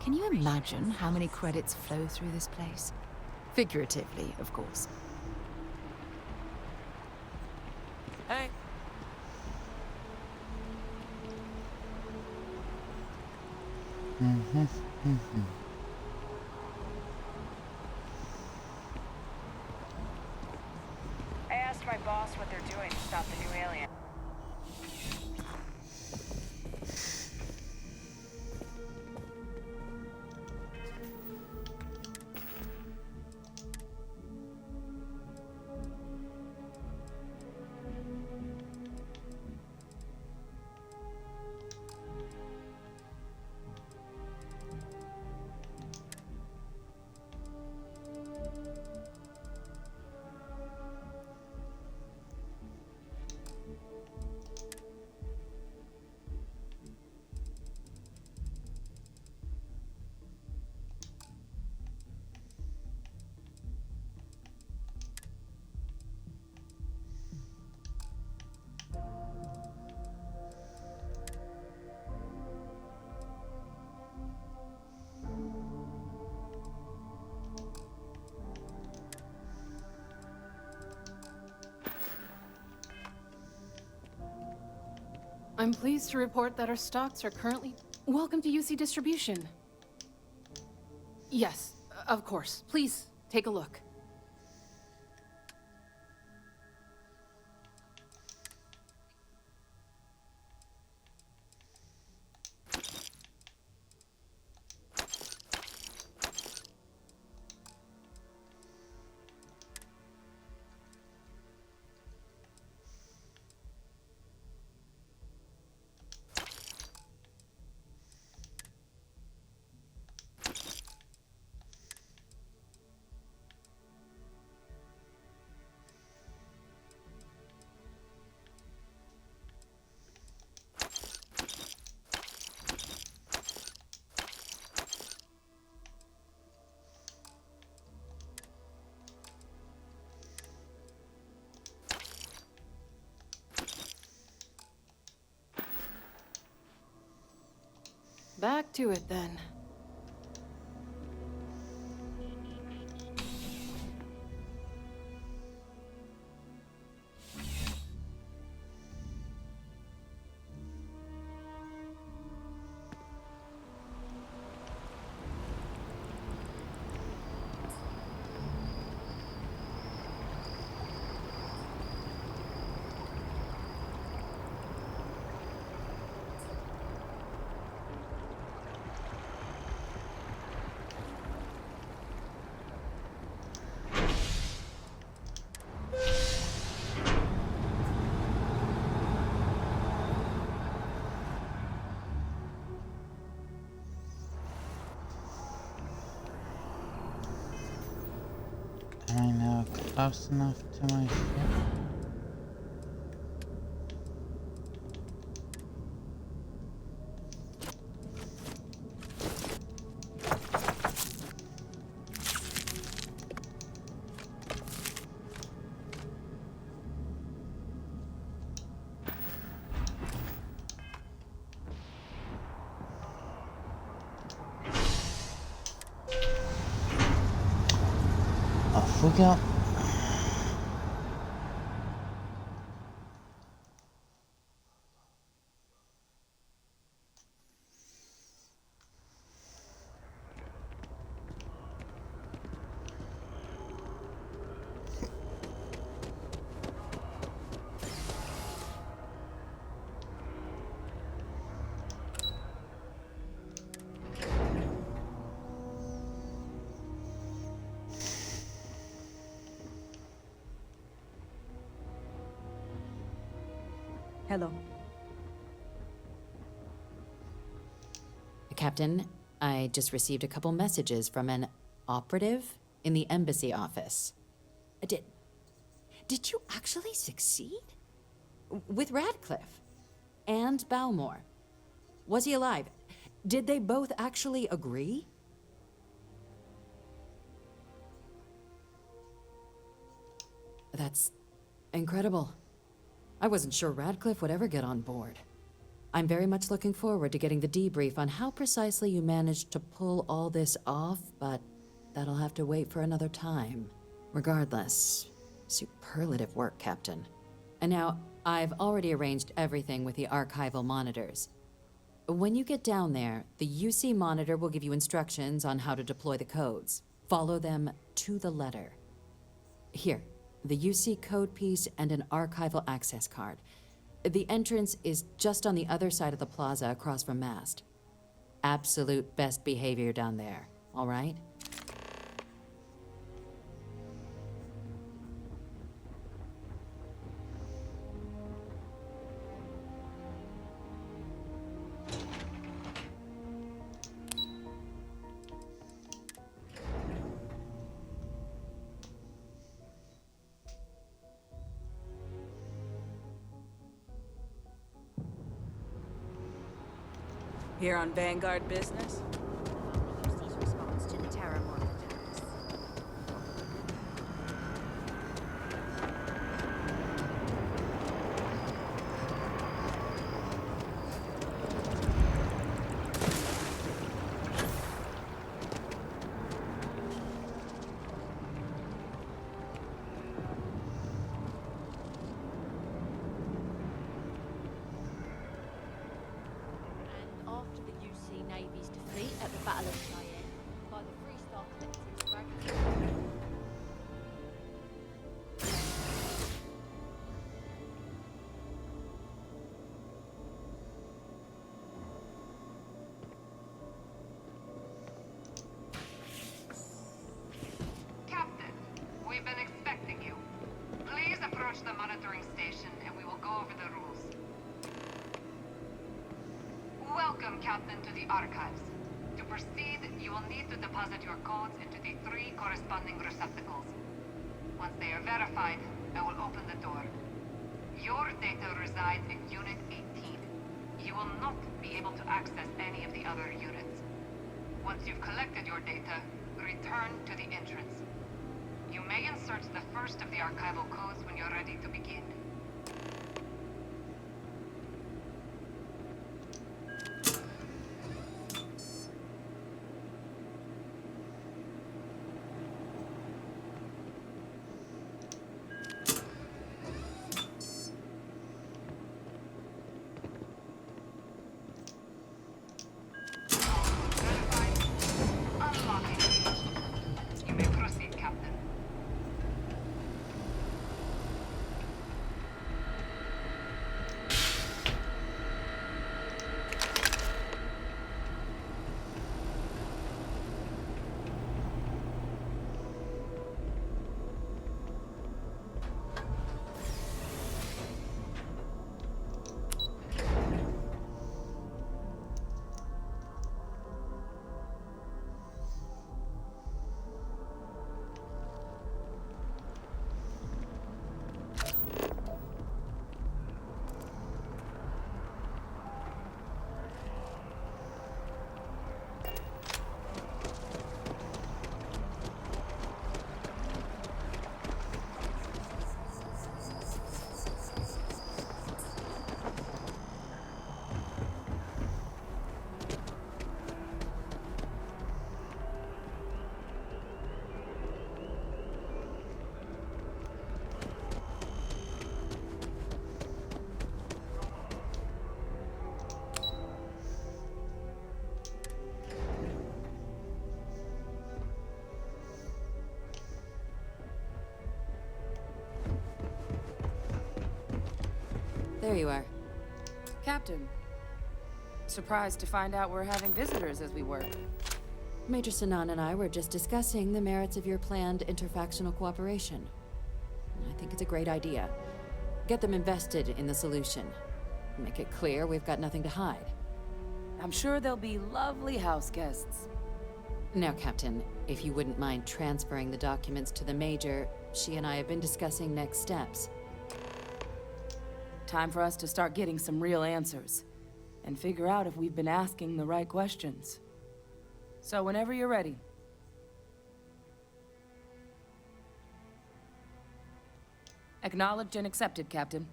Can you imagine how many credits flow through this place? Figuratively, of course. Hey. I asked my boss what they're doing to stop the new alien. I'm pleased to report that our stocks are currently... Welcome to UC Distribution. Yes, of course. Please, take a look. Back to it then. Am I now close enough to my ship? Off we go. Hello. Captain, I just received a couple messages from an operative in the embassy office. Did you actually succeed? With Radcliffe and Balmore. Was he alive? Did they both actually agree? That's incredible. I wasn't sure Radcliffe would ever get on board. I'm very much looking forward to getting the debrief on how precisely you managed to pull all this off, but that'll have to wait for another time. Regardless, superlative work, Captain. And now, I've already arranged everything with the archival monitors. When you get down there, the UC monitor will give you instructions on how to deploy the codes. Follow them to the letter. Here, the UC code piece and an archival access card. The entrance is just on the other side of the plaza across from Mast. Absolute best behavior down there, all right? Here on Vanguard business? UC's response to the Terramorph attacks. After the UC Navy's defeat at the Battle of Cheyenne by the Freestar Collective's Dragon. Captain, we've been expecting you. Please approach the monitoring station and we will go over the rules. Welcome, Captain, to the Archives. To proceed, you will need to deposit your codes into the 3 corresponding receptacles. Once they are verified, I will open the door. Your data resides in Unit 18. You will not be able to access any of the other units. Once you've collected your data, return to the entrance. You may insert the first of the archival codes when you're ready to begin. You may proceed, Captain. There you are. Captain. Surprised to find out we're having visitors as we work. Major Sinan and I were just discussing the merits of your planned interfactional cooperation. I think it's a great idea. Get them invested in the solution. Make it clear we've got nothing to hide. I'm sure they'll be lovely house guests. Now, Captain, if you wouldn't mind transferring the documents to the Major, she and I have been discussing next steps. Time for us to start getting some real answers. And figure out if we've been asking the right questions. So whenever you're ready. Acknowledged and accepted, Captain.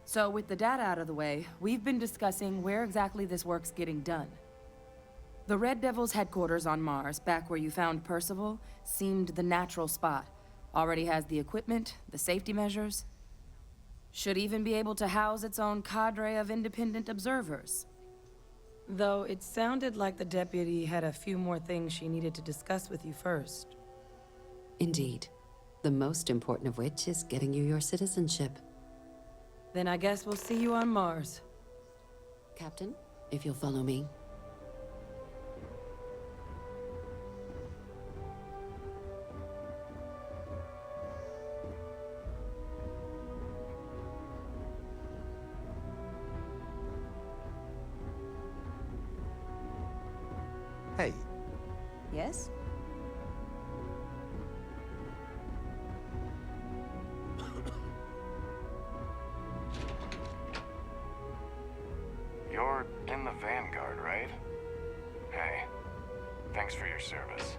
So with the data out of the way, we've been discussing where exactly this work's getting done. The Red Devil's headquarters on Mars, back where you found Percival, seemed the natural spot. Already has the equipment, the safety measures. Should even be able to house its own cadre of independent observers. Though it sounded like the deputy had a few more things she needed to discuss with you first. Indeed. The most important of which is getting you your citizenship. Then I guess we'll see you on Mars. Captain, if you'll follow me. Hey. Yes? You're in the Vanguard, right? Hey, thanks for your service.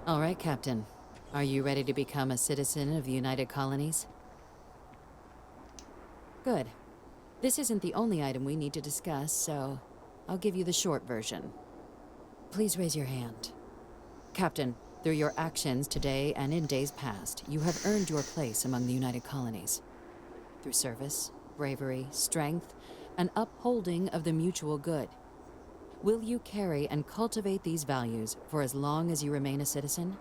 All right, Captain. Are you ready to become a citizen of the United Colonies? Good. This isn't the only item we need to discuss, so I'll give you the short version. Please raise your hand. Captain, through your actions today and in days past, you have earned your place among the United Colonies. Through service, bravery, strength, and upholding of the mutual good. Will you carry and cultivate these values for as long as you remain a citizen?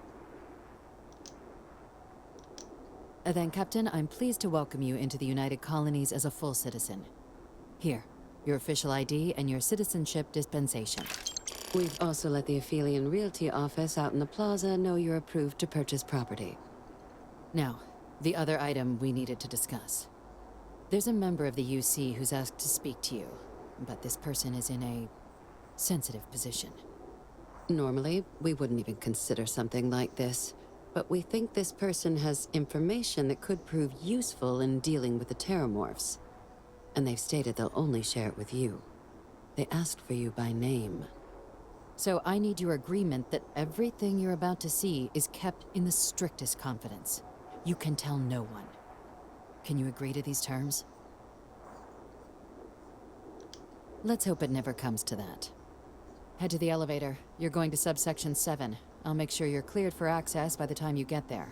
Then, Captain, I'm pleased to welcome you into the United Colonies as a full citizen. Here, your official ID and your citizenship dispensation. We've also let the Aphelion Realty office out in the plaza know you're approved to purchase property. Now, the other item we needed to discuss. There's a member of the UC who's asked to speak to you, but this person is in a sensitive position. Normally, we wouldn't even consider something like this, but we think this person has information that could prove useful in dealing with the Terramorphs. And they've stated they'll only share it with you. They asked for you by name. So I need your agreement that everything you're about to see is kept in the strictest confidence. You can tell no one. Can you agree to these terms? Let's hope it never comes to that. Head to the elevator. You're going to subsection 7. I'll make sure you're cleared for access by the time you get there.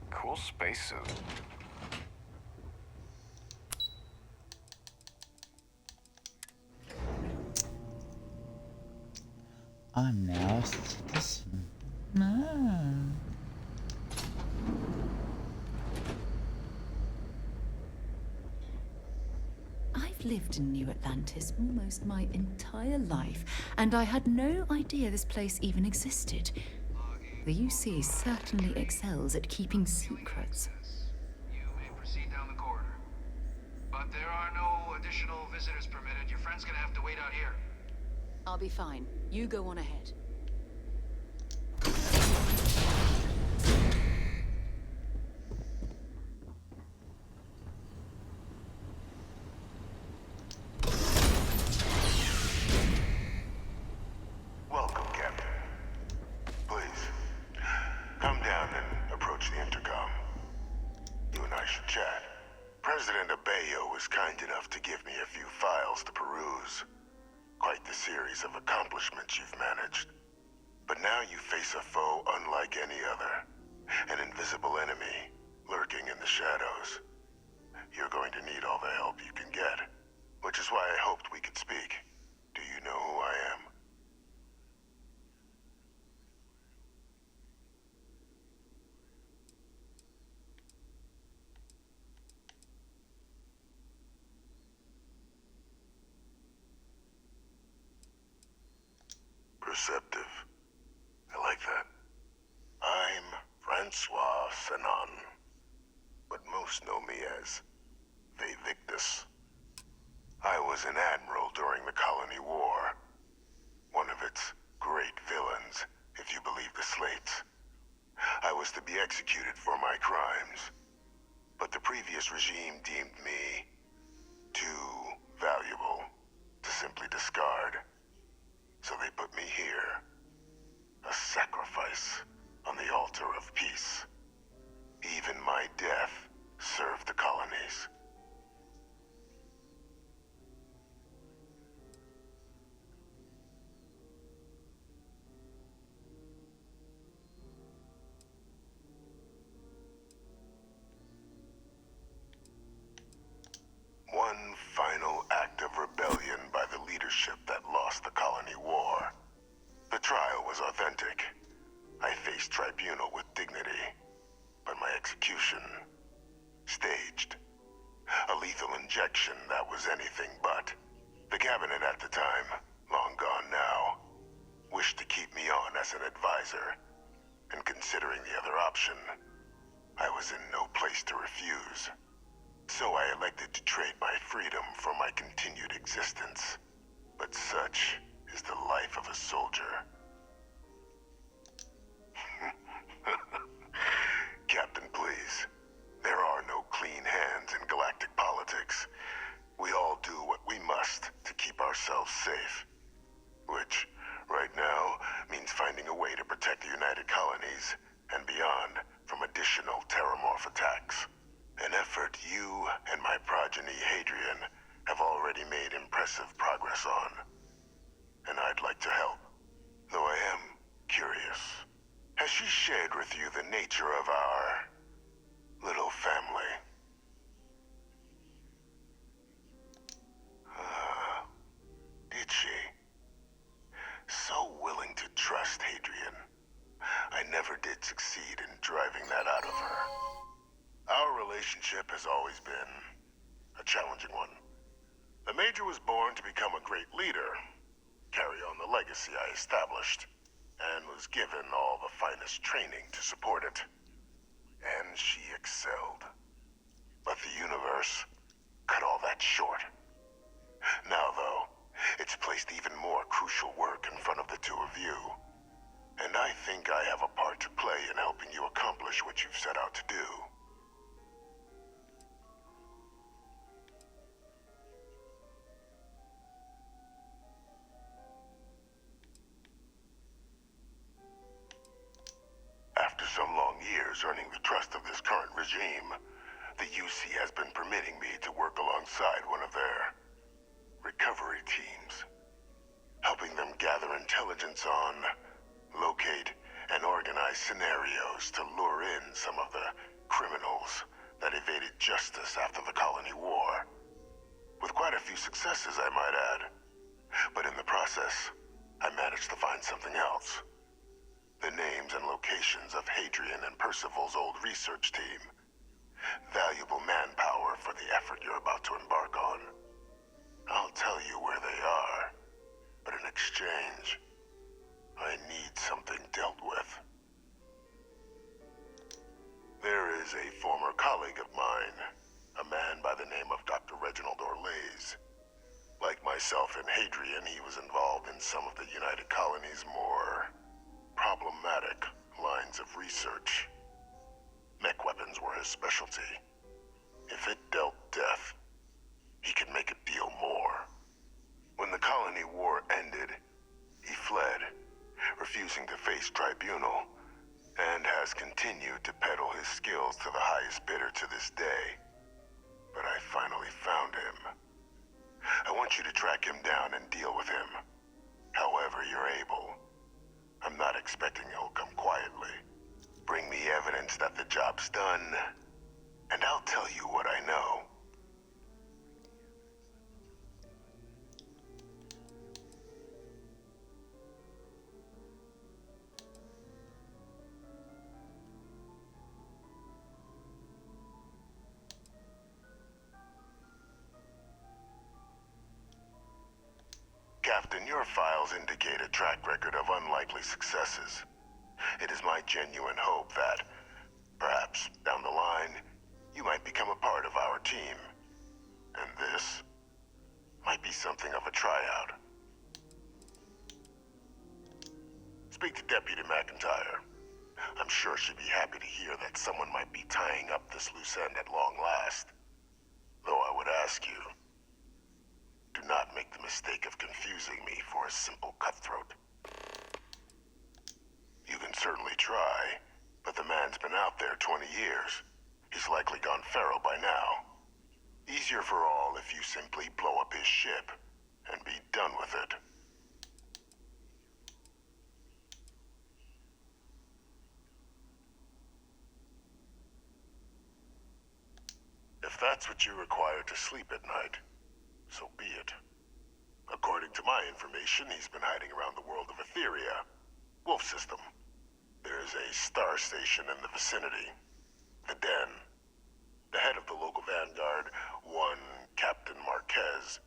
Cool spacesuit. I'm now a citizen. No. I've lived in New Atlantis almost my entire life, and I had no idea this place even existed. The UC certainly excels at keeping secrets. You may proceed down the corridor. But there are no additional visitors permitted. Your friend's gonna have to wait out here. I'll be fine. You go on ahead. Welcome, Captain. Please, come down and approach the intercom. You and I should chat. President Abeyo was kind enough to give me a few files to peruse. Quite the series of accomplishments you've managed. But now you face a foe unlike any other. An invisible enemy, lurking in the shadows. You're going to need all the help you can get. Which is why I hoped we could speak. Do you know who I am? receptive. I like that. I'm Francois Sanon, but most know me as Victus. I was an admiral during the Colony War. One of its great villains, if you believe the slates. I was to be executed for my crimes, but the previous regime deemed me too valuable to simply discard. So they put me here, a sacrifice on the altar of peace. Even my death served the colonies. One final act of rebellion by the leadership that lost the Colony War. The trial was authentic. I faced tribunal with dignity, but my execution, staged. A lethal injection that was anything but. The cabinet at the time, long gone now, wished to keep me on as an advisor, and considering the other option, I was in no place to refuse. So I elected to trade my freedom for my continued existence. But such is the life of a soldier. Captain, please. There are no clean hands in galactic politics. We all do what we must to keep ourselves safe. Which, right now, means finding a way to protect the United Colonies and beyond from additional terramorph attacks. An effort you and my progeny, Hadrian, have already made impressive progress on. And I'd like to help, though I am curious. Has she shared with you the nature of our little family? Did she? So willing to trust Hadrian. I never did succeed in driving that out of her. Our relationship has always been a challenging one. The Major was born to become a great leader, carry on the legacy I established, and was given all the finest training to support it. And she excelled. But the universe cut all that short. Now, though, it's placed even more crucial work in front of the two of you. And I think I have a part to play in helping you accomplish what you've set out to do. After some long years earning the trust of this current regime, the UC has been permitting me to work alongside one of their recovery teams, helping them gather intelligence on, locate, and organize scenarios to lure in some of the criminals that evaded justice after the Colony War. With quite a few successes, I might add. But in the process, I managed to find something else. The names and locations of Hadrian and Percival's old research team. Valuable manpower for the effort you're about to embark on. I'll tell you where they are, but in exchange, I need something dealt with. There is a former colleague of mine, a man by the name of Dr. Reginald Orlaise. Like myself and Hadrian, he was involved in some of the United Colonies' more problematic lines of research. Mech weapons were his specialty. If it dealt death, he could make a deal more. When the Colony War ended, he fled, refusing to face tribunal, and has continued to peddle his skills to the highest bidder to this day. But I finally found him. I want you to track him down and deal with him, however you're able. I'm not expecting he'll come quietly. Bring me evidence that the job's done, and I'll tell you what I know. Captain, your files indicate a track record of unlikely successes. It is my genuine hope that, perhaps down the line, you might become a part of our team. And this might be something of a tryout. Speak to Deputy McIntyre. I'm sure she'd be happy to hear that someone might be tying up this loose end at long last. Though I would ask you, do not make the mistake of confusing me for a simple cutthroat. You can certainly try, but the man's been out there 20 years. He's likely gone feral by now. Easier for all if you simply blow up his ship and be done with it. If that's what you require to sleep at night, so be it. According to my information, he's been hiding around the world of Etheria, Wolf System. There's a star station in the vicinity, the Den. The head of the local vanguard, one Captain Marquez,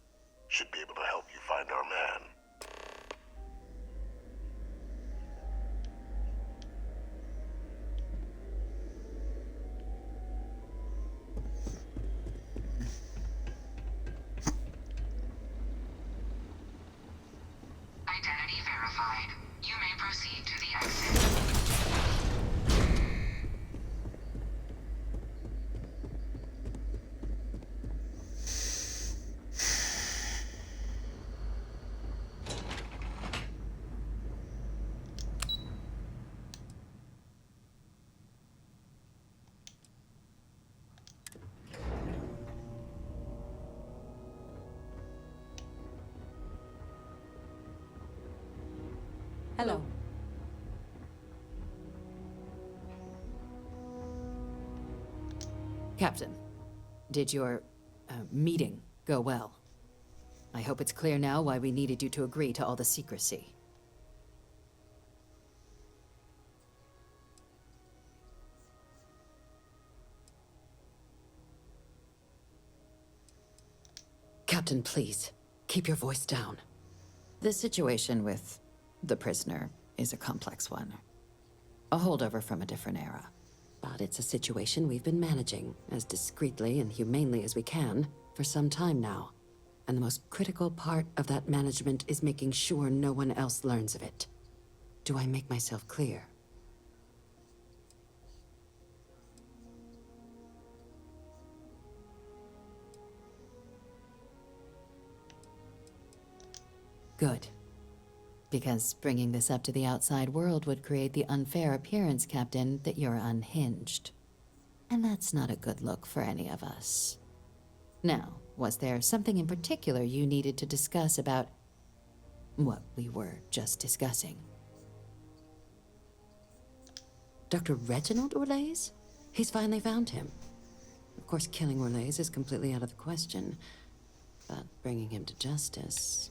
should be able to help you find our man. Identity verified. You may proceed to the exit. Hello. Captain, did your meeting go well? I hope it's clear now why we needed you to agree to all the secrecy. Captain, please, keep your voice down. The situation with the prisoner is a complex one. A holdover from a different era. But it's a situation we've been managing as discreetly and humanely as we can for some time now. And the most critical part of that management is making sure no one else learns of it. Do I make myself clear? Good. Because bringing this up to the outside world would create the unfair appearance, Captain, that you're unhinged. And that's not a good look for any of us. Now, was there something in particular you needed to discuss about what we were just discussing? Dr. Reginald Orlaise? He's finally found him. Of course, killing Orlaise is completely out of the question, but bringing him to justice...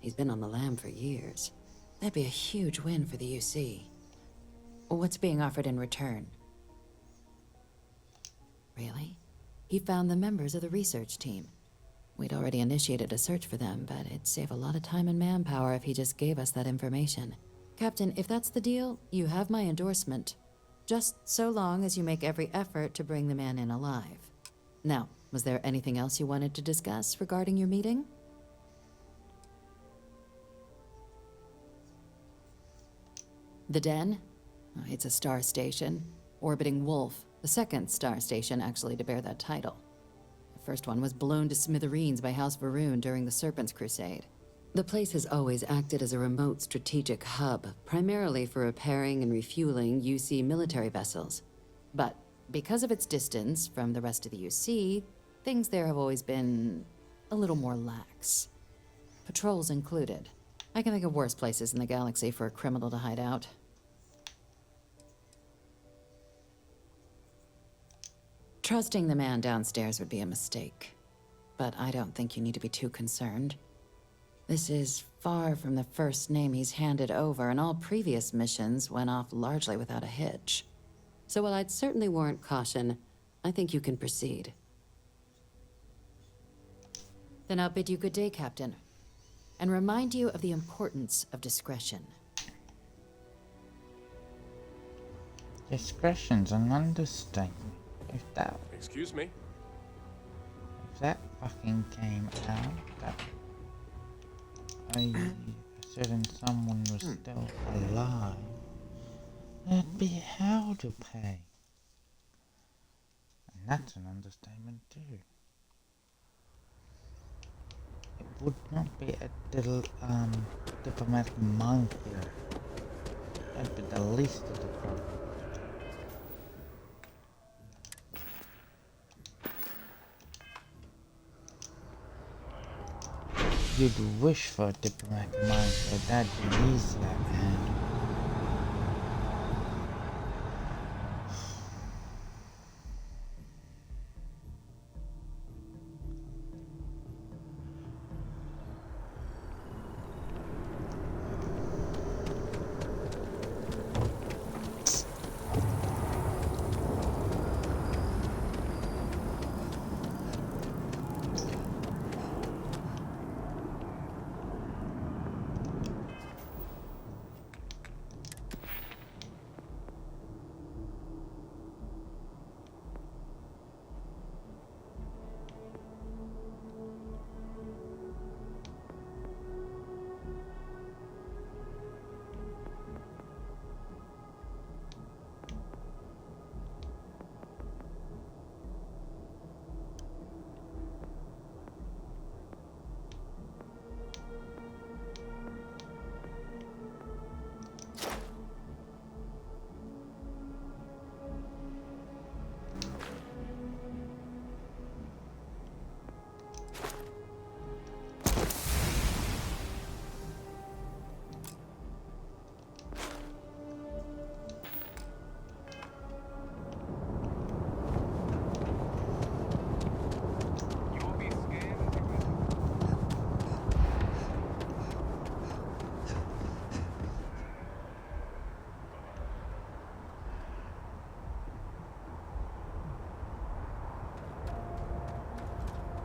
He's been on the lam for years. That'd be a huge win for the UC. What's being offered in return? Really? He found the members of the research team. We'd already initiated a search for them, but it'd save a lot of time and manpower if he just gave us that information. Captain, if that's the deal, you have my endorsement. Just so long as you make every effort to bring the man in alive. Now, was there anything else you wanted to discuss regarding your meeting? The Den? It's a star station, orbiting Wolf, the second star station actually to bear that title. The first one was blown to smithereens by House Varun during the Serpent's Crusade. The place has always acted as a remote strategic hub, primarily for repairing and refueling UC military vessels. But because of its distance from the rest of the UC, things there have always been a little more lax. Patrols included. I can think of worse places in the galaxy for a criminal to hide out. Trusting the man downstairs would be a mistake, but I don't think you need to be too concerned. This is far from the first name he's handed over, and all previous missions went off largely without a hitch. So while I'd certainly warrant caution, I think you can proceed. Then I'll bid you good day, Captain. and remind you of the importance of discretion. Discretion's an understatement. If that Excuse me? fucking came out, that considering someone was still alive, there'd be hell to pay. And that's an understatement too. It would not be a diplomatic minefield. That'd be the least of the problem. You'd wish for a diplomatic minefield, that'd be easier to handle.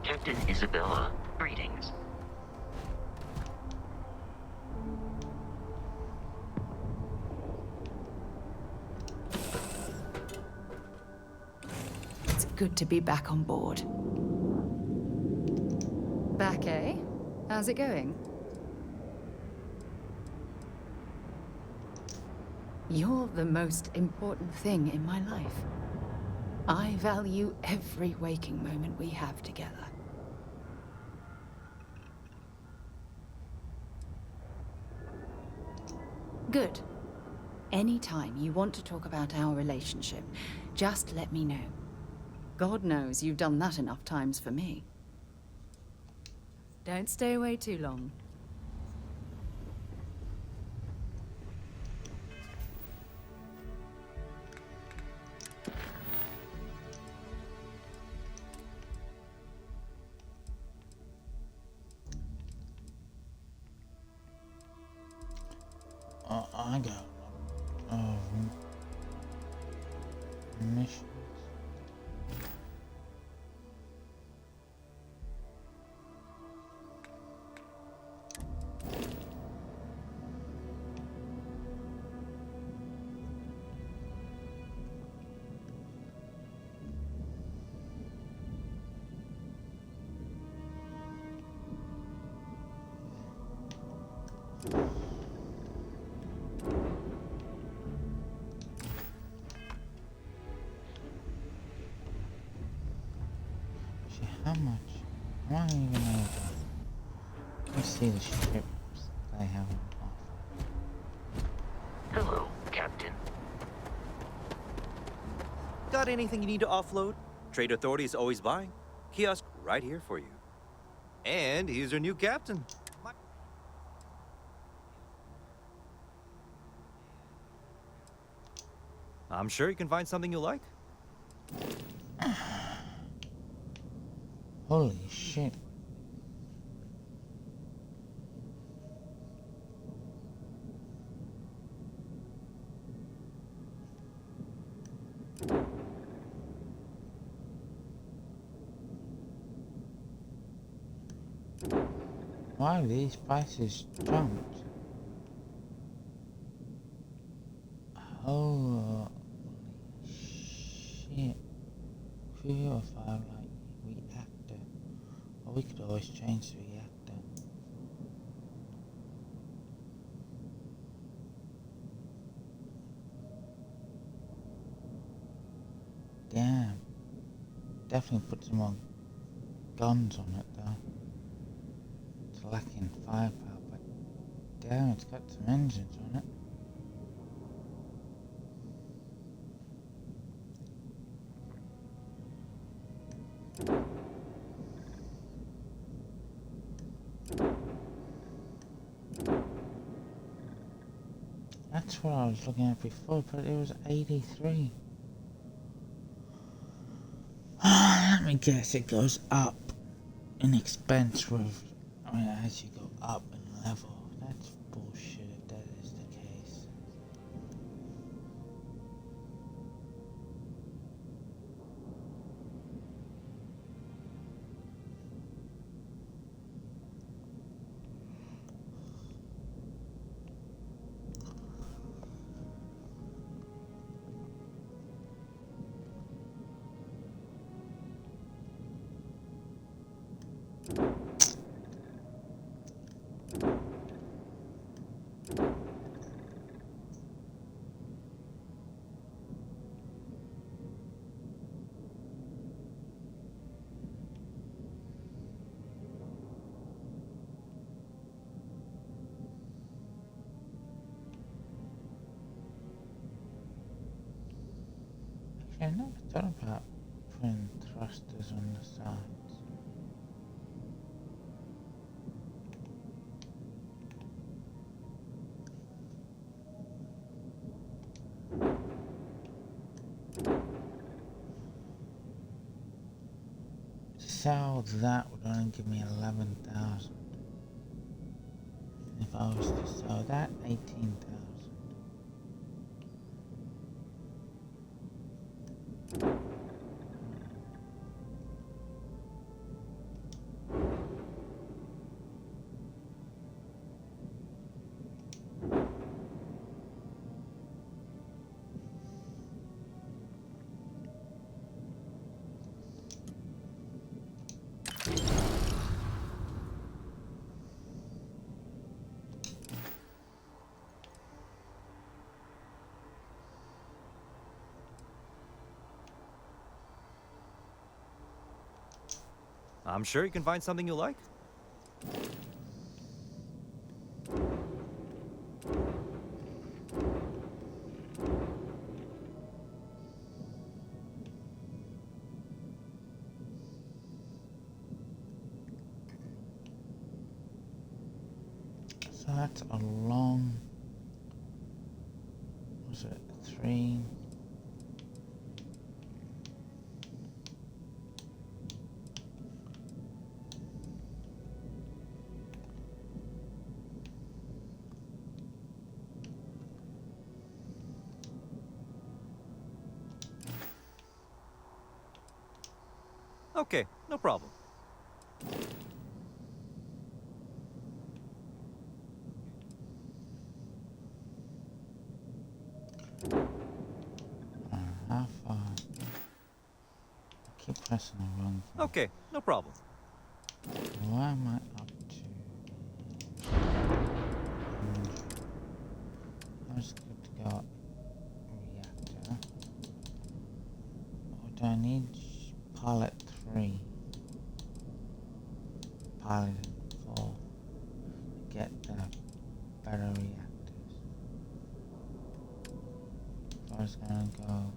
Captain Isabella, greetings. It's good to be back on board. Back, eh? How's it going? You're the most important thing in my life. I value every waking moment we have together. Good. Anytime you want to talk about our relationship, just let me know. God knows you've done that enough times for me. Don't stay away too long. I got missions. How much? I don't even know. Let's see the ships they have on offer. Hello, Captain. Got anything you need to offload? Trade Authority is always buying. Kiosk right here for you. And he's your new captain. I'm sure you can find something you like. Holy shit. Why have these prices jumped? Holy shit. Crew of 5 like reactor. Or we could always change the reactor. Damn. Definitely put some more guns on it though. It's lacking firepower, but damn, it's got some engines on it. That's what I was looking at before, but it was 83. Let me guess, it goes up in expense with, as you go up in level. That's bullshit if that is the case. I never thought about putting thrusters on the sides. To sell that would only give me 11,000. If I was to sell that, 18,000. I'm sure you can find something you like. So that's a long, was it 3? Okay, no problem. How far? I keep pressing the wrong thing. Okay, no problem. Why am I up to? I'm just good to go up reactor. Or do I need pilot 3? Pilot 4 to get the better reactors. I was gonna go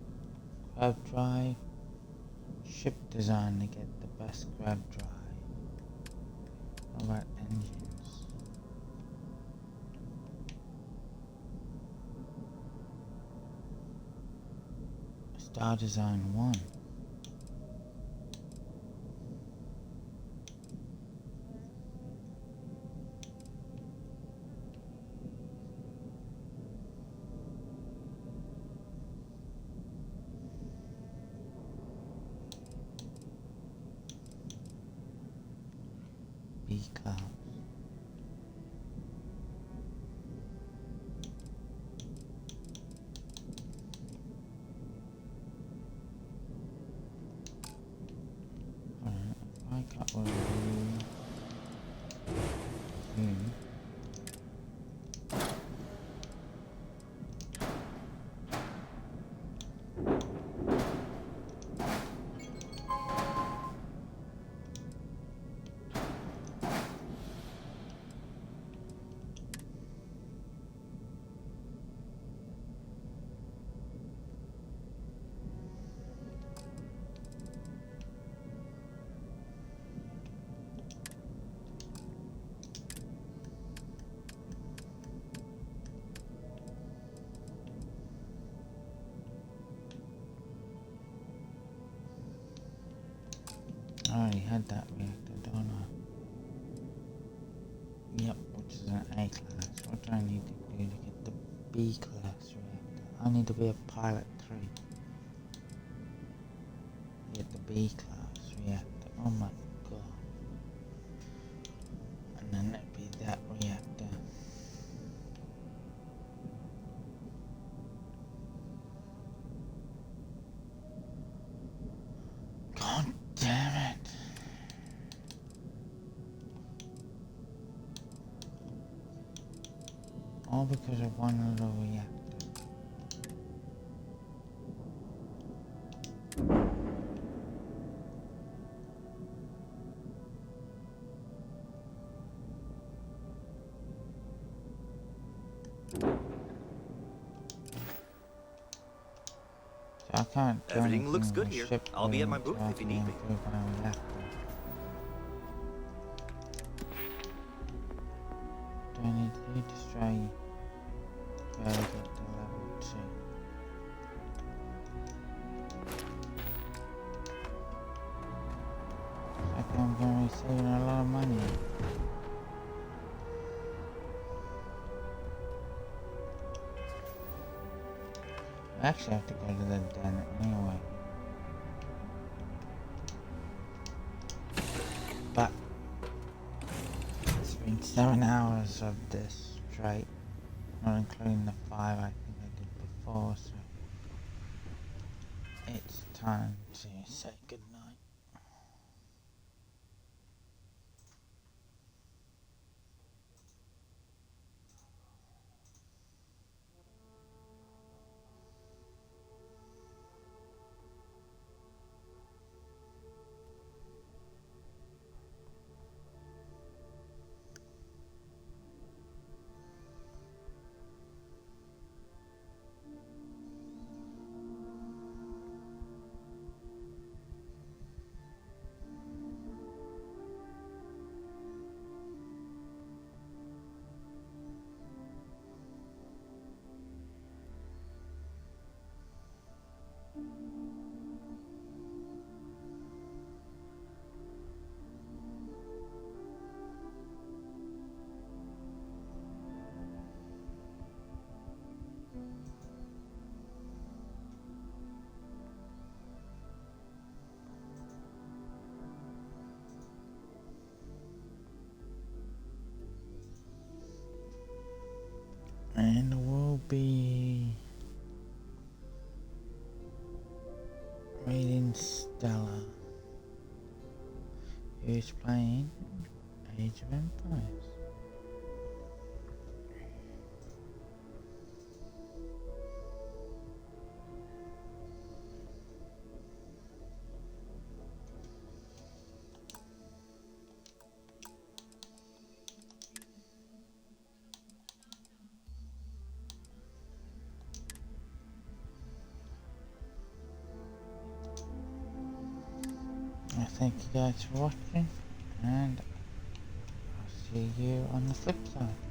grab drive, ship design to get the best grab drive. How about engines? Star design 1. B class. that reactor, don't I? Yep, which is an A class. What do I need to do to get the B class reactor? I need to be a pilot 3. Get the B class reactor. Oh my god. And then it'd be that reactor. God damn it. All because of one little reactor. So I can't do Everything looks anything good with here. ship I'll be at my building booth until I if you can need me. improve my reactor. Do I need to destroy where I get to level 2? Like I'm going to be saving a lot of money. I actually have to go to the den anyway. But it's been 7 hours of this straight, not including the 5 I think I did before, so it's time to say goodnight. And we'll be reading Stella, who's playing Age of Empires. I thank you guys for watching, and I'll see you on the flip side.